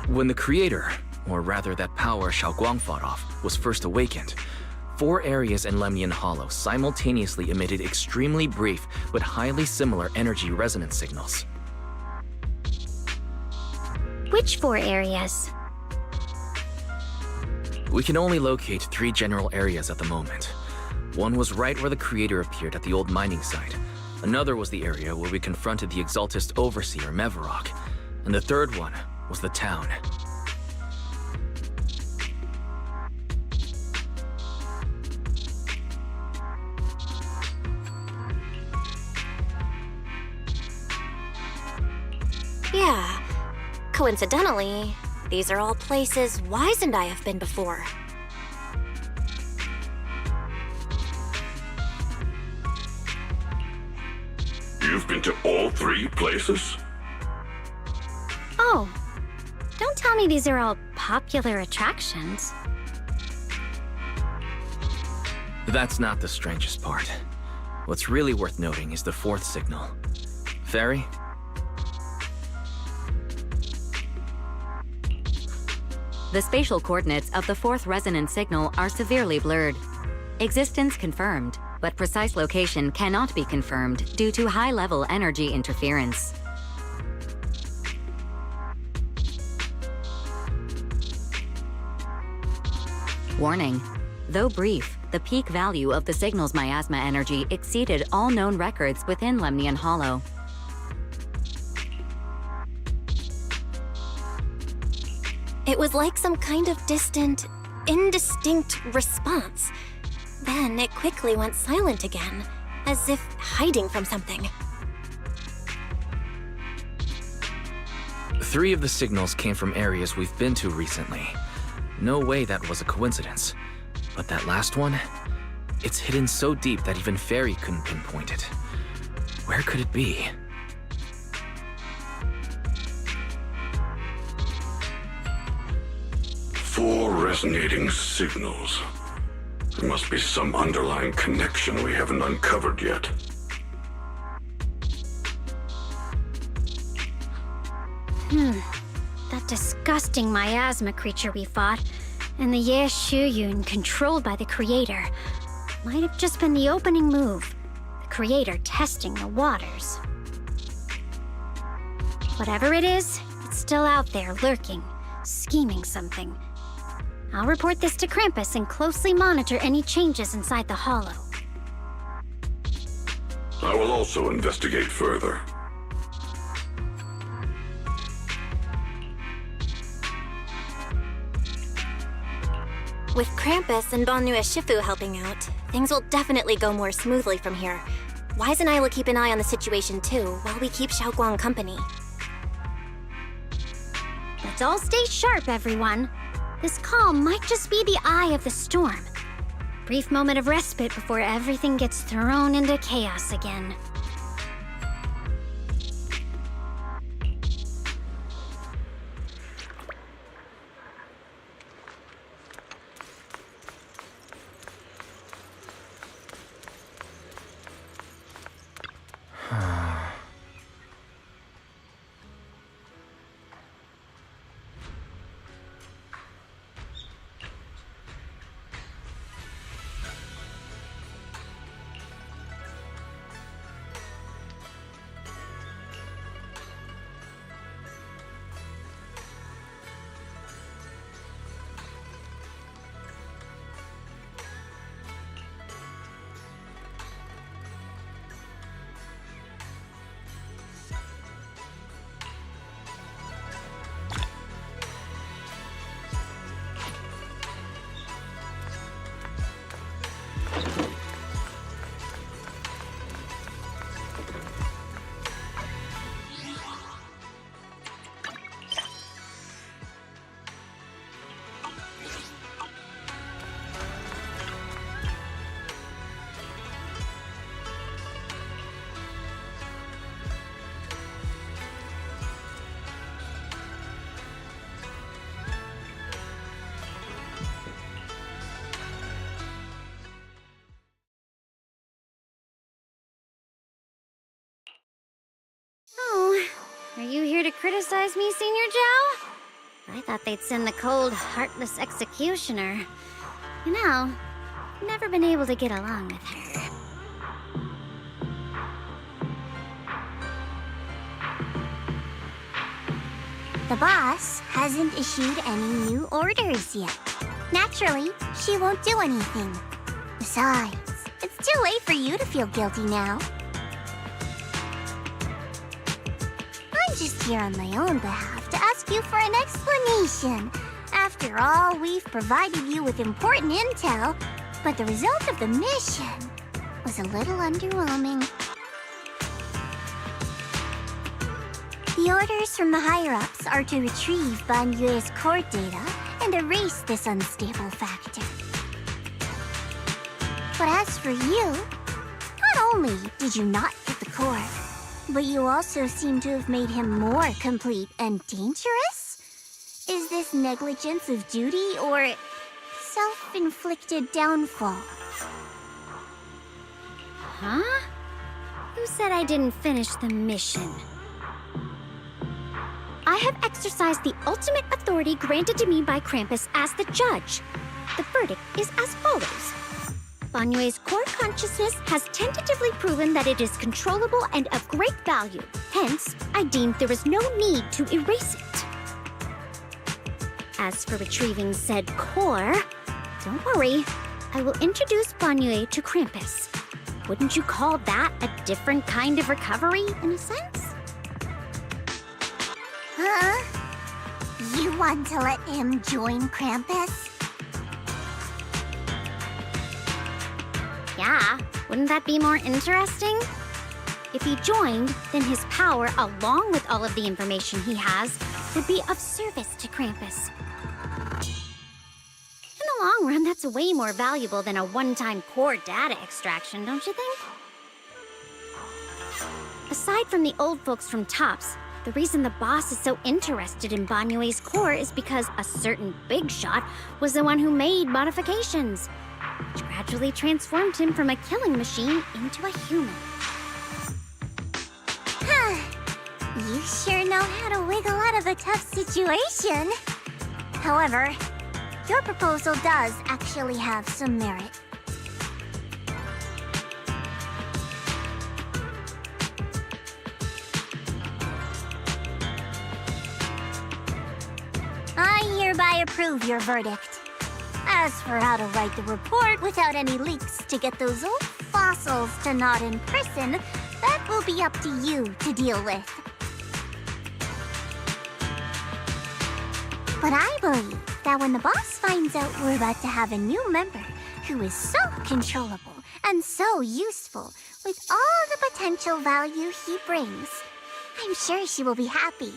When the creator, or rather that power Xiaoguang fought off, was first awakened, 4 areas in Lemnian Hollow simultaneously emitted extremely brief but highly similar energy resonance signals. Which 4 areas? We can only locate 3 general areas at the moment. One was right where the creator appeared at the old mining site. Another was the area where we confronted the Exaltist Overseer, Mevarok. And the third one was the town. Yeah. Coincidentally, these are all places Wise and I have been before. You've been to all 3 places? Oh, don't tell me these are all popular attractions. That's not the strangest part. What's really worth noting is the 4th signal. Fairy? The spatial coordinates of the 4th resonance signal are severely blurred. Existence confirmed, but precise location cannot be confirmed due to high-level energy interference. Warning. Though brief, the peak value of the signal's miasma energy exceeded all known records within Lemnian Hollow. It was like some kind of distant, indistinct response. Then it quickly went silent again, as if hiding from something. 3 of the signals came from areas we've been to recently. No way that was a coincidence. But that last one? It's hidden so deep that even Fairy couldn't pinpoint it. Where could it be? Four resonating signals. There must be some underlying connection we haven't uncovered yet. That disgusting miasma creature we fought, and the Ye Shuyun controlled by the Creator, might have just been the opening move. The Creator testing the waters. Whatever it is, it's still out there lurking, scheming something. I'll report this to Krampus and closely monitor any changes inside the Hollow. I will also investigate further. With Krampus and Banyu Shifu helping out, things will definitely go more smoothly from here. Wise and I will keep an eye on the situation too, while we keep Xiaoguang company. Let's all stay sharp, everyone. This calm might just be the eye of the storm. Brief moment of respite before everything gets thrown into chaos again. Oh, are you here to criticize me, Senior Joe? I thought they'd send the cold, heartless executioner. You know, never been able to get along with her. The boss hasn't issued any new orders yet. Naturally, she won't do anything. Besides, it's too late for you to feel guilty now. I'm just here on my own behalf to ask you for an explanation. After all, we've provided you with important intel, but the result of the mission was a little underwhelming. The orders from the higher-ups are to retrieve Banyue's core data and erase this unstable factor. But as for you, not only did you not get the core, but you also seem to have made him more complete and dangerous? Is this negligence of duty or self-inflicted downfall? Huh? Who said I didn't finish the mission? I have exercised the ultimate authority granted to me by Krampus as the judge. The verdict is as follows. Banyue's core consciousness has tentatively proven that it is controllable and of great value. Hence, I deemed there is no need to erase it. As for retrieving said core, don't worry. I will introduce Banyue to Krampus. Wouldn't you call that a different kind of recovery, in a sense? Huh? You want to let him join Krampus? Yeah, wouldn't that be more interesting? If he joined, then his power, along with all of the information he has, would be of service to Krampus. In the long run, that's way more valuable than a one-time core data extraction, don't you think? Aside from the old folks from TOPS, the reason the boss is so interested in Banyue's core is because a certain big shot was the one who made modifications, which gradually transformed him from a killing machine into a human. You sure know how to wiggle out of a tough situation. However, your proposal does actually have some merit. I hereby approve your verdict. As for how to write the report without any leaks to get those old fossils to not in prison, that will be up to you to deal with. But I believe that when the boss finds out we're about to have a new member who is so controllable and so useful, with all the potential value he brings. I'm sure she will be happy.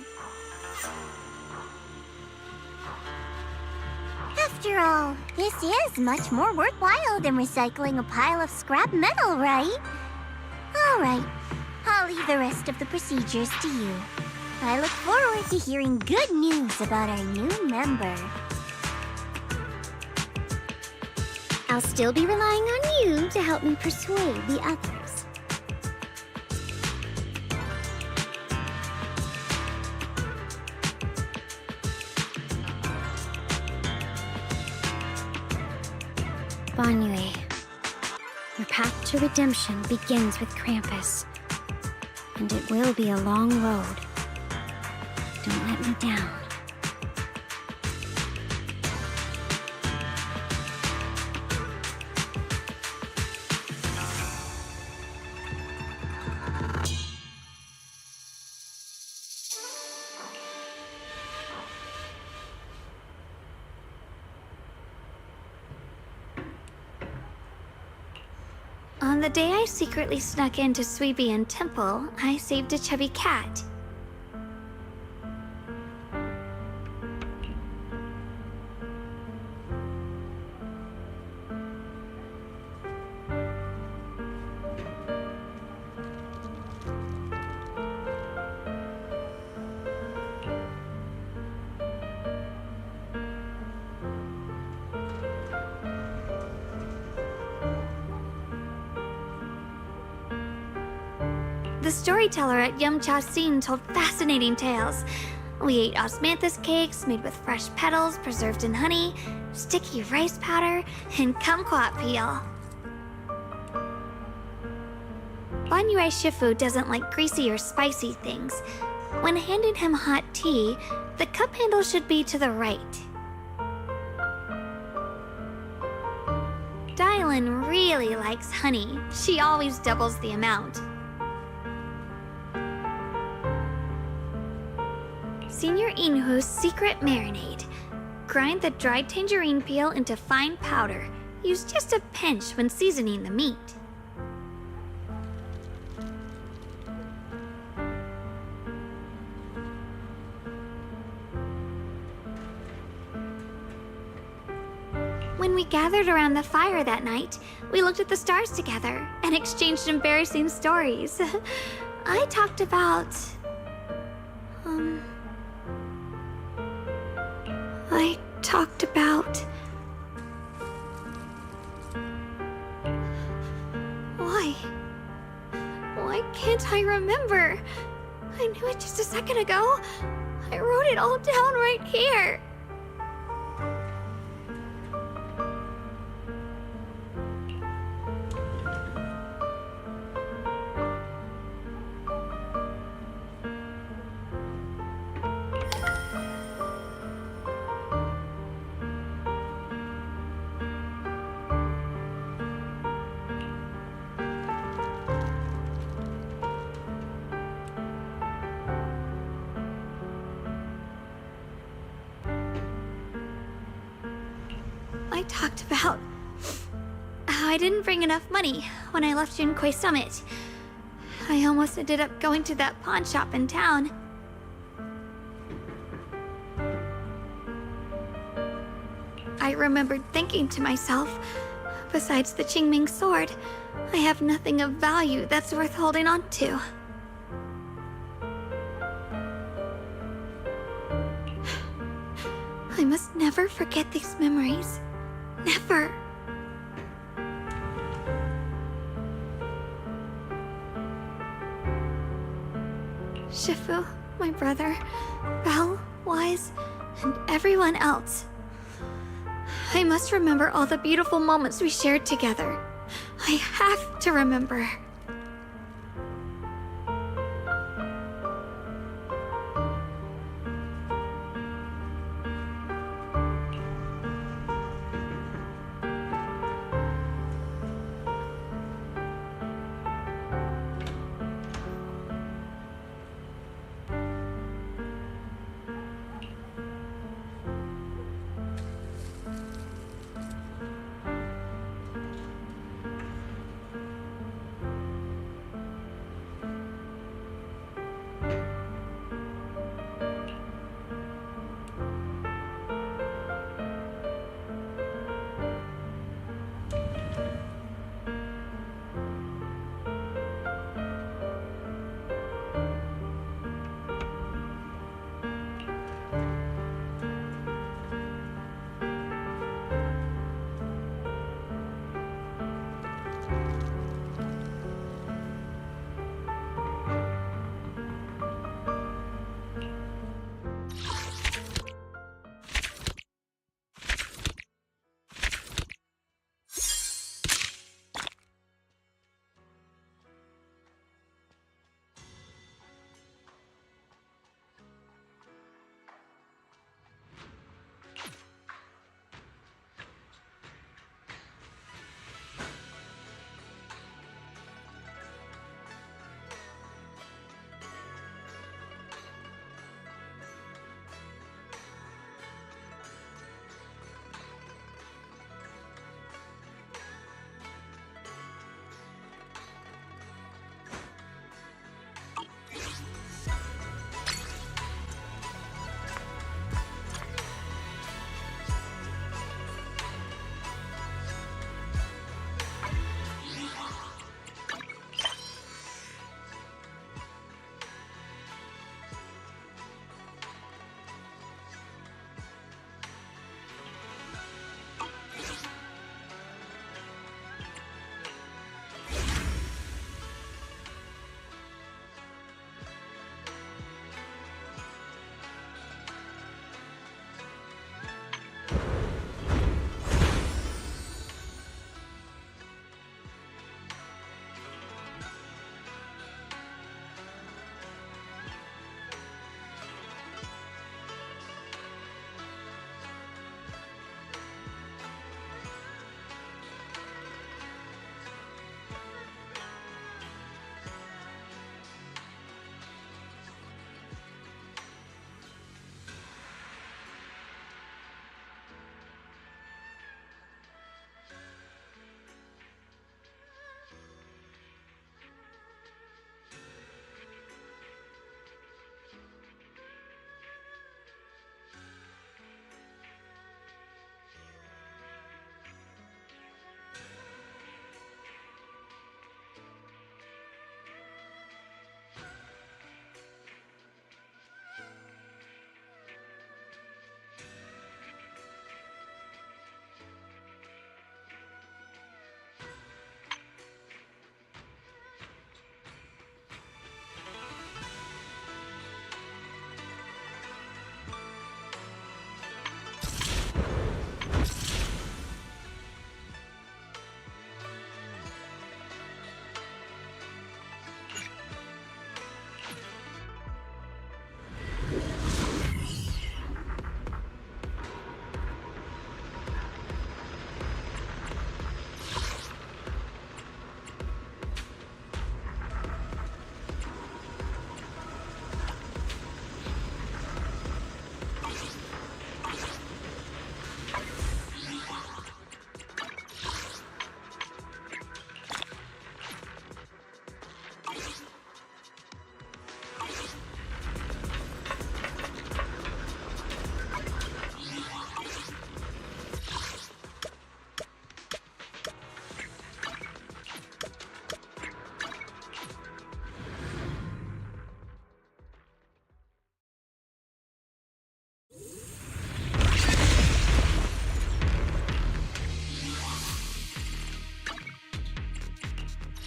After all, this is much more worthwhile than recycling a pile of scrap metal, right? All right, I'll leave the rest of the procedures to you. I look forward to hearing good news about our new member. I'll still be relying on you to help me persuade the others. Banyue, your path to redemption begins with Krampus. And it will be a long road. Don't let me down. On the day I secretly snuck into Suibian Temple, I saved a chubby cat. The storyteller at Yumcha Scene told fascinating tales. We ate osmanthus cakes made with fresh petals preserved in honey, sticky rice powder, and kumquat peel. Banyue Shifu doesn't like greasy or spicy things. When handing him hot tea, the cup handle should be to the right. Dylan really likes honey. She always doubles the amount. Senior Inhu's secret marinade. Grind the dried tangerine peel into fine powder. Use just a pinch when seasoning the meat. When we gathered around the fire that night, we looked at the stars together and exchanged embarrassing stories. I talked about... I talked about... Why can't I remember? I knew it just a second ago. I wrote it all down right here. I talked about how I didn't bring enough money when I left Junkoi Summit. I almost ended up going to that pawn shop in town. I remembered thinking to myself, besides the Qingming sword, I have nothing of value that's worth holding on to. I must never forget these memories. Never. Shifu, my brother, Belle, Wise, and everyone else. I must remember all the beautiful moments we shared together. I have to remember.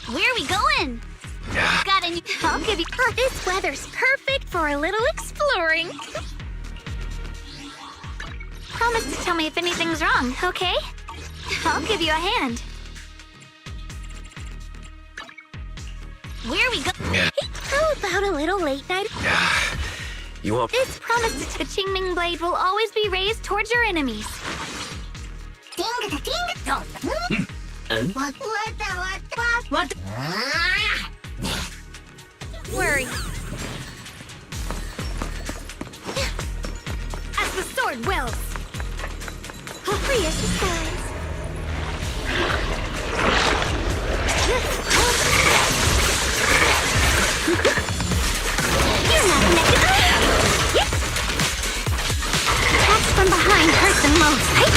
Where are we going? Got a new... I'll give you... This weather's perfect for a little exploring. Promise to tell me if anything's wrong, okay? I'll give you a hand. Where are we going? How about a little late night? You won't... This promise to the Qingming blade will always be raised towards your enemies. What? Worry. As the sword wills. Free as the skies. You're not connected. Yep. Attacks from behind hurt the most, right?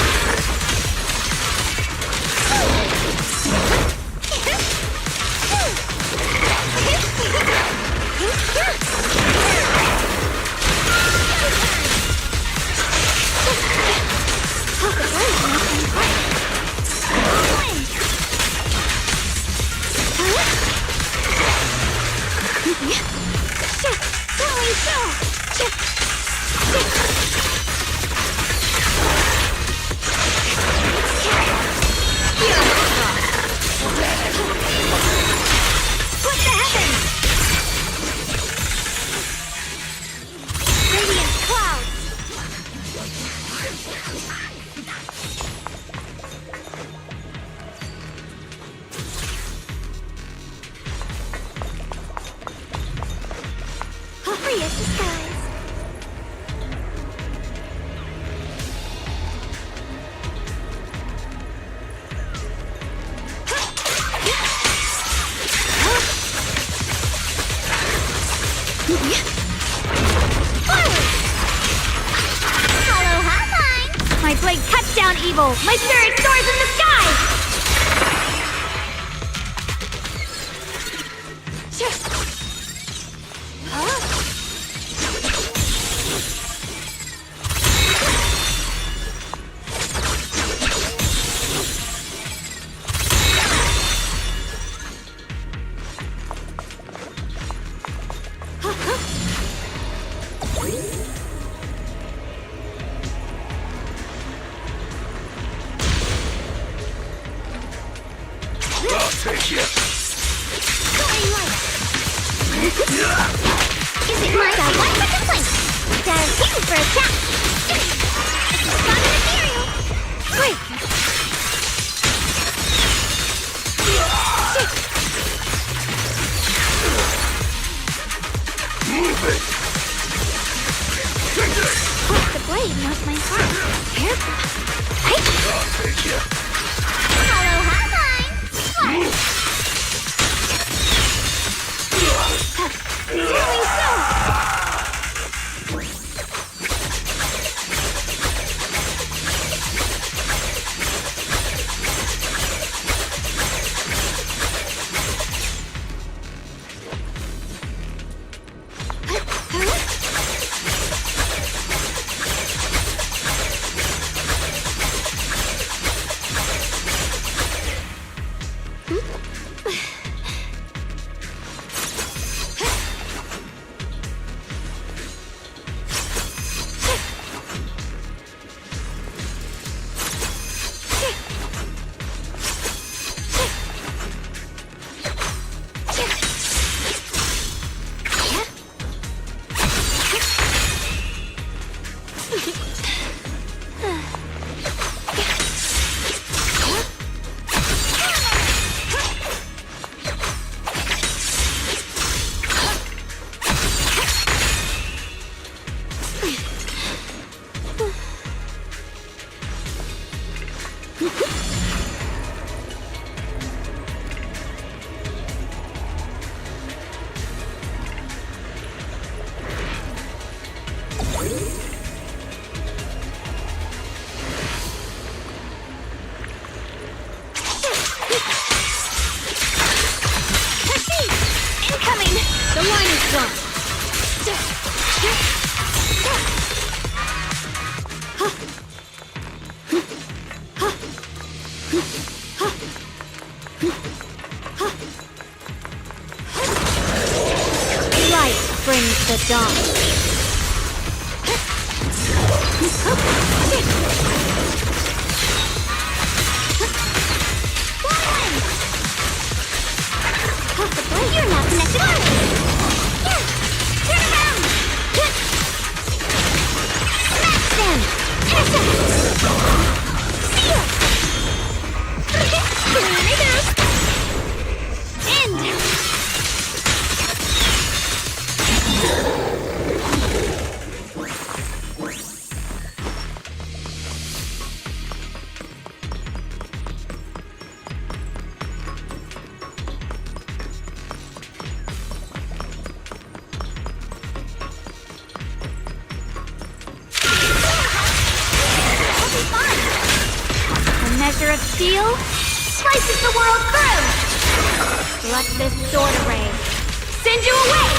What the heavens? Radiant clouds. Free as the skies. Hollow hotline. My blade cuts down evil. My spirit soars in the sky. I'll take you. Is it my guy? One for complaint. There's you for a chat. Got an ethereal. Break. Move it. The blade knows my heart. Careful. I'll take you. Hollow hotline. Doing so. brings the dawn. You're not connected. Turn around! Smash them! Intercept! Seal! End! A measure of steel slices the world through. Let this sword array send you away.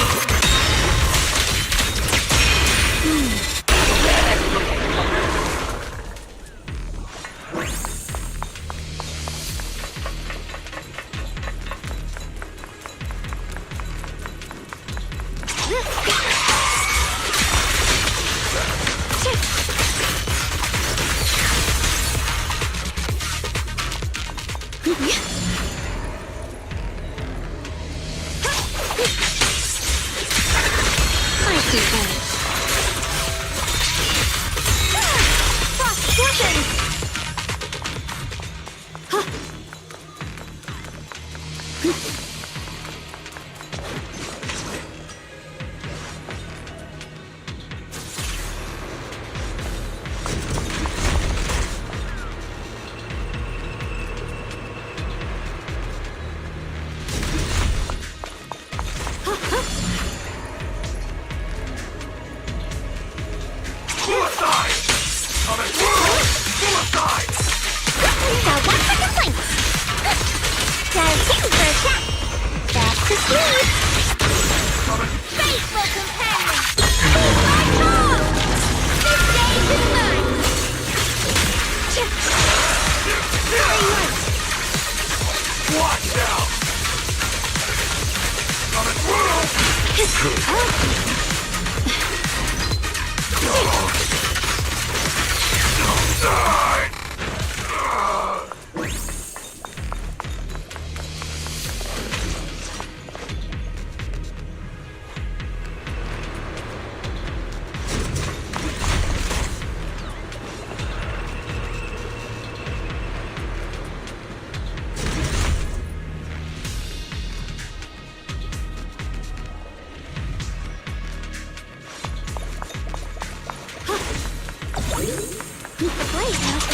The blade must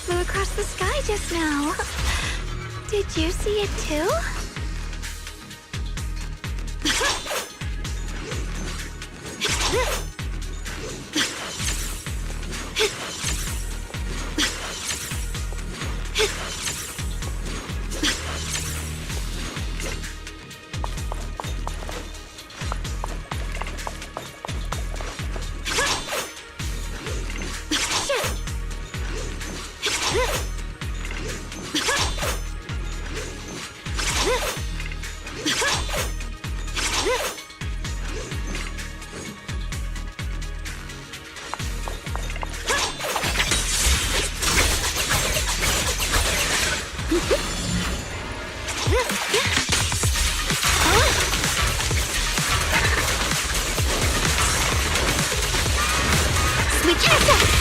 flew across the sky just now. Did you see it too? Switch attack!